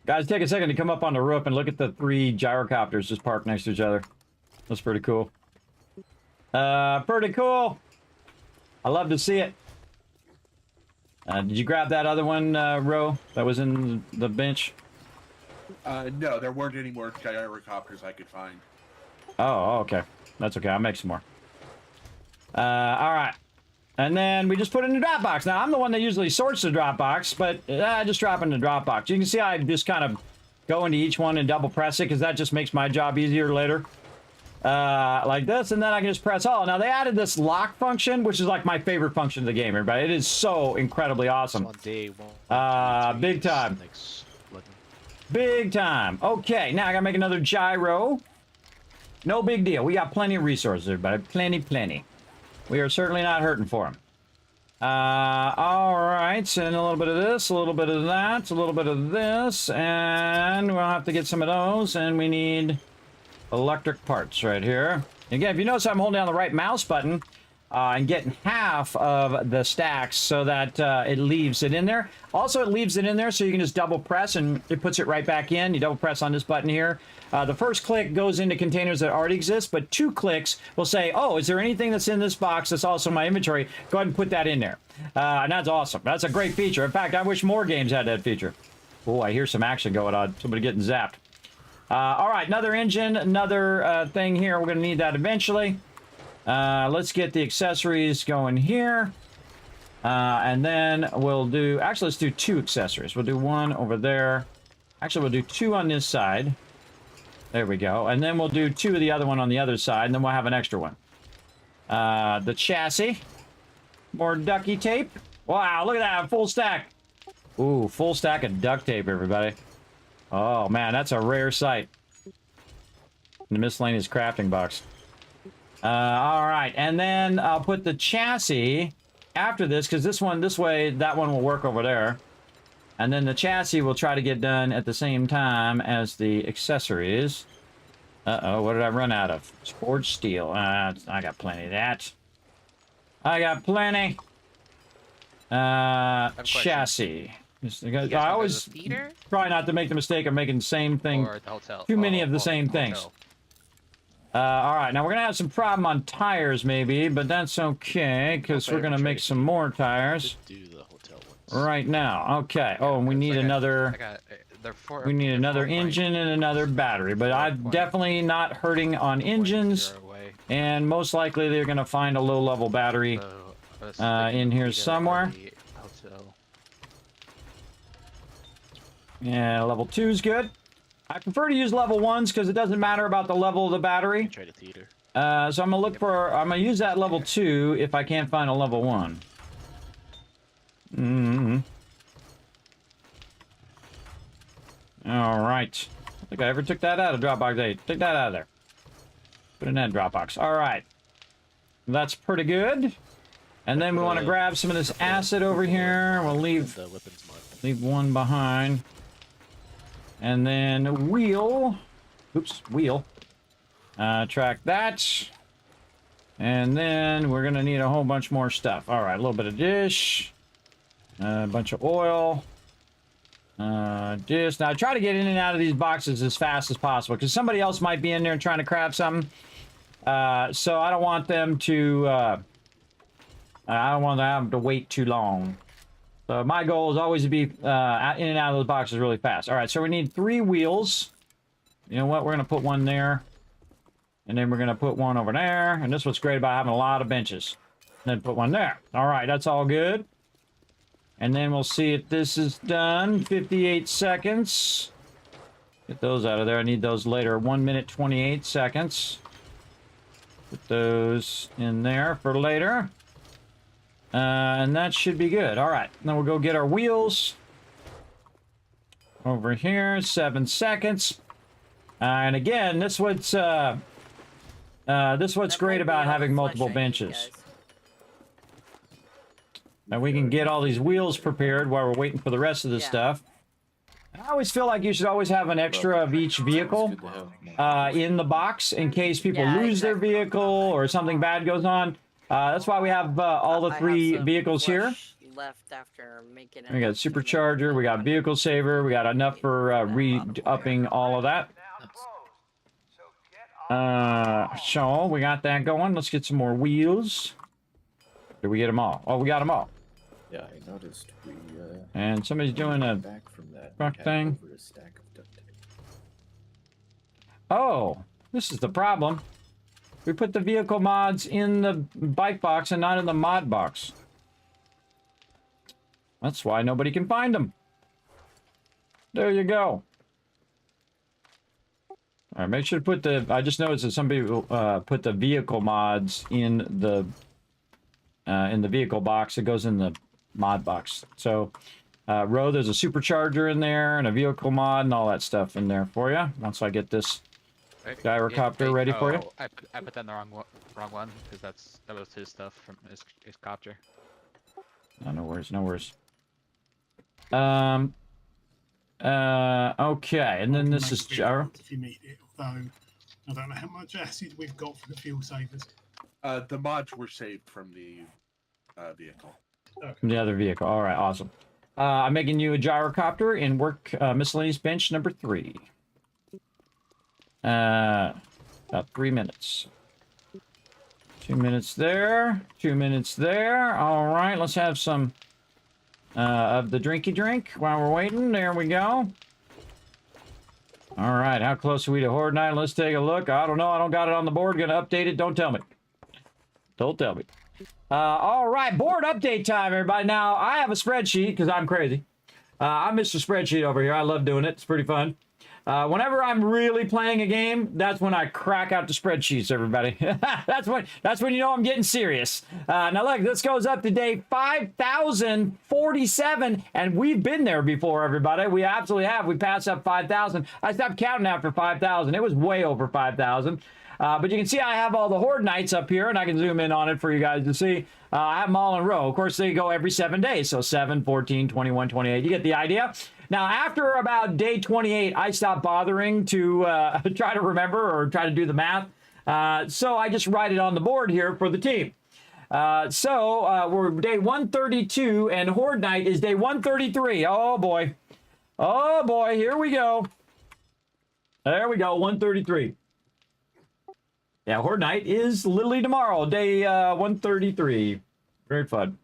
Guys, take a second to come up on the roof and look at the 3 gyrocopters just parked next to each other. That's pretty cool. Pretty cool. I love to see it. Did you grab that other one, Ro, that was in the bench? No, there weren't any more gyrocopters I could find. Oh, okay. That's okay. I'll make some more. All right. And then we just put it in the drop box. Now, I'm the one that usually sorts the drop box, but I just drop it in the drop box. You can see I just kind of go into each one and double press it because that just makes my job easier later. Like this, and then I can just press all. Now, they added this lock function, which is like my favorite function of the game, everybody. It is so incredibly awesome. Big time. Big time. Okay, now I gotta make another gyro. No big deal. We got plenty of resources, everybody. Plenty. We are certainly not hurting for them. All right, so and a little bit of this, a little bit of that, a little bit of this, and we'll have to get some of those, and we need electric parts right here. Again, if you notice, I'm holding down the right mouse button and getting half of the stacks so that it leaves it in there. Also, it leaves it in there so you can just double press and it puts it right back in. You double press on this button here. The first click goes into containers that already exist, but 2 clicks will say, oh, is there anything that's in this box that's also in my inventory? Go ahead and put that in there. And that's awesome. That's a great feature. In fact, I wish more games had that feature. Oh, I hear some action going on. Somebody getting zapped. All right, another engine, another thing here. We're going to need that eventually. Let's get the accessories going here. And then we'll do... Actually, let's do 2 accessories. We'll do 1 over there. Actually, we'll do 2 on this side. There we go. And then we'll do 2 of the other one on the other side, and then we'll have an extra one. The chassis. More ducky tape. Wow, look at that. Full stack. Ooh, full stack of duct tape, everybody. Oh, man, that's a rare sight. In the miscellaneous crafting box. All right, and then I'll put the chassis after this, because this way, that one will work over there. And then the chassis will try to get done at the same time as the accessories. Uh-oh, what did I run out of? Forged steel. I got plenty of that. I got plenty. a question. Chassis. Just- You guys I want to always go to the theater try not to make the mistake of making the same thing. or the hotel? Too many Oh, of the oh, same things. hotel. All right, now we're gonna have some problem on tires, maybe, but that's okay because we're gonna make some more tires Just do the hotel ones. right now. Okay. Oh, and we need another. We need another engine and another battery, but I'm definitely not hurting on engines, and most likely they're gonna find a low-level battery in here somewhere. Yeah, level 2 is good. I prefer to use level 1s because it doesn't matter about the level of the battery. Try the theater. So I'm gonna look for. I'm gonna use that level 2 if I can't find a level 1. All right. I think I ever took that out of Dropbox 8. Take that out of there. Put it in that Dropbox. All right. That's pretty good. And then we want to grab some of this acid over here. We'll leave The weapons mod. leave one behind. And then wheel. Oops, wheel. Track that. And then we're going to need a whole bunch more stuff. All right, a little bit of dish. A bunch of oil. Dish. Now, I try to get in and out of these boxes as fast as possible because somebody else might be in there trying to craft something. So I don't want them to... I don't want them to wait too long. So my goal is always to be in and out of those boxes really fast. All right, so we need 3 wheels. You know what? We're going to put one there. And then we're going to put one over there. And this is what's great about having a lot of benches. And then put one there. All right, that's all good. And then we'll see if this is done. 58 seconds. Get those out of there. I need those later. 1 minute, 28 seconds. Put those in there for later. And that should be good. All right. Then we'll go get our wheels. Over here. 7 seconds. And again, this is what's great about having multiple benches. Now we can get all these wheels prepared while we're waiting for the rest of the stuff. I always feel like you should always have an extra of each vehicle in the box in case people lose their vehicle or something bad goes on. That's why we have all the 3 vehicles here. Left after making We got supercharger, we got vehicle saver, we got enough for re-upping all of that. So we got that going. Let's get some more wheels. Did we get them all? Oh, we got them all. Yeah, I noticed we. And somebody's doing a back from that truck thing. over a stack of duct tape. Oh, this is the problem. We put the vehicle mods in the bike box and not in the mod box. That's why nobody can find them. There you go. All right, make sure to put the... I just noticed that some people put the vehicle mods in the vehicle box. It goes in the mod box. So, row, there's a supercharger in there and a vehicle mod and all that stuff in there for you. Once I get this gyrocopter ready for you. I put that in the wrong one because that was his stuff from his copter. No worries, no worries. Okay, and then this is gyro. If you need it, although I don't know how much acid we've got for the fuel savers. The mods were saved from the vehicle. From the other vehicle. All right, awesome. I'm making you a gyrocopter in work miscellaneous bench number 3. About 3 minutes. 2 minutes there. 2 minutes there. All right, let's have some of the drinky drink while we're waiting. There we go. All right, how close are we to Horde Night? Let's take a look. I don't know. I don't got it on the board. Gonna update it. Don't tell me. Don't tell me. All right, board update time, everybody. Now, I have a spreadsheet because I'm crazy. I'm Mr. Spreadsheet over here. I love doing it. It's pretty fun. Whenever I'm really playing a game, that's when I crack out the spreadsheets, everybody. that's when you know I'm getting serious. Now look, this goes up to day 5,047, and we've been there before, everybody. We absolutely have. We passed up 5,000. I stopped counting after 5,000. It was way over 5,000. But you can see I have all the Horde Nights up here, and I can zoom in on it for you guys to see. I have them all in a row. Of course, they go every 7 days. So 7, 14, 21, 28. You get the idea? Now, after about day 28, I stopped bothering to try to remember or try to do the math. So I just write it on the board here for the team. We're day 132, and Horde Night is day 133. Oh, boy. Oh, boy. Here we go. There we go. 133. Yeah, Horde Night is literally tomorrow, day 133. Very fun.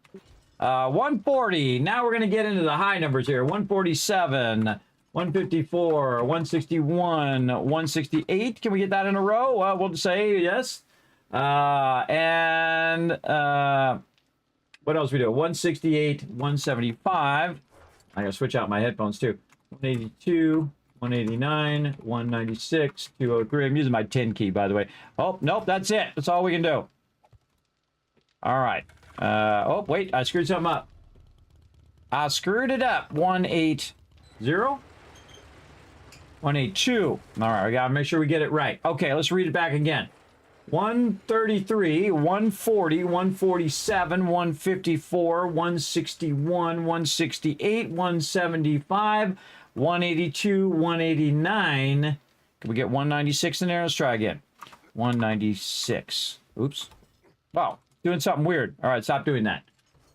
140. Now we're going to get into the high numbers here. 147, 154, 161, 168. Can we get that in a row? We'll say yes. What else we do? 168, 175. I got to switch out my headphones too. 182. 189, 196, 203. I'm using my 10 key, by the way. Oh, nope, that's it. That's all we can do. All right. Oh, wait, I screwed something up. I screwed it up. 180, 182. All right, we got to make sure we get it right. Okay, let's read it back again. 133, 140, 147, 154, 161, 168, 175, 182, 189. Can we get 196 in there? Let's try again. 196. Oops. Wow, doing something weird. All right, stop doing that.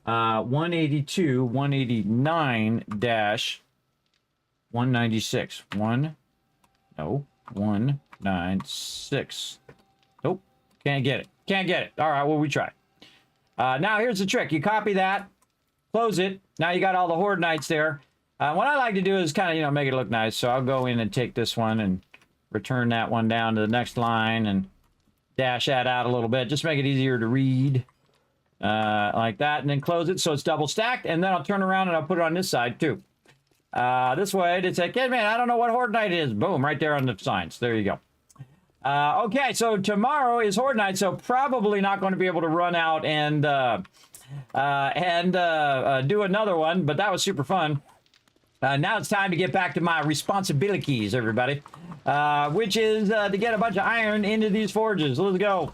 182, 189 dash 196. 196. Nope, can't get it. Can't get it. All right, well, we try. Now here's the trick. You copy that, close it. Now you got all the Horde Nights there. What I like to do is kind of, make it look nice. So I'll go in and take this one and return that one down to the next line and dash that out a little bit. Just make it easier to read like that. And then close it so it's double stacked. And then I'll turn around and I'll put it on this side too. This way to say, hey, man, I don't know what Horde Night is. Boom, right there on the signs. There you go. Okay, so tomorrow is Horde Night, so probably not going to be able to run out and do another one. But that was super fun. Now it's time to get back to my responsibilities, everybody, which is to get a bunch of iron into these forges. Let's go.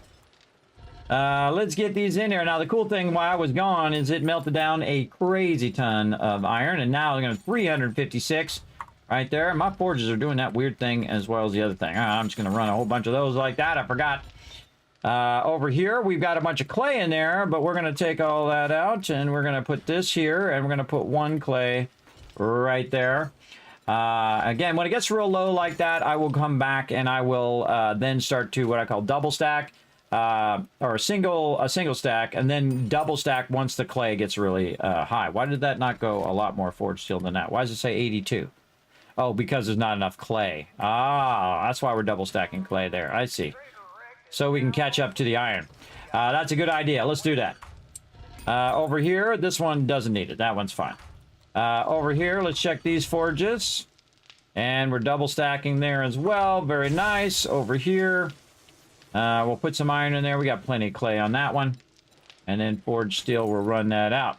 Let's get these in here. Now, the cool thing while I was gone is it melted down a crazy ton of iron, and now I'm going to 356 right there. My forges are doing that weird thing as well as the other thing. I'm just going to run a whole bunch of those like that. I forgot. Over here, we've got a bunch of clay in there, but we're going to take all that out, and we're going to put this here, and we're going to put one clay right there. Again, when it gets real low like that, I will come back and I will then start to what I call double stack or a single stack, and then double stack once the clay gets really high. Why did that not go a lot more forged steel than that? Why does it say 82? Oh, because there's not enough clay. Ah, that's why we're double stacking clay there. I see. So we can catch up to the iron. That's a good idea. Let's do that. Over here, this one doesn't need it. That one's fine. Over here, let's check these forges. And we're double stacking there as well. Very nice. Over here, we'll put some iron in there. We got plenty of clay on that one. And then forged steel, we'll run that out.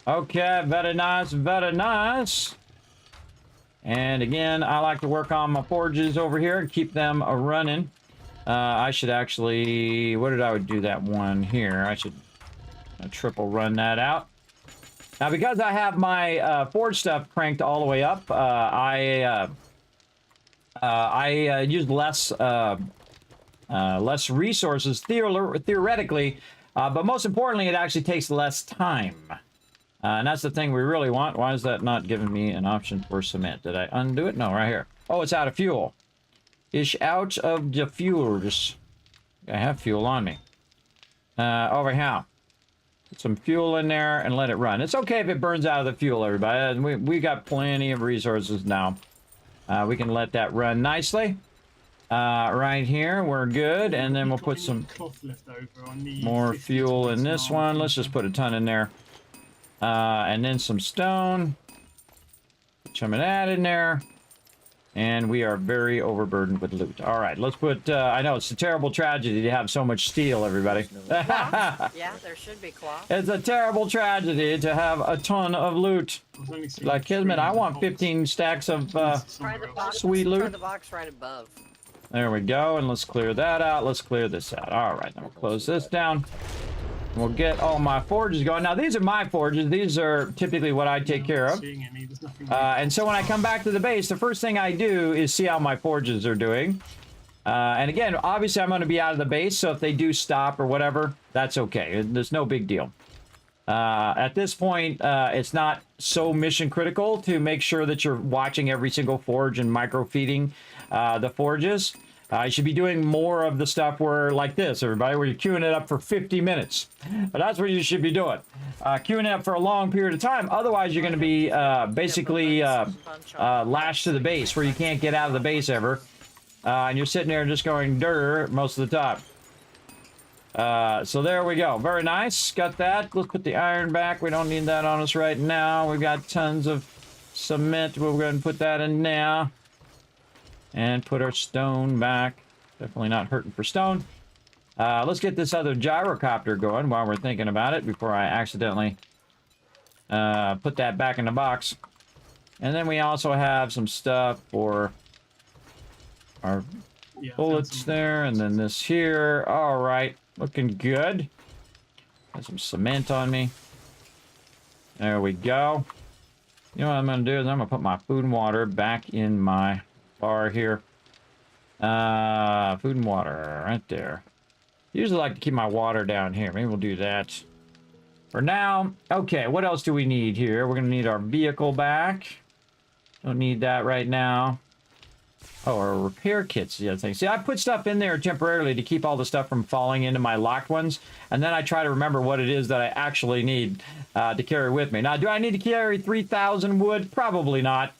Okay, very nice, very nice. And again, I like to work on my forges over here and keep them running. I should actually, what did I do that one here? I should triple run that out. Now, because I have my forge stuff cranked all the way up, I use less resources theoretically, but most importantly, it actually takes less time. And that's the thing we really want. Why is that not giving me an option for cement? Did I undo it? No, right here. Oh, it's out of fuel. Ish out of the fuels. I have fuel on me. Over here. Put some fuel in there and let it run. It's okay if it burns out of the fuel, everybody. We got plenty of resources now. We can let that run nicely. Right here, we're good. And then we'll put some more fuel in this one. Let's just put a ton in there. And then some stone. Put some of that in there. And we are very overburdened with loot. All right, let's put... I know, it's a terrible tragedy to have so much steel, everybody. Yeah, there should be cloth. It's a terrible tragedy to have a ton of loot. Like, Kismet, I want 15 stacks of sweet loot. Try the box right above. There we go, and let's clear that out. Let's clear this out. All right, then we'll close this down. We'll get all my forges going. Now, these are my forges. These are typically what I take care of. And so when I come back to the base, the first thing I do is see how my forges are doing. And again, obviously I'm going to be out of the base, so if they do stop or whatever, that's okay. There's no big deal. At this point, it's not so mission critical to make sure that you're watching every single forge and micro feeding the forges. You should be doing more of the stuff where, like this, everybody, where you're queuing it up for 50 minutes. But that's what you should be doing. Queuing it up for a long period of time. Otherwise, you're going to be basically lashed to the base, where you can't get out of the base ever. And you're sitting there just going durr most of the time. So there we go. Very nice. Got that. Let's put the iron back. We don't need that on us right now. We've got tons of cement. We're going to put that in now. And put our stone back. Definitely not hurting for stone. Let's get this other gyrocopter going while we're thinking about it before I accidentally put that back in the box. And then we also have some stuff for our bullets there. And then this here. All right. Looking good. Got some cement on me. There we go. You know what I'm going to do is I'm going to put my food and water back in my bar here. Food and water right there. Usually like to keep my water down here. Maybe we'll do that for now. Okay, what else do we need here? We're going to need our vehicle back. Don't need that right now. Oh, our repair kits, the other thing. See, I put stuff in there temporarily to keep all the stuff from falling into my locked ones, and then I try to remember what it is that I actually need to carry with me. Now, do I need to carry 3,000 wood? Probably not.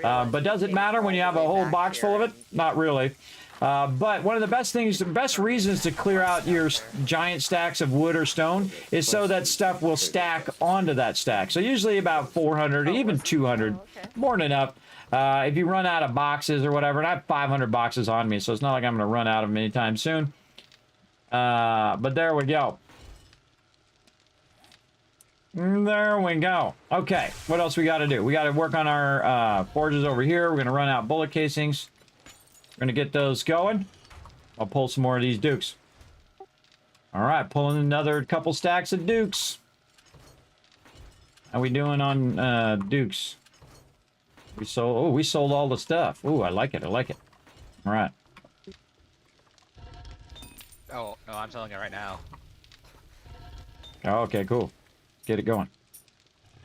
But does it matter when you have a whole box full of it? Not really. But one of the best things, the best reasons to clear out your giant stacks of wood or stone is so that stuff will stack onto that stack. So usually about 400, even 200, more than enough. If you run out of boxes or whatever, and I have 500 boxes on me, so it's not like I'm going to run out of them anytime soon. But there we go. There we go. Okay, what else we got to do? We got to work on our forges over here. We're going to run out bullet casings. We're going to get those going. I'll pull some more of these dukes. All right, pulling another couple stacks of dukes. How we doing on dukes? We sold all the stuff. Ooh, I like it. I like it. All right. Oh, no, I'm selling it right now. Oh, okay, cool. Get it going.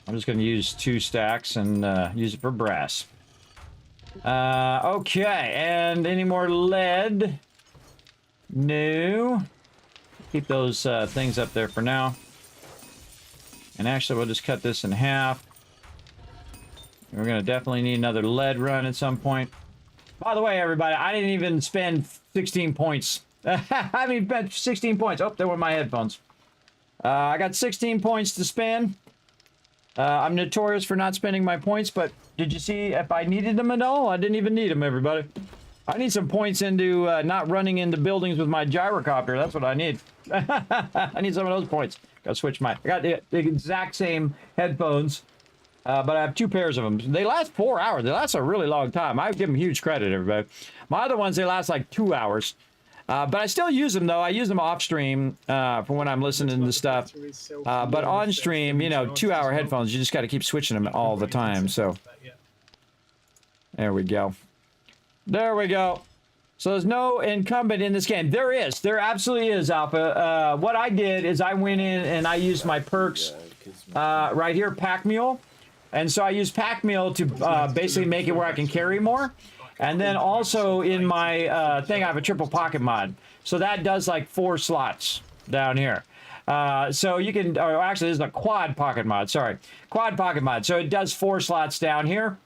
I'm just going to use 2 stacks and use it for brass. Okay, and any more lead? No. Keep those things up there for now. And actually, we'll just cut this in half. We're going to definitely need another lead run at some point. By the way, everybody, I didn't even spend 16 points. I haven't even spent 16 points. Oh, there were my headphones. I got 16 points to spend. I'm notorious for not spending my points, but did you see if I needed them at all? I didn't even need them, everybody. I need some points into not running into buildings with my gyrocopter. That's what I need. I need some of those points. Gotta switch my... I got the exact same headphones, but I have 2 pairs of them. They last 4 hours. They last a really long time. I give them huge credit, everybody. My other ones, they last like 2 hours. But I still use them, though. I use them off stream for when I'm listening to stuff. But on stream, you know, 2-hour headphones, you just got to keep switching them all the time. So there we go. There we go. So there's no incumbent in this game. There is. There absolutely is, Alpha. What I did is I went in and I used my perks right here, Pack Mule. And so I used Pack Mule to basically make it where I can carry more. And then also in my thing, I have a triple pocket mod. So that does like 4 slots down here. So you can, or actually this is a quad pocket mod, sorry. Quad pocket mod. So it does 4 slots down here.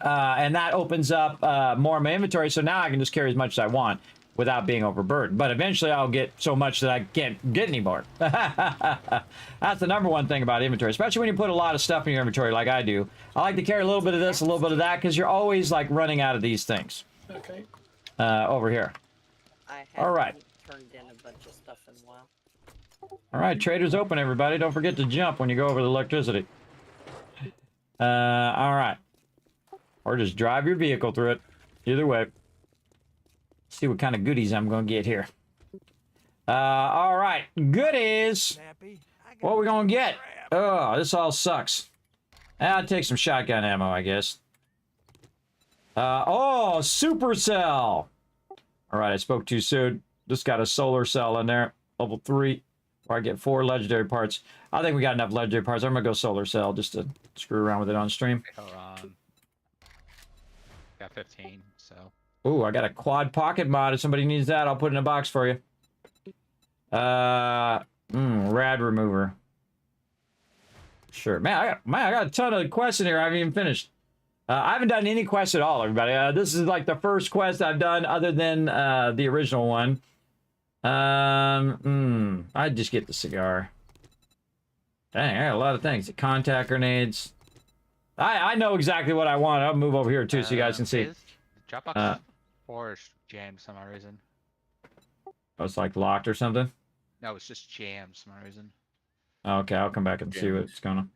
And that opens up more of my inventory. So now I can just carry as much as I want without being overburdened. But eventually I'll get so much that I can't get any more. That's the #1 thing about inventory, especially when you put a lot of stuff in your inventory like I do. I like to carry a little bit of this, a little bit of that, because you're always like running out of these things. Okay. Over here. All right. Turned in a bunch of stuff in a while. All right, traders open, everybody. Don't forget to jump when you go over the electricity. All right. Or just drive your vehicle through it. Either way. See what kind of goodies I'm going to get here. All right. Goodies. What are we going to get? Oh, this all sucks. I'll take some shotgun ammo, I guess. Oh, Supercell. All right, I spoke too soon. Just got a solar cell in there, level 3, where I get 4 legendary parts. I think we got enough legendary parts. I'm gonna go solar cell just to screw around with it on stream. Hold on. Got 15, so. Ooh, I got a quad pocket mod. If somebody needs that, I'll put it in a box for you. Rad remover. Sure, man. I got a ton of quests in here. I haven't even finished. I haven't done any quests at all, everybody. This is like the first quest I've done, other than the original one. I'd just get the cigar. Dang, I got a lot of things. Contact grenades. I know exactly what I want. I'll move over here too, so you guys can see. Dropbox 4 is jammed for some odd reason. Oh, it's like locked or something. No, it's just jammed for some odd reason. Okay, I'll come back and see what's going on.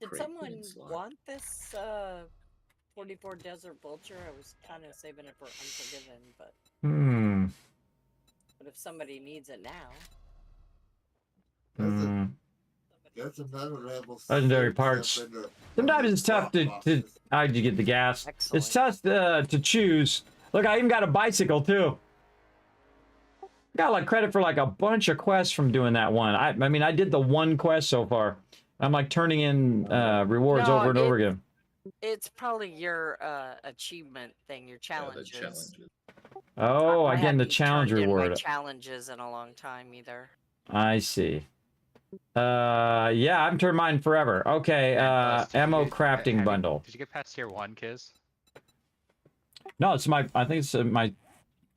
Did someone want this 44 Desert Vulture? I was kind of saving it for Unforgiven, but but if somebody needs it now, That's another level. Legendary parts. Sometimes it's tough to how'd you get the gas? Excellent. It's tough to choose. Look, I even got a bicycle too. Got like credit for like a bunch of quests from doing that one. I mean, I did the one quest so far. I'm like turning in rewards over and over again. it's probably your achievement thing, your challenges. Oh, I again, the haven't challenge turned in my reward. challenges in a long time either. I see. Yeah, I haven't turned mine forever. Okay, ammo crafting bundle. Did you get past tier 1, Kiz? No, it's my. I think it's my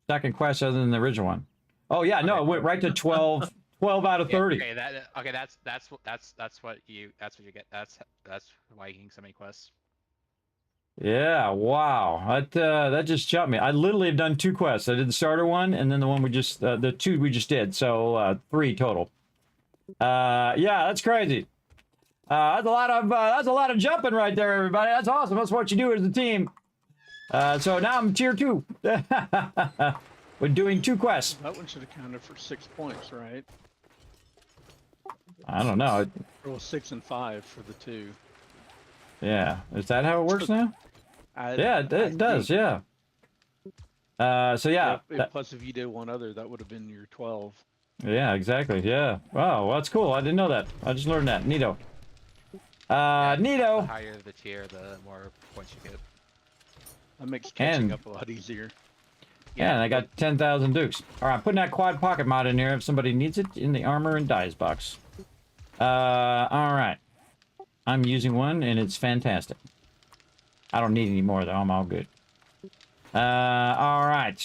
second quest other than the original one. Oh yeah, no, it went right to 12. 12 out of 30. Okay, that's what you get. That's why you're getting so many quests. Yeah, wow. That just jumped me. I literally have done 2 quests. I did the starter one and then the one we just the 2 we just did. So 3 total. Yeah, that's crazy. That's a lot of jumping right there, everybody. That's awesome. That's what you do as a team. So now I'm tier 2. We're doing 2 quests. That one should have counted for 6 points, right? I don't know. Roll 6 and 5 for the 2. Yeah, is that how it works now? Yeah, it does. Yeah. So yeah. Plus, if you did one other, that would have been your 12. Yeah, exactly. Yeah. Wow, well, that's cool. I didn't know that. I just learned that. Neato. Neato. The higher the tier, the more points you get. That makes catching up a lot easier. Yeah, and I got 10,000 dukes. All right, I'm putting that quad pocket mod in here if somebody needs it in the armor and dice box. All right. I'm using one, and it's fantastic. I don't need any more, though. I'm all good. All right.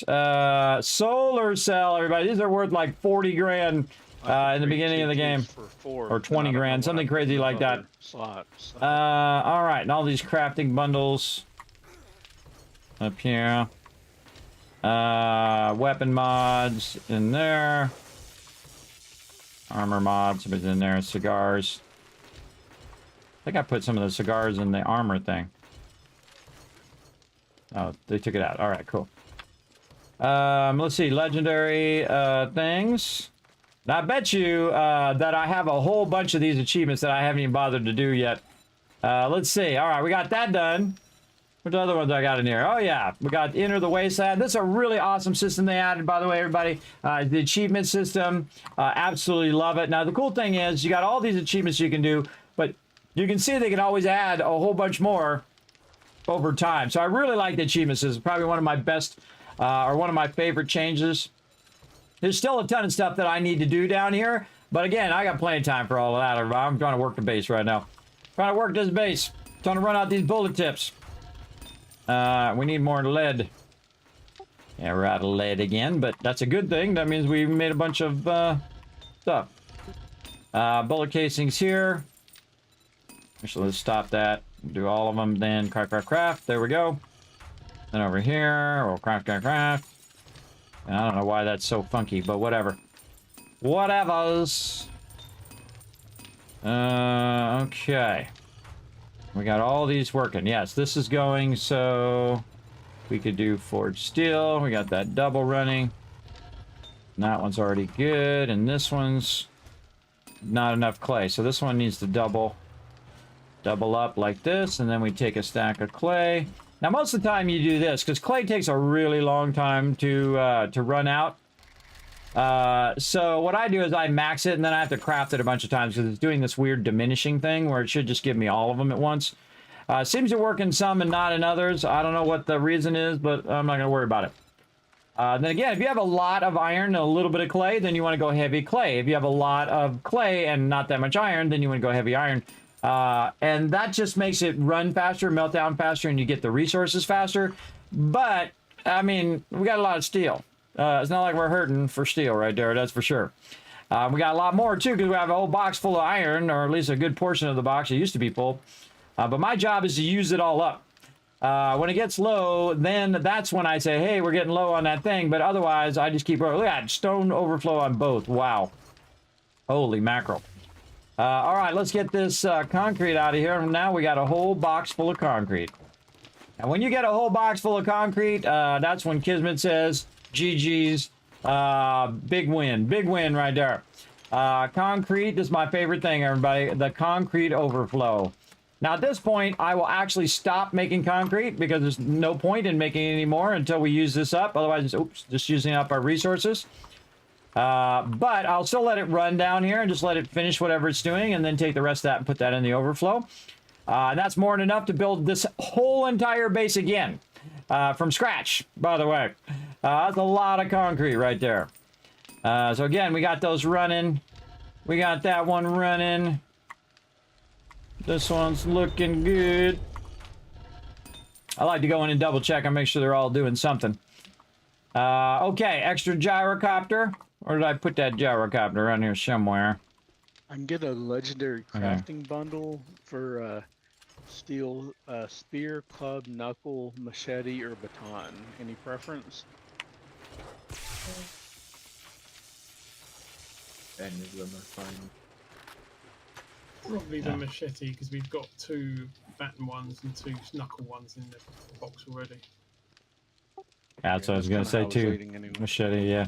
Solar cell, everybody. These are worth like 40 grand in the beginning of the game. Or 20 grand, something crazy like that. All right, and all these crafting bundles up here. Weapon mods in there. Armor mods is in there. Cigars. I think I put some of the cigars in the armor thing. Oh, they took it out. All right, cool. Let's see. Legendary things. Now, I bet you that I have a whole bunch of these achievements that I haven't even bothered to do yet. Let's see. All right, we got that done. What other ones I got in here? Oh, yeah. We got Enter the Wasteland. This is a really awesome system they added, by the way, everybody. The achievement system. Absolutely love it. Now, the cool thing is you got all these achievements you can do, but you can see they can always add a whole bunch more over time. So I really like the achievement system. Probably one of my best or one of my favorite changes. There's still a ton of stuff that I need to do down here. But again, I got plenty of time for all of that. I'm trying to work the base right now. Trying to work this base. Trying to run out these bullet tips. We need more lead. Yeah, we're out of lead again, but that's a good thing. That means we made a bunch of stuff. Bullet casings here. Actually, let's stop that. Do all of them, then craft. There we go. Then over here, we'll craft. And I don't know why that's so funky, but whatever. Whatevers. Okay. We got all these working. Yes, this is going, so we could do forged steel. We got that double running. And that one's already good, and this one's not enough clay. So this one needs to double up like this, and then we take a stack of clay, Now, most of the time you do this because clay takes a really long time to run out. So what I do is I max it and then I have to craft it a bunch of times because it's doing this weird diminishing thing where it should just give me all of them at once. Seems to work in some and not in others. I don't know what the reason is, but I'm not going to worry about it. Then again, if you have a lot of iron and a little bit of clay, then you want to go heavy clay. If you have a lot of clay and not that much iron, then you want to go heavy iron. And that just makes it run faster, melt down faster, and you get the resources faster. But, I mean, we got a lot of steel. It's not like we're hurting for steel right there, that's for sure. We got a lot more, too, because we have a whole box full of iron, or at least a good portion of the box. It used to be full. But my job is to use it all up. When it gets low, then that's when I say, hey, we're getting low on that thing. But otherwise, I just keep rolling. Look at that, stone overflow on both. Wow. Holy mackerel. All right, let's get this concrete out of here. Now we got a whole box full of concrete. And when you get a whole box full of concrete, that's when Kismet says, GG's, big win. Big win right there. Concrete, this is my favorite thing, everybody. The concrete overflow. Now, at this point, I will actually stop making concrete because there's no point in making it anymore until we use this up. Otherwise, it's just using up our resources. But I'll still let it run down here and just let it finish whatever it's doing and then take the rest of that and put that in the overflow. And that's more than enough to build this whole entire base again from scratch, by the way. That's a lot of concrete right there. So again, we got those running. We got that one running. This one's looking good. I like to go in and double check and make sure they're all doing something. Okay, extra gyrocopter. Where did I put that gyrocopter? Around here somewhere. I can get a legendary crafting bundle for steel spear, club, knuckle, machete, or baton. Any preference? Any of them are fine. Probably the machete because we've got 2 baton ones and 2 knuckle ones in the box already. Yeah, that's what I was going to say too. Anyway. Machete, yeah.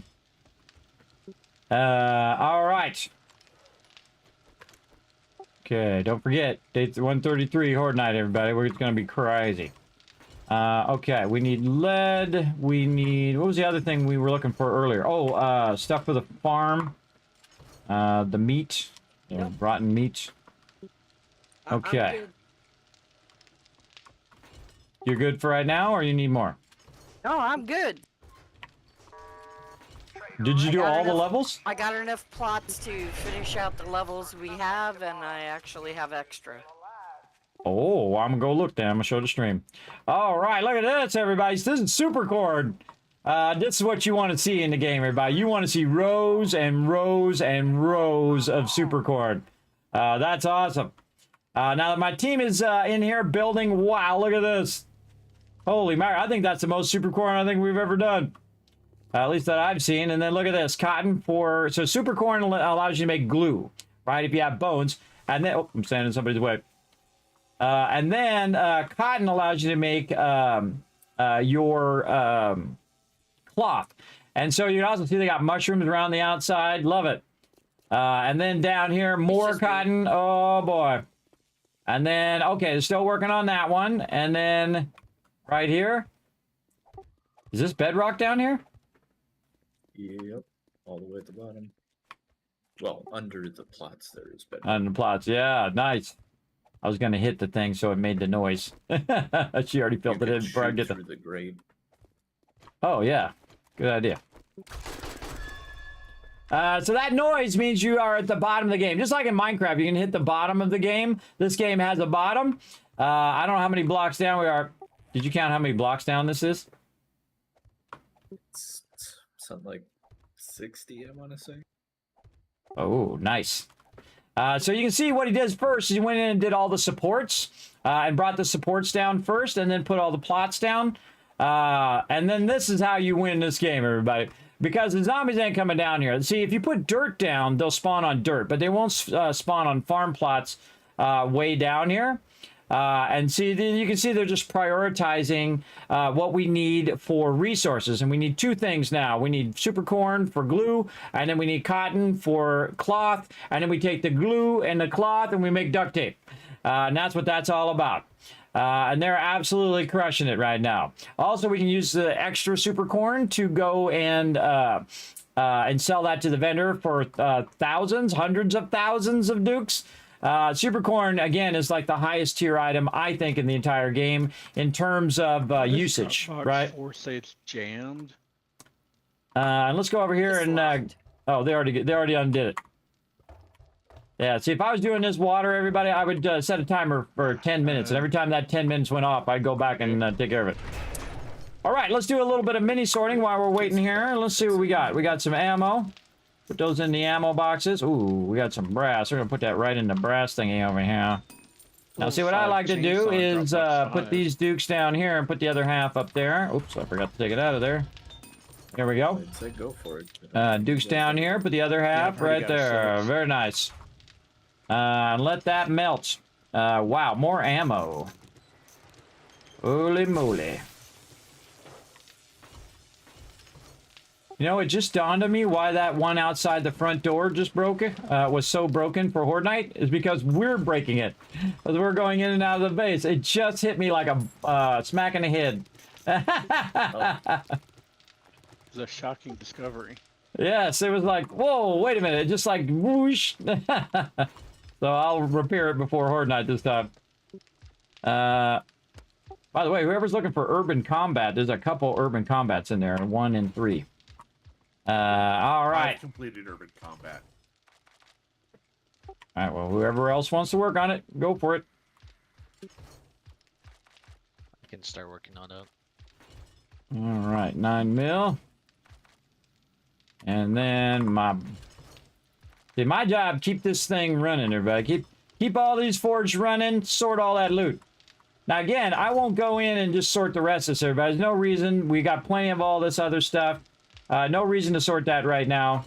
All right. Okay, don't forget, day 133, Horde Night, everybody. We're going to be crazy. Okay, we need lead. We need... What was the other thing we were looking for earlier? Oh, stuff for the farm. The meat. Yep. Rotten meat. Okay. You're good for right now, or you need more? No, I'm good. Did you do all the levels? I got enough plots to finish out the levels we have, and I actually have extra. Oh, I'm gonna go look then. I'm gonna show the stream. All right, look at this, everybody. This is Super Chord. This is what you want to see in the game, everybody. You want to see rows and rows and rows of Super Chord. That's awesome. Now that my team is in here building, wow, look at this. Holy Mary, I think that's the most Super Corn I think we've ever done. At least that I've seen. And then look at this, cotton for... So Super Corn allows you to make glue, right, if you have bones. And then... Oh, I'm standing in somebody's way. And then cotton allows you to make your cloth. And so you can also see they got mushrooms around the outside. Love it. And then down here, more cotton. Oh, boy. And then, okay, they're still working on that one. And then right here. Is this bedrock down here? Yep, all the way at the bottom. Well, under the plots there is bedrock. Under the plots, yeah, nice. I was going to hit the thing so it made the noise. She already filled it in before I get through the grade. Oh, yeah. Good idea. So that noise means you are at the bottom of the game. Just like in Minecraft, you can hit the bottom of the game. This game has a bottom. I don't know how many blocks down we are. Did you count how many blocks down this is? It's something like 60, I want to say. Oh, nice. So you can see what he does first. He went in and did all the supports and brought the supports down first and then put all the plots down. And then this is how you win this game, everybody. Because the zombies ain't coming down here. See, if you put dirt down, they'll spawn on dirt. But they won't spawn on farm plots way down here. And see, you can see they're just prioritizing what we need for resources. And we need 2 things now. We need super corn for glue, and then we need cotton for cloth, and then we take the glue and the cloth and we make duct tape. And that's what that's all about. And they're absolutely crushing it right now. Also, we can use the extra super corn to go and sell that to the vendor for thousands, hundreds of thousands of dukes. Super corn, again, is like the highest tier item, I think, in the entire game in terms of usage, right? Say it's jammed. And let's go over here and oh, they already undid it. Yeah, see, if I was doing this water, everybody, I would set a timer for 10 minutes, and every time that 10 minutes went off, I'd go back and take care of it. All right, let's do a little bit of mini sorting while we're waiting here. Let's see what we got. We got some ammo. Put those in the ammo boxes. Ooh, we got some brass. We're gonna put that right in the brass thingy over here. Now, see, what I like to do is put these dukes down here and put the other half up there. Oops, I forgot to take it out of there. There we go. I'd say go for it. Dukes down here. Put the other half right there. Very nice. Let that melt. Wow, more ammo. Holy moly. You know, it just dawned on me why that one outside the front door just broke it, was so broken for Horde Night, is because we're breaking it. As we're going in and out of the base. It just hit me like a smack in the head. It was a shocking discovery. Yes, it was like, whoa, wait a minute. It just like whoosh. So I'll repair it before Horde Night this time. By the way, whoever's looking for urban combat, there's a couple urban combats in there, 1 and 3. All right. I've completed urban combat. All right, well, whoever else wants to work on it, go for it. I can start working on it. All right, 9 mil. And then my job, keep this thing running, everybody. Keep all these forges running, sort all that loot. Now, again, I won't go in and just sort the rest of this, everybody. There's no reason. We got plenty of all this other stuff. No reason to sort that right now.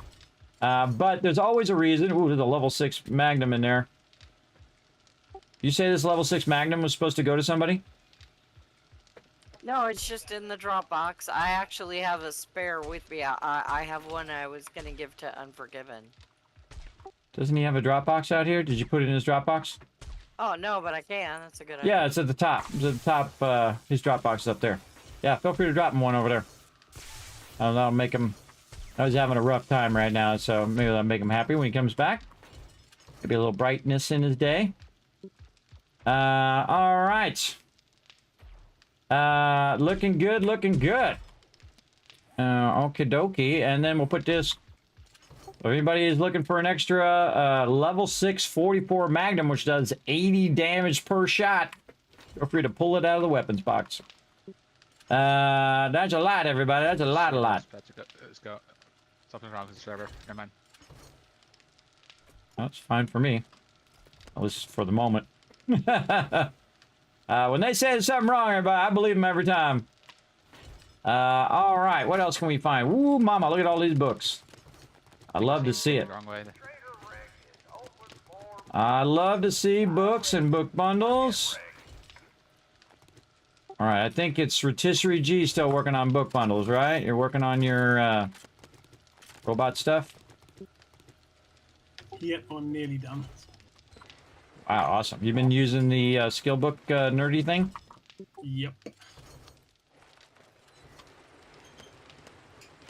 But there's always a reason. Ooh, there's a level 6 Magnum in there. You say this level 6 Magnum was supposed to go to somebody? No, it's just in the drop box. I actually have a spare with me. I have one I was gonna give to Unforgiven. Doesn't he have a Dropbox out here? Did you put it in his Dropbox? Oh, no, but I can. That's a good idea. Yeah, it's at the top. It's at the top. His Dropbox is up there. Yeah, feel free to drop him one over there. That'll make him... I was having a rough time right now, so maybe that'll make him happy when he comes back. Maybe a little brightness in his day. All right. Looking good, looking good. Okie dokie. And then we'll put this... If anybody is looking for an extra level 6 44 Magnum, which does 80 damage per shot, feel free to pull it out of the weapons box. That's a lot, everybody. That's a lot. Let's go. Something's wrong with the server. Never mind. That's fine for me. At least for the moment. When they say there's something wrong, everybody, I believe them every time. All right. What else can we find? Ooh, mama, look at all these books. I love to see it. I love to see books and book bundles. All right, I think it's Rotisserie G still working on book bundles, right? You're working on your robot stuff? Yep, I'm nearly done. Wow, awesome. You've been using the skill book nerdy thing? Yep.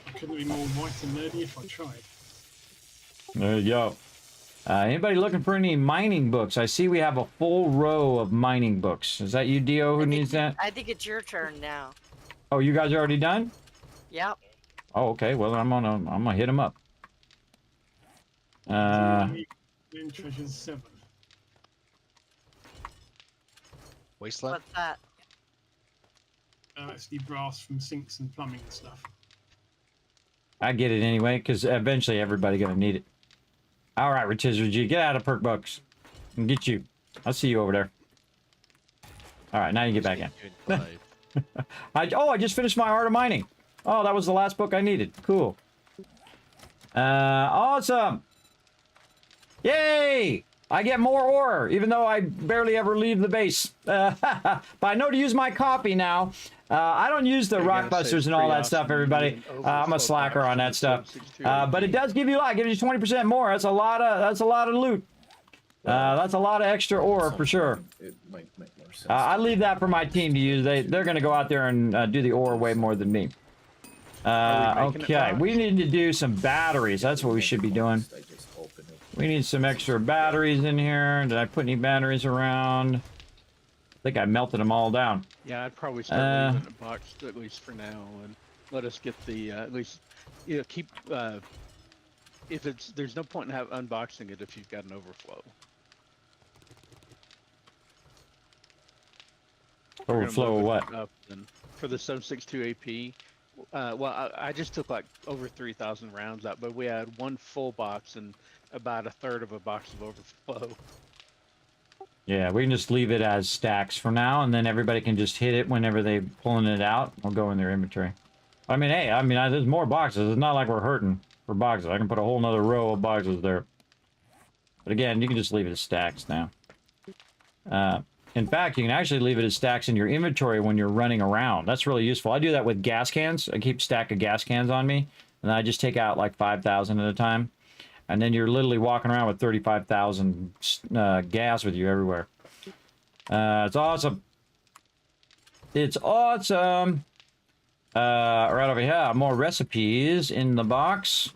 I couldn't be more white and nerdy if I tried. There you go. Anybody looking for any mining books? I see we have a full row of mining books. Is that you, Dio, who needs that? I think it's your turn now. Oh, you guys are already done? Yep. Oh, okay. Well, I'm gonna hit them up. In Treasures 7. Wasteland? What's that? Actually brass from sinks and plumbing and stuff. I get it anyway, because eventually everybody's gonna need it. All right, Rotisserie G, get out of perk books and get you. I'll see you over there. All right, now you get back in. I just finished my Art of Mining. Oh, that was the last book I needed. Cool. Awesome. Yay! I get more ore, even though I barely ever leave the base. But I know to use my coffee now. I don't use the rock busters and all that stuff, everybody. I'm a slacker on that stuff. But it does give you a lot. It gives you 20% more. That's a lot of loot. That's a lot of extra ore for sure. It might make more sense. I leave that for my team to use. They're going to go out there and do the ore way more than me. Are we making it, Okay, Box? we need to do some batteries. That's what we should be doing. I just open it. We need some extra batteries in here. Did I put any batteries around? I think I melted them all down. Yeah, I'd probably start leaving it boxed at least for now, and let us get the at least keep. If there's no point in unboxing it if you've got an overflow. We're gonna Overflow move it what? Up and for the 7.62 AP. Well, I just took like over 3,000 rounds out, but we had one full box and about a third of a box of overflow. Yeah, we can just leave it as stacks for now, and then everybody can just hit it whenever they're pulling it out. We'll go in their inventory. I mean, hey, there's more boxes. It's not like we're hurting for boxes. I can put a whole nother row of boxes there. But again, you can just leave it as stacks now. In fact, you can actually leave it as stacks in your inventory when you're running around. That's really useful. I do that with gas cans. I keep a stack of gas cans on me, and I just take out like 5,000 at a time. And then you're literally walking around with 35,000 gas with you everywhere. It's awesome. It's awesome. Right over here, more recipes in the box.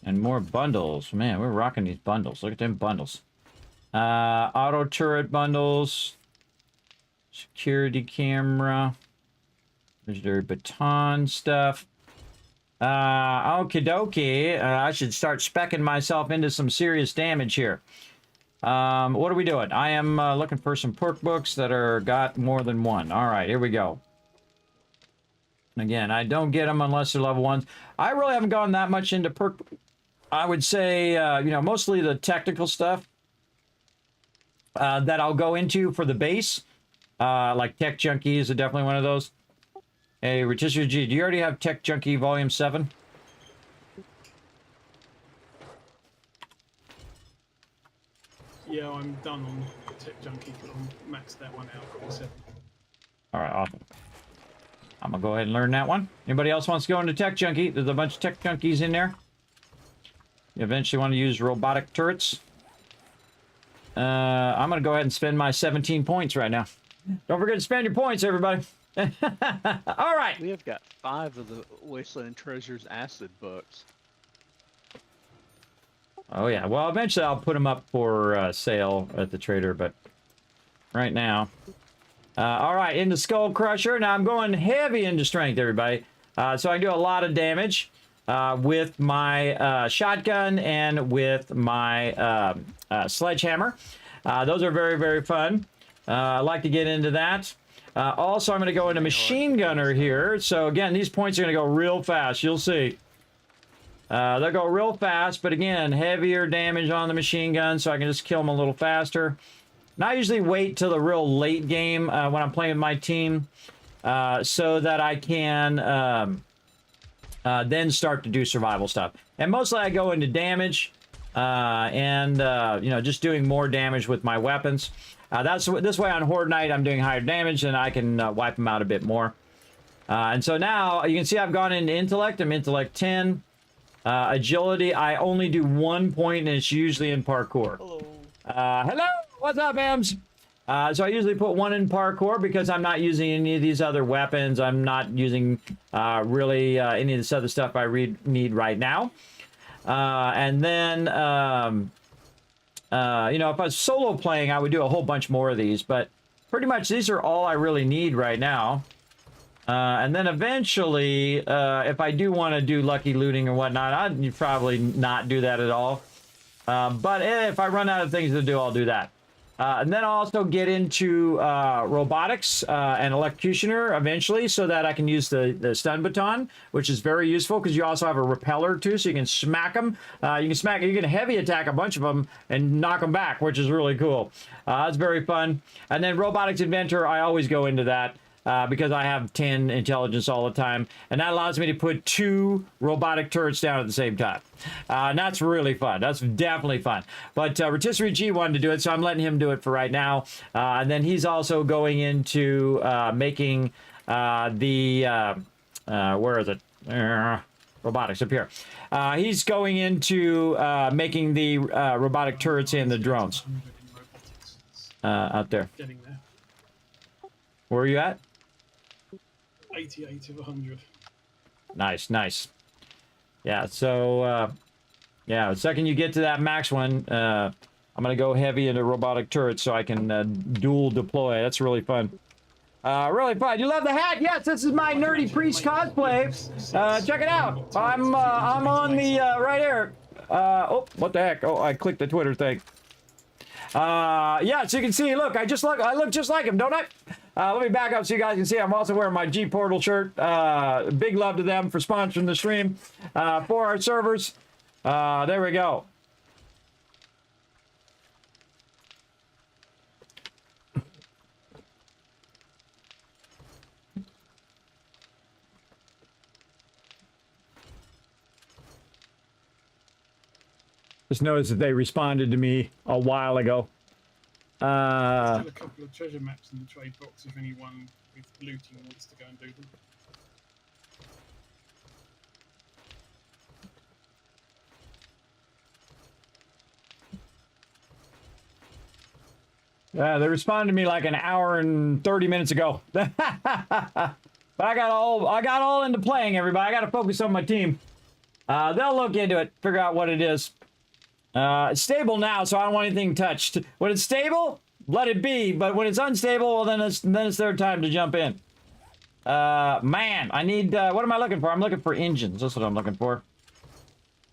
And more bundles. Man, we're rocking these bundles. Look at them bundles. Auto turret bundles. Security camera. Legendary baton stuff. Okie dokie. I should start speccing myself into some serious damage here. What are we doing? I am looking for some perk books that are got more than one. All right, here we go. Again, I don't get them unless they're level 1s. I really haven't gone that much into perk. I would say, mostly the technical stuff that I'll go into for the base. Like Tech Junkie is definitely one of those. Hey, Rotisserie G, do you already have Tech Junkie Volume 7? Yeah, I'm done on Tech Junkie. I'm maxed that one out for 7. All right, awesome. I'm going to go ahead and learn that one. Anybody else wants to go into Tech Junkie? There's a bunch of Tech Junkies in there. You eventually want to use robotic turrets. I'm going to go ahead and spend my 17 points right now. Don't forget to spend your points, everybody. All right. We have got 5 of the Wasteland Treasures acid books. Oh, yeah. Well, eventually I'll put them up for sale at the trader, but right now. All right, into Skull Crusher. Now I'm going heavy into strength, everybody. So I do a lot of damage with my shotgun and with my sledgehammer. Those are very, very fun. I like to get into that. Also, I'm going to go into Machine Gunner here. So again, these points are going to go real fast. You'll see. They'll go real fast, but again, heavier damage on the machine gun, so I can just kill them a little faster. And I usually wait till the real late game when I'm playing with my team so that I can then start to do survival stuff. And mostly I go into damage and just doing more damage with my weapons. This way on Horde Night, I'm doing higher damage and I can wipe them out a bit more. And so now you can see I've gone into Intellect. I'm Intellect 10. Agility, I only do 1 point and it's usually in parkour. Hello. Hello, what's up, Ems? So I usually put 1 in parkour because I'm not using any of these other weapons. I'm not using really any of this other stuff I need right now. And then, if I was solo playing, I would do a whole bunch more of these. But pretty much these are all I really need right now. And then eventually, if I do want to do lucky looting or whatnot, I'd probably not do that at all. But if I run out of things to do, I'll do that. And then I'll also get into robotics and electrocutioner eventually so that I can use the stun baton, which is very useful because you also have a repeller too, so you can smack them. You can heavy attack a bunch of them and knock them back, which is really cool. It's very fun. And then robotics inventor, I always go into that. Because I have 10 intelligence all the time. And that allows me to put 2 robotic turrets down at the same time. And that's really fun. That's definitely fun. But Rotisserie G wanted to do it, so I'm letting him do it for right now. And then he's also going into making where is it? Robotics up here. He's going into making the robotic turrets and the drones. Out there. Getting there. Where are you at? 88 of 100. Nice, nice. Yeah, so, yeah, the second you get to that max one, I'm going to go heavy into robotic turrets so I can dual deploy. That's really fun. Really fun. You love the hat? Yes, this is my nerdy priest cosplay. Check it out. I'm on the, right here. Oh, what the heck? Oh, I clicked the Twitter thing. Yeah, so you can see, look, I look just like him, don't I? Let me back up so you guys can see. I'm also wearing my G Portal shirt. Big love to them for sponsoring the stream for our servers. There we go. Just noticed that they responded to me a while ago. Still a couple of treasure maps in the trade box if anyone with looting wants to go and do them. They responded to me like an hour and 30 minutes ago. But I got all into playing, everybody. I got to focus on my team. They'll look into it, figure out what it is. It's stable now, so I don't want anything touched. When it's stable, let it be. But when it's unstable, well, then it's their time to jump in. Man, I need, what am I looking for? I'm looking for engines. That's what I'm looking for.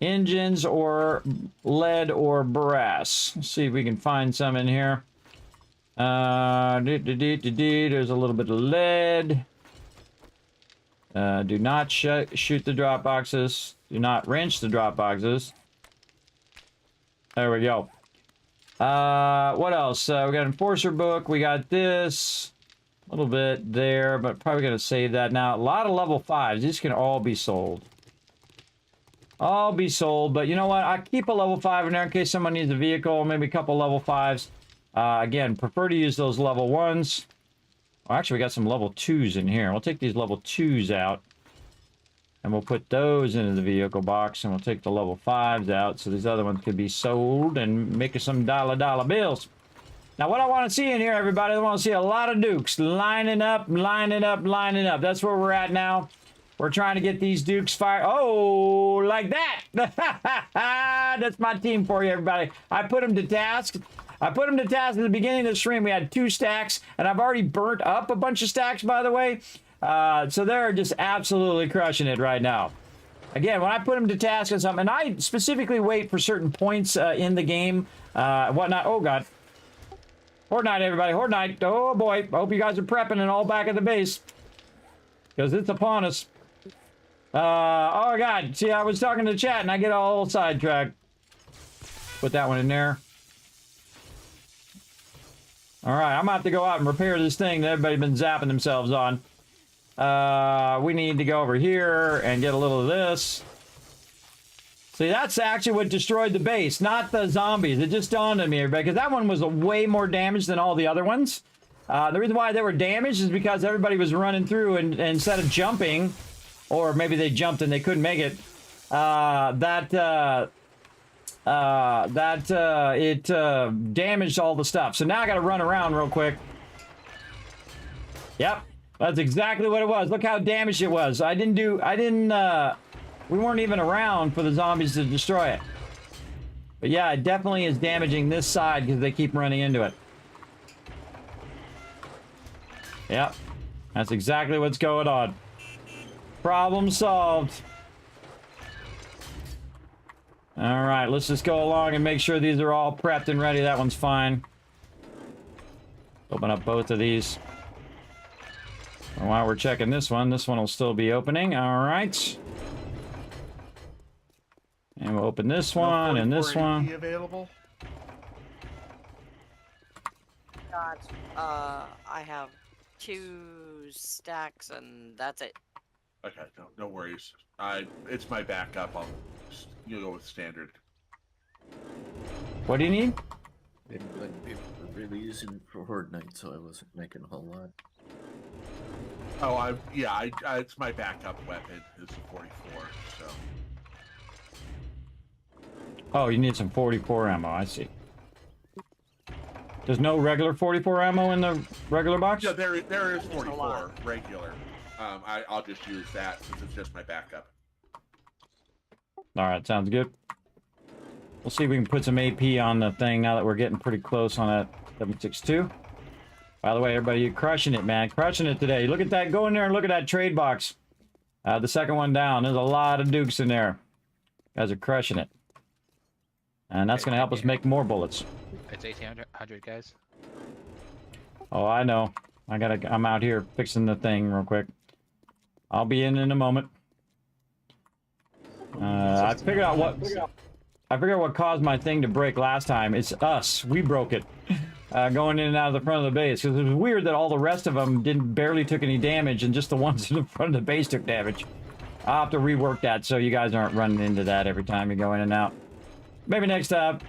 Engines or lead or brass. Let's see if we can find some in here. There's a little bit of lead. Do not shoot the drop boxes. Do not wrench the drop boxes. There we go. What else? We got Enforcer book. We got this. A little bit there, but probably going to save that now. A lot of level 5s. These can all be sold. All be sold, but you know what? I keep a level 5 in there in case someone needs a vehicle, maybe a couple level 5s. Again, prefer to use those level 1s. Well, actually, we got some level 2s in here. We'll take these level 2s out. And we'll put those into the vehicle box, and we'll take the level 5s out, so these other ones could be sold and make us some dollar bills. Now, what I want to see in here, everybody, I want to see a lot of dukes lining up, lining up, lining up. That's where we're at now. We're trying to get these dukes fired. Oh, like that. That's my team for you, everybody. I put them to task. I put them to task at the beginning of the stream. We had 2 stacks, and I've already burnt up a bunch of stacks, by the way. So they're just absolutely crushing it right now. Again, when I put them to task on something, and I specifically wait for certain points in the game, whatnot. Oh, God. Horde night, everybody. Horde night. Oh, boy. I hope you guys are prepping and all back at the base. Because it's upon us. Oh, God. See, I was talking to chat, and I get all sidetracked. Put that one in there. All right, I'm about to go out and repair this thing that everybody's been zapping themselves on. We need to go over here and get a little of this. See, that's actually what destroyed the base, not the zombies. It just dawned on me, everybody, because that one was way more damaged than all the other ones. The reason why they were damaged is because everybody was running through, and instead of jumping, or maybe they jumped and they couldn't make it, it damaged all the stuff. So now I got to run around real quick. Yep. That's exactly what it was. Look how damaged it was. We weren't even around for the zombies to destroy it. But yeah, it definitely is damaging this side because they keep running into it. Yep. That's exactly what's going on. Problem solved. All right, let's just go along and make sure these are all prepped and ready. That one's fine. Open up both of these. And while we're checking this one will still be opening. All right. And we'll open this one and this one. Available? God, I have 2 stacks and that's it. Okay, no worries. It's my backup. You'll go with standard. What do you need? People were really using it for Horde Night, so I wasn't making a whole lot. Oh, it's my backup weapon. It's a 44, so. Oh, you need some 44 ammo. I see. There's no regular 44 ammo in the regular box? Yeah, there is 44 regular. I'll just use that since it's just my backup. Alright, sounds good. We'll see if we can put some AP on the thing now that we're getting pretty close on that 7.62. By the way, everybody, you're crushing it, man. Crushing it today. Look at that. Go in there and look at that trade box. The second one down. There's a lot of dukes in there. You guys are crushing it. And that's going to help us make more bullets. It's 1800, guys. Oh, I know. I'm out here fixing the thing real quick. I'll be in a moment. I figured out what caused my thing to break last time. It's us. We broke it. Going in and out of the front of the base. Because it was weird that all the rest of them barely took any damage, and just the ones in the front of the base took damage. I'll have to rework that so you guys aren't running into that every time you go in and out. Maybe next time.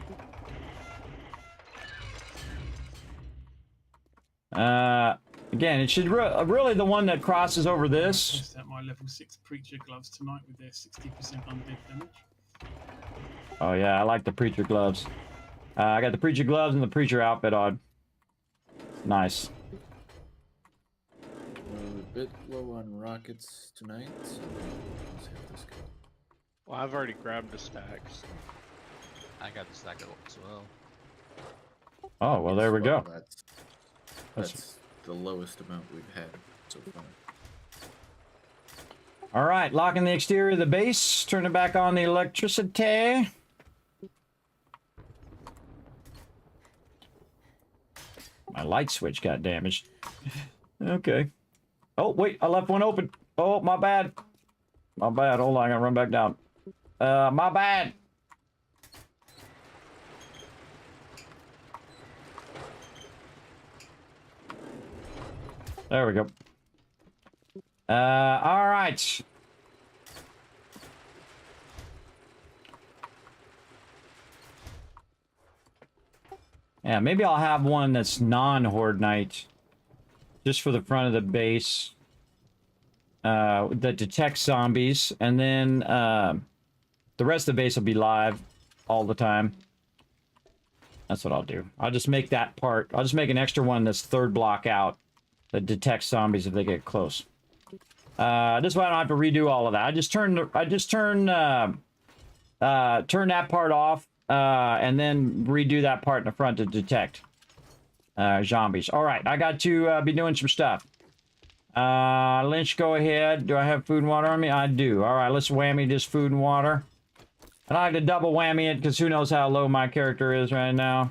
Again, it should really the one that crosses over this. Test out my level 6 preacher gloves tonight with their 60% undead damage. Oh yeah, I like the preacher gloves. I got the preacher gloves and the preacher outfit on. Nice. We're a bit low on rockets tonight, so let's see how this goes. Well, I've already grabbed the stacks. I got the stack as well. Oh well, there we go. That's the lowest amount we've had so far. All right, locking the exterior of the base. Turning back on the electricity. My light switch got damaged. Okay. Oh, wait, I left one open. Oh, my bad. My bad. Hold on, I gotta run back down. My bad. There we go. All right. Yeah, maybe I'll have one that's non-Horde Night, just for the front of the base, that detects zombies, and then the rest of the base will be live all the time. That's what I'll do. I'll just make that part. I'll just make an extra one that's third block out that detects zombies if they get close. This way I don't have to redo all of that. I just turn that part off. And then redo that part in the front to detect zombies. All right, I got to be doing some stuff. Lynch, go ahead. Do I have food and water on me? I do. All right, let's whammy this food and water. And I like to double whammy it because who knows how low my character is right now.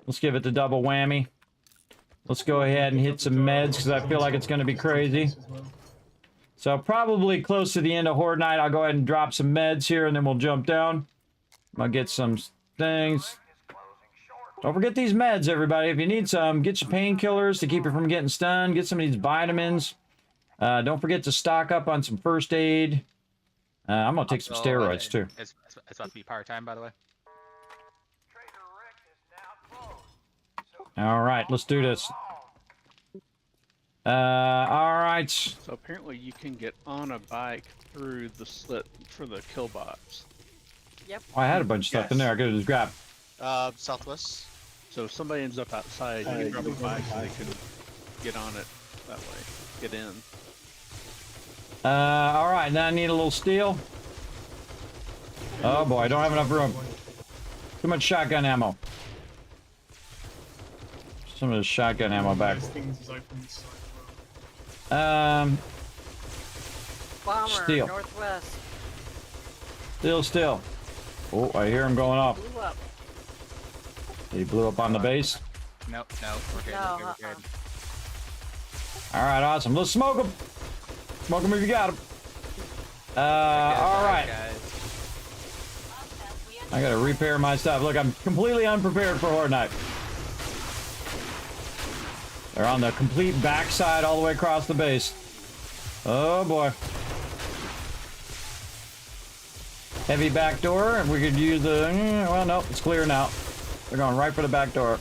Let's give it the double whammy. Let's go ahead and hit some meds because I feel like it's going to be crazy. So probably close to the end of Horde Night, I'll go ahead and drop some meds here and then we'll jump down. I'll get some things. Don't forget these meds, everybody. If you need some, get some painkillers to keep you from getting stunned. Get some of these vitamins. Don't forget to stock up on some first aid. I'm going to take some steroids, too. It's about to be power time, by the way. All right, let's do this. All right. So apparently you can get on a bike through the slit for the kill box. Yep. Oh, I had a bunch of stuff in there. I could have just grabbed. Southwest. So if somebody ends up outside, you can drop a bike so they can get on it that way. Get in. All right, now I need a little steel. Oh boy, I don't have enough room. Too much shotgun ammo. Some of the shotgun ammo back. Bomber, Steel. northwest. Still. Oh, I hear him going off. Blew up. He blew up on the base. No, we're good. No, We're good. All right, awesome. Let's smoke him. Smoke him if you got him. All right. I gotta repair my stuff. Look, I'm completely unprepared for Horde Night. They're on the complete backside all the way across the base. Oh boy. Heavy back door, and we could use the... well, no, it's clear now. They're going right for the back door.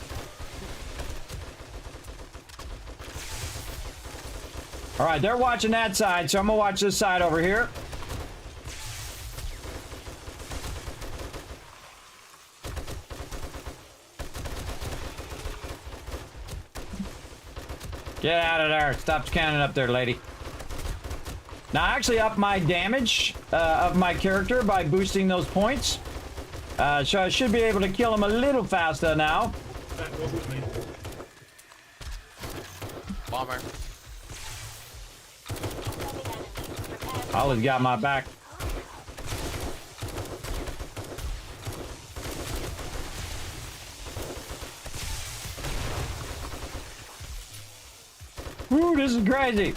All right, they're watching that side, so I'm gonna watch this side over here. Get out of there. Stop scanning up there, lady. Now, I actually up my damage of my character by boosting those points. So I should be able to kill him a little faster now. That wasn't me. Bomber. Ollie's got my back. Woo, this is crazy.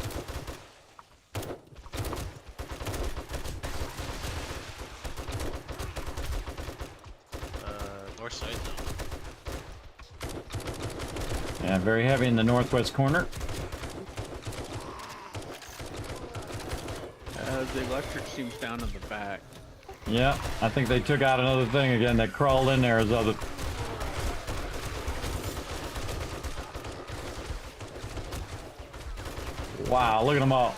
North side now. Yeah, very heavy in the northwest corner. The electric seems down in the back. Yeah, I think they took out another thing again that crawled in there as other. Wow, look at them all.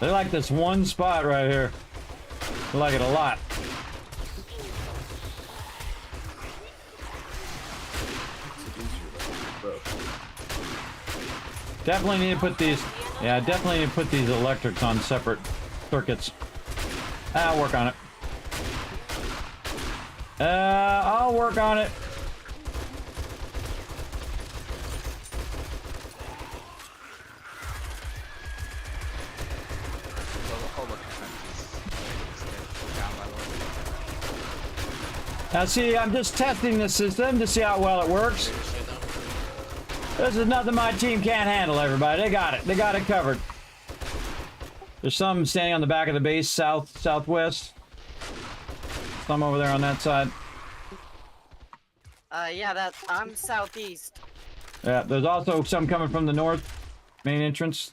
They like this one spot right here. They like it a lot. Definitely need to put these. Yeah, definitely need to put these electrics on separate circuits. I'll work on it. I'll work on it. Now see, I'm just testing the system to see how well it works. This is nothing my team can't handle, everybody. They got it. They got it covered. There's some standing on the back of the base, southwest. Some over there on that side. Yeah, I'm southeast. Yeah, there's also some coming from the north main entrance.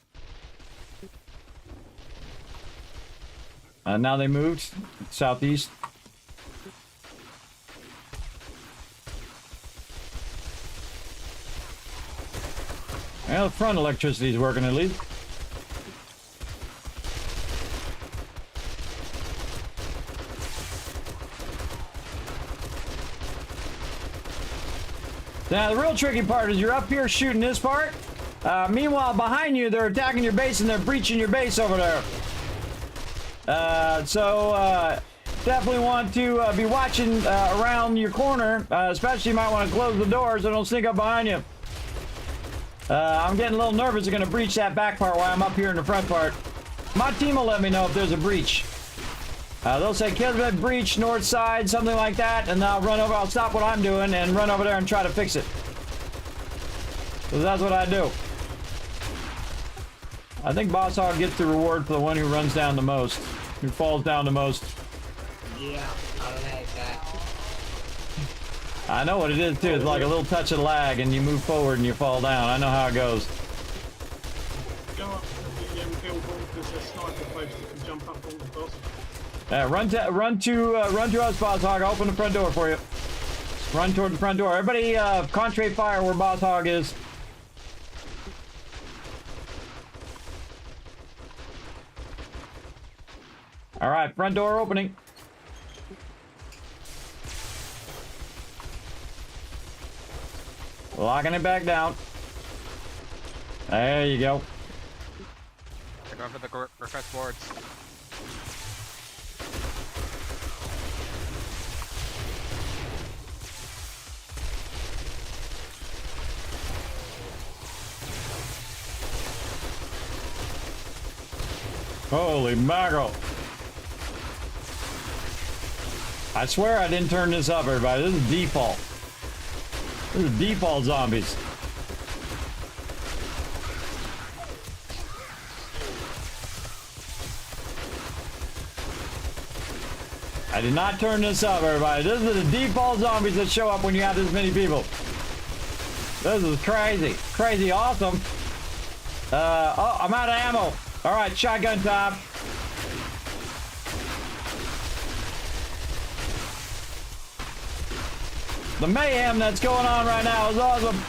Now they moved southeast. Well, the front electricity's working at least. Now, the real tricky part is you're up here shooting this part. Meanwhile, behind you, they're attacking your base and they're breaching your base over there. Definitely want to be watching around your corner. Especially, you might want to close the doors so they don't sneak up behind you. I'm getting a little nervous they're going to breach that back part while I'm up here in the front part. My team will let me know if there's a breach. They'll say Kismet breach, north side, something like that, and I'll run over, I'll stop what I'm doing and run over there and try to fix it. So that's what I do. I think Boss Hog gets the reward for the one who runs down the most, who falls down the most. Yeah, I like that. I know what it is too. It's like a little touch of lag and you move forward and you fall down. I know how it goes. Go up to the billboard, there's a sniper post that can jump up on the boss. Run to us, Boss Hog. I'll open the front door for you. Run toward the front door. Everybody, concentrate fire where Boss Hog is. All right, front door opening. Locking it back down. There you go. They're going for the request boards. Holy mackerel. I swear I didn't turn this up, everybody. This is default. This is default zombies. I did not turn this up, everybody. This is the default zombies that show up when you have this many people. This is crazy. Crazy awesome. Oh, I'm out of ammo. All right, shotgun time. The mayhem that's going on right now is awesome.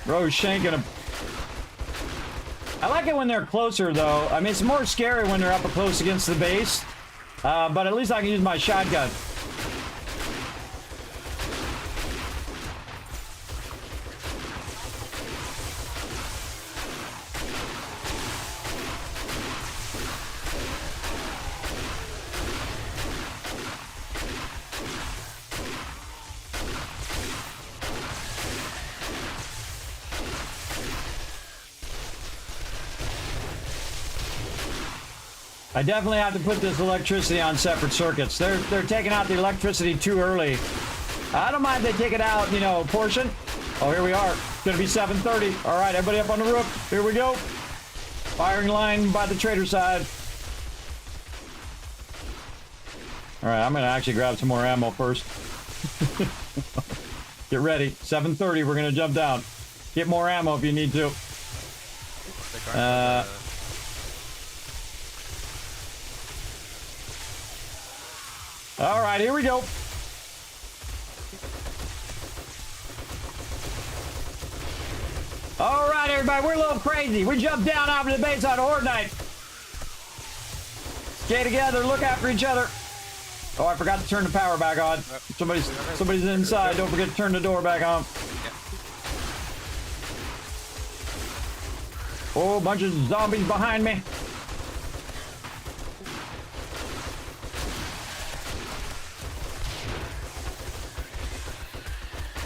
Rose shanking him. I like it when they're closer, though. I mean, it's more scary when they're up close against the base. But at least I can use my shotgun. I definitely have to put this electricity on separate circuits. They're taking out the electricity too early. I don't mind if they take it out, you know, portion. Oh, here we are. It's gonna be 7:30. All right, everybody up on the roof. Here we go. Firing line by the trader side. All right, I'm gonna actually grab some more ammo first. Get ready. 7:30. We're gonna jump down. Get more ammo if you need to. All right, here we go. All right, everybody, we're a little crazy. We jumped down out of the base on Horde Night. Stay together, look after each other. Oh, I forgot to turn the power back on. Somebody's inside. Don't forget to turn the door back on. Oh, a bunch of zombies behind me.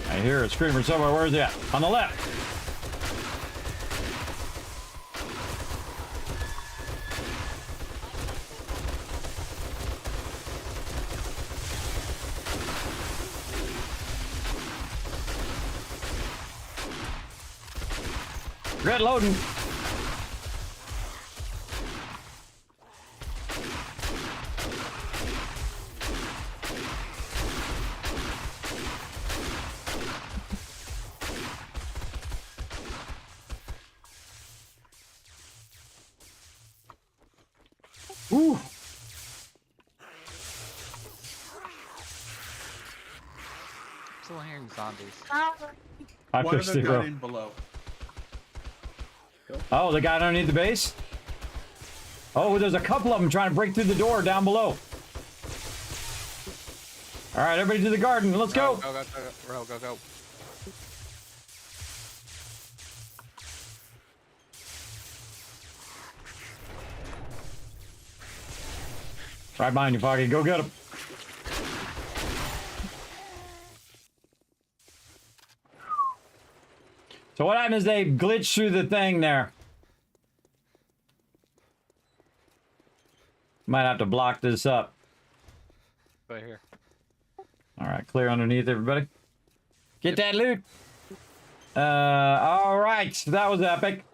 I hear a screamer somewhere. Where is he at? On the left. Red loading. Ooh. Still hearing zombies. I One of fixed them it, got bro. in below. Oh, the guy underneath the base? Oh, there's a couple of them trying to break through the door down below. All right, everybody to the garden. Let's go. Go. Right behind you, Foggy. Go get him. So what happened is they glitched through the thing there. Might have to block this up. Right here. All right, clear underneath, everybody. Get that loot. All right, that was epic.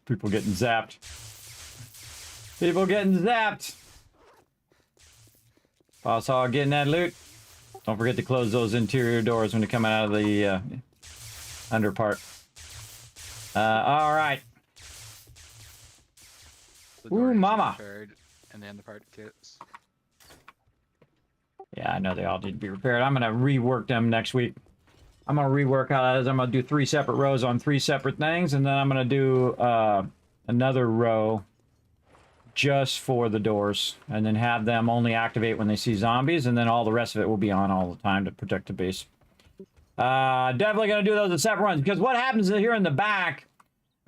People getting zapped. People getting zapped. Boss Hog getting that loot. Don't forget to close those interior doors when you come out of the under part. All right. Ooh, mama. And then the part kits. Yeah, I know they all need to be repaired. I'm gonna rework them next week. I'm gonna rework how that is. I'm gonna do 3 separate rows on 3 separate things, and then I'm gonna do another row just for the doors, and then have them only activate when they see zombies, and then all the rest of it will be on all the time to protect the base. Definitely gonna do those in separate runs, because what happens here in the back,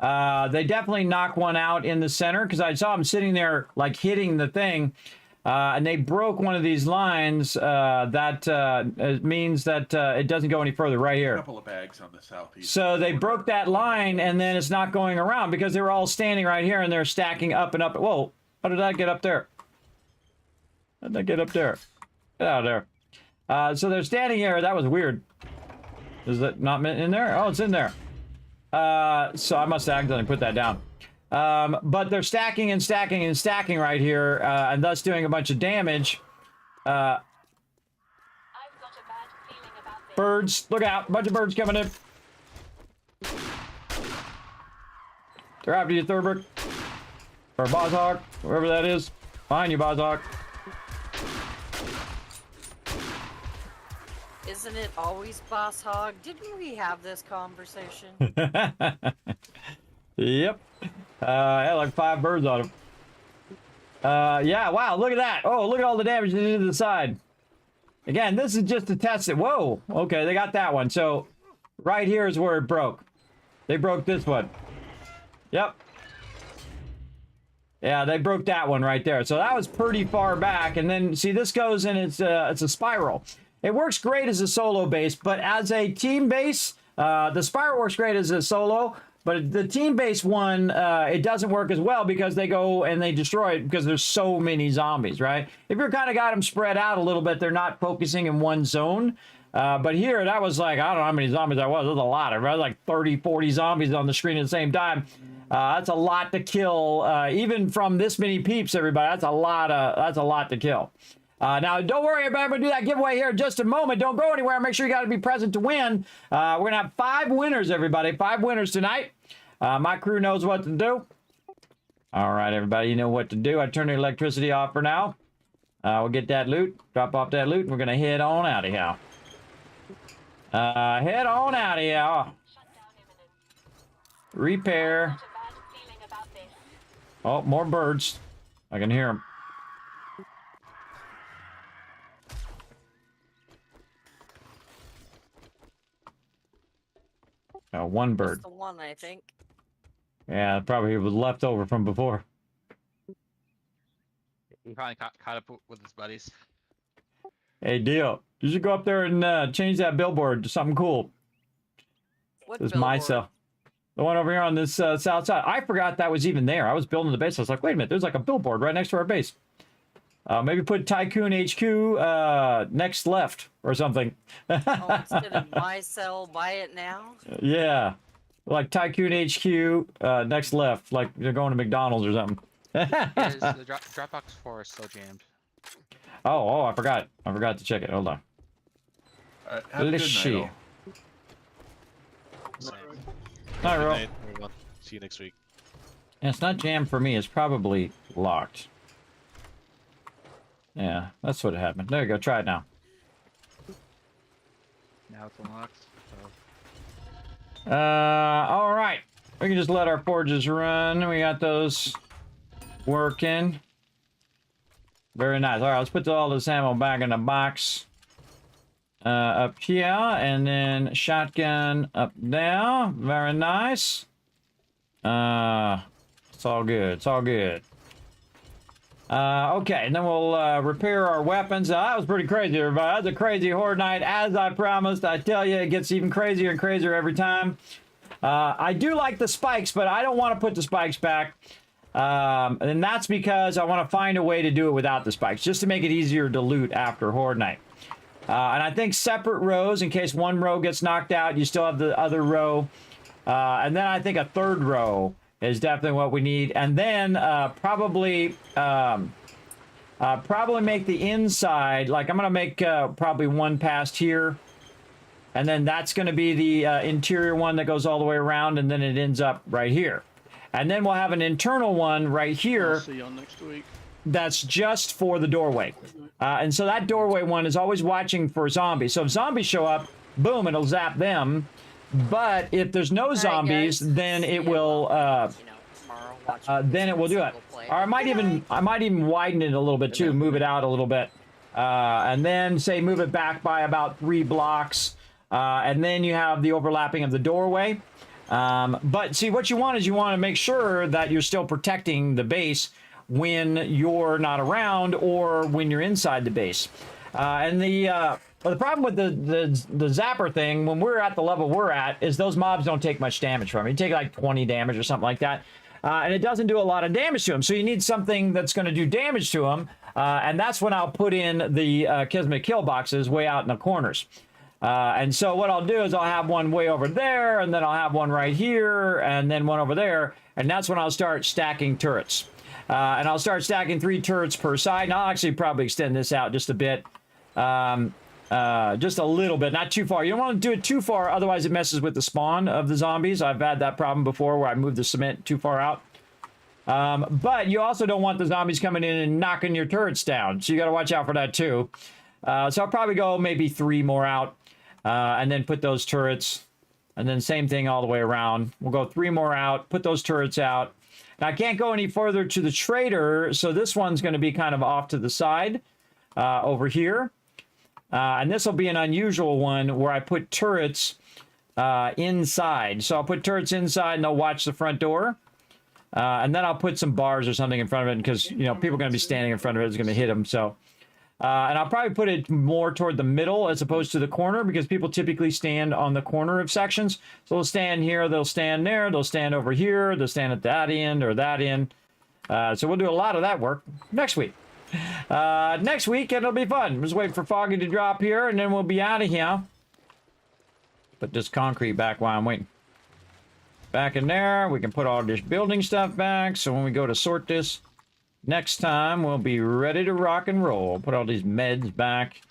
they definitely knock one out in the center, because I saw them sitting there like hitting the thing, and they broke one of these lines. It means that it doesn't go any further right here. A couple of bags on the southeast. So they broke that line, and then it's not going around because they were all standing right here and they're stacking up and up. Whoa, how did that get up there? How did that get up there? Get out of there. So they're standing here. That was weird. Is that not in there? Oh, it's in there. So I must have accidentally put that down. But they're stacking and stacking and stacking right here, and thus doing a bunch of damage. I've got a bad feeling about this. Birds, look out! Bunch of birds coming in. They're after you, Thurber. Or Bozhawk, whoever that is. Behind you, Bozhawk. Isn't it always Boss Hog? Didn't we have this conversation? Yep. I had like 5 birds on him. Yeah, wow, look at that. Oh, look at all the damage they did to the side. Again, this is just to test it. Whoa. Okay, they got that one. So, right here is where it broke. They broke this one. Yep. Yeah, they broke that one right there. So that was pretty far back. And then, see, this goes in, it's a spiral. It works great as a solo base, but as a team base, the spiral works great as a solo, but the team base one, it doesn't work as well because they go and they destroy it because there's so many zombies, right? If you're kind of got them spread out a little bit, they're not focusing in one zone. But here, that was like, I don't know how many zombies that was. It was a lot. It was like 30, 40 zombies on the screen at the same time. That's a lot to kill, even from this many peeps, everybody. That's a lot to kill. Now, don't worry about it. I'm going to do that giveaway here in just a moment. Don't go anywhere. Make sure you got to be present to win. We're going to have 5 winners, everybody. 5 winners tonight. My crew knows what to do. All right, everybody, you know what to do. I turn the electricity off for now. We'll get that loot, drop off that loot, and we're going to head on out of here. Head on out of here. Repair. Oh, more birds. I can hear them. Oh, one bird. Just the one, I think. Yeah, probably was left over from before. He probably caught up with his buddies. Hey, Dio, you should go up there and change that billboard to something cool. What This is billboard? my cell. The one over here on this south side. I forgot that was even there. I was building the base. I was like, wait a minute, there's like a billboard right next to our base. Maybe put Tycoon HQ next left or something. Oh, instead of my cell, buy it now? Yeah. Like Tycoon HQ next left. Like you're going to McDonald's or something. The Dropbox 4 is still jammed. Oh, I forgot. I forgot to check it. Hold on. All right, have a Let's good see. night, all. Hi, Good Ro. night, everyone. See you next week. Yeah, it's not jammed for me. It's probably locked. Yeah, that's what happened. There you go. Try it now. Now it's unlocked. So. All right. We can just let our forges run. We got those working. Very nice. All right, let's put all this ammo back in the box. Up here, and then shotgun up there. Very nice. It's all good. It's all good. Okay, and then we'll repair our weapons. That was pretty crazy, everybody. That was a crazy horde night. As I promised, I tell you, it gets even crazier and crazier every time. I do like the spikes, but I don't want to put the spikes back. And that's because I want to find a way to do it without the spikes, just to make it easier to loot after horde night. And I think separate rows, in case one row gets knocked out, you still have the other row. And then I think a third row is definitely what we need. And then probably make the inside, like I'm going to make probably one past here. And then that's going to be the interior one that goes all the way around, and then it ends up right here. And then we'll have an internal one right here. I'll see y'all next week. That's just for the doorway. And so that doorway one is always watching for zombies. So if zombies show up, boom, it'll zap them. But if there's no zombies, then it will then it will do it. Or I might even widen it a little bit too, move it out a little bit. And then say move it back by about 3 blocks. And then you have the overlapping of the doorway. But see, what you want is you want to make sure that you're still protecting the base when you're not around or when you're inside the base. And the problem with the zapper thing, when we're at the level we're at, is those mobs don't take much damage from it. You take like 20 damage or something like that. And it doesn't do a lot of damage to them. So you need something that's going to do damage to them. And that's when I'll put in the Kismet kill boxes way out in the corners. And so what I'll do is I'll have one way over there, and then I'll have one right here, and then one over there, and that's when I'll start stacking turrets. And I'll start stacking 3 turrets per side, and I'll actually probably extend this out just a bit. Just a little bit, not too far. You don't want to do it too far, otherwise it messes with the spawn of the zombies. I've had that problem before where I moved the cement too far out. But you also don't want the zombies coming in and knocking your turrets down, so you got to watch out for that too. So I'll probably go maybe 3 more out, and then put those turrets, and then same thing all the way around. We'll go 3 more out, put those turrets out. Now I can't go any further to the trader, so this one's going to be kind of off to the side over here. And this will be an unusual one where I put turrets inside. So I'll put turrets inside and they'll watch the front door. And then I'll put some bars or something in front of it because, you know, people are going to be standing in front of it. It's going to hit them. So, and I'll probably put it more toward the middle as opposed to the corner because people typically stand on the corner of sections. So they'll stand here, they'll stand there, they'll stand over here, they'll stand at that end or that end. So we'll do a lot of that work next week. Next week it'll be fun. Just wait for Foggy to drop here and then we'll be out of here. Put this concrete back while I'm waiting. Back in there, we can put all this building stuff back, so when we go to sort this next time, we'll be ready to rock and roll. Put all these meds back.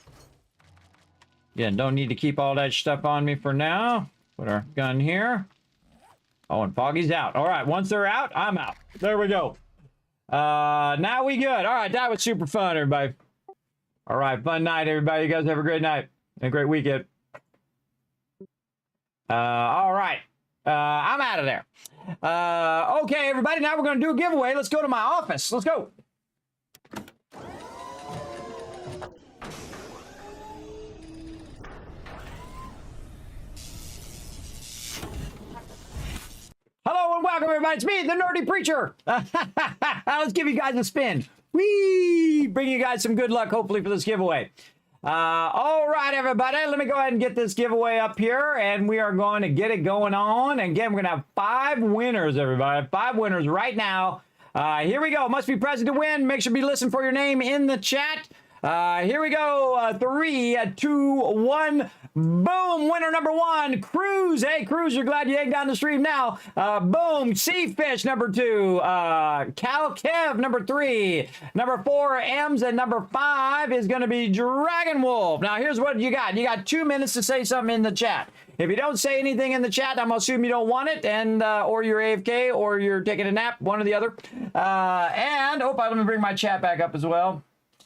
Again, don't need to keep all that stuff on me for now. Put our gun here. Oh, and Foggy's out. All right, once they're out, I'm out. There we go. Now we good. All right, that was super fun, everybody. All right, fun night, everybody. You guys have a great night and a great weekend. All right. I'm out of there. Okay, everybody, now we're going to do a giveaway. Let's go to my office. Let's go. Hello and welcome, everybody. It's me, the Nerdy Preacher. Let's give you guys a spin. Whee! Bring you guys some good luck, hopefully, for this giveaway. All right, everybody, let me go ahead and get this giveaway up here, and we are going to get it going on. And again, we're going to have 5 winners, everybody. 5 winners right now. Here we go. Must be present to win. Make sure to be listening for your name in the chat. Here we go. 3, 2, 1. Boom. Winner number 1, Cruz. Hey, Cruz, you're glad you egged down the stream now. Boom. Seafish number 2. Cal Kev number 3. Number 4, Ems. And number 5 is going to be Dragon Wolf. Now, here's what you got. You got 2 minutes to say something in the chat. If you don't say anything in the chat, I'm going to assume you don't want it, and or you're AFK, or you're taking a nap, one or the other. Let me bring my chat back up as well.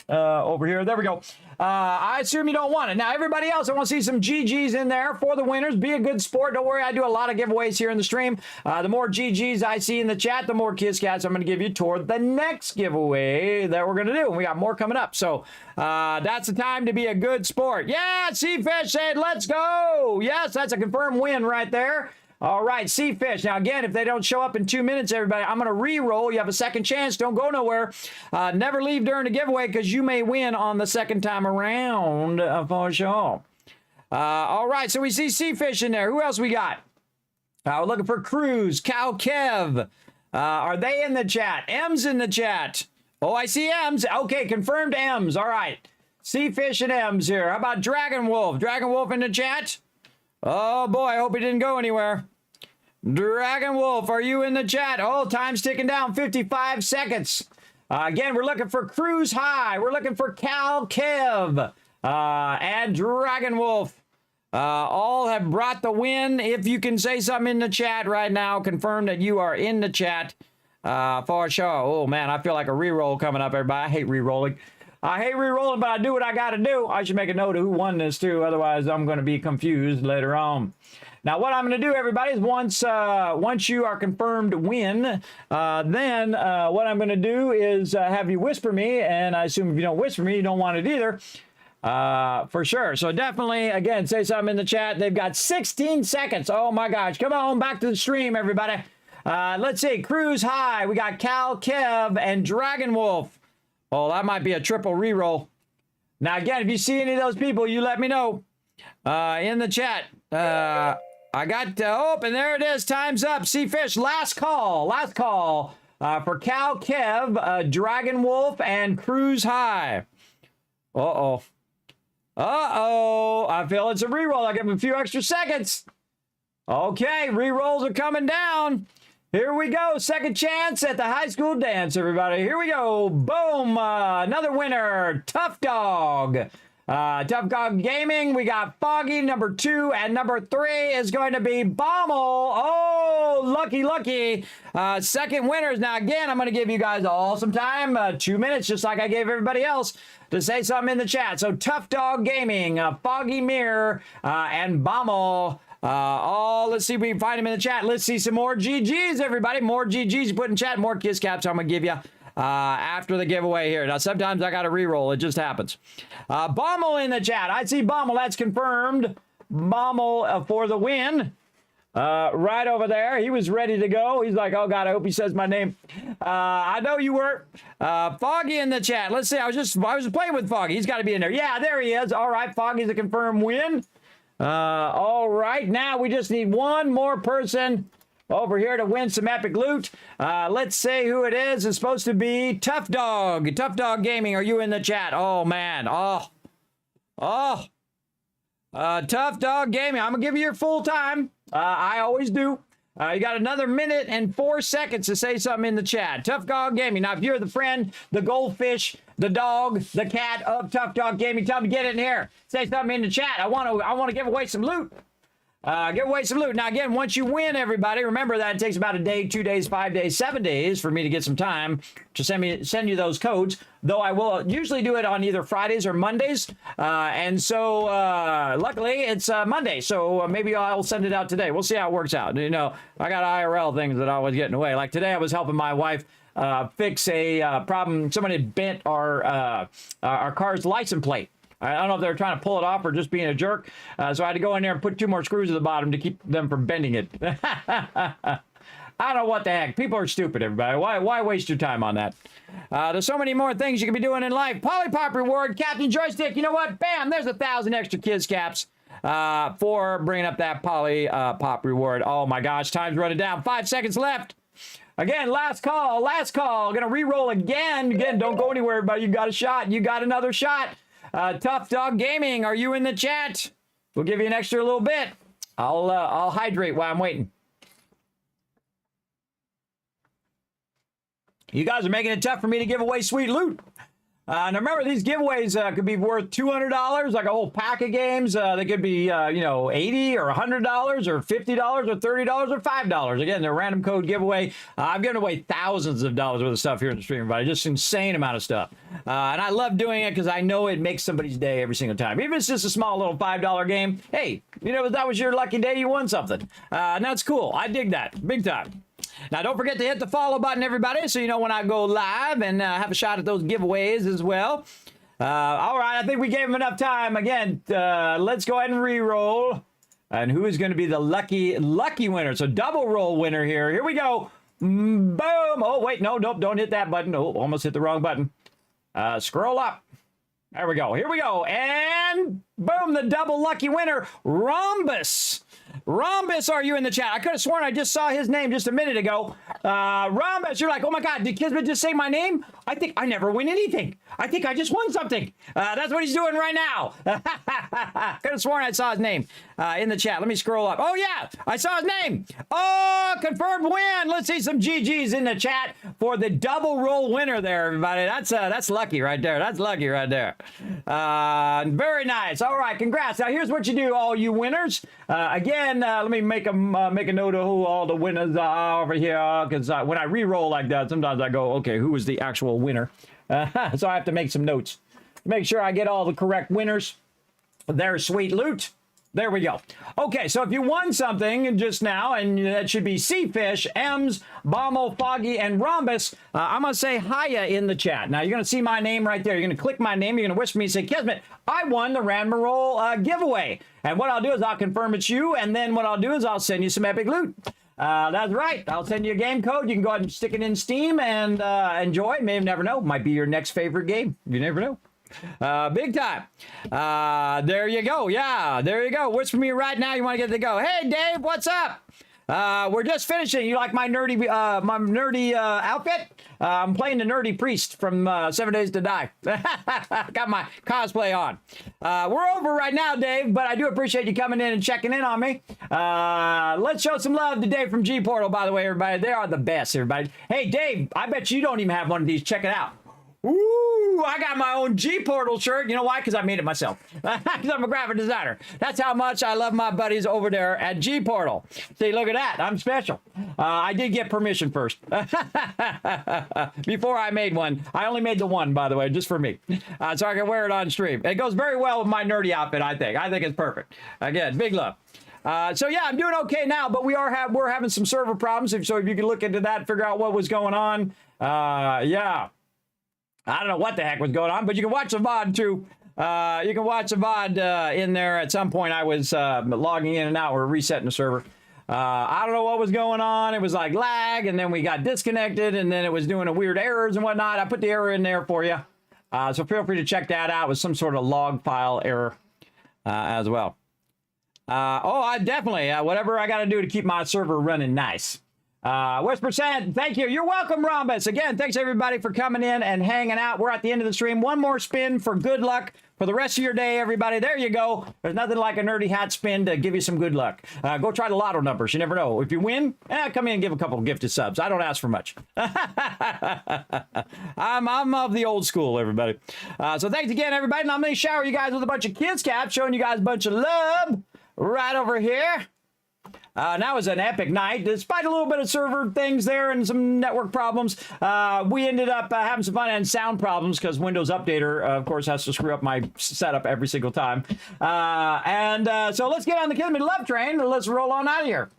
Over here. There we go. I assume you don't want it. Now, everybody else, I want to see some GGs in there for the winners. Be a good sport. Don't worry, I do a lot of giveaways here in the stream. The more GGs I see in the chat, the more Kiss Cats I'm going to give you toward the next giveaway that we're going to do. And we got more coming up. So that's the time to be a good sport. Yeah, Seafish said, let's go. Yes, that's a confirmed win right there. All right, Seafish. Now, again, if they don't show up in 2 minutes, everybody, I'm going to re-roll. You have a second chance. Don't go nowhere. Never leave during the giveaway because you may win on the second time around for sure. All right, so we see Seafish in there. Who else we got? We're looking for Cruz, Cow Kev. Are they in the chat? M's in the chat. Oh, I see M's. Okay, confirmed M's. All right. Seafish and M's here. How about Dragon Wolf? Dragon Wolf in the chat? Oh, boy, I hope he didn't go anywhere. Dragon Wolf, are you in the chat? Oh, time's ticking down, 55 seconds. Again, we're looking for Cruise High. We're looking for Cal Kev and Dragon Wolf. All have brought the win. If you can say something in the chat right now, confirm that you are in the chat for sure. Oh, man, I feel like a reroll coming up, everybody. I hate rerolling. I hate re-rolling, but I do what I got to do. I should make a note of who won this, too. Otherwise, I'm going to be confused later on. Now, what I'm going to do, everybody, is once you are confirmed win, then what I'm going to do is have you whisper me. And I assume if you don't whisper me, you don't want it either. For sure. So definitely, again, say something in the chat. They've got 16 seconds. Oh, my gosh. Come on, back to the stream, everybody. Let's see. Cruise High. We got Cal Kev and Dragon Wolf. Oh, that might be a triple reroll. Now, again, if you see any of those people, you let me know in the chat. I got, and there it is. Time's up. Seafish, last call. Last call for Cal Kev, Dragon Wolf, and Cruise High. Uh-oh. Uh-oh. I feel it's a reroll. I give him a few extra seconds. Okay, rerolls are coming down. Here we go. Second chance at the high school dance, everybody. Here we go. Boom. Another winner. Tough Dog. Tough Dog Gaming. We got Foggy, number 2, and number 3 is going to be Bommel. Oh, lucky. Second winners. Now, again, I'm going to give you guys all some time, 2 minutes, just like I gave everybody else, to say something in the chat. So, Tough Dog Gaming, Foggy Mirror, and Bommel. Let's see if we can find him in the chat. Let's see some more GGs, everybody. More GGs you put in chat. More kiss caps I'm going to give you after the giveaway here. Now, sometimes I got to re-roll. It just happens. Bommel in the chat. I see Bommel. That's confirmed. Bommel for the win. Right over there. He was ready to go. He's like, oh, God, I hope he says my name. I know you were. Foggy in the chat. Let's see. I was just playing with Foggy. He's got to be in there. Yeah, there he is. All right. Foggy's a confirmed win. All right, now we just need one more person over here to win some epic loot. Let's say who it is. It's supposed to be Tough Dog. Tough Dog Gaming, are you in the chat? Oh, man. Tough Dog Gaming. I'm going to give you your full time. I always do. You got another minute and 4 seconds to say something in the chat. Tough Dog Gaming. Now, if you're the friend, the goldfish, the dog, the cat of Tough Dog Gaming, tell them to get in here. Say something in the chat. I want to give away some loot. Give away some loot. Now, again, once you win, everybody, remember that it takes about a day, 2 days, 5 days, 7 days for me to get some time to send you those codes, though I will usually do it on either Fridays or Mondays. And so, luckily, it's Monday, so maybe I'll send it out today. We'll see how it works out. You know, I got IRL things that I always get in the way. Like today, I was helping my wife fix a problem. Someone had bent our car's license plate. I don't know if they were trying to pull it off or just being a jerk. So I had to go in there and put 2 more screws at the bottom to keep them from bending it. I don't know what the heck. People are stupid, everybody. Why waste your time on that? There's so many more things you can be doing in life. Polypop reward, Captain Joystick. You know what? Bam, there's 1,000 extra kids caps for bringing up that Polypop reward. Oh my gosh, time's running down. 5 seconds left. Again, last call. Gonna re-roll again. Again, don't go anywhere, everybody. You got a shot. You got another shot. Tough Dog Gaming, are you in the chat? We'll give you an extra little bit. I'll hydrate while I'm waiting. You guys are making it tough for me to give away sweet loot. Now remember, these giveaways could be worth $200, like a whole pack of games. They could be, $80 or $100 or $50 or $30 or $5. Again, they're a random code giveaway. I've given away thousands of dollars worth of stuff here in the stream, everybody. Just insane amount of stuff. And I love doing it because I know it makes somebody's day every single time. Even if it's just a small little $5 game. Hey, that was your lucky day. You won something. And that's cool. I dig that. Big time. Now, don't forget to hit the follow button, everybody, so you know when I go live and have a shot at those giveaways as well. All right, I think we gave him enough time. Again, let's go ahead and re-roll. And who is going to be the lucky winner? So double roll winner here. Here we go. Boom. Oh, wait, nope, don't hit that button. Oh, almost hit the wrong button. Scroll up. There we go. Here we go. And boom, the double lucky winner, Rhombus. Rhombus, are you in the chat? I could have sworn I just saw his name just a minute ago. Rhombus, you're like, oh my God, did Kismet just say my name? I think I never win anything. I think I just won something. That's what he's doing right now. Could have sworn I saw his name in the chat. Let me scroll up. Oh yeah, I saw his name. Oh, confirmed win. Let's see some GGs in the chat for the double roll winner there, everybody. That's lucky right there. That's lucky right there. Very nice. All right, congrats. Now here's what you do, all you winners. Again, let me make a note of who all the winners are over here, because when I re-roll like that, sometimes I go, okay, who was the actual winner? So I have to make some notes to make sure I get all the correct winners. There's sweet loot. There we go. Okay, so if you won something just now, and that should be Seafish, Ems, Bommel, Foggy, and Rhombus, I'm going to say hiya in the chat. Now, you're going to see my name right there. You're going to click my name. You're going to whisper me and say, Kismet, I won the Random Roll giveaway. And what I'll do is I'll confirm it's you, and then what I'll do is I'll send you some epic loot. That's right. I'll send you a game code. You can go ahead and stick it in Steam and enjoy. May never know. Might be your next favorite game. You never know. Big time. There you go. Yeah, there you go. Whisper me right now. You want to get to go. Hey, Dave, what's up? We're just finishing. You like my nerdy outfit? I'm playing the nerdy priest from 7 Days to Die. Got my cosplay on. We're over right now, Dave, but I do appreciate you coming in and checking in on me. Let's show some love to Dave from G Portal, by the way, everybody. They are the best, everybody. Hey, Dave, I bet you don't even have one of these. Check it out. Ooh, I got my own G Portal shirt. You know why? Because I made it myself. Because I'm a graphic designer. That's how much I love my buddies over there at G Portal. See, look at that. I'm special. I did get permission first. Before I made one. I only made the one, by the way, just for me. So I can wear it on stream. It goes very well with my nerdy outfit, I think. I think it's perfect. Again, big love. So yeah, I'm doing okay now, but we're having some server problems. So if you can look into that, figure out what was going on. Yeah. I don't know what the heck was going on, but you can watch the VOD too. You can watch the VOD in there. At some point, I was logging in and out. We're resetting the server. I don't know what was going on. It was like lag, and then we got disconnected, and then it was doing a weird errors and whatnot. I put the error in there for you. So feel free to check that out. It was some sort of log file error as well. I definitely, whatever I got to do to keep my server running nice. Whisper Percent, thank you. You're welcome, Rhombus. Again, thanks everybody for coming in and hanging out. We're at the end of the stream. One more spin for good luck for the rest of your day, everybody. There you go. There's nothing like a nerdy hat spin to give you some good luck. Go try the lotto numbers. You never know. If you win, come in and give a couple of gifted subs. I don't ask for much. I'm of the old school, everybody. So thanks again, everybody. And I'm going to shower you guys with a bunch of kids caps, showing you guys a bunch of love right over here. That was an epic night. Despite a little bit of server things there and some network problems, we ended up having some fun and sound problems because Windows Updater, of course, has to screw up my setup every single time. So let's get on the Kismet Love train and let's roll on out of here.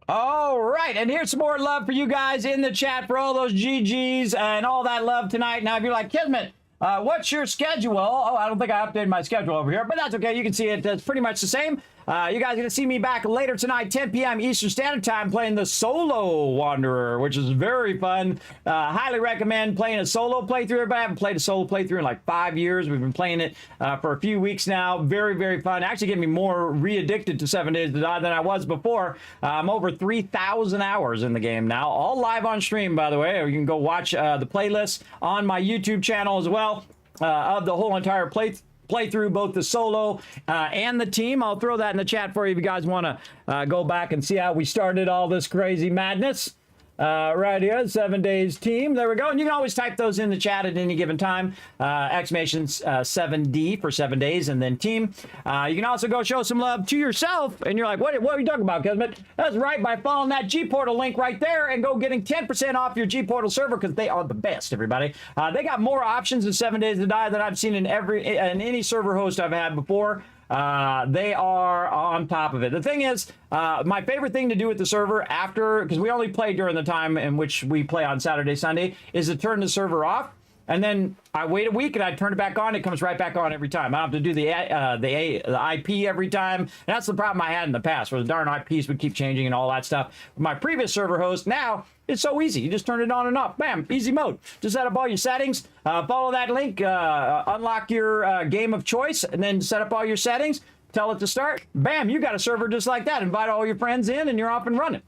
All right, and here's some more love for you guys in the chat for all those GGs and all that love tonight. Now, if you're like, Kismet, what's your schedule? Oh, I don't think I updated my schedule over here, but that's okay. You can see it. It's pretty much the same. You guys are going to see me back later tonight, 10 p.m. Eastern Standard Time, playing the Solo Wanderer, which is very fun. Highly recommend playing a solo playthrough. Everybody, I haven't played a solo playthrough in like 5 years. We've been playing it for a few weeks now. Very, very fun. Actually getting me more re-addicted to 7 Days to Die than I was before. I'm over 3,000 hours in the game now. All live on stream, by the way. You can go watch the playlist on my YouTube channel as well of the whole entire playthrough, both the solo and the team. I'll throw that in the chat for you if you guys want to go back and see how we started all this crazy madness. Right here, 7 Days team. There we go. And you can always type those in the chat at any given time. Exclamations 7D for 7 days and then team. You can also go show some love to yourself. And you're like, what are you talking about, Kismet? That's right, by following that G Portal link right there and go getting 10% off your G Portal server because they are the best, everybody. They got more options in 7 Days to Die than I've seen in any server host I've had before. They are on top of it. The thing is, my favorite thing to do with the server after, because we only play during the time in which we play on Saturday, Sunday, is to turn the server off. And then I wait a week and I turn it back on. It comes right back on every time. I don't have to do the IP every time. And that's the problem I had in the past, where the darn IPs would keep changing and all that stuff. My previous server host, now it's so easy. You just turn it on and off. Bam, easy mode. Just set up all your settings. Follow that link. Unlock your game of choice, and then set up all your settings. Tell it to start. Bam, you got a server just like that. Invite all your friends in, and you're off and running.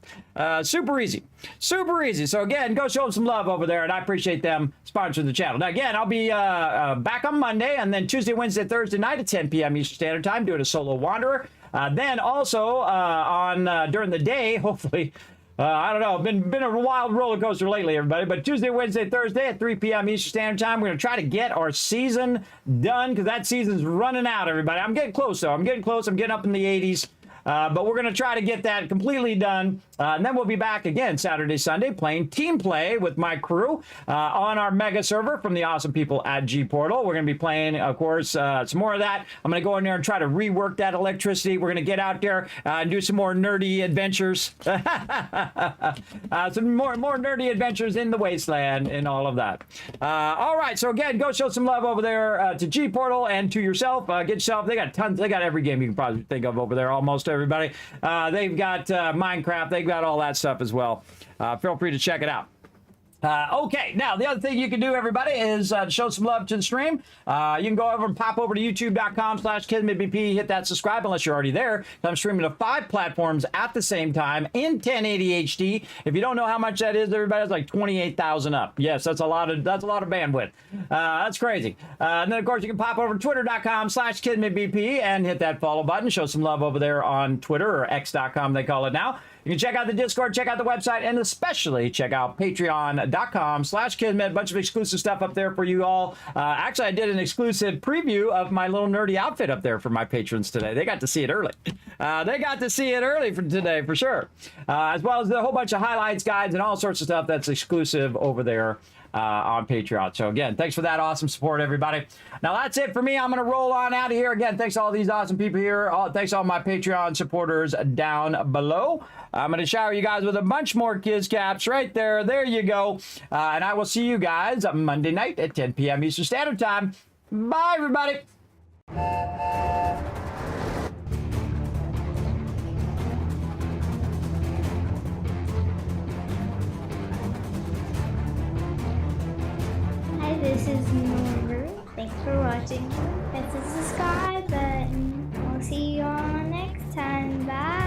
Super easy. Super easy. So again, go show them some love over there, and I appreciate them sponsoring the channel. Now again, I'll be back on Monday, and then Tuesday, Wednesday, Thursday night at 10 p.m. Eastern Standard Time doing a Solo Wanderer. Then also during the day, hopefully. I don't know. Been a wild roller coaster lately, everybody. But Tuesday, Wednesday, Thursday at 3 p.m. Eastern Standard Time, we're going to try to get our season done because that season's running out, everybody. I'm getting close, though. I'm getting close. I'm getting up in the 80s. But we're going to try to get that completely done. And then we'll be back again Saturday, Sunday playing Teamplay with my crew on our mega server from the awesome people at G Portal. We're going to be playing, of course, some more of that. I'm going to go in there and try to rework that electricity. We're going to get out there and do some more nerdy adventures. Some more nerdy adventures in the wasteland and all of that. All right. So again, go show some love over there to G Portal and to yourself. Get yourself. They got tons. They got every game you can probably think of over there, almost everybody. They've got Minecraft. They've got all that stuff as well. Feel free to check it out. Okay, now the other thing you can do, everybody, is show some love to the stream. You can go over and pop over to youtube.com/KismetBP, hit that subscribe unless you're already there. I'm streaming to 5 platforms at the same time in 1080 HD. If you don't know how much that is, everybody, it's like 28,000 up. Yes, that's a lot of bandwidth. That's crazy. And then of course you can pop over to twitter.com/KismetBP and hit that follow button. Show some love over there on Twitter, or X.com they call it now. You can check out the Discord, check out the website, and especially check out patreon.com/Kismet. A bunch of exclusive stuff up there for you all. Actually, I did an exclusive preview of my little nerdy outfit up there for my patrons today. They got to see it early. They got to see it early for today, for sure. As well as a whole bunch of highlights, guides, and all sorts of stuff that's exclusive over there on Patreon. So again, thanks for that awesome support, everybody. Now that's it for me. I'm going to roll on out of here. Again, thanks to all these awesome people here. Thanks to all my Patreon supporters down below. I'm going to shower you guys with a bunch more Kiz Caps right there. There you go. And I will see you guys Monday night at 10 p.m. Eastern Standard Time. Bye, everybody. Hi, this is Norbert. Thanks for watching. Hit the subscribe button. We'll see you all next time. Bye.